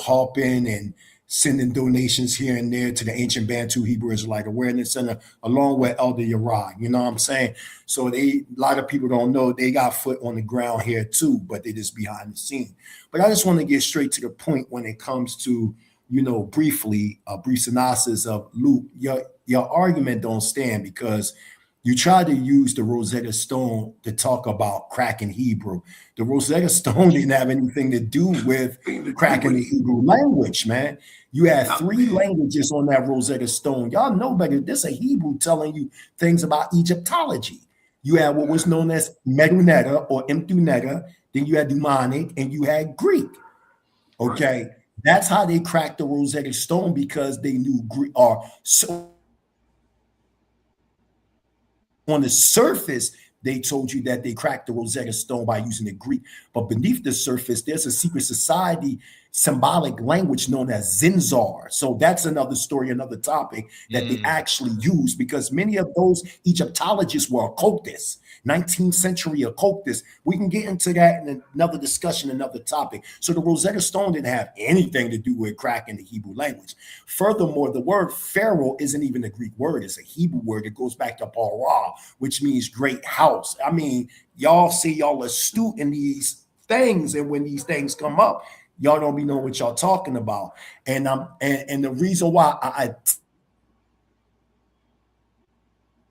helping and sending donations here and there to the Ancient Bantu Hebrew Israelite Awareness Center, along with Elder Yara. You know what I'm saying? So a lot of people don't know they got foot on the ground here too, but they just behind the scene. But I just want to get straight to the point when it comes to, briefly, a brief synopsis of Luke. Your argument don't stand because you tried to use the Rosetta Stone to talk about cracking Hebrew. The Rosetta Stone didn't have anything to do with cracking the Hebrew language, man. You had 3 languages on that Rosetta Stone. Y'all know better. This is a Hebrew telling you things about Egyptology. You had what was known as Medunetta or Mthunetta, then you had Dumanic, and you had Greek. Okay, that's how they cracked the Rosetta Stone, because they knew Greek. Or so on the surface, they told you that they cracked the Rosetta Stone by using the Greek, but beneath the surface, there's a secret society symbolic language known as Zinzar. So that's another story, another topic that they actually use, because many of those Egyptologists were occultists, 19th century occultists. We can get into that in another discussion, another topic. So the Rosetta Stone didn't have anything to do with cracking the Hebrew language. Furthermore, the word Pharaoh isn't even a Greek word. It's a Hebrew word. It goes back to Parah, which means great house. I mean, y'all say y'all astute in these things, and when these things come up, y'all don't be knowing what y'all talking about. And the reason why I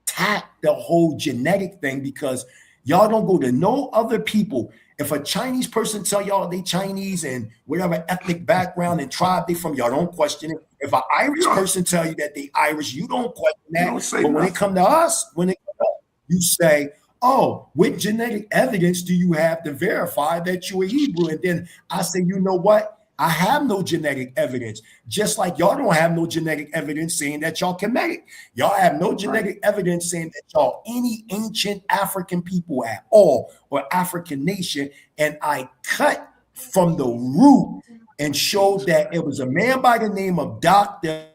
attack the whole genetic thing, because y'all don't go to no other people. If a Chinese person tell y'all they Chinese and whatever ethnic background and tribe they from, y'all don't question it. If an Irish person tell you that they Irish, you don't question that. But when it come to us, you say, oh, what genetic evidence do you have to verify that you're a Hebrew? And then I say, you know what? I have no genetic evidence. Just like y'all don't have no genetic evidence saying that y'all Kemetic. Y'all have no genetic evidence saying that y'all any ancient African people at all, or African nation. And I cut from the root and showed that it was a man by the name of Dr.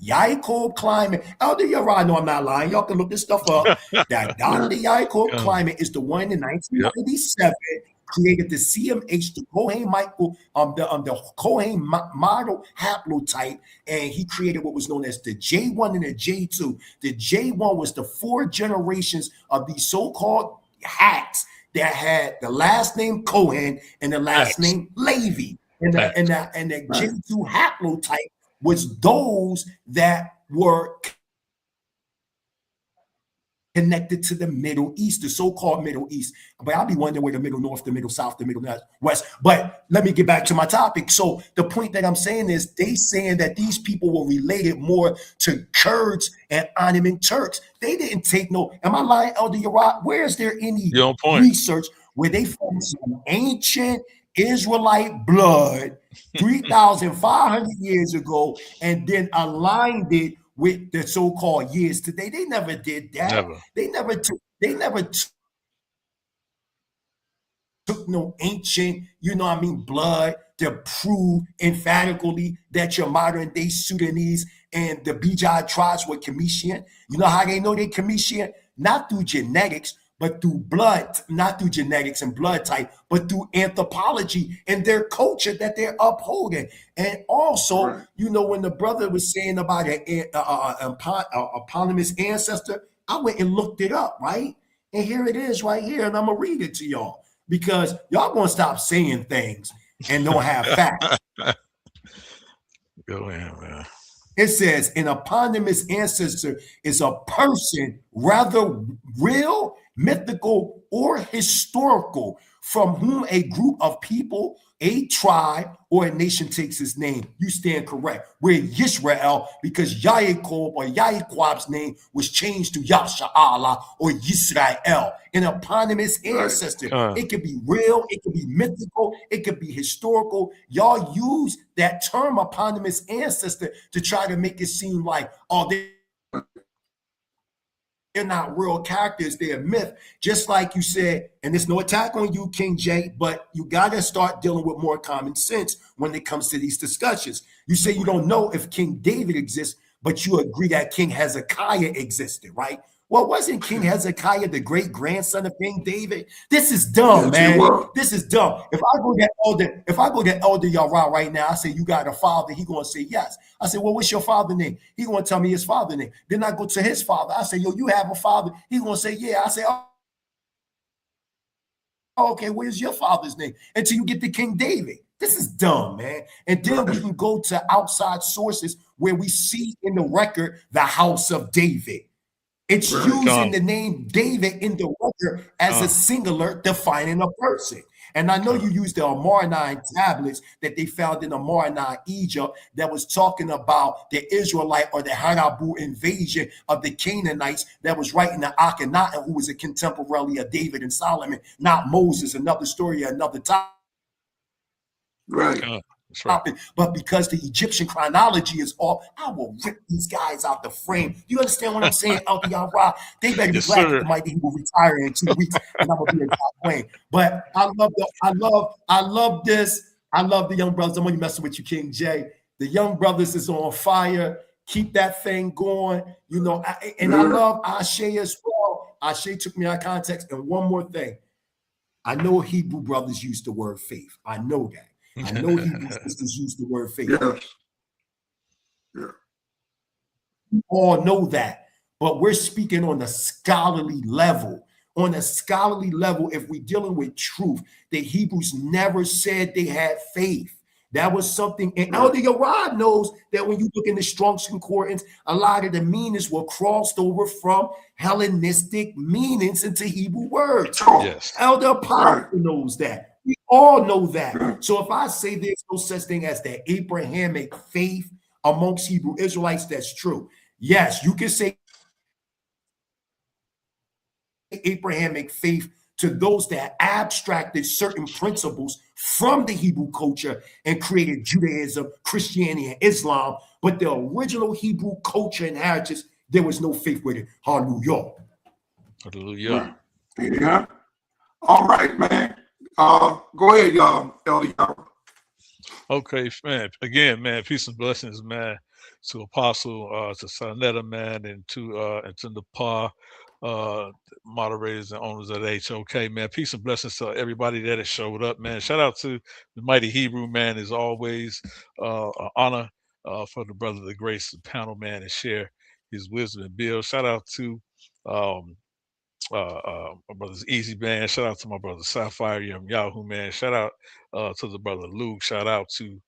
Yaakov Climate. Elder Yara, no, I'm not lying. Y'all can look this stuff up. That Dr. Yaakov Climate is the one in 1997 created the CMH, the Cohen Michael, the Cohen model haplotype, and he created what was known as the J1 and the J2. The J1 was the 4 generations of these so-called hacks that had the last name Cohen and the last name Levy, and the J2 haplotype was those that were connected to the Middle East, the so-called Middle East. But I'll be wondering where the Middle North, the Middle South, the Middle West. But let me get back to my topic. So the point that I'm saying is they saying that these people were related more to Kurds and Ottoman Turks. They didn't take no, am I lying, Elder Yarat? Where is there any research where they found some ancient Israelite blood 3,500 years ago and then aligned it with the so-called years today? They never did that. Never. They never took no ancient, blood to prove emphatically that your modern day Sudanese and the Bijai tribes were Comitian. You know how they know they're Comitian? Not through genetics, but through blood, not through genetics and blood type, but through anthropology and their culture that they're upholding. And also, when the brother was saying about an eponymous ancestor, I went and looked it up, right? And here it is right here, and I'm going to read it to y'all, because y'all going to stop saying things and don't have facts. Go ahead, man. It says an eponymous ancestor is a person, rather real, mythical, or historical, from whom a group of people, a tribe, or a nation takes its name. You stand correct. We're Yisrael because Yaakov or Yaakov's name was changed to Yasha'Allah or Yisrael, an eponymous ancestor. It could be real, it could be mythical, it could be historical. Y'all use that term eponymous ancestor to try to make it seem like, oh, they're not real characters, they're a myth. Just like you said, and there's no attack on you, King J, but you got to start dealing with more common sense when it comes to these discussions. You say you don't know if King David exists, but you agree that King Hezekiah existed, right? Well, wasn't King Hezekiah the great grandson of King David? This is dumb, man. This is dumb. If I go to Elder Yara right now, I say, you got a father, he gonna say yes. I say, well, what's your father's name? He gonna tell me his father's name. Then I go to his father. I say, yo, you have a father? He gonna say, yeah. I say, oh, okay, where's your father's name? Until you get to King David. This is dumb, man. And then we can go to outside sources where we see in the record the house of David. It's using the name David in the record as a singular, defining a person. And I know you used the Amarnine tablets that they found in Amarnine, Egypt, that was talking about the Israelite or the Hanabu invasion of the Canaanites that was writing the Akhenaten, who was a contemporary of David and Solomon, not Moses. Another story, another time. Right. That's right. But because the Egyptian chronology is off, I will rip these guys out the frame. You understand what I'm saying, Elder Yara? They better be Yes, glad that sir. the mighty will retire in 2 weeks, and I'm gonna be in top lane. But I love this. I love the young brothers. I'm only messing with you, King J. The young brothers is on fire. Keep that thing going. You know, I love Ashe as well. Ashe took me out of context. And one more thing. I know Hebrew brothers use the word faith. I know that. I know Hebrew sisters use the word faith. Yes. Yeah. We all know that. But we're speaking on a scholarly level. On a scholarly level, if we're dealing with truth, the Hebrews never said they had faith. That was something, and Elder Yarad knows that when you look in the Strong's Concordance, a lot of the meanings were crossed over from Hellenistic meanings into Hebrew words. Sure. Yes. Elder Apostle knows that. We all know that. Yeah. So if I say there's no such thing as the Abrahamic faith amongst Hebrew Israelites, that's true. Yes, you can say Abrahamic faith to those that abstracted certain principles from the Hebrew culture and created Judaism, Christianity, and Islam. But the original Hebrew culture and heritage, there was no faith with it. Hallelujah. Hallelujah. Yeah. All right, man. Go ahead, Elder Yara. Okay, man. Again, man, peace and blessings, man, to Apostle, to Sonetta, man, and to the moderators and owners of the HOK, man. Peace and blessings to everybody that has showed up, man. Shout out to the mighty Hebrew, man, as always. An honor for the brother of the grace panel, man, and share his wisdom and build. Shout out to um, my brother's Easy Man. Shout out to my brother Sapphire Yahoo, man. Shout out to the brother Luke. Shout out to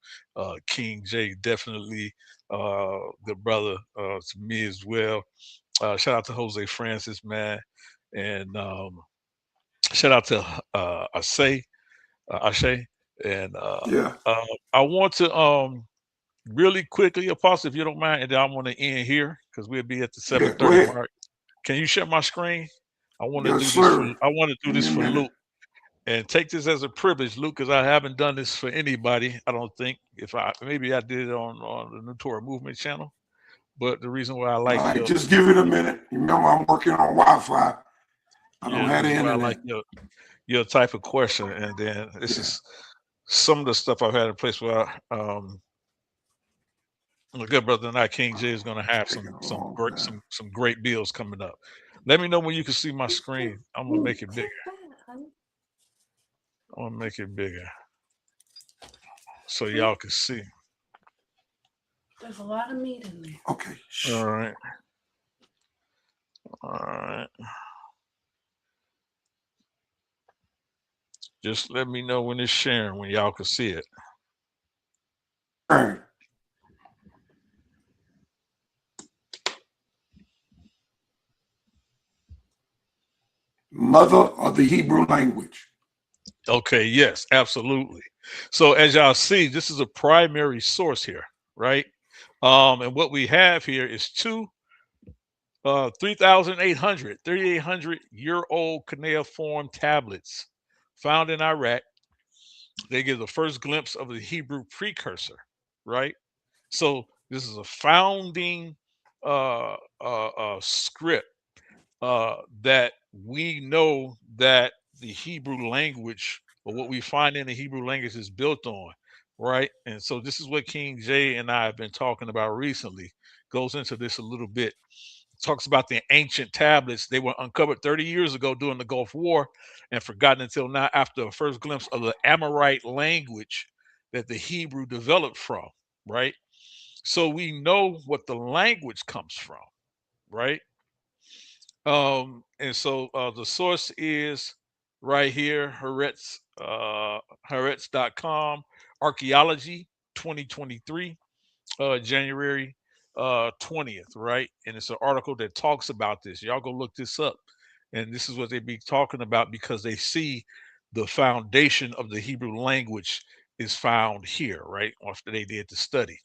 King J. Definitely good brother to me as well. Shout out to Jose Francis, man. And shout out to Ashe. And Yeah. I want to really quickly, Apostle, if you don't mind, and then I want to end here because we'll be at the Yeah. Go 7:30 ahead. mark. Can you share my screen? I want to Yes, do this for sir. I want to do Give me this a for minute. Luke and take this as a privilege, Luke, because I haven't done this for anybody. I don't think if I maybe I did it on the New Torah Movement channel, but the reason why I All like right, your just give it a minute. Remember, I'm working on Wi-Fi. I don't yeah, the have the reason why I like internet. your type of question, and then this Yeah. is some of the stuff I've had in place where my good brother and I, King J, is going to have Taking some a some long great time. some great bills coming up. Let me know when you can see my screen. I'm gonna make it bigger. I'm gonna make it bigger so y'all can see. There's a lot of meat in there. Okay. All right. All right. Just let me know when it's sharing, when y'all can see it. All right. Mother of the Hebrew language. Okay, yes, absolutely. So as y'all see, this is a primary source here, right? And what we have here is two 3,800 year old cuneiform tablets found in Iraq. They give the first glimpse of the Hebrew precursor, right? So this is a founding script that we know that the Hebrew language or what we find in the Hebrew language is built on, right? And so this is what King J and I have been talking about recently. Goes into this a little bit. Talks about the ancient tablets. They were uncovered 30 years ago during the Gulf War and forgotten until now after a first glimpse of the Amorite language that the Hebrew developed from, right? So we know what the language comes from, right? And so the source is right here, Haaretz.com, Archaeology 2023, January 20th, right? And it's an article that talks about this. Y'all go look this up. And this is what they be talking about because they see the foundation of the Hebrew language is found here, right? After they did the study.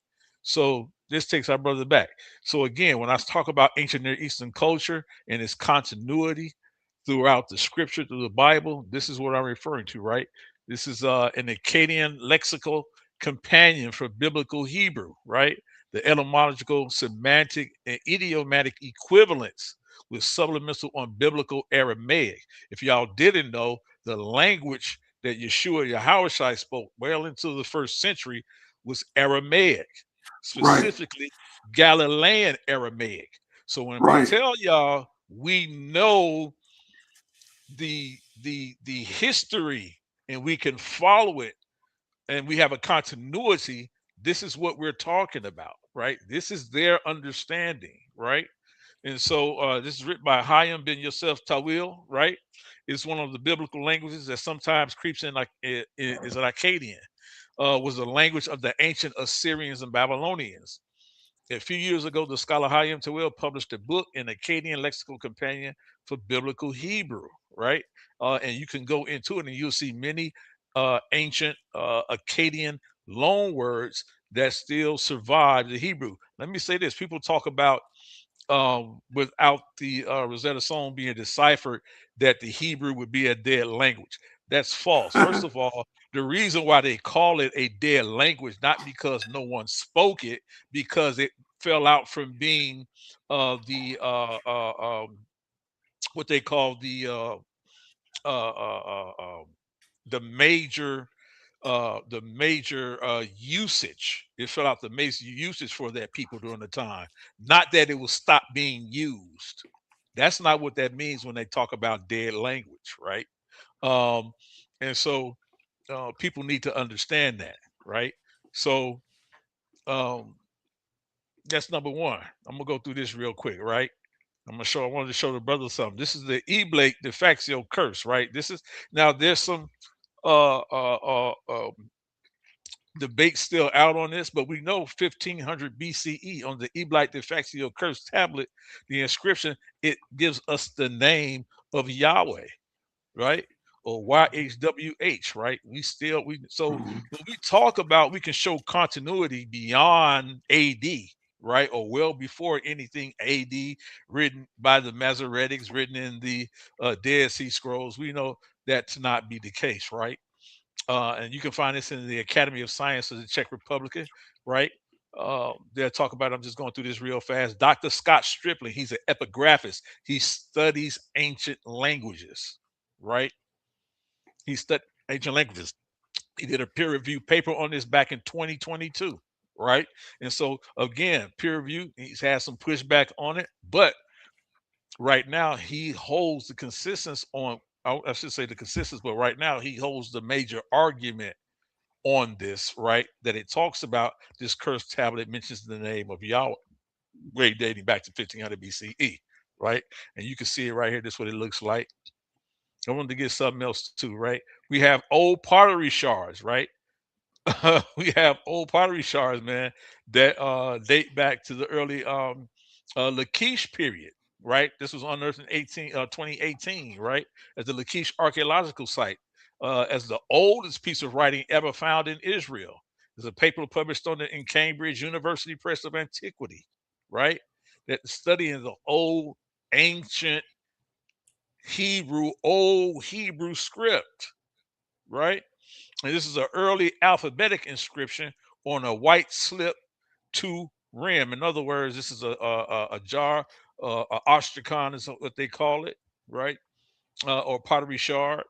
So this takes our brother back. So again, when I talk about ancient Near Eastern culture and its continuity throughout the scripture, through the Bible, this is what I'm referring to, right? This is an Akkadian lexical companion for biblical Hebrew, right? The etymological, semantic, and idiomatic equivalents with supplemental on biblical Aramaic. If y'all didn't know, the language that Yeshua Yahushua spoke well into the first century was Aramaic, Right. specifically Galilean Aramaic. So when we Right. tell y'all we know the history and we can follow it and we have a continuity, this is what we're talking about, right? This is their understanding, right? And so this is written by Hayam bin Yosef Tawil, right? It's one of the biblical languages that sometimes creeps in like is an Akkadian, was the language of the ancient Assyrians and Babylonians. A few years ago, the scholar Hayam Tawil published a book, An Akkadian Lexical Companion for Biblical Hebrew, right? And you can go into it and you'll see many ancient Akkadian loan words that still survive the Hebrew. Let me say this: people talk about without the Rosetta Stone being deciphered, that the Hebrew would be a dead language. That's false. First of all, the reason why they call it a dead language, not because no one spoke it, because it fell out from being the what they call uh, uh, uh, um, the major usage. It fell out the major usage for that people during the time. Not that it was stopped being used. That's not what that means when they talk about dead language, right? Um, and so people need to understand that, right? So um, that's number one. I'm gonna go through this real quick, right? I wanted to show the brother something. This is the Eblate de facto curse, right? This is now there's some uh, uh, uh, um, debate still out on this, but we know 1500 BCE on the Eblite de facto curse tablet, the inscription, it gives us the name of Yahweh, right? Or YHWH, right? So Mhm. when we talk about we can show continuity beyond AD, right? Or well before anything AD, written by the Masoretics, written in the Dead Sea Scrolls, we know that to not be the case, right? And you can find this in the Academy of Science of the Czech Republic, right? They'll talk about. I'm just going through this real fast. Dr. Scott Stripling, he's an epigraphist. He studies ancient languages, right? He studied ancient languages. He did a peer-reviewed paper on this back in 2022, right? And so again, peer review. He's had some pushback on it, but right now he holds the consistency on. I should say the consistency, but right now he holds the major argument on this, right? That it talks about this cursed tablet mentions the name of Yahweh, way dating back to 1500 BCE, right? And you can see it right here. This is what it looks like. I wanted to get something else too, right? We have old pottery shards, right? We have old pottery shards, man, that date back to the early Lachish period, right? This was unearthed in 2018, right? At the Lachish archaeological site, as the oldest piece of writing ever found in Israel. There's a paper published on it in Cambridge University Press of Antiquity, right? That studying the old, ancient old Hebrew script, right? And this is an early alphabetic inscription on a white slip to rim. In other words, this is a jar, a ostracon is what they call it, right? Or pottery shard,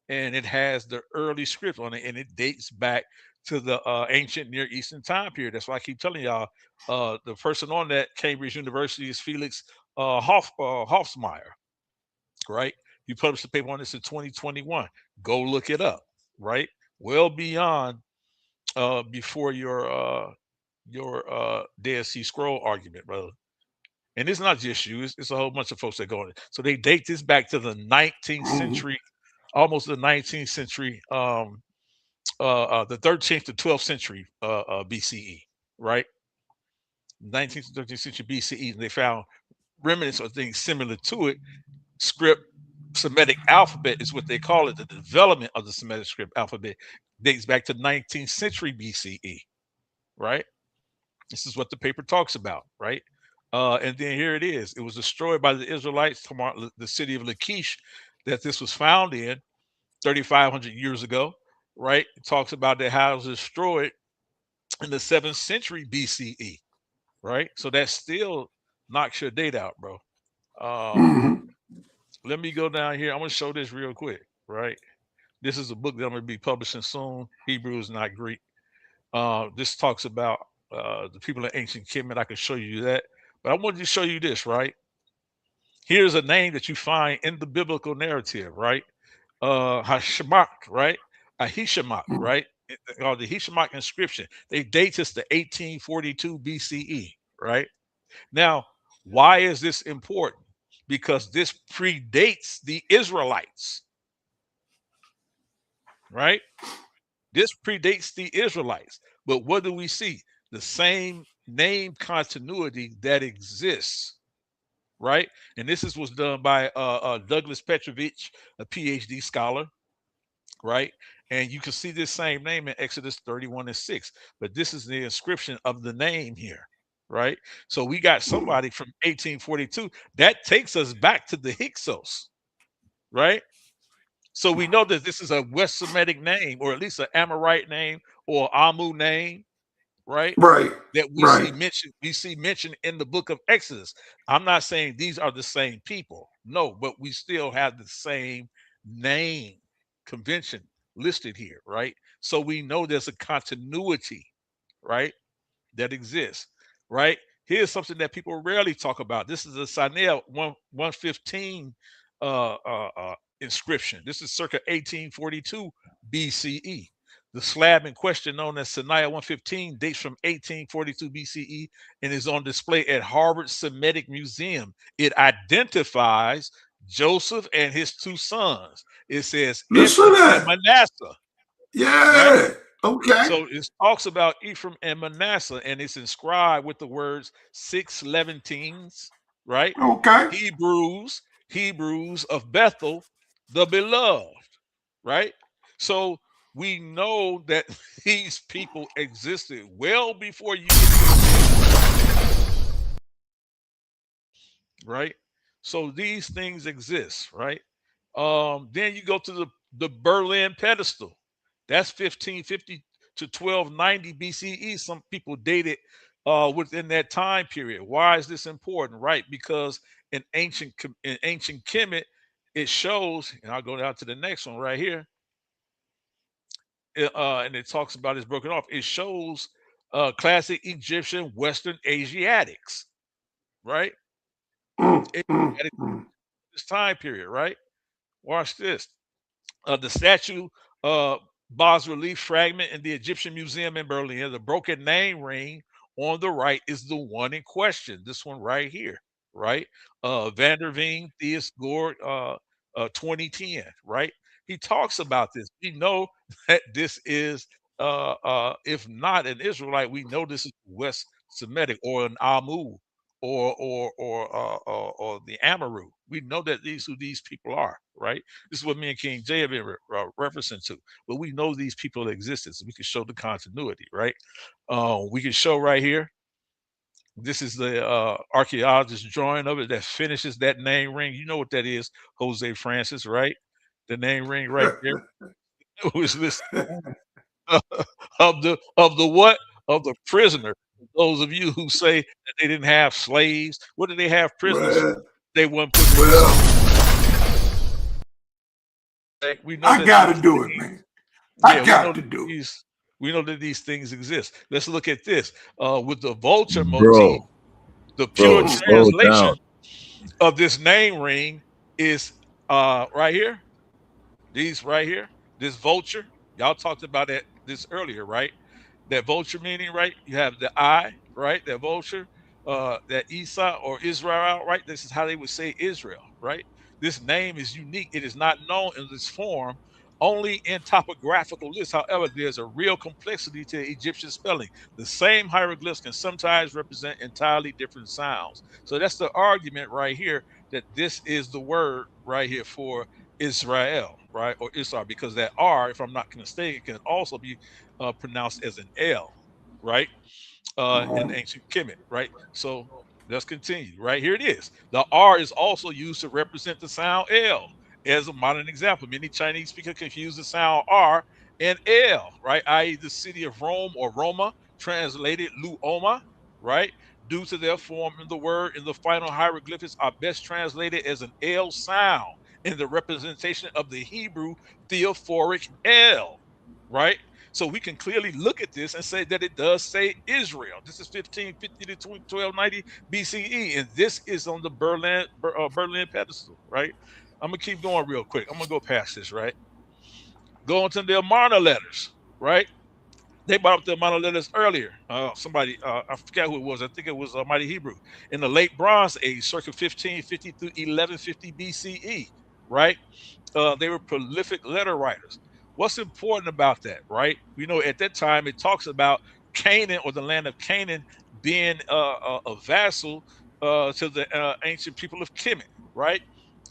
and it has the early script on it, and it dates back to the ancient Near Eastern time period. That's why I keep telling y'all, the person on that Cambridge University is Felix Hofsmeyer, right? He published a paper on this in 2021. Go look it up, right? Well beyond before your Dead Sea Scroll argument, brother. And it's not just you; it's a whole bunch of folks that go on it. So they date this back to the 19th Mhm. century, almost the 19th century, the 13th to 12th century BCE, right? 19th to 13th century BCE, and they found remnants of things similar to it. Script Semitic alphabet is what they call it. The development of the Semitic script alphabet dates back to 19th century BCE, right? This is what the paper talks about, right? And then here it is. It was destroyed by the Israelites, the city of Lachish, that this was found in 3,500 years ago, right? It talks about that how it was destroyed in the 7th century BCE, right? So that still knocks your date out, bro. Um, Mhm. let me go down here. I'm gonna show this real quick, right? This is a book that I'm gonna be publishing soon. Hebrew is not Greek. This talks about the people in ancient Kemet. I can show you that, but I wanted to show you this, right? Here's a name that you find in the biblical narrative, right? Hashemak, right? Ahishamak, right? Or the Hishamak inscription. They date us to 1842 BCE, right? Now, why is this important? Because this predates the Israelites, right? This predates the Israelites. But what do we see? The same name continuity that exists, right? And was done by Douglas Petrovich, a PhD scholar, right? And you can see this same name in Exodus 31:6. But this is the inscription of the name here, right? So we got somebody from 1842 that takes us back to the Hyksos, right? So we know that this is a West Semitic name, or at least an Amorite name or Amu name, right? Right. That Right. we see mentioned in the book of Exodus. I'm not saying these are the same people. No, but we still have the same name convention listed here, right? So we know there's a continuity, right? That exists, right? Here's something that people rarely talk about. This is a Sinai 115 inscription. This is circa 1842 BCE. The slab in question, known as Sinai 115, dates from 1842 BCE and is on display at Harvard Semitic Museum. It identifies Joseph and his two sons. It says Listen to Ephraim and that. Manasseh, right? Yeah. Okay. So it talks about Ephraim and Manasseh, and it's inscribed with the words 6:11, right? Okay. Hebrews, Hebrews of Bethel, the beloved, right? So we know that these people existed well before you get to the name, right? So these things exist, right? Then you go to the Berlin pedestal. That's 1550 to 1290 BCE. Some people date it within that time period. Why is this important? Right? Because in ancient Kemet, it shows, and I'll go down to the next one right here, and it talks about it's broken off. It shows classic Egyptian Western Asiatics, right? Asiatic Mm. this time period, right? Watch this. The statue bas relief fragment in the Egyptian Museum in Berlin. The broken name ring on the right is the one in question. This one right here, right? Van der Veen, Theus Gord, 2010, right? He talks about this. We know that this is, if not an Israelite, we know this is West Semitic or an Amu or the Amaru. We know that these who these people are, right? This is what me and King Jay have been referencing to. But we know these people existed, so we can show the continuity, right? We can show right here. This is the archaeologist drawing of it that finishes that name ring. You know what that is, Jose Francis, right? The name ring right there. Who is this of the what? Of the prisoner. Those of you who say that they didn't have slaves, what did they have prisoners for? Well, They weren't put through slavery. well, We know I that got to these do it, things, man. yeah, I got to do we know that these things exist. Let's look at this. With the vulture motif, Bro, the pure bro, it. slow translation down. of this name ring is right here. These right here, this vulture. Y'all talked about this earlier, right? That vulture meaning, right? You have the I, right? That vulture, that Esau or Israel, right? This is how they would say Israel, right? This name is unique. It is not known in this form only in topographical lists. However, there's a real complexity to Egyptian spelling. The same hieroglyphs can sometimes represent entirely different sounds. So that's the argument right here that this is the word right here for Israel, right? Or Israel, because that R, if I'm not mistaken, can also be pronounced as an L, right? In ancient Kemet, right? So let's continue. Right here it is. The R is also used to represent the sound L. As a modern example, many Chinese speakers confuse the sound R and L, right? I.e., the city of Rome or Roma translated Luoma, right? Due to their form in the word in the final hieroglyphics are best translated as an L sound in the representation of the Hebrew theophoric L, right? So we can clearly look at this and say that it does say Israel. This is 1550 to 1290 BCE, and this is on the Berlin pedestal, right? I'm gonna keep going real quick. I'm gonna go past this, right? Going to the Amarna letters, right? They brought up the Amarna letters earlier. Somebody, I forget who it was. I think it was Mighty Hebrew in the late Bronze Age, circa 1550 through 1150 BCE, right? They were prolific letter writers. What's important about that, right? We know at that time it talks about Canaan or the land of Canaan being a vassal to the ancient people of Kemet, right?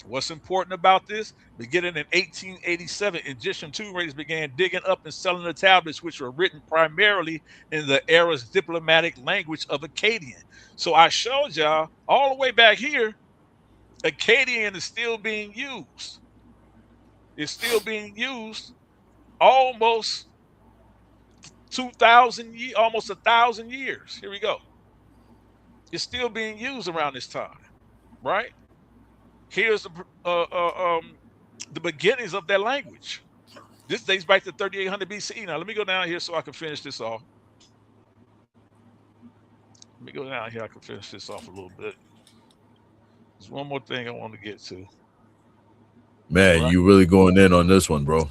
What's important about this? Beginning in 1887, Egyptian tomb raiders began digging up and selling the tablets, which were written primarily in the era's diplomatic language of Akkadian. So I showed y'all all the way back here, Akkadian is still being used. It's still being used almost 2,000 years, almost 1,000 years. Here we go. It's still being used around this time, right? Here's the beginnings of that language. This dates back to 3800 BCE. Now, let me go down here so I can finish this off. Let me go down here. I can finish this off a little bit. There's one more thing I want to get to. Man, Right. you really going in on this one, bro.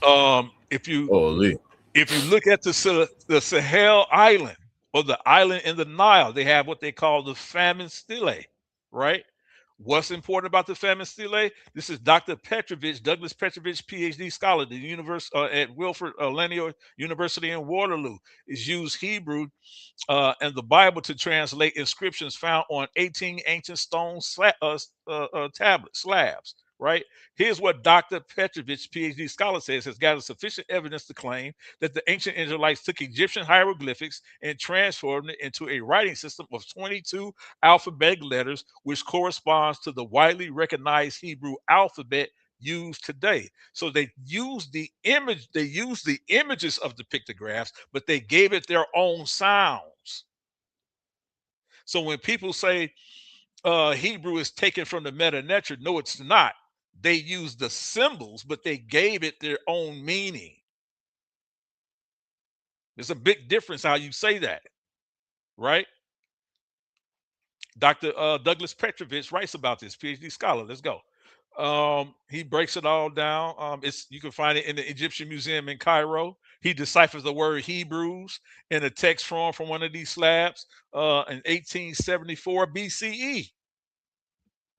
If you Holy. If you look at the Sahel Island or the island in the Nile, they have what they call the famine stele, right? What's important about the famine stele? This is Dr. Petrovich, Douglas Petrovich, PhD scholar, the university at Wilfrid Lanier University in Waterloo, is used Hebrew and the Bible to translate inscriptions found on 18 ancient stone tablets, slabs, right? Here's what Dr. Petrovich, PhD scholar, says has gathered sufficient evidence to claim that the ancient Israelites took Egyptian hieroglyphics and transformed it into a writing system of 22 alphabetic letters, which corresponds to the widely recognized Hebrew alphabet used today. So they used the images of the pictographs, but they gave it their own sounds. So when people say Hebrew is taken from the Meta Neter, no, it's not. They used the symbols, but they gave it their own meaning. There's a big difference how you say that, right? Dr. Douglas Petrovich writes about this, PhD scholar. Let's go. He breaks it all down. You can find it in the Egyptian Museum in Cairo. He deciphers the word Hebrews in a text form from one of these slabs in 1874 BCE,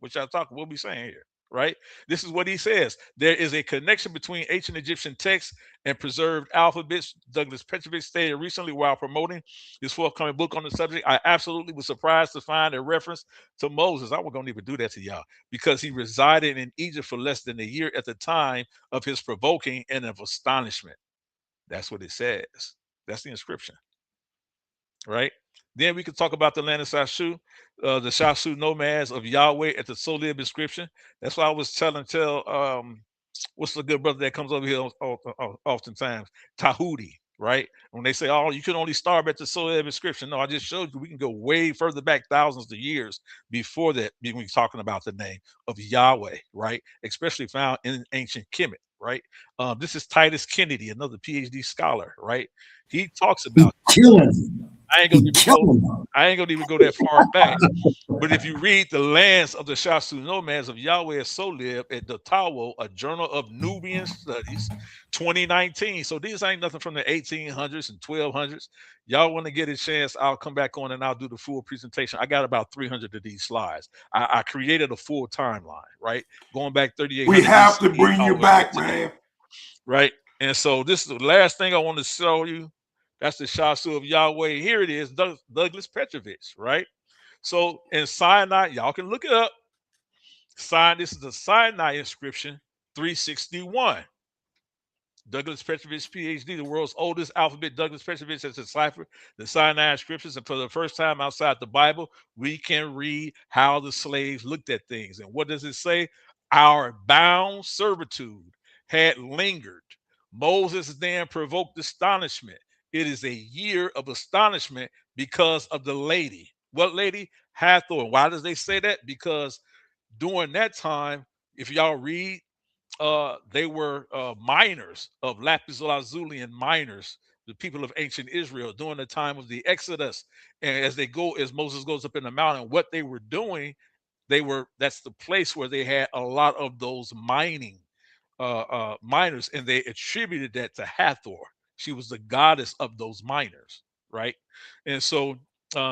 which we'll be saying here, right? This is what he says. There is a connection between ancient Egyptian texts and preserved alphabets. Douglas Petrovich stated recently while promoting his forthcoming book on the subject, I absolutely was surprised to find a reference to Moses. I wasn't going to even do that to y'all because he resided in Egypt for less than a year at the time of his provoking and of astonishment. That's what it says. That's the inscription, right? Then we could talk about the land of Shashu, the Shashu nomads of Yahweh at the Solib inscription. That's why I was what's the good brother that comes over here oftentimes? Tahudi, right? When they say, oh, you can only start at the Solib inscription. No, I just showed you we can go way further back thousands of years before that when we're talking about the name of Yahweh, right? Especially found in ancient Kemet, right? This is Titus Kennedy, another PhD scholar, right? He talks He about this. killing them. I ain't gonna He even go. killing them. I ain't gonna even go that far back. But if you read the lands of the Shasu nomads of Yahweh Solib at the Tawo, a journal of Nubian studies, 2019. So these ain't nothing from the 1800s and 1200s. Y'all want to get a chance? I'll come back on and I'll do the full presentation. I got about 300 of these slides. I created a full timeline, right? Going back We 3800 have to BCE bring all you the way up back, to today, man. right? And so this is the last thing I want to show you. That's the Shasu of Yahweh. Here it is, Douglas Petrovich, right? So in Sinai, y'all can look it up. This is the Sinai inscription 361. Douglas Petrovich, PhD, the world's oldest alphabet. Douglas Petrovich has deciphered the Sinai scriptures, and for the first time outside the Bible, we can read how the slaves looked at things. And what does it say? Our bound servitude had lingered. Moses then provoked astonishment It is a year of astonishment because of the lady. What lady? Hathor. Why does they say that? Because during that time, if y'all read, they were miners of lapis lazuli and miners, the people of ancient Israel during the time of the Exodus. And as they go, as Moses goes up in the mountain, what they were doing, that's the place where they had a lot of those mining miners, and they attributed that to Hathor. She was the goddess of those miners, right? And so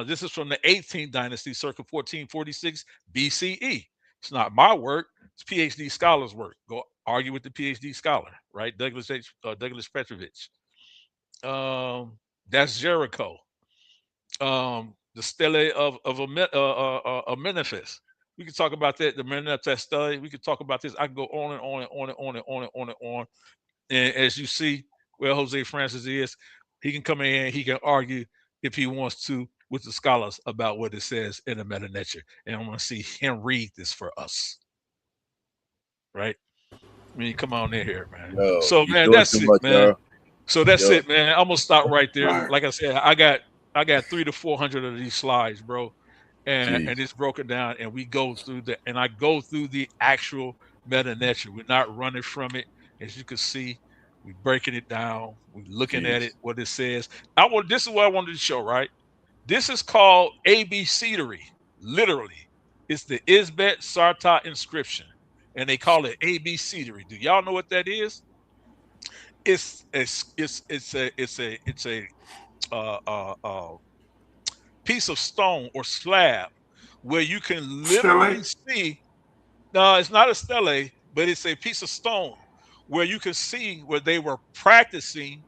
this is from the 18th dynasty, circa 1446 BCE. It's not my work; it's PhD scholars' work. Go argue with the PhD scholar, right? Douglas Petrovich. That's Jericho. The stele of Amenephis. We can talk about that. The Amenephis stele. We could talk about this. I can go on and on and on and on and on and on and on. And as you see, where Jose Francis is, he can come in. He can argue if he wants to with the scholars about what it says in the Meta Nature. And I want to see him read this for us, right? I mean, come on in here, man. Yo, So, you man, doing that's too it, much, man. yo. So that's Yo, it, man. I'm gonna stop right there. Right. Like I said, I got 300 to 400 of these slides, bro, and jeez, it's broken down, and we go through and I go through the actual meta nature. We're not running from it, as you can see. We're breaking it down. We're looking at it, jeez, what it says. This is what I wanted to show, right? This is called ABCdery, literally. It's the Isbet Sarta inscription, and they call it ABCdery. Do y'all know what that is? It's a piece of stone or slab where you can literally Stele. see. No, it's not a stele, but it's a piece of stone where you can see where they were practicing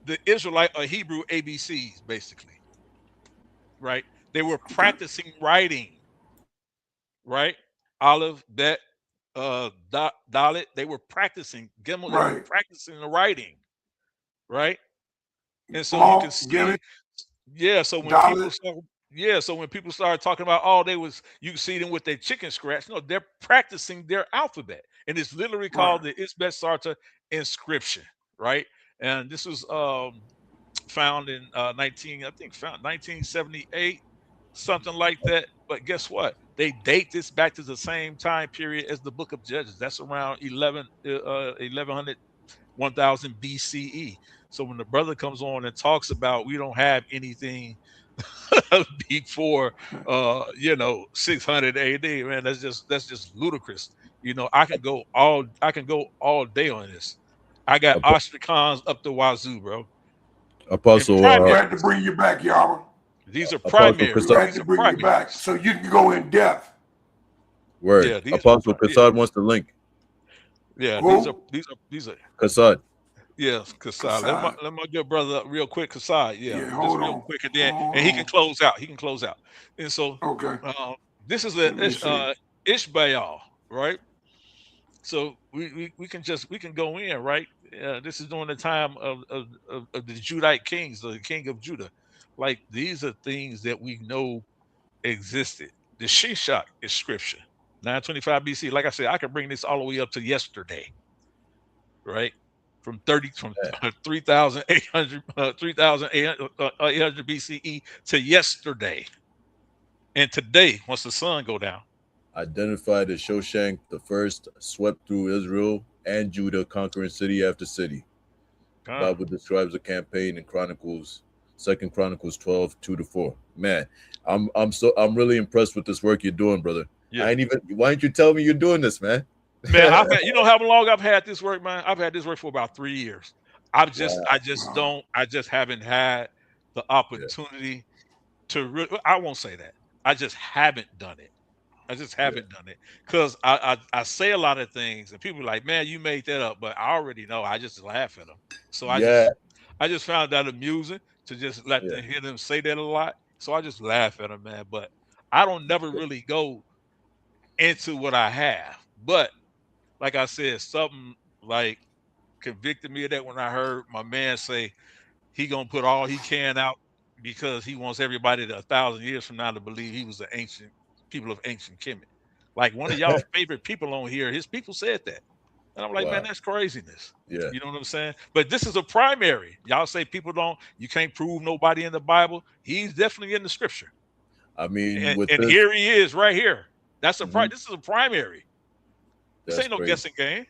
the Israelite or Hebrew ABCs, basically, right? They were Okay. practicing writing, right? Aleph, Bet, Dalit. They were practicing Gimel. They were Right. practicing the writing, right? And so you can Small, Gimme, see, yeah. So when people Dollar. start, yeah. So when people start talking about, oh, you can see them with their chicken scratch. No, they're practicing their alphabet, and it's literally Right. called the Isbet Sarta inscription, right? And this was found in 1978, something like that. But guess what? They date this back to the same time period as the Book of Judges. That's around 1100 1000 BCE. So when the brother comes on and talks about we don't have anything before 600 AD, man, that's just ludicrous. I can go all day on this. I got Ap- ostracons up the wazoo, bro. And Apostle, We had to primaries. bring you back, Yara. These are Apostle We primaries. Kassad, had These to are bring you back primaries. so you can go in depth. word. Yeah, these are Apostle yeah, Kassad wants the link. yeah, Who? these are Kassad, yes, Kasai. Kasai. Let my good brother up real quick, Kasai. Yeah, Yeah, just hold real on. quick, and Hold he can on. close out. He can close out. And so Okay. this is Let me see. Ishbaal, right? So we can go in, right? This is during the time of the Judite kings, the king of Judah. Like these are things that we know existed. The Shishak inscription, 925 BC. Like I said, I can bring this all the way up to yesterday, right? From 3,800 BCE to yesterday, and today once the sun go down. identified as Shoshank the first, swept through Israel and Judah, conquering city after city. The Huh? Bible describes the campaign in Chronicles, Second Chronicles 12, 2 to 4. Man, I'm really impressed with this work you're doing, brother. Yeah, I ain't even why didn't you tell me you're doing this, man? man. How long I've had this work, man. I've had this work for about 3 years. I Wow. just Wow. don't. I just haven't had the Yeah, opportunity to. I won't say that. I just haven't done it. I just yeah, haven't done it because I say a lot of things and people are like, man, you made that up, but I already know. I just laugh at them. So yeah, I just found that amusing to just let yeah. them hear them say that a lot. So I just laugh at them, man. But I don't never really go into what I have. But like I said, something like convicted me of that when I heard my man say he gonna put all he can out because he wants everybody to 1,000 years from now to believe he was the ancient people of ancient Kemet. Like one of y'all favorite people on here, his people said that. And I'm like, man, Wow. that's craziness. Yeah. You know what I'm saying? But this is a primary. Y'all say you can't prove nobody in the Bible. He's definitely in the scripture. I mean, And, with and this, here he is right here. That's a mhm, this is a primary. This that's ain't no crazy. guessing game.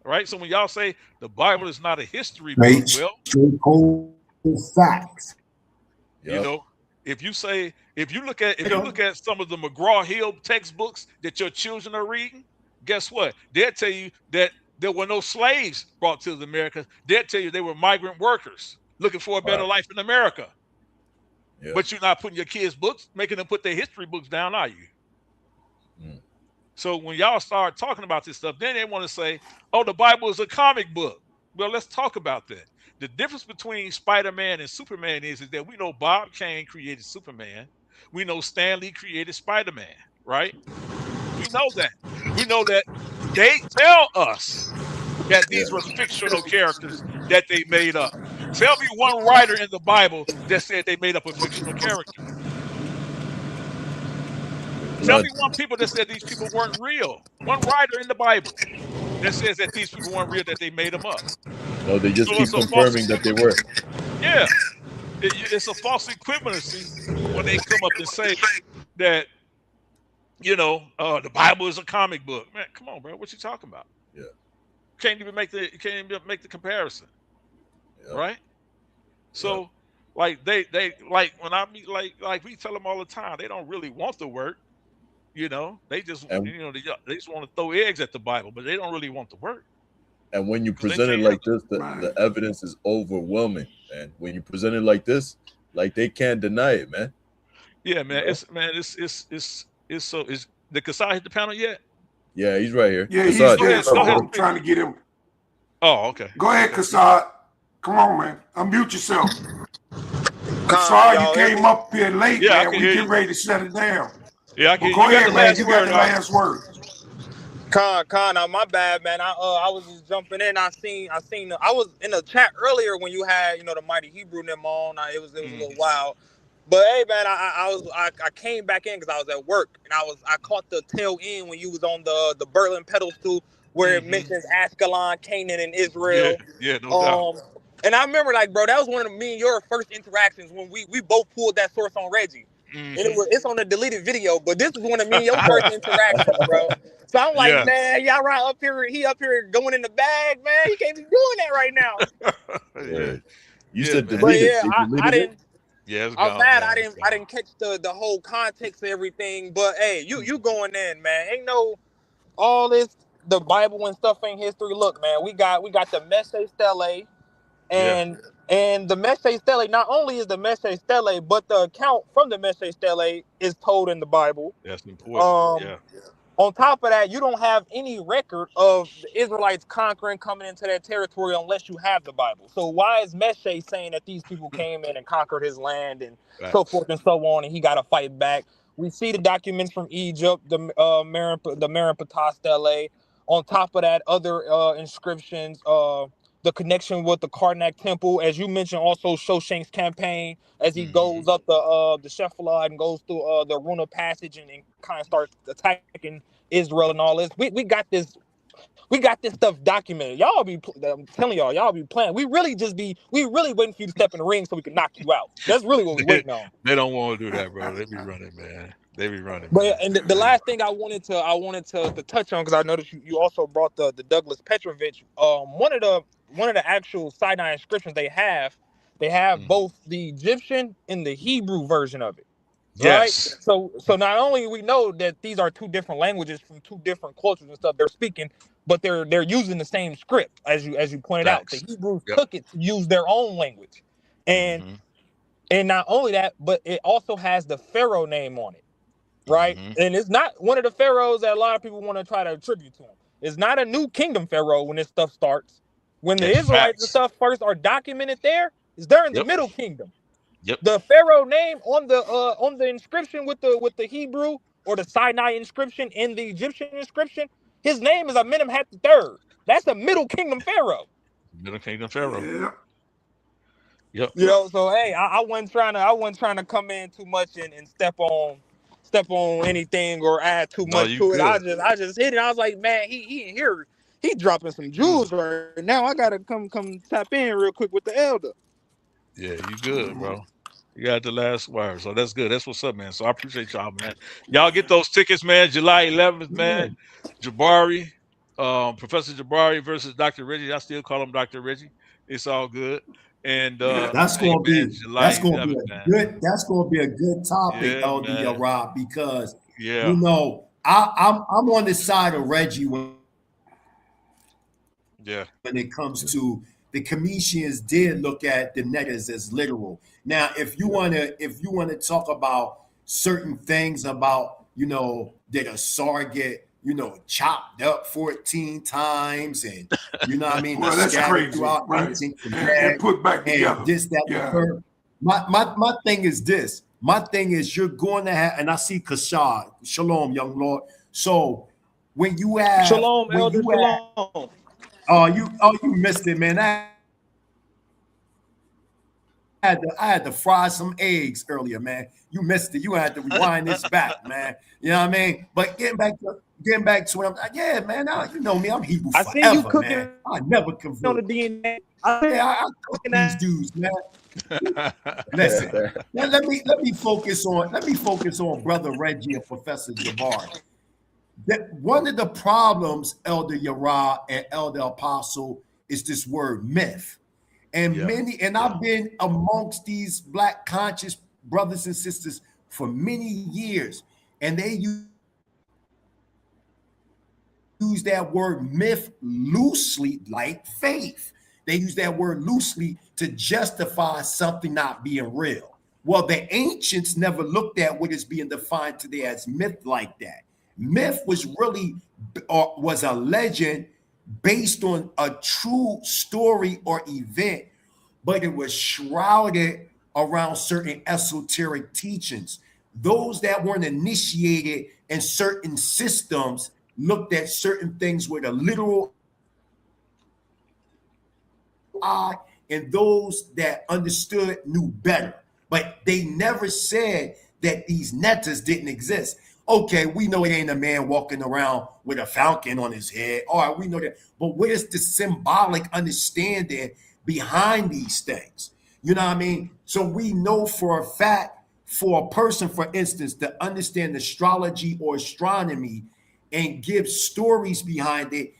Right? So when y'all say the Bible is not a history book, Straight, well, straight cold facts. you Yep. know, if you look at some of the McGraw-Hill textbooks that your children are reading, guess what? They'll tell you that there were no slaves brought to the Americas. They'll tell you they were migrant workers looking for a better Right. life in America. Yeah. But you're not putting your kids' books, making them put their history books down, are you? Mm. So when y'all start talking about this stuff, then they want to say, "Oh, the Bible is a comic book." Well, let's talk about that. The difference between Spider-Man and Superman is that we know Bob Kane created Superman. We know Stan Lee created Spider-Man, right? We know that. We know that they tell us that Yeah. these were fictional characters that they made up. Tell me one writer in the Bible that said they made up a fictional character. Tell None. me one people that said these people weren't real. One writer in the Bible that says that these people weren't real, that they made them up. No, they just So keep it's a false confirming that they were. equivalency. Yeah, it's a false equivalency when they come up and say that the Bible is a comic book. Man, come on, bro, what you talking about? Yeah. You can't even make the comparison, Yep. right? Yep. So like they like when I meet like we tell them all the time, they don't really want the work. They just And they just want to throw eggs at the Bible, but they don't really want the work when you because they present it can't like handle this, the Right. evidence is overwhelming, man. When you present it like this, like they can't deny it, man. it. Yeah, You man. know? It's so is the Kasai hit the panel yet? Yeah, he's right here. Yeah, he's Kassad, Go there. ahead. So Go ahead. I'm Speak. trying to get him. Oh, okay. Go ahead, Okay. Kassad. Come on, man. Unmute yourself. Con, Kassad, you y'all hear came me? up here late, Yeah, I man. can We hear getting you. ready to shut it down. Yeah, I But can. go You got ahead, the man. last You got word. the last word. Con, my bad, man. I was just jumping in. I was in the chat earlier when you had the mighty Hebrew and them on. It was a little Hmm. wild, but hey, man, I came back in because I was at work and I caught the tail end when you was on the Berlin pedestal where it Hmm. mentions Ashkelon, Canaan, and Yeah. Israel. Yeah. No doubt. Um, and I remember like, bro, that was one of me and your first interactions when we both pulled that source on Reggie. And Hmm. it's on the deleted video, but this was one of me and your first interactions, bro. So I'm like, Yeah. man, y'all right up here. He up here going in the bag, man. He can't be doing that right now. Yeah. word. You Yeah, said man. But deleted. yeah, They I deleted it. didn't. Yeah, it's I'm gone mad. now. It's I gone. didn't catch the whole context of everything. But hey, you Mhm. you going in, man? Ain't no all this the Bible and stuff ain't history. Look, man, we got the Messe Stele Yeah. and the Messe Stele. Not only is the Messe Stele, but the account from the Messe Stele is told in the Bible. That's important. Um, Yeah. On top of that, you don't have any record of the Israelites conquering, coming into that territory unless you have the Bible. So why is Meshe saying that these people came in and conquered his land and so Facts. forth and so on, and he got to fight back? We see the documents from Egypt, the Merenptah stele. On top of that, other inscriptions, the connection with the Karnak temple, as you mentioned, also Shoshank's campaign as he Hmm. goes up the Shephelah and goes through the Runa passage and kind of starts attacking Israel and all this. We got this stuff documented. I'm telling y'all be playing. We really waiting for you to step in the ring so we can knock you out. That's really what we They, waiting on. they don't want to do that, bro. They be running, man. They be running, But yeah, man. and the They be last thing I wanted to touch on because I noticed you also brought the Douglas Petrovich. One of the actual Sinai inscriptions they have running. both the Egyptian and the Hebrew version of it. Right. Yes. So not only we know that these are two different languages from two different cultures and stuff they're speaking, but they're using the same script as you pointed out. The Facts. Hebrews Yep. took it to use their own language, and Hmm. and not only that, but it also has the Pharaoh name on it, right? Hmm. And it's not one of the pharaohs that a lot of people want to try to attribute to him. It's not a new kingdom pharaoh when this stuff starts. When the That's Israelites and facts. stuff first are documented there, is they're in the Yep. middle kingdom. Yep. The pharaoh name on the inscription with the Hebrew or the Sinai inscription in the Egyptian inscription, his name is Amenemhat III. That's a middle kingdom pharaoh. Middle Kingdom Pharaoh. Yeah. Yep. You know, so hey, I wasn't trying to come in too much and step on anything or add too No, much you to it. I good. just I just hit it. I was like, man, he in here. he dropping some jewels right now. I gotta come tap in real quick with the elder. Yeah, you good, bro. You got the last word. So that's good. That's what's up, man. So I appreciate y'all, man. Y'all get those tickets, man. July 11th, man. Jabari, Professor Jabari versus Dr. Reggie. I still call him Dr. Reggie. It's all good. And Yeah. That's hey, gonna man, be July 11th, man. that's gonna be a good topic, Yeah, Elder man. Yarab, because Yeah, I'm on the side of Reggie yeah. when it comes to the Cometians did look at the netters as literal. Now, if you wanna talk about certain things about that a SAR get chopped up 14 times, and what I mean, they're Well, that's scattered crazy, throughout right? ancient And Quebec put back and together. this, that, and the Yeah. third. My thing is this. My thing is you're going to have, and I see Kashad, Shalom, young Lord. So when you have Shalom, when elder. you have Shalom. you missed it, man. I had to fry some eggs earlier, man. You missed it. You had to rewind this back, man. You know what I mean? But getting back to what yeah, man. You know me, I'm Hebrew I seen you forever, man. cooking I never on convert. the DNA. I Yeah, I cook seen these that. dudes, man. Listen, let me focus on brother Reggie and Professor Jabari. That one of the problems, Elder Yara and Elder Apostle, is this word myth. And Yeah, I've been amongst these black conscious brothers and sisters for many years, and they use that word myth loosely, like faith. They use that word loosely to justify something not being real. Well, the ancients never looked at what is being defined today as myth like that. Myth was really was a legend based on a true story or event, but it was shrouded around certain esoteric teachings. Those that weren't initiated in certain systems looked at certain things with a literal eye, and those that understood knew better. But they never said that these netters didn't exist. Okay, we know it ain't a man walking around with a falcon on his head. All right, we know that. But what is the symbolic understanding behind these things? You know what I mean? So we know for a fact, for a person, for instance, to understand astrology or astronomy and give stories behind it,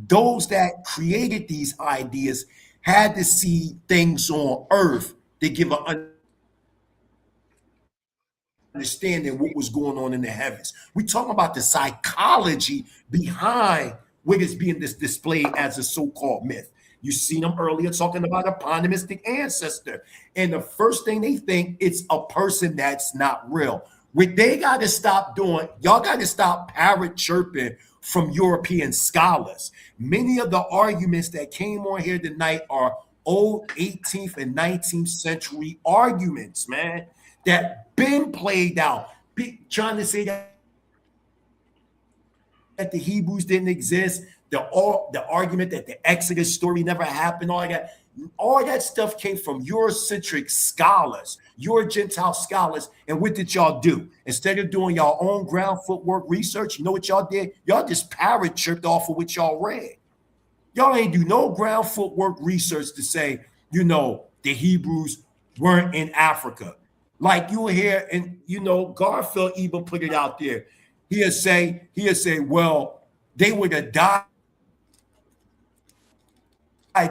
those that created these ideas had to see things on earth to give an understanding what was going on in the heavens. We talking about the psychology behind what is being displayed as a so-called myth. You seen them earlier talking about a pandemistic ancestor, and the first thing they think it's a person that's not real. What they got to stop doing, y'all got to stop parrot chirping from European scholars. Many of the arguments that came on here tonight are old 18th and 19th century arguments, man, that been played out. Trying to say that the Hebrews didn't exist, the argument that the Exodus story never happened, all that stuff came from Eurocentric scholars, Euro Gentile scholars. And what did y'all do? Instead of doing y'all own ground footwork research, you know what y'all did? Y'all just parrot chirped off of what y'all read. Y'all ain't do no ground footwork research to say, the Hebrews weren't in Africa. Like you hear, and Garfield even put it out there. He'll say, well, they would have died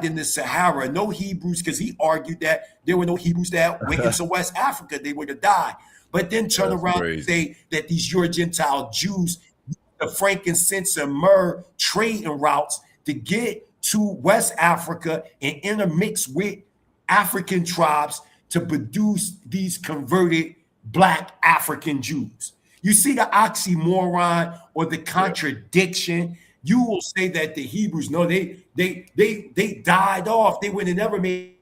in the Sahara. No Hebrews, because he argued that there were no Hebrews that went into West Africa. They would have died. But then turn That's around and crazy. say that these Euro Gentile Jews, the frankincense and myrrh trading routes to get to West Africa and intermix with African tribes to produce these converted Black African Jews. You see the oxymoron or the yeah. contradiction. You will say that the Hebrews, no, they died off. They would have never made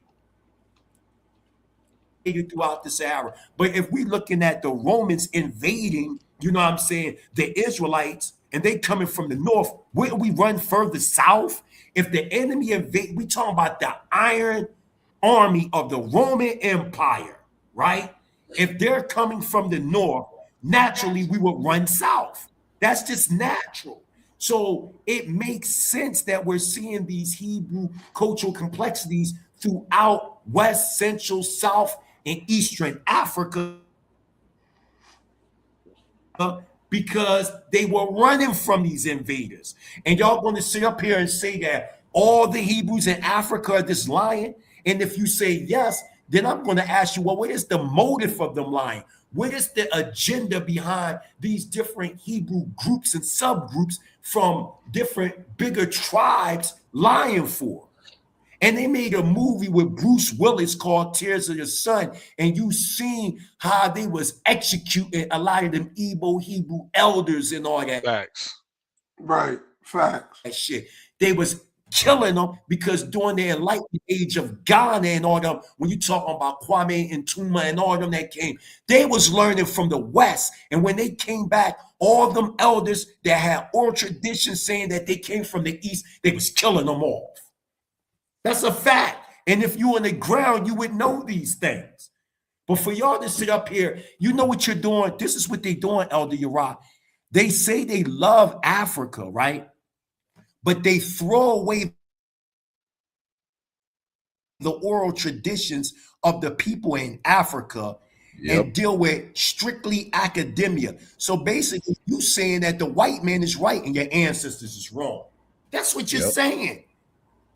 it throughout the Sahara. But if we looking at the Romans invading, what I'm saying, the Israelites, and they coming from the north, wouldn't we run further south? If the enemy invade, we talking about the iron army of the Roman Empire, right? If they're coming from the north, naturally we would run south. That's just natural. So it makes sense that we're seeing these Hebrew cultural complexities throughout West, Central, South, and Eastern Africa because they were running from these invaders. And y'all going to sit up here and say that all the Hebrews in Africa are just lying? And if you say yes, then I'm going to ask you, well, what is the motive of them lying? What is the agenda behind these different Hebrew groups and subgroups from different bigger tribes lying for? And they made a movie with Bruce Willis called Tears of the Sun. And you seen how they was executing a lot of them Igbo Hebrew elders and all that. Facts. Right. Facts. That shit. They was killing them because during the enlightened age of Ghana and all them, when you talking about Kwame and Nkrumah and all them that came, they was learning from the West. And when they came back, all them elders that had oral traditions saying that they came from the East, they was killing them off. That's a fact. And if you on the ground, you would know these things. But for y'all to sit up here, you know what you're doing. This is what they're doing, Elder Yara. They say they love Africa, right? But they throw away the oral traditions of the people in Africa and deal with strictly academia. So basically, you saying that the white man is right and your ancestors is wrong. That's what you're saying.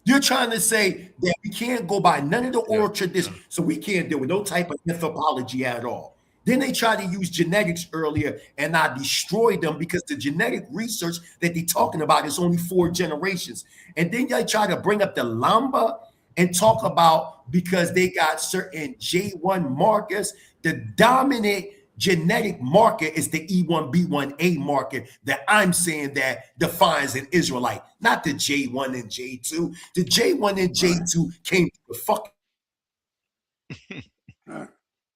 You're trying to say that we can't go by none of the oral traditions, so we can't deal with no type of anthropology at all. Then they tried to use genetics earlier, and I destroyed them because the genetic research that they're talking about is only 4 generations. And then they try to bring up the Lamba and talk about because they got certain J1 markers, the dominant genetic marker is the E1B1A marker that I'm saying that defines an Israelite, not the J1 and J2. The J1 and J2 came to the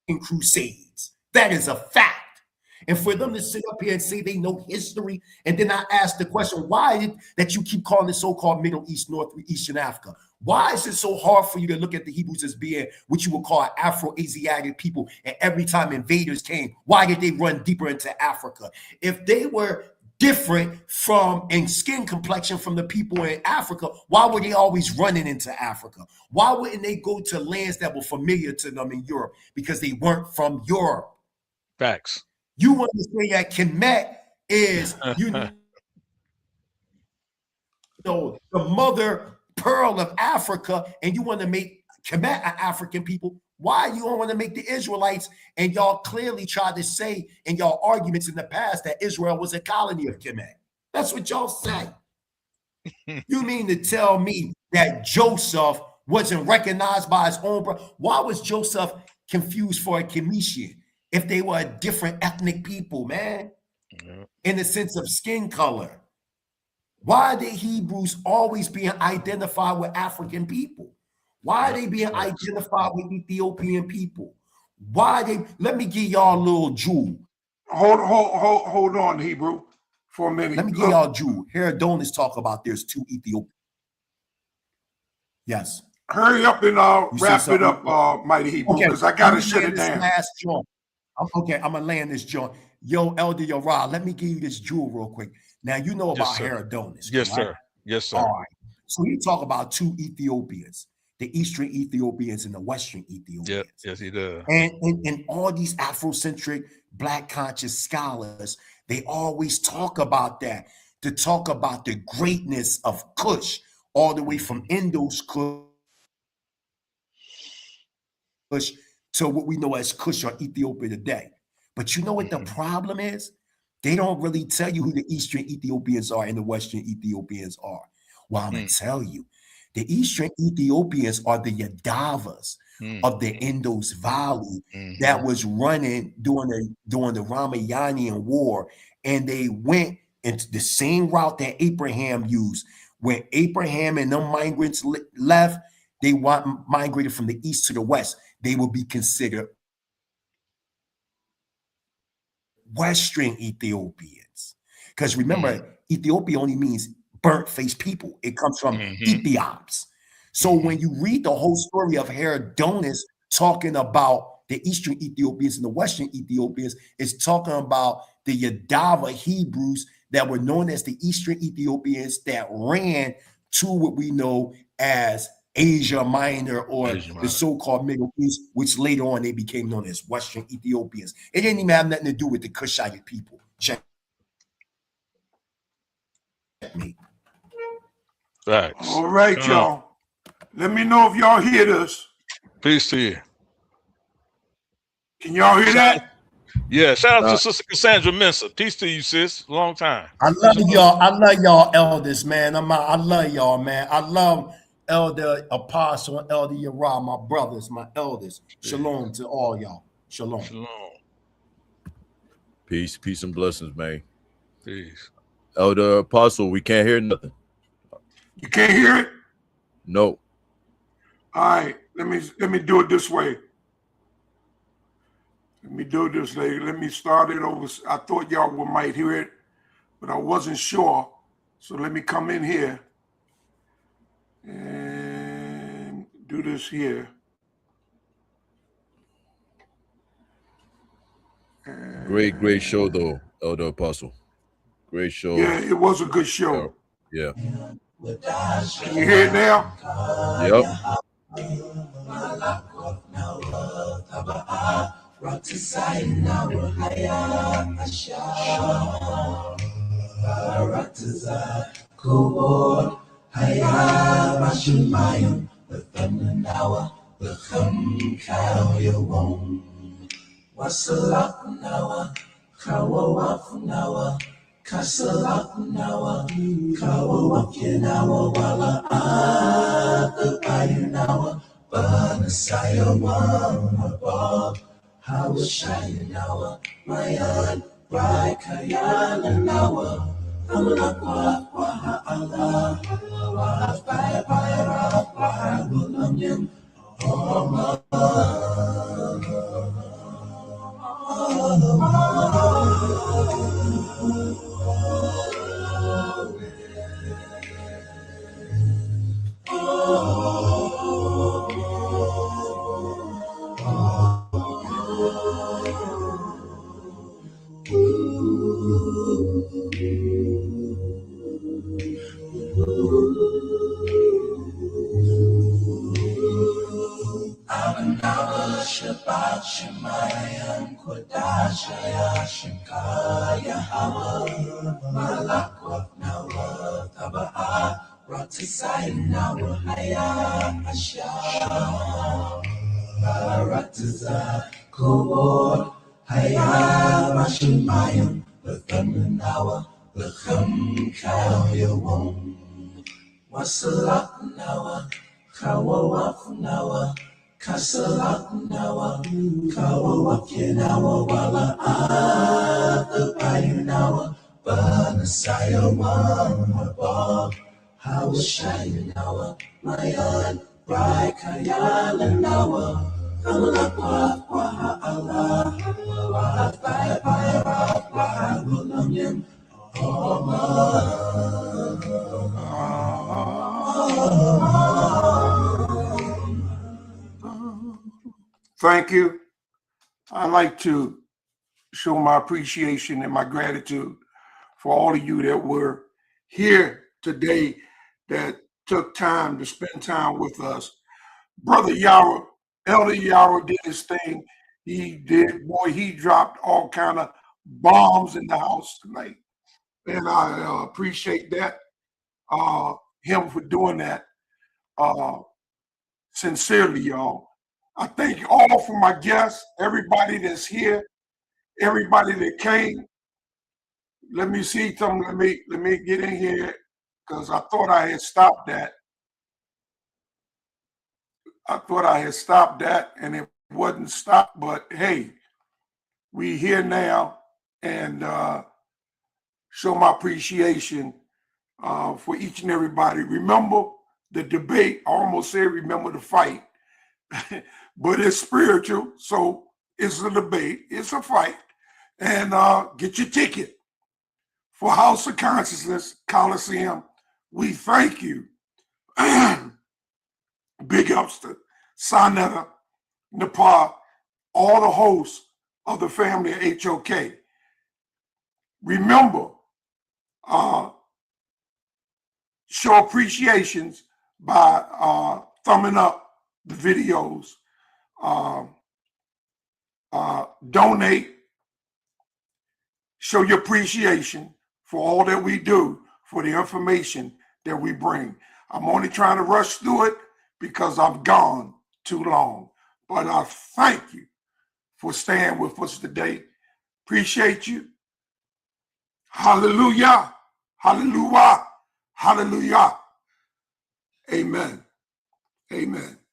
fucking Crusades. That is a fact. And for them to sit up here and say they know history, and then I ask the question, why is it that you keep calling it so-called Middle East, Northeastern Africa? Why is it so hard for you to look at the Hebrews as being what you would call Afro-Asiatic people? And every time invaders came, why did they run deeper into Africa? If they were different from in skin complexion from the people in Africa, why were they always running into Africa? Why wouldn't they go to lands that were familiar to them in Europe? Because they weren't from Europe. Facts. You want to say that Kemet is, you know, the mother pearl of Africa, and you want to make Kemet an African people. Why you don't want to make the Israelites? And y'all clearly tried to say in y'all arguments in the past that Israel was a colony of Kemet. That's what y'all say. You mean to tell me that Joseph wasn't recognized by his own brother? Why was Joseph confused for a Cometian if they were a different ethnic people, man? In the sense of skin color. Why are the Hebrews always being identified with African people? Why are they being identified with Ethiopian people? Why they? Let me give y'all a little jewel. Hold on, Hebrew, for a minute. Let me give y'all a jewel. Herodotus talk about there's 2 Ethiopians. Yes. Hurry up and wrap it up, Mighty Hebrew, because I gotta shut it down. Last joint. I'm gonna land this joint. Yo, Elder Yara, let me give you this jewel real quick. Now you know about Herodotus. Yes, right? sir. Yes, sir. All right. So he talk about 2 Ethiopians, the Eastern Ethiopians and the Western Ethiopians. Yep. Yes, he does. And all these Afrocentric Black conscious scholars, they always talk about that, to talk about the greatness of Kush, all the way from Indus Kush to what we know as Kush or Ethiopia today. But you know what the problem is? They don't really tell you who the Eastern Ethiopians are and the Western Ethiopians are. Well, I'm going to tell you. The Eastern Ethiopians are the Yadavas of the Indus Valley that was running during the Ramayanian War. And they went into the same route that Abraham used. When Abraham and them migrants left, they migrated from the east to the west. They will be considered Western Ethiopians. Because remember, Ethiopia only means burnt-faced people. It comes from Ethiops. So when you read the whole story of Herodotus talking about the Eastern Ethiopians and the Western Ethiopians, it's talking about the Yadava Hebrews that were known as the Eastern Ethiopians that ran to what we know as Asia Minor or Asia the Minor. so-called Middle East, which later on they became known as Western Ethiopians. It didn't even have nothing to do with the Cushite people. Checkmate. Facts. All right, Come on. y'all. Let me know if y'all hear this. Peace to you. Can y'all hear Shout, that? yeah, shout out to Sister Cassandra Mensah. Peace to you, sis. Long time. I love y'all. I love y'all elders, man. I love y'all, man. I love Elder Apostle and Elder Yerah, my brothers, my elders. Shalom to all y'all. Shalom. Shalom. Peace, peace and blessings, man. Peace. Elder Apostle, we can't hear nothing. You can't hear it? No. All right, let me do it this way. Let me do it this way. Let me start it over. I thought y'all might hear it, but I wasn't sure. So let me come in here and do this here. Great show though, Elder Apostle. Great show. Yeah, it was a good show. Yeah. Can you hear it now? Yep. Thank you. I like to show my appreciation and my gratitude for all of you that were here today that took time to spend time with us. Brother Yara, Elder Yara did his thing. He dropped all kind of bombs in the house tonight. And I appreciate that, him for doing that. Sincerely, y'all. I thank you all for my guests, everybody that's here, everybody that came. Let me see something. Let me get in here because I thought I had stopped that. And it wasn't stopped. But hey, we here now and show my appreciation for each and everybody. Remember the debate. I almost said remember the fight, but it's spiritual, so it's a debate. It's a fight, and get your ticket for House of Consciousness Coliseum. We thank you. Big ups to Sanetta, Nepal, all the hosts of the family of HOK. Remember, show appreciations by thumbing up the videos, donate, show your appreciation for all that we do, for the information that we bring. I'm only trying to rush through it because I've gone too long. But I thank you for staying with us today. Appreciate you. Hallelujah. Hallelujah. Hallelujah. Amen. Amen.